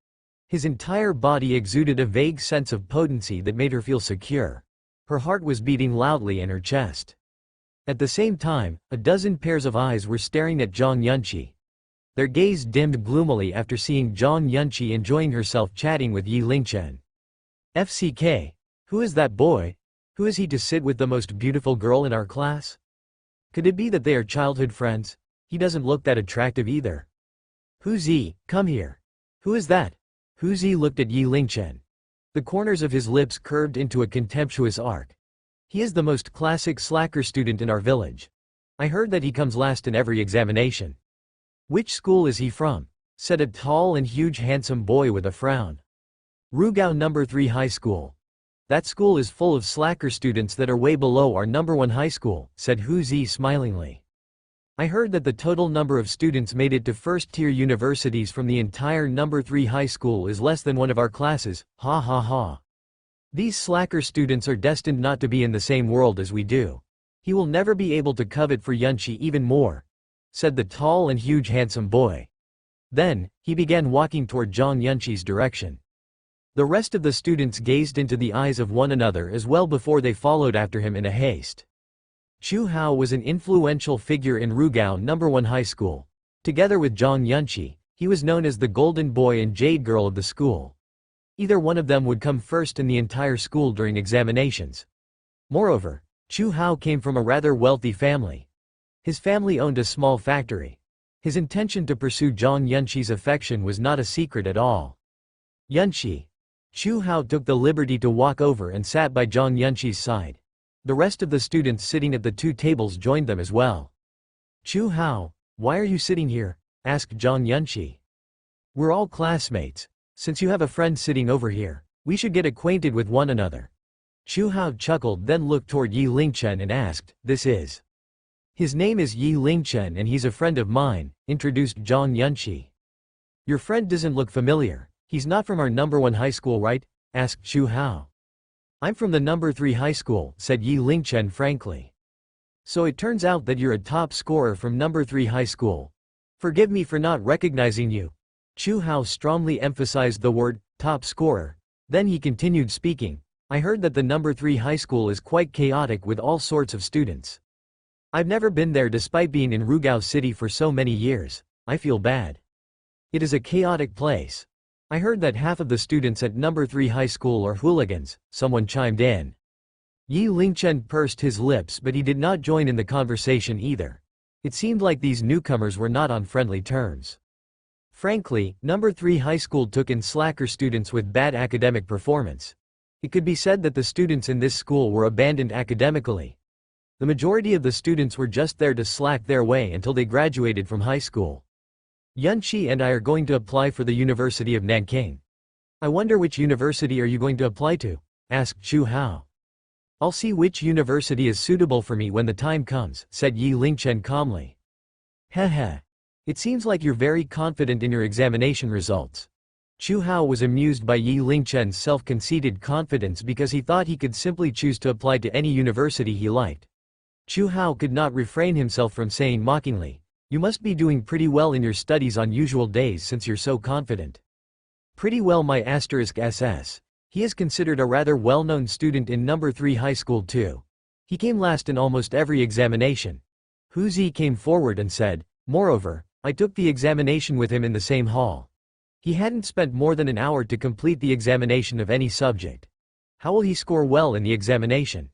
S1: His entire body exuded a vague sense of potency that made her feel secure. Her heart was beating loudly in her chest. At the same time, a dozen pairs of eyes were staring at Zhang Yunqi. Their gaze dimmed gloomily after seeing Zhang Yunqi enjoying herself chatting with Yi Lingchen. FCK. Who is that boy? Who is he to sit with the most beautiful girl in our class? Could it be that they are childhood friends? He doesn't look that attractive either. Hu Zi, come here. Who is that? Hu Zi looked at Yi Lingchen. The corners of his lips curved into a contemptuous arc. He is the most classic slacker student in our village. I heard that he comes last in every examination. Which school is he from? Said a tall and huge handsome boy with a frown. Rugao No. 3 High School. That school is full of slacker students that are way below our No. 1 high school, said Hu Zi smilingly. I heard that the total number of students made it to first-tier universities from the entire No. 3 high school is less than one of our classes, ha ha ha. These slacker students are destined not to be in the same world as we do. He will never be able to covet for Yunqi even more, said the tall and huge handsome boy. Then, he began walking toward Zhang Yunqi's direction. The rest of the students gazed into the eyes of one another as well before they followed after him in a haste. Chu Hao was an influential figure in Rugao No. 1 high school. Together with Zhang Yunqi, he was known as the golden boy and jade girl of the school. Either one of them would come first in the entire school during examinations. Moreover, Chu Hao came from a rather wealthy family. His family owned a small factory. His intention to pursue Zhang Yunqi's affection was not a secret at all. Yunqi. Chu Hao took the liberty to walk over and sat by Zhang Yunqi's side. The rest of the students sitting at the two tables joined them as well. Chu Hao, why are you sitting here? Asked Zhang Yunqi. We're all classmates. Since you have a friend sitting over here, we should get acquainted with one another. Chu Hao chuckled, then looked toward Yi Lingchen and asked, this is? His name is Yi Lingchen and he's a friend of mine, introduced Zhang Yunqi. Your friend doesn't look familiar. He's not from our No. 1 high school, right? Asked Chu Hao. I'm from the No. 3 high school, said Yi Lingchen frankly. So it turns out that you're a top scorer from No. 3 high school. Forgive me for not recognizing you. Chu Hao strongly emphasized the word, top scorer. Then he continued speaking. I heard that the No. 3 high school is quite chaotic with all sorts of students. I've never been there despite being in Rugao City for so many years. I feel bad. It is a chaotic place. I heard that half of the students at No. 3 high school are hooligans, someone chimed in. Yi Lingchen pursed his lips, but he did not join in the conversation either. It seemed like these newcomers were not on friendly terms. Frankly, No. 3 high school took in slacker students with bad academic performance. It could be said that the students in this school were abandoned academically. The majority of the students were just there to slack their way until they graduated from high school. Yunqi and I are going to apply for the University of Nanking. I wonder which university are you going to apply to? Asked Chu Hao. I'll see which university is suitable for me when the time comes, said Yi Lingchen calmly. Heh. It seems like you're very confident in your examination results. Chu Hao was amused by Yi Lingchen's self-conceited confidence because he thought he could simply choose to apply to any university he liked. Chu Hao could not refrain himself from saying mockingly, you must be doing pretty well in your studies on usual days since you're so confident. Pretty well my *SS. He is considered a rather well-known student in No. 3 high school too. He came last in almost every examination. Hu Zi came forward and said, moreover, I took the examination with him in the same hall. He hadn't spent more than an hour to complete the examination of any subject. How will he score well in the examination?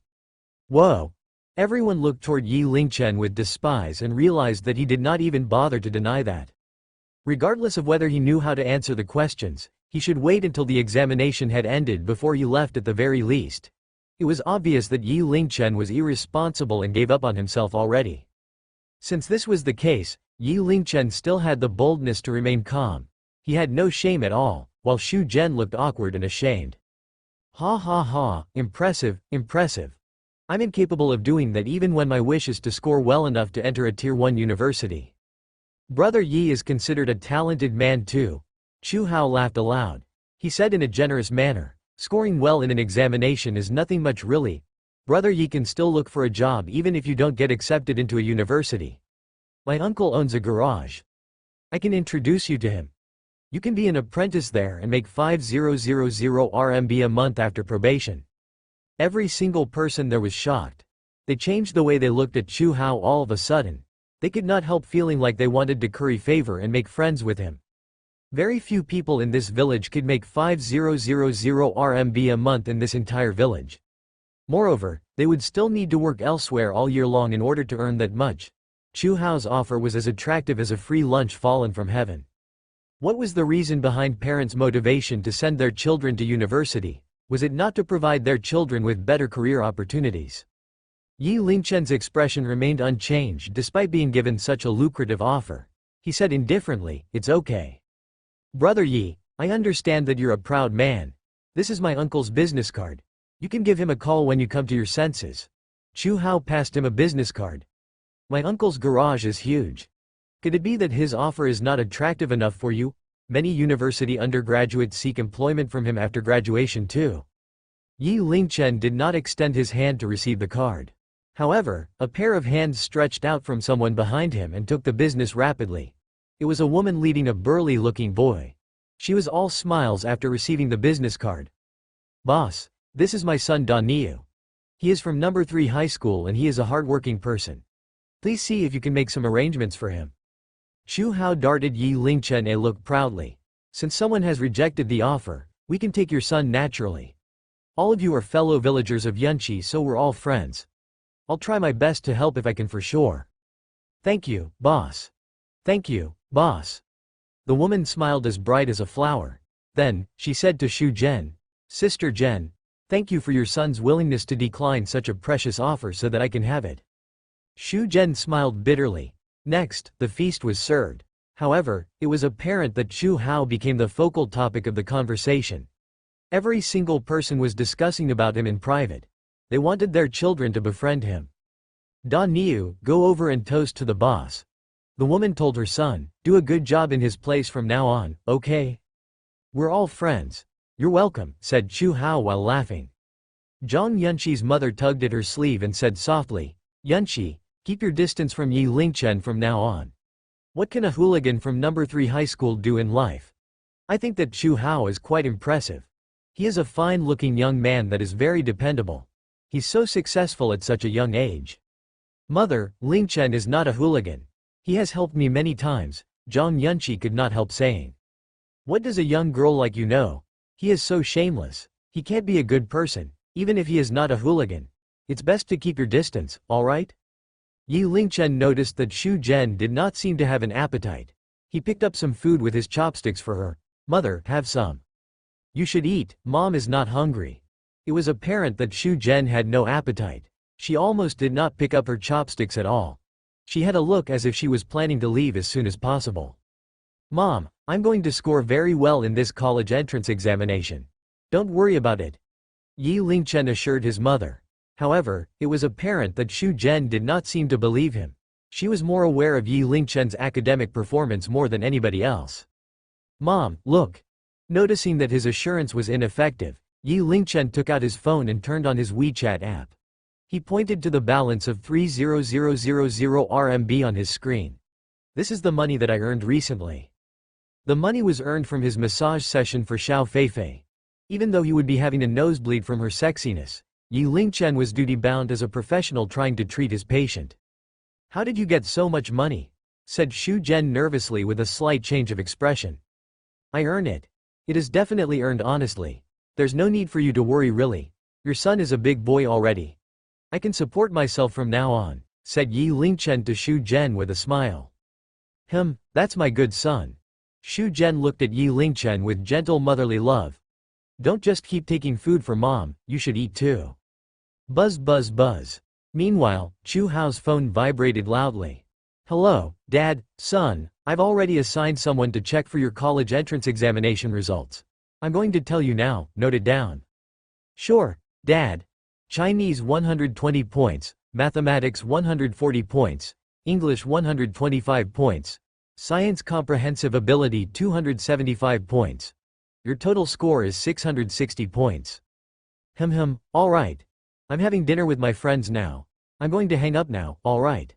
S1: Whoa! Everyone looked toward Yi Lingchen with despise and realized that he did not even bother to deny that. Regardless of whether he knew how to answer the questions, he should wait until the examination had ended before he left at the very least. It was obvious that Yi Lingchen was irresponsible and gave up on himself already. Since this was the case, Yi Lingchen still had the boldness to remain calm. He had no shame at all, while Xu Zhen looked awkward and ashamed. Ha ha ha, impressive, impressive. I'm incapable of doing that even when my wish is to score well enough to enter a Tier 1 university. Brother Yi is considered a talented man too. Chu Hao laughed aloud. He said in a generous manner, scoring well in an examination is nothing much really. Brother Yi can still look for a job even if you don't get accepted into a university. My uncle owns a garage. I can introduce you to him. You can be an apprentice there and make 5,000 RMB a month after probation. Every single person there was shocked. They changed the way they looked at Chu Hao all of a sudden. They could not help feeling like they wanted to curry favor and make friends with him. Very few people in this village could make 5,000 RMB a month in this entire village. Moreover, they would still need to work elsewhere all year long in order to earn that much. Chu Hao's offer was as attractive as a free lunch fallen from heaven. What was the reason behind parents' motivation to send their children to university? Was it not to provide their children with better career opportunities? Yi Lingchen's expression remained unchanged despite being given such a lucrative offer. He said indifferently, "It's okay. Brother Yi, I understand that you're a proud man. This is my uncle's business card. You can give him a call when you come to your senses." Chu Hao passed him a business card. "My uncle's garage is huge. Could it be that his offer is not attractive enough for you? Many university undergraduates seek employment from him after graduation too." Yi Lingchen did not extend his hand to receive the card. However, a pair of hands stretched out from someone behind him and took the business rapidly. It was a woman leading a burly-looking boy. She was all smiles after receiving the business card. "Boss, this is my son Daniu. He is from number 3 high school and he is a hard-working person. Please see if you can make some arrangements for him." Chu Hao darted Yi Lingchen a look proudly. "Since someone has rejected the offer, we can take your son naturally. All of you are fellow villagers of Yunqi, so we're all friends. I'll try my best to help if I can for sure." "Thank you, boss. Thank you, boss." The woman smiled as bright as a flower. Then, she said to Xu Zhen, "Sister Zhen, thank you for your son's willingness to decline such a precious offer so that I can have it." Xu Zhen smiled bitterly. Next, the feast was served. However, it was apparent that Chu Hao became the focal topic of the conversation. Every single person was discussing about him in private. They wanted their children to befriend him. "Da Niu, go over and toast to the boss." The woman told her son, "Do a good job in his place from now on, okay? We're all friends." "You're welcome," said Chu Hao while laughing. Zhang Yunqi's mother tugged at her sleeve and said softly, "Yunqi, keep your distance from Yi Lingchen from now on. What can a hooligan from number 3 high school do in life?" I think that Chu Hao is quite impressive. He is a fine-looking young man that is very dependable. He's so successful at such a young age. "Mother, Lingchen is not a hooligan. He has helped me many times," Zhang Yunqi could not help saying. "What does a young girl like you know? He is so shameless. He can't be a good person, even if he is not a hooligan. It's best to keep your distance, alright?" Yi Lingchen noticed that Xu Zhen did not seem to have an appetite. He picked up some food with his chopsticks for her. "Mother, have some. You should eat, Mom is not hungry." It was apparent that Xu Zhen had no appetite. She almost did not pick up her chopsticks at all. She had a look as if she was planning to leave as soon as possible. "Mom, I'm going to score very well in this college entrance examination. Don't worry about it," Yi Lingchen assured his mother. However, it was apparent that Xu Zhen did not seem to believe him. She was more aware of Yi Lingchen's academic performance more than anybody else. "Mom, look." Noticing that his assurance was ineffective, Yi Lingchen took out his phone and turned on his WeChat app. He pointed to the balance of 30000 RMB on his screen. "This is the money that I earned recently." The money was earned from his massage session for Xiao Feifei. Even though he would be having a nosebleed from her sexiness, Yi Lingchen was duty-bound as a professional trying to treat his patient. "How did you get so much money?" said Xu Zhen nervously with a slight change of expression. "I earn it. It is definitely earned honestly. There's no need for you to worry really. Your son is a big boy already. I can support myself from now on," said Yi Lingchen to Xu Zhen with a smile. That's my good son." Xu Zhen looked at Yi Lingchen with gentle motherly love. "Don't just keep taking food for Mom, you should eat too." Buzz buzz buzz. Meanwhile, Chu Hao's phone vibrated loudly. Hello, Dad, son, I've already assigned someone to check for your college entrance examination results. I'm going to tell you now, note it down. Sure, Dad. Chinese 120 points, Mathematics 140 points, English 125 points, Science Comprehensive Ability 275 points. Your total score is 660 points. Alright. I'm having dinner with my friends now. I'm going to hang up now, alright.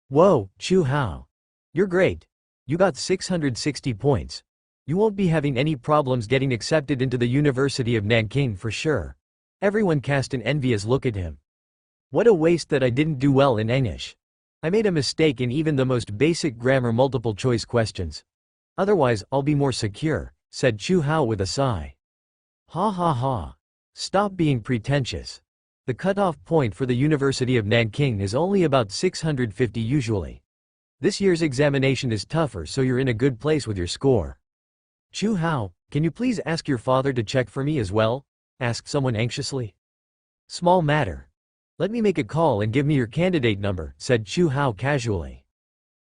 S1: Whoa, Chu Hao. You're great. You got 660 points. You won't be having any problems getting accepted into the University of Nanking for sure. Everyone cast an envious look at him. What a waste that I didn't do well in English. I made a mistake in even the most basic grammar multiple choice questions. Otherwise, I'll be more secure, said Chu Hao with a sigh. Ha ha ha. Stop being pretentious. The cutoff point for the University of Nanking is only about 650 usually. This year's examination is tougher, so you're in a good place with your score. Chu Hao, can you please ask your father to check for me as well? Asked someone anxiously. Small matter. Let me make a call and give me your candidate number, said Chu Hao casually.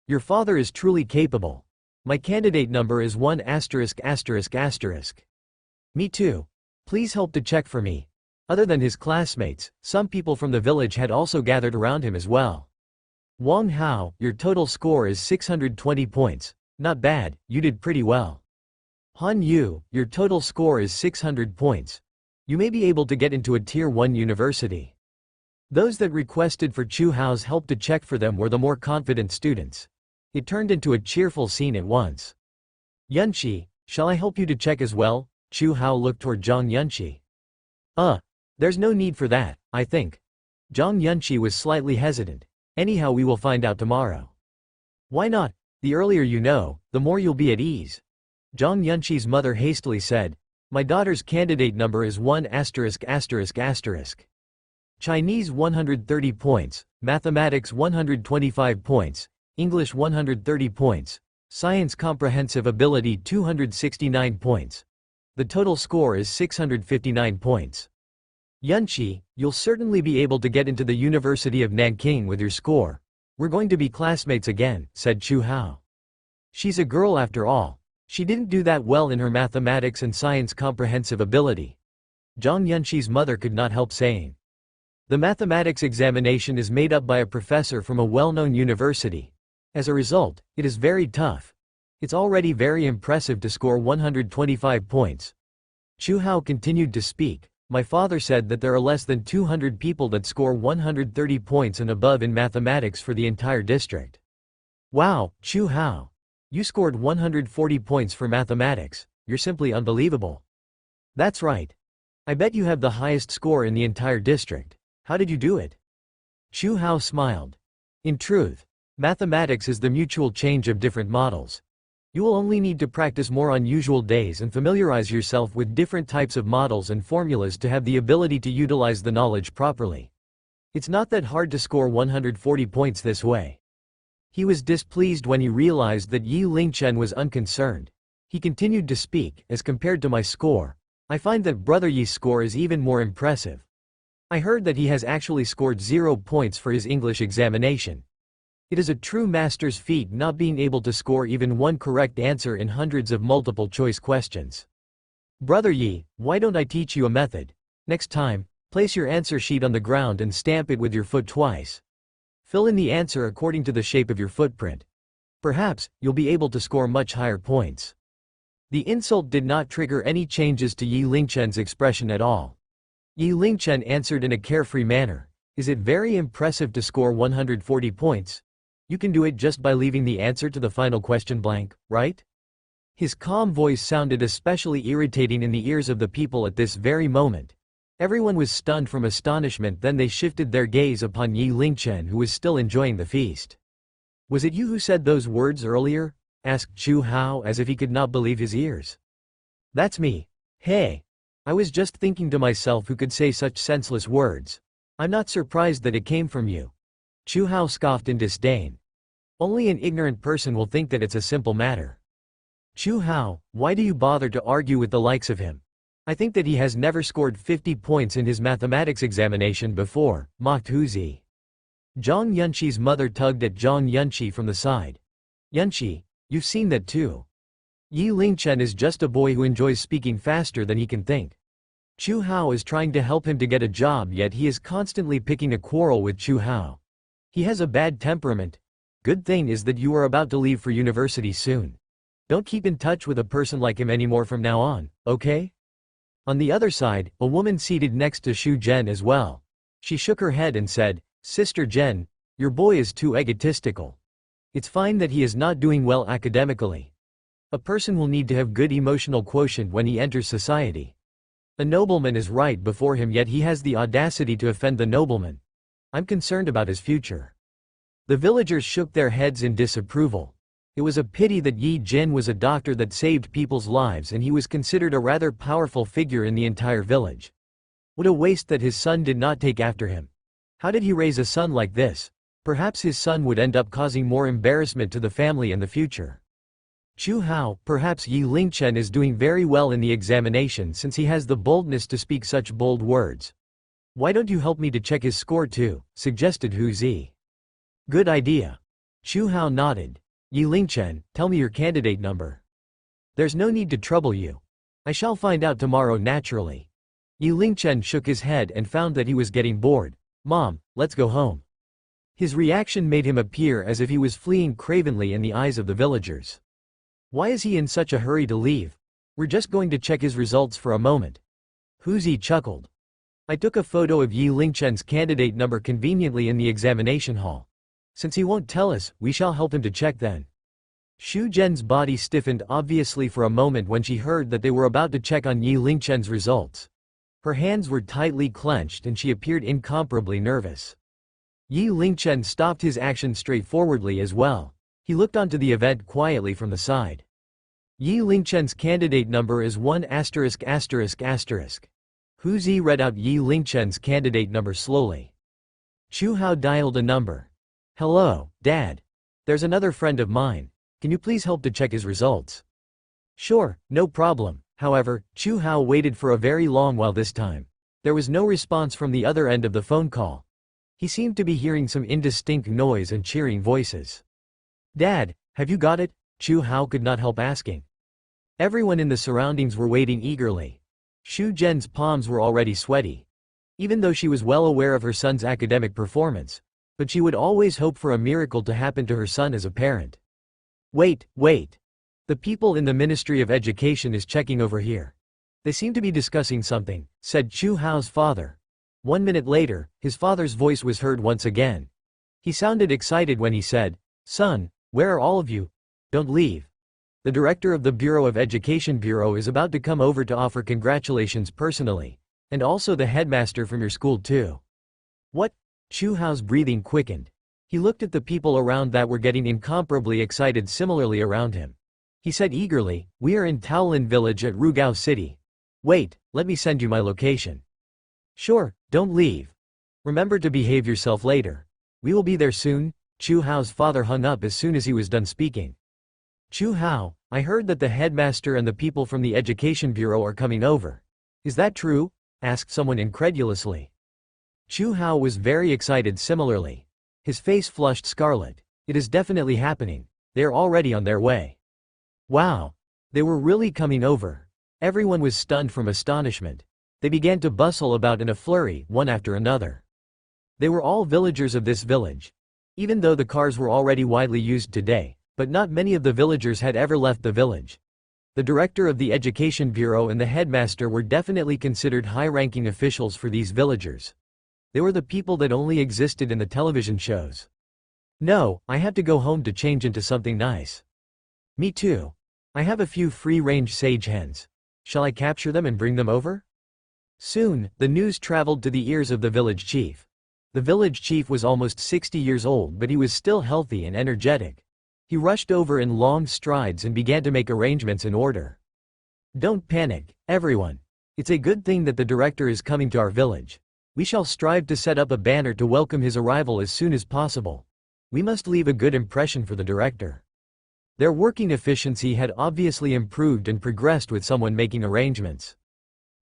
S1: Your father is truly capable. My candidate number is 1 *****. Me too. Please help to check for me. Other than his classmates, some people from the village had also gathered around him as well. Wong Hao, your total score is 620 points. Not bad, you did pretty well. Han Yu, your total score is 600 points. You may be able to get into a Tier 1 university. Those that requested for Chu Hao's help to check for them were the more confident students. It turned into a cheerful scene at once. Yunqi, shall I help you to check as well? Chu Hao looked toward Zhang Yunqi. There's no need for that, I think. Zhang Yunqi was slightly hesitant. Anyhow, we will find out tomorrow. Why not? The earlier you know, the more you'll be at ease. Zhang Yunqi's mother hastily said, my daughter's candidate number is 1 *****. Chinese 130 points, Mathematics 125 points, English 130 points, Science Comprehensive Ability 269 points. The total score is 659 points. Yunqi, you'll certainly be able to get into the University of Nanking with your score. We're going to be classmates again, said Chu Hao. She's a girl after all. She didn't do that well in her mathematics and science comprehensive ability. Zhang Yunqi's mother could not help saying. The mathematics examination is made up by a professor from a well-known university. As a result, it is very tough. It's already very impressive to score 125 points. Chu Hao continued to speak. My father said that there are less than 200 people that score 130 points and above in mathematics for the entire district. Wow, Chu Hao. You scored 140 points for mathematics. You're simply unbelievable. That's right. I bet you have the highest score in the entire district. How did you do it? Chu Hao smiled. In truth, mathematics is the mutual change of different models. You will only need to practice more on usual days and familiarize yourself with different types of models and formulas to have the ability to utilize the knowledge properly. It's not that hard to score 140 points this way. He was displeased when he realized that Yi Lingchen was unconcerned. He continued to speak, as compared to my score, I find that Brother Yi's score is even more impressive. I heard that he has actually scored 0 points for his English examination. It is a true master's feat not being able to score even one correct answer in hundreds of multiple choice questions. Brother Yi, why don't I teach you a method? Next time, place your answer sheet on the ground and stamp it with your foot twice. Fill in the answer according to the shape of your footprint. Perhaps, you'll be able to score much higher points. The insult did not trigger any changes to Yi Lingchen's expression at all. Yi Lingchen answered in a carefree manner, is it very impressive to score 140 points? You can do it just by leaving the answer to the final question blank, right? His calm voice sounded especially irritating in the ears of the people at this very moment. Everyone was stunned from astonishment, then they shifted their gaze upon Yi Lingchen, who was still enjoying the feast. Was it you who said those words earlier? Asked Chu Hao as if he could not believe his ears. That's me. Hey. I was just thinking to myself, who could say such senseless words? I'm not surprised that it came from you. Chu Hao scoffed in disdain. Only an ignorant person will think that it's a simple matter. Chu Hao, why do you bother to argue with the likes of him? I think that he has never scored 50 points in his mathematics examination before, mocked Hu Zi. Zhang Yunqi's mother tugged at Zhang Yunqi from the side. Yunqi, you've seen that too. Yi Lingchen is just a boy who enjoys speaking faster than he can think. Chu Hao is trying to help him to get a job, yet he is constantly picking a quarrel with Chu Hao. He has a bad temperament. Good thing is that you are about to leave for university soon. Don't keep in touch with a person like him anymore from now on, okay? On the other side, a woman seated next to Xu Zhen as well. She shook her head and said, Sister Zhen, your boy is too egotistical. It's fine that he is not doing well academically. A person will need to have good emotional quotient when he enters society. A nobleman is right before him, yet he has the audacity to offend the nobleman. I'm concerned about his future. The villagers shook their heads in disapproval. It was a pity that Yi Jin was a doctor that saved people's lives, and he was considered a rather powerful figure in the entire village. What a waste that his son did not take after him. How did he raise a son like this? Perhaps his son would end up causing more embarrassment to the family in the future. Chu Hao, perhaps Yi Lingchen is doing very well in the examination since he has the boldness to speak such bold words. Why don't you help me to check his score too, suggested Hu Zi. Good idea. Chu Hao nodded. Yi Lingchen, tell me your candidate number. There's no need to trouble you. I shall find out tomorrow naturally. Yi Lingchen shook his head and found that he was getting bored. Mom, let's go home. His reaction made him appear as if he was fleeing cravenly in the eyes of the villagers. Why is he in such a hurry to leave? We're just going to check his results for a moment. Hu Zi chuckled. I took a photo of Yi Lingchen's candidate number conveniently in the examination hall. Since he won't tell us, we shall help him to check then. Xu Zhen's body stiffened obviously for a moment when she heard that they were about to check on Yi Lingchen's results. Her hands were tightly clenched and she appeared incomparably nervous. Yi Lingchen stopped his action straightforwardly as well. He looked onto the event quietly from the side. Yi Lingchen's candidate number is 1 *****. Hu Zi read out Yi Lingchen's candidate number slowly. Chu Hao dialed a number. Hello, Dad. There's another friend of mine. Can you please help to check his results? Sure, no problem. However, Chu Hao waited for a very long while this time. There was no response from the other end of the phone call. He seemed to be hearing some indistinct noise and cheering voices. Dad, have you got it? Chu Hao could not help asking. Everyone in the surroundings were waiting eagerly. Xu Zhen's palms were already sweaty. Even though she was well aware of her son's academic performance, but she would always hope for a miracle to happen to her son as a parent. Wait. The people in the Ministry of Education is checking over here. They seem to be discussing something, said Chu Hao's father. 1 minute later, his father's voice was heard once again. He sounded excited when he said, Son, where are all of you? Don't leave. The director of the Bureau of Education Bureau is about to come over to offer congratulations personally, and also the headmaster from your school too. What? Chu Hao's breathing quickened. He looked at the people around that were getting incomparably excited similarly around him. He said eagerly, We are in Taolin village at Rugao City. Wait, let me send you my location. Sure, don't leave. Remember to behave yourself later. We will be there soon. Chu Hao's father hung up as soon as he was done speaking. Chu Hao, I heard that the headmaster and the people from the Education Bureau are coming over. Is that true? Asked someone incredulously. Chu Hao was very excited similarly. His face flushed scarlet. It is definitely happening. They are already on their way. Wow. They were really coming over. Everyone was stunned from astonishment. They began to bustle about in a flurry, one after another. They were all villagers of this village. Even though the cars were already widely used today, but not many of the villagers had ever left the village. The director of the Education Bureau and the headmaster were definitely considered high-ranking officials for these villagers. They were the people that only existed in the television shows. No, I have to go home to change into something nice. Me too. I have a few free-range sage hens. Shall I capture them and bring them over? Soon, the news traveled to the ears of the village chief. The village chief was almost 60 years old, but he was still healthy and energetic. He rushed over in long strides and began to make arrangements in order. Don't panic, everyone. It's a good thing that the director is coming to our village. We shall strive to set up a banner to welcome his arrival as soon as possible. We must leave a good impression for the director. Their working efficiency had obviously improved and progressed with someone making arrangements.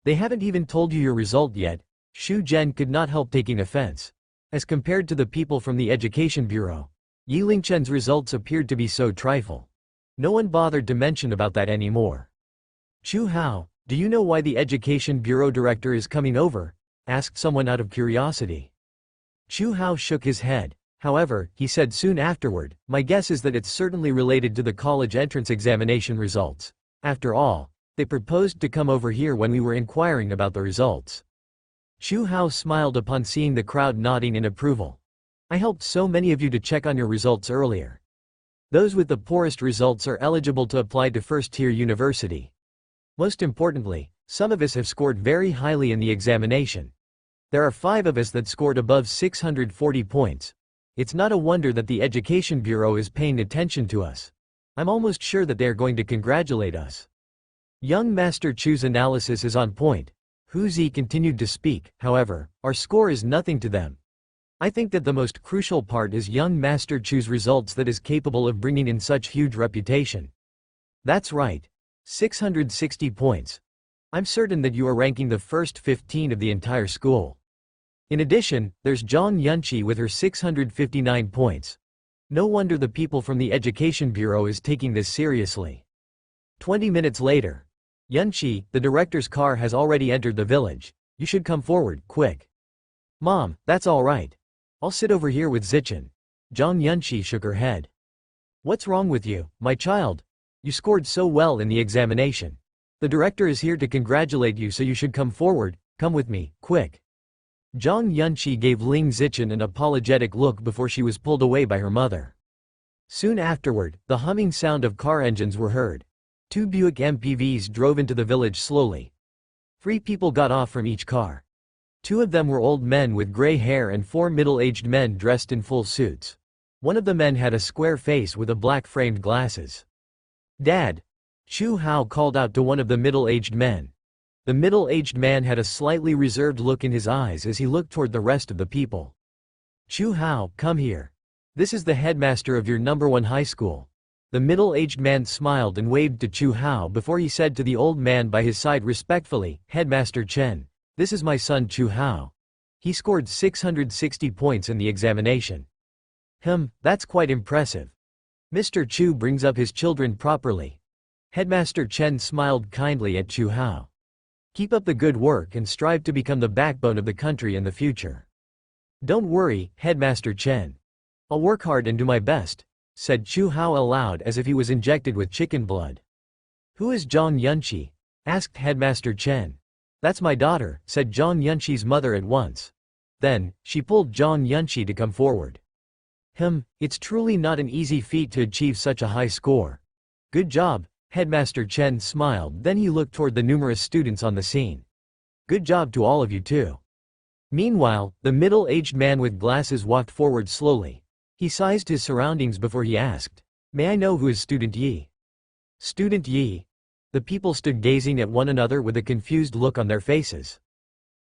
S1: They haven't even told you your result yet. Xu Zhen could not help taking offense. As compared to the people from the Education Bureau, Yi Lingchen's results appeared to be so trifle. No one bothered to mention about that anymore. "Chu Hao, do you know why the Education Bureau director is coming over?" asked someone out of curiosity. Chu Hao shook his head. However, he said soon afterward, "My guess is that it's certainly related to the college entrance examination results. After all, they proposed to come over here when we were inquiring about the results." Chu Hao smiled upon seeing the crowd nodding in approval. "I helped so many of you to check on your results earlier. Those with the poorest results are eligible to apply to first-tier university. Most importantly, some of us have scored very highly in the examination. There are 5 of us that scored above 640 points. It's not a wonder that the Education Bureau is paying attention to us. I'm almost sure that they are going to congratulate us." Young Master Chu's analysis is on point. Hu Zi continued to speak. "However, our score is nothing to them. I think that the most crucial part is young Master Chu's results that is capable of bringing in such huge reputation." "That's right. 660 points. I'm certain that you are ranking the first 15 of the entire school. In addition, there's Zhang Yunqi with her 659 points. No wonder the people from the Education Bureau is taking this seriously." 20 minutes later. "Yunqi, the director's car has already entered the village. You should come forward, quick." "Mom, that's all right. I'll sit over here with Zichen." Zhang Yunqi shook her head. "What's wrong with you, my child? You scored so well in the examination. The director is here to congratulate you, so you should come forward. Come with me, quick." Zhang Yunqi gave Ling Zichen an apologetic look before she was pulled away by her mother. Soon afterward, the humming sound of car engines were heard. 2 Buick MPVs drove into the village slowly. 3 people got off from each car. 2 of them were old men with gray hair and 4 middle-aged men dressed in full suits. One of the men had a square face with a black-framed glasses. "Dad!" Chu Hao called out to one of the middle-aged men. The middle-aged man had a slightly reserved look in his eyes as he looked toward the rest of the people. "Chu Hao, come here. This is the headmaster of your number 1 high school." The middle-aged man smiled and waved to Chu Hao before he said to the old man by his side respectfully, "Headmaster Chen, this is my son Chu Hao. He scored 660 points in the examination." That's quite impressive. Mr. Chu brings up his children properly." Headmaster Chen smiled kindly at Chu Hao. "Keep up the good work and strive to become the backbone of the country in the future." "Don't worry, Headmaster Chen. I'll work hard and do my best," said Chu Hao aloud as if he was injected with chicken blood. "Who is Zhang Yunqi?" asked Headmaster Chen. "That's my daughter," said Zhang Yunqi's mother at once. Then, she pulled Zhang Yunqi to come forward. It's truly not an easy feat to achieve such a high score. Good job." Headmaster Chen smiled, then he looked toward the numerous students on the scene. "Good job to all of you too." Meanwhile, the middle-aged man with glasses walked forward slowly. He sized his surroundings before he asked, "May I know who is Student Yi?" "Student Yi?" The people stood gazing at one another with a confused look on their faces.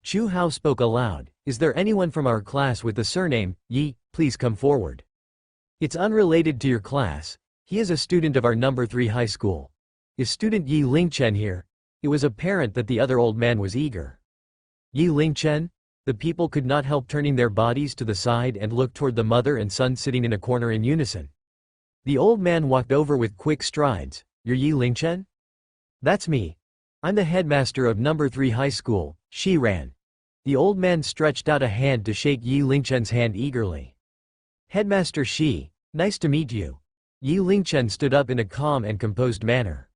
S1: Chu Hao spoke aloud, "Is there anyone from our class with the surname Yi? Please come forward. It's unrelated to your class. He is a student of our number 3 high school. Is student Yi Lingchen here?" It was apparent that the other old man was eager. "Yi Lingchen?" The people could not help turning their bodies to the side and look toward the mother and son sitting in a corner in unison. The old man walked over with quick strides. "You're Yi Lingchen?" "That's me. I'm the headmaster of number 3 high school, Shi Ran." The old man stretched out a hand to shake Yi Lingchen's hand eagerly. "Headmaster Shi, nice to meet you." Yi Lingchen stood up in a calm and composed manner.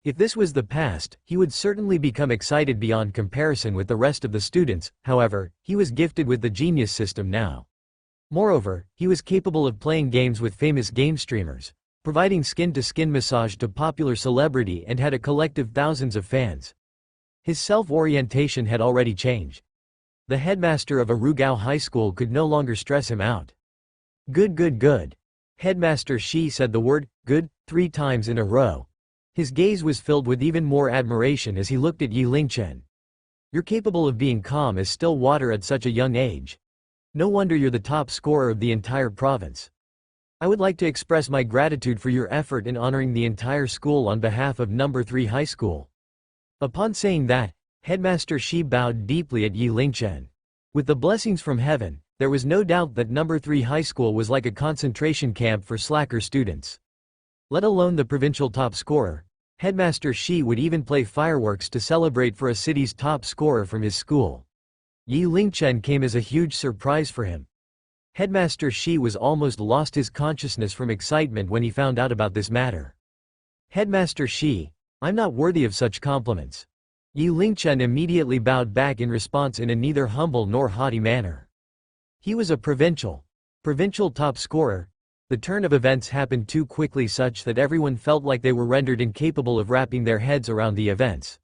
S1: If this was the past, he would certainly become excited beyond comparison with the rest of the students. However, he was gifted with the genius system now. Moreover, he was capable of playing games with famous game streamers, providing skin-to-skin massage to popular celebrity, and had a collective thousands of fans. His self-orientation had already changed. The headmaster of a Rugao high school could no longer stress him out. Good, good, good. Headmaster Shi said the word, good, 3 times in a row. His gaze was filled with even more admiration as he looked at Yi Lingchen. You're capable of being calm as still water at such a young age. No wonder you're the top scorer of the entire province. I would like to express my gratitude for your effort in honoring the entire school on behalf of number 3 high school. Upon saying that, Headmaster Shi bowed deeply at Yi Lingchen. With the blessings from heaven, There was no doubt that number 3 high school was like a concentration camp for slacker students. Let alone the provincial top scorer. Headmaster Shi would even play fireworks to celebrate for a city's top scorer from his school. Yi Lingchen came as a huge surprise for him. Headmaster Shi was almost lost his consciousness from excitement when he found out about this matter. Headmaster Shi, I'm not worthy of such compliments. Yi Lingchen immediately bowed back in response in a neither humble nor haughty manner. He was a provincial top scorer. The turn of events happened too quickly such that everyone felt like they were rendered incapable of wrapping their heads around the events.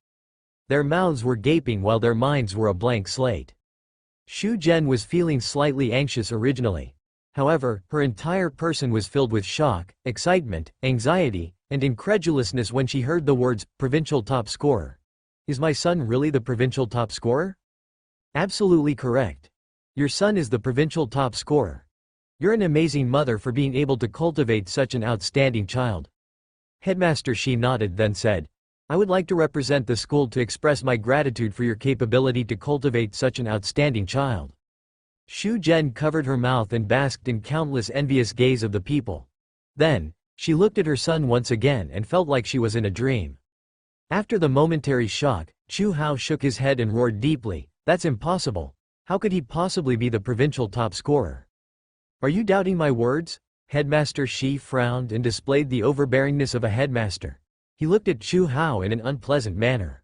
S1: Their mouths were gaping while their minds were a blank slate. Xu Zhen was feeling slightly anxious originally. However, her entire person was filled with shock, excitement, anxiety, and incredulousness when she heard the words, provincial top scorer. Is my son really the provincial top scorer? Absolutely correct. Your son is the provincial top scorer. You're an amazing mother for being able to cultivate such an outstanding child. Headmaster Shi nodded then said, I would like to represent the school to express my gratitude for your capability to cultivate such an outstanding child. Xu Zhen covered her mouth and basked in countless envious gaze of the people. Then, she looked at her son once again and felt like she was in a dream. After the momentary shock, Chu Hao shook his head and roared deeply, That's impossible. How could he possibly be the provincial top scorer? Are you doubting my words? Headmaster Shi frowned and displayed the overbearingness of a headmaster. He looked at Chu Hao in an unpleasant manner.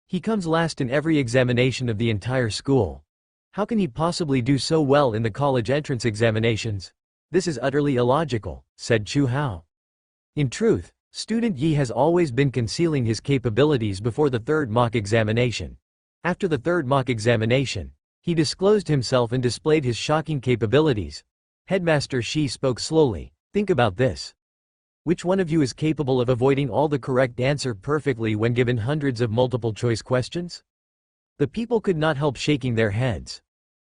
S1: He comes last in every examination of the entire school. How can he possibly do so well in the college entrance examinations? This is utterly illogical, said Chu Hao. In truth, student Yi has always been concealing his capabilities before the third mock examination. After the third mock examination, he disclosed himself and displayed his shocking capabilities. Headmaster Shi spoke slowly, think about this. Which one of you is capable of avoiding all the correct answer perfectly when given hundreds of multiple-choice questions? The people could not help shaking their heads.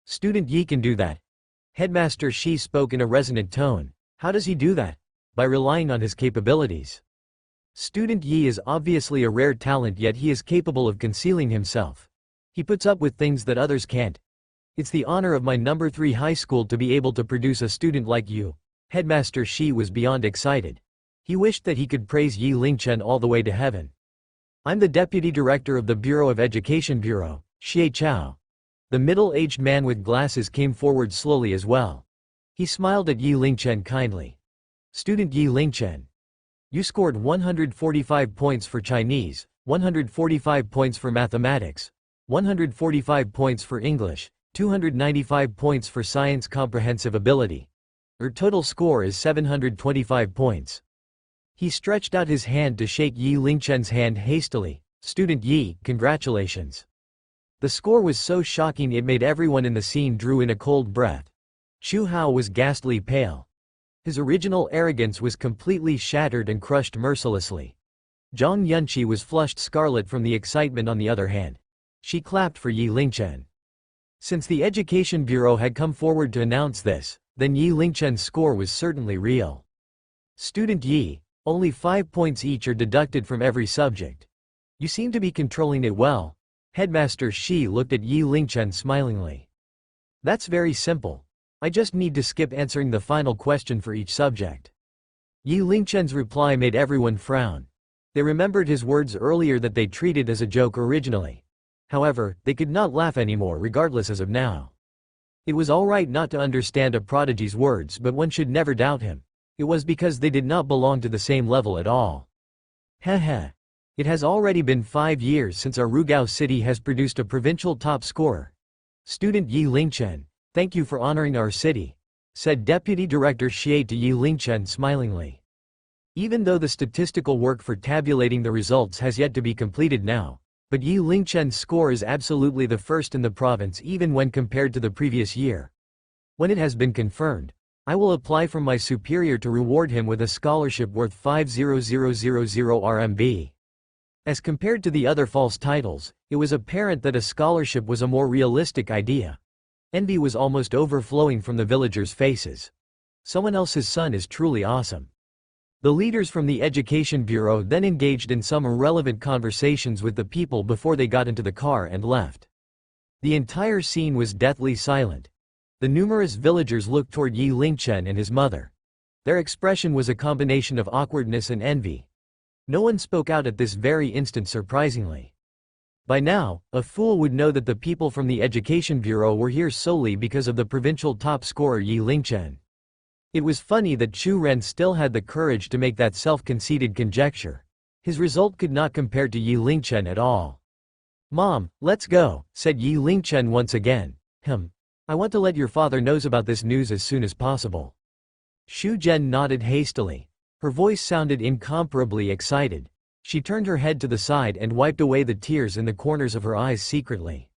S1: Student Yi can do that. Headmaster Shi spoke in a resonant tone. How does he do that? By relying on his capabilities. Student Yi is obviously a rare talent, yet he is capable of concealing himself. He puts up with things that others can't. It's the honor of my number 3 high school to be able to produce a student like you. Headmaster Shi was beyond excited. He wished that he could praise Yi Lingchen all the way to heaven. I'm the deputy director of the Bureau of Education Bureau, Xie Chao. The middle-aged man with glasses came forward slowly as well. He smiled at Yi Lingchen kindly. Student Yi Lingchen. You scored 145 points for Chinese, 145 points for mathematics, 145 points for English, 295 points for science comprehensive ability. Your total score is 725 points. He stretched out his hand to shake Yi Lingchen's hand hastily. Student Yi, congratulations. The score was so shocking it made everyone in the scene drew in a cold breath. Chu Hao was ghastly pale. His original arrogance was completely shattered and crushed mercilessly. Zhang Yunqi was flushed scarlet from the excitement on the other hand. She clapped for Yi Lingchen. Since the Education Bureau had come forward to announce this, then Yi Lingchen's score was certainly real. Student Yi, only 5 points each are deducted from every subject. You seem to be controlling it well. Headmaster Shi looked at Yi Lingchen smilingly. That's very simple. I just need to skip answering the final question for each subject. Yi Lingchen's reply made everyone frown. They remembered his words earlier that they treated as a joke originally. However, they could not laugh anymore regardless as of now. It was alright not to understand a prodigy's words, but one should never doubt him. It was because they did not belong to the same level at all. Heh. It has already been 5 years since our Rugao city has produced a provincial top scorer. Student Yi Lingchen, thank you for honoring our city, said Deputy Director Xie to Yi Lingchen smilingly. Even though the statistical work for tabulating the results has yet to be completed now, but Yi Lingchen's score is absolutely the first in the province even when compared to the previous year. When it has been confirmed, I will apply from my superior to reward him with a scholarship worth 500,000 RMB. As compared to the other false titles, it was apparent that a scholarship was a more realistic idea. Envy was almost overflowing from the villagers' faces. Someone else's son is truly awesome. The leaders from the Education Bureau then engaged in some irrelevant conversations with the people before they got into the car and left. The entire scene was deathly silent. The numerous villagers looked toward Yi Lingchen and his mother. Their expression was a combination of awkwardness and envy. No one spoke out at this very instant surprisingly. By now, a fool would know that the people from the Education Bureau were here solely because of the provincial top scorer Yi Lingchen. It was funny that Chu Ren still had the courage to make that self-conceited conjecture. His result could not compare to Yi Lingchen at all. "Mom, let's go," said Yi Lingchen once again. I want to let your father knows about this news as soon as possible." Shu Zhen nodded hastily. Her voice sounded incomparably excited. She turned her head to the side and wiped away the tears in the corners of her eyes secretly.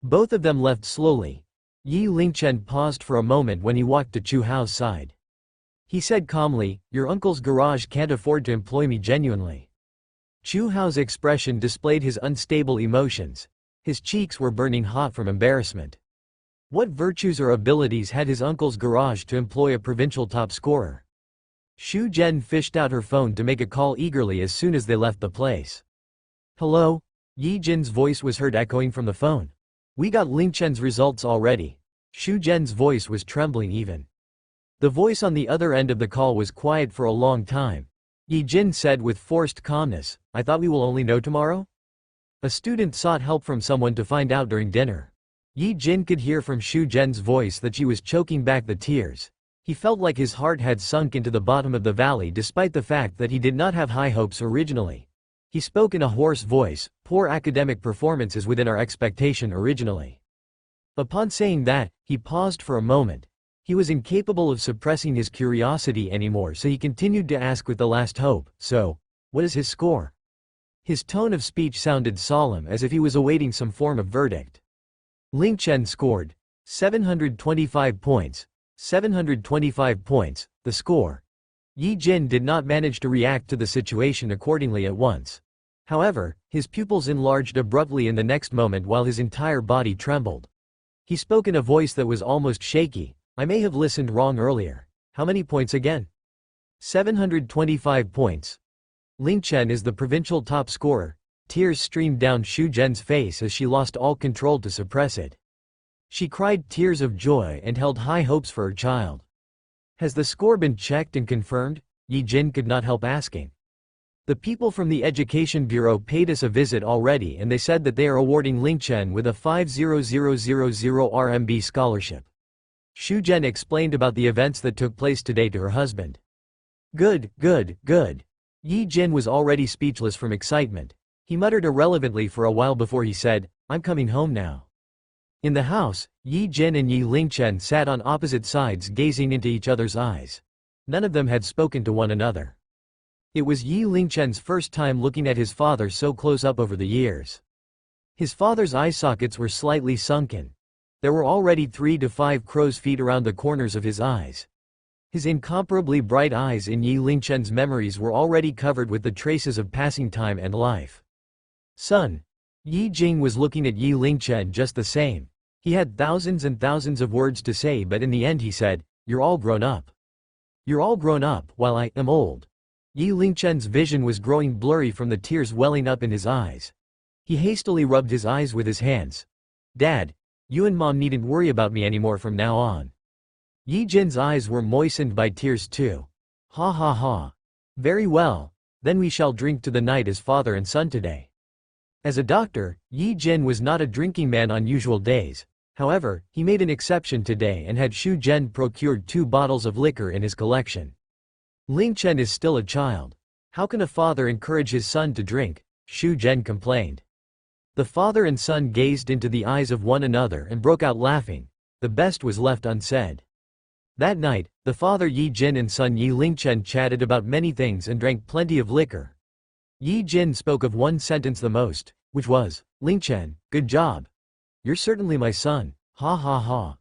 S1: Both of them left slowly. Yi Lingchen paused for a moment when he walked to Chu Hao's side. He said calmly, "Your uncle's garage can't afford to employ me genuinely." Chu Hao's expression displayed his unstable emotions. His cheeks were burning hot from embarrassment. What virtues or abilities had his uncle's garage to employ a provincial top scorer? Shu Zhen fished out her phone to make a call eagerly as soon as they left the place. "Hello?" Yi Jin's voice was heard echoing from the phone. "We got Lingchen's results already." Shu Zhen's voice was trembling even. The voice on the other end of the call was quiet for a long time. Yi Jin said with forced calmness, "I thought we will only know tomorrow?" A student sought help from someone to find out during dinner. Yi Jin could hear from Shu Zhen's voice that she was choking back the tears. He felt like his heart had sunk into the bottom of the valley despite the fact that he did not have high hopes originally. He spoke in a hoarse voice, "Poor academic performance is within our expectation originally." Upon saying that, he paused for a moment. He was incapable of suppressing his curiosity anymore, so he continued to ask with the last hope, "So, what is his score?" His tone of speech sounded solemn as if he was awaiting some form of verdict. Lingchen scored 725 points. 725 points, the score. Yi Jin did not manage to react to the situation accordingly at once. However, his pupils enlarged abruptly in the next moment while his entire body trembled. He spoke in a voice that was almost shaky. "I may have listened wrong earlier. How many points again?" 725 points. Lingchen is the provincial top scorer. Tears streamed down Shu Zhen's face as she lost all control to suppress it. She cried tears of joy and held high hopes for her child. "Has the score been checked and confirmed?" Yi Jin could not help asking. "The people from the Education Bureau paid us a visit already and they said that they are awarding Lingchen with a 500,000 RMB scholarship." Shu Zhen explained about the events that took place today to her husband. Good, good, good." Yi Jin was already speechless from excitement. He muttered irrelevantly for a while before he said, "I'm coming home now." In the house, Yi Jin and Yi Lingchen sat on opposite sides gazing into each other's eyes. None of them had spoken to one another. It was Yi Lingchen's first time looking at his father so close up over the years. His father's eye sockets were slightly sunken. There were already 3 to 5 crow's feet around the corners of his eyes. His incomparably bright eyes in Yi Lingchen's memories were already covered with the traces of passing time and life. "Son." Yi Jing was looking at Yi Lingchen just the same. He had thousands and thousands of words to say, but in the end he said, "You're all grown up. You're all grown up, while I am old." Yi Lingchen's vision was growing blurry from the tears welling up in his eyes. He hastily rubbed his eyes with his hands. "Dad, you and Mom needn't worry about me anymore from now on." Yi Jin's eyes were moistened by tears too. "Ha ha ha. Very well. Then we shall drink to the night as father and son today." As a doctor, Yi Jin was not a drinking man on usual days. However, he made an exception today and had Shu Zhen procured 2 bottles of liquor in his collection. "Lingchen is still a child. How can a father encourage his son to drink?" Shu Zhen complained. The father and son gazed into the eyes of one another and broke out laughing. The best was left unsaid. That night, the father Yi Jin and son Yi Lingchen chatted about many things and drank plenty of liquor. Yi Jin spoke of one sentence the most, which was, "Lingchen, good job. You're certainly my son, ha ha ha."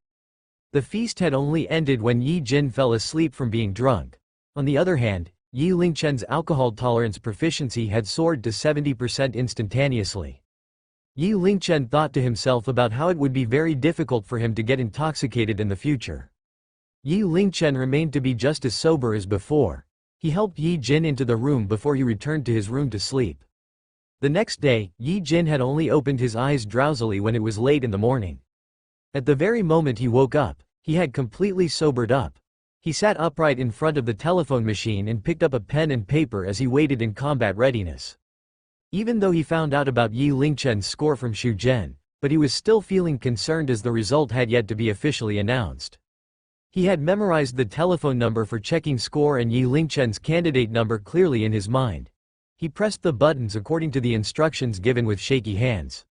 S1: The feast had only ended when Yi Jin fell asleep from being drunk. On the other hand, Yi Lingchen's alcohol tolerance proficiency had soared to 70% instantaneously. Yi Lingchen thought to himself about how it would be very difficult for him to get intoxicated in the future. Yi Lingchen remained to be just as sober as before. He helped Yi Jin into the room before he returned to his room to sleep. The next day, Yi Jin had only opened his eyes drowsily when it was late in the morning. At the very moment he woke up, He had completely sobered up. He sat upright in front of the telephone machine and picked up a pen and paper as he waited in combat readiness. Even though he found out about Yi Lingchen's score from Xu Zhen, but he was still feeling concerned as the result had yet to be officially announced. He had memorized the telephone number for checking score and Yi Lingchen's candidate number clearly in his mind. He pressed the buttons according to the instructions given with shaky hands.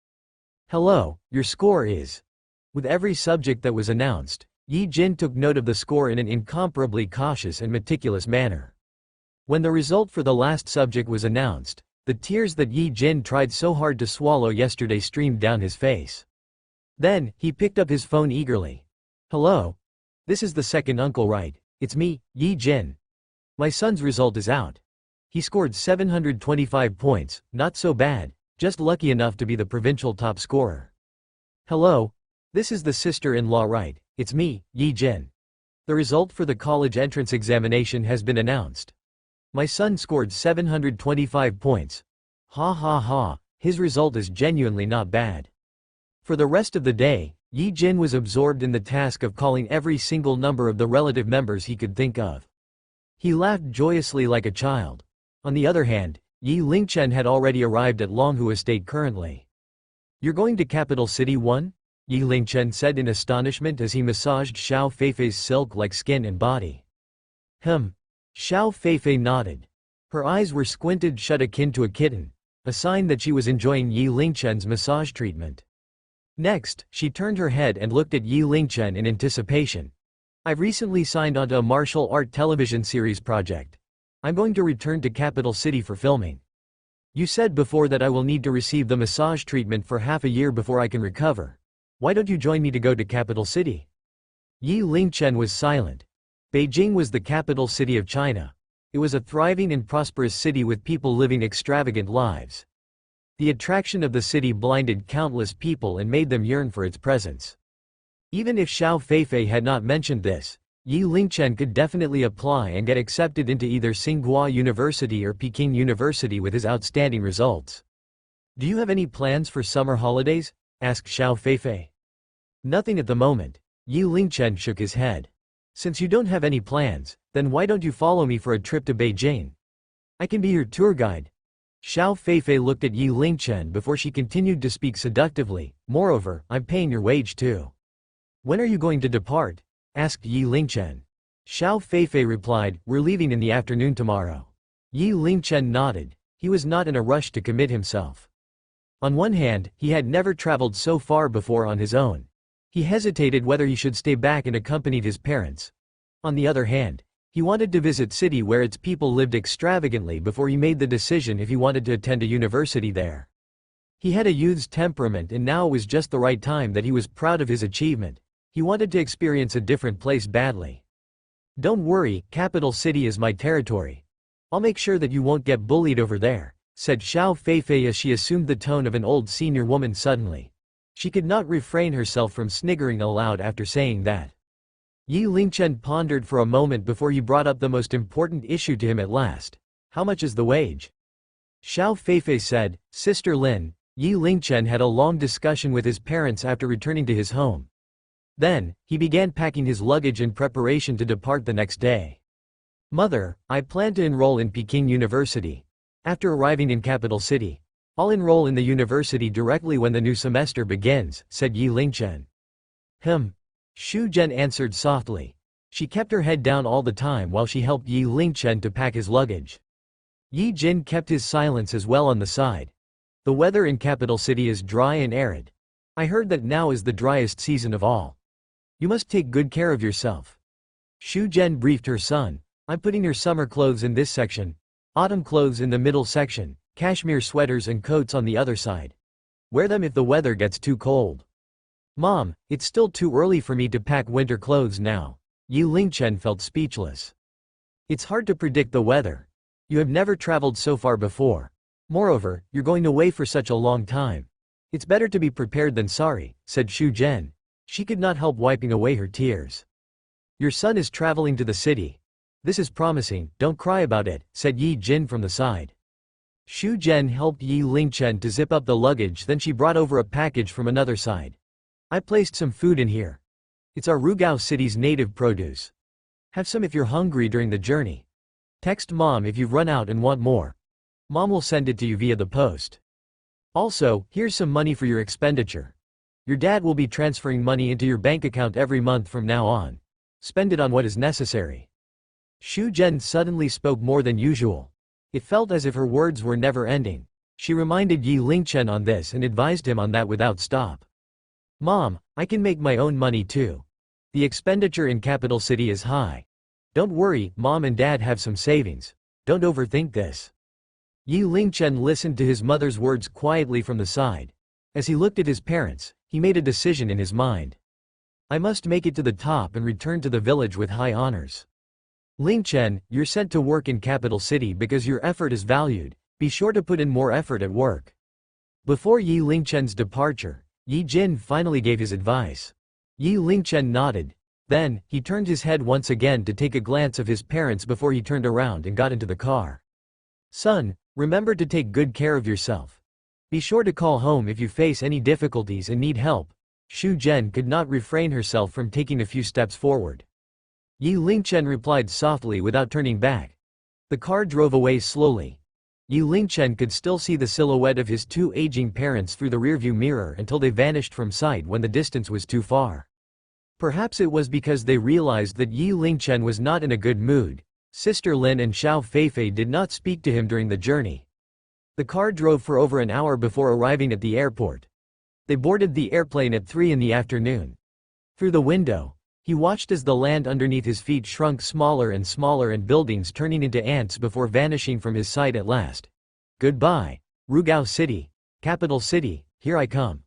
S1: "Hello, your score is..." With every subject that was announced, Yi Jin took note of the score in an incomparably cautious and meticulous manner. When the result for the last subject was announced, the tears that Yi Jin tried so hard to swallow yesterday streamed down his face. Then, he picked up his phone eagerly. "Hello? This is the second uncle, right? It's me, Yi Jin. My son's result is out. He scored 725 points, not so bad, just lucky enough to be the provincial top scorer. Hello? This is the sister-in-law, right? It's me, Yi Jin. The result for the college entrance examination has been announced. My son scored 725 points. Ha ha ha, his result is genuinely not bad." For the rest of the day, Yi Jin was absorbed in the task of calling every single number of the relative members he could think of. He laughed joyously like a child. On the other hand, Yi Lingchen had already arrived at Longhu Estate currently. "You're going to Capital City 1? Yi Lingchen said in astonishment as he massaged Xiao Feifei's silk-like skin and body. Xiao Feifei nodded. Her eyes were squinted shut akin to a kitten, a sign that she was enjoying Yi Lingchen's massage treatment. Next, she turned her head and looked at Yi Lingchen in anticipation. "I've recently signed onto a martial art television series project. I'm going to return to Capital City for filming. You said before that I will need to receive the massage treatment for half a year before I can recover. Why don't you join me to go to Capital City?" Yi Lingchen was silent. Beijing was the capital city of China. It was a thriving and prosperous city with people living extravagant lives. The attraction of the city blinded countless people and made them yearn for its presence. Even if Xiao Feifei had not mentioned this, Yi Lingchen could definitely apply and get accepted into either Tsinghua University or Peking University with his outstanding results. "Do you have any plans for summer holidays?" asked Xiao Feifei. "Nothing at the moment." Yi Lingchen shook his head. "Since you don't have any plans, then why don't you follow me for a trip to Beijing? I can be your tour guide." Xiao Feifei looked at Yi Lingchen before she continued to speak seductively. "Moreover, I'm paying your wage too." "When are you going to depart?" asked Yi Lingchen. Xiao Feifei replied, "We're leaving in the afternoon tomorrow." Yi Lingchen nodded. He was not in a rush to commit himself. On one hand, he had never traveled so far before on his own. He hesitated whether he should stay back and accompany his parents. On the other hand, he wanted to visit city where its people lived extravagantly before he made the decision if he wanted to attend a university there. He had a youth's temperament and now it was just the right time that he was proud of his achievement. He wanted to experience a different place badly. "Don't worry, Capital City is my territory. I'll make sure that you won't get bullied over there," said Xiao Feifei as she assumed the tone of an old senior woman suddenly. She could not refrain herself from sniggering aloud after saying that. Yi Lingchen pondered for a moment before he brought up the most important issue to him at last. "How much is the wage?" Xiao Feifei said. "Sister Lin." Yi Lingchen had a long discussion with his parents after returning to his home. Then, he began packing his luggage in preparation to depart the next day. "Mother, I plan to enroll in Peking University. After arriving in Capital City, I'll enroll in the university directly when the new semester begins," said Yi Lingchen. Xu Zhen answered softly. She kept her head down all the time while she helped Yi Lingchen to pack his luggage. Yi Jin kept his silence as well on the side. "The weather in Capital City is dry and arid. I heard that now is the driest season of all. You must take good care of yourself." Xu Zhen briefed her son. "I'm putting your summer clothes in this section, autumn clothes in the middle section, cashmere sweaters and coats on the other side. Wear them if the weather gets too cold." "Mom, it's still too early for me to pack winter clothes now." Yi Lingchen felt speechless. "It's hard to predict the weather. You have never traveled so far before. Moreover, you're going away for such a long time. It's better to be prepared than sorry," said Xu Zhen. She could not help wiping away her tears. "Your son is traveling to the city. This is promising, don't cry about it," said Yi Jin from the side. Xu Zhen helped Yi Lingchen to zip up the luggage, then she brought over a package from another side. "I placed some food in here. It's our Rugao city's native produce. Have some if you're hungry during the journey. Text mom if you've run out and want more. Mom will send it to you via the post. Also, here's some money for your expenditure. Your dad will be transferring money into your bank account every month from now on. Spend it on what is necessary. Shu Zhen suddenly spoke more than usual. It felt as if her words were never ending. She reminded Yi Lingchen on this and advised him on that without stop. Mom, I can make my own money too. The expenditure in capital city is high. Don't worry, mom and dad have some savings. Don't overthink this. Yi Lingchen listened to his mother's words quietly from the side. As he looked at his parents, he made a decision in his mind. I must make it to the top and return to the village with high honors. Lingchen, you're sent to work in capital city because your effort is valued. Be sure to put in more effort at work. Before Yi Lingchen's departure, Yi Jin finally gave his advice. Yi Lingchen nodded. Then, he turned his head once again to take a glance of his parents before he turned around and got into the car. Son, remember to take good care of yourself. Be sure to call home if you face any difficulties and need help. Shu Zhen could not refrain herself from taking a few steps forward. Yi Lingchen replied softly without turning back. The car drove away slowly. Yi Lingchen could still see the silhouette of his two aging parents through the rearview mirror until they vanished from sight when the distance was too far. Perhaps it was because they realized that Yi Lingchen was not in a good mood. Sister Lin and Xiao Feifei did not speak to him during the journey. The car drove for over an hour before arriving at the airport. They boarded the airplane at 3 in the afternoon. Through the window, he watched as the land underneath his feet shrunk smaller and buildings turning into ants before vanishing from his sight at last. Goodbye, Rugao City, capital city, here I come.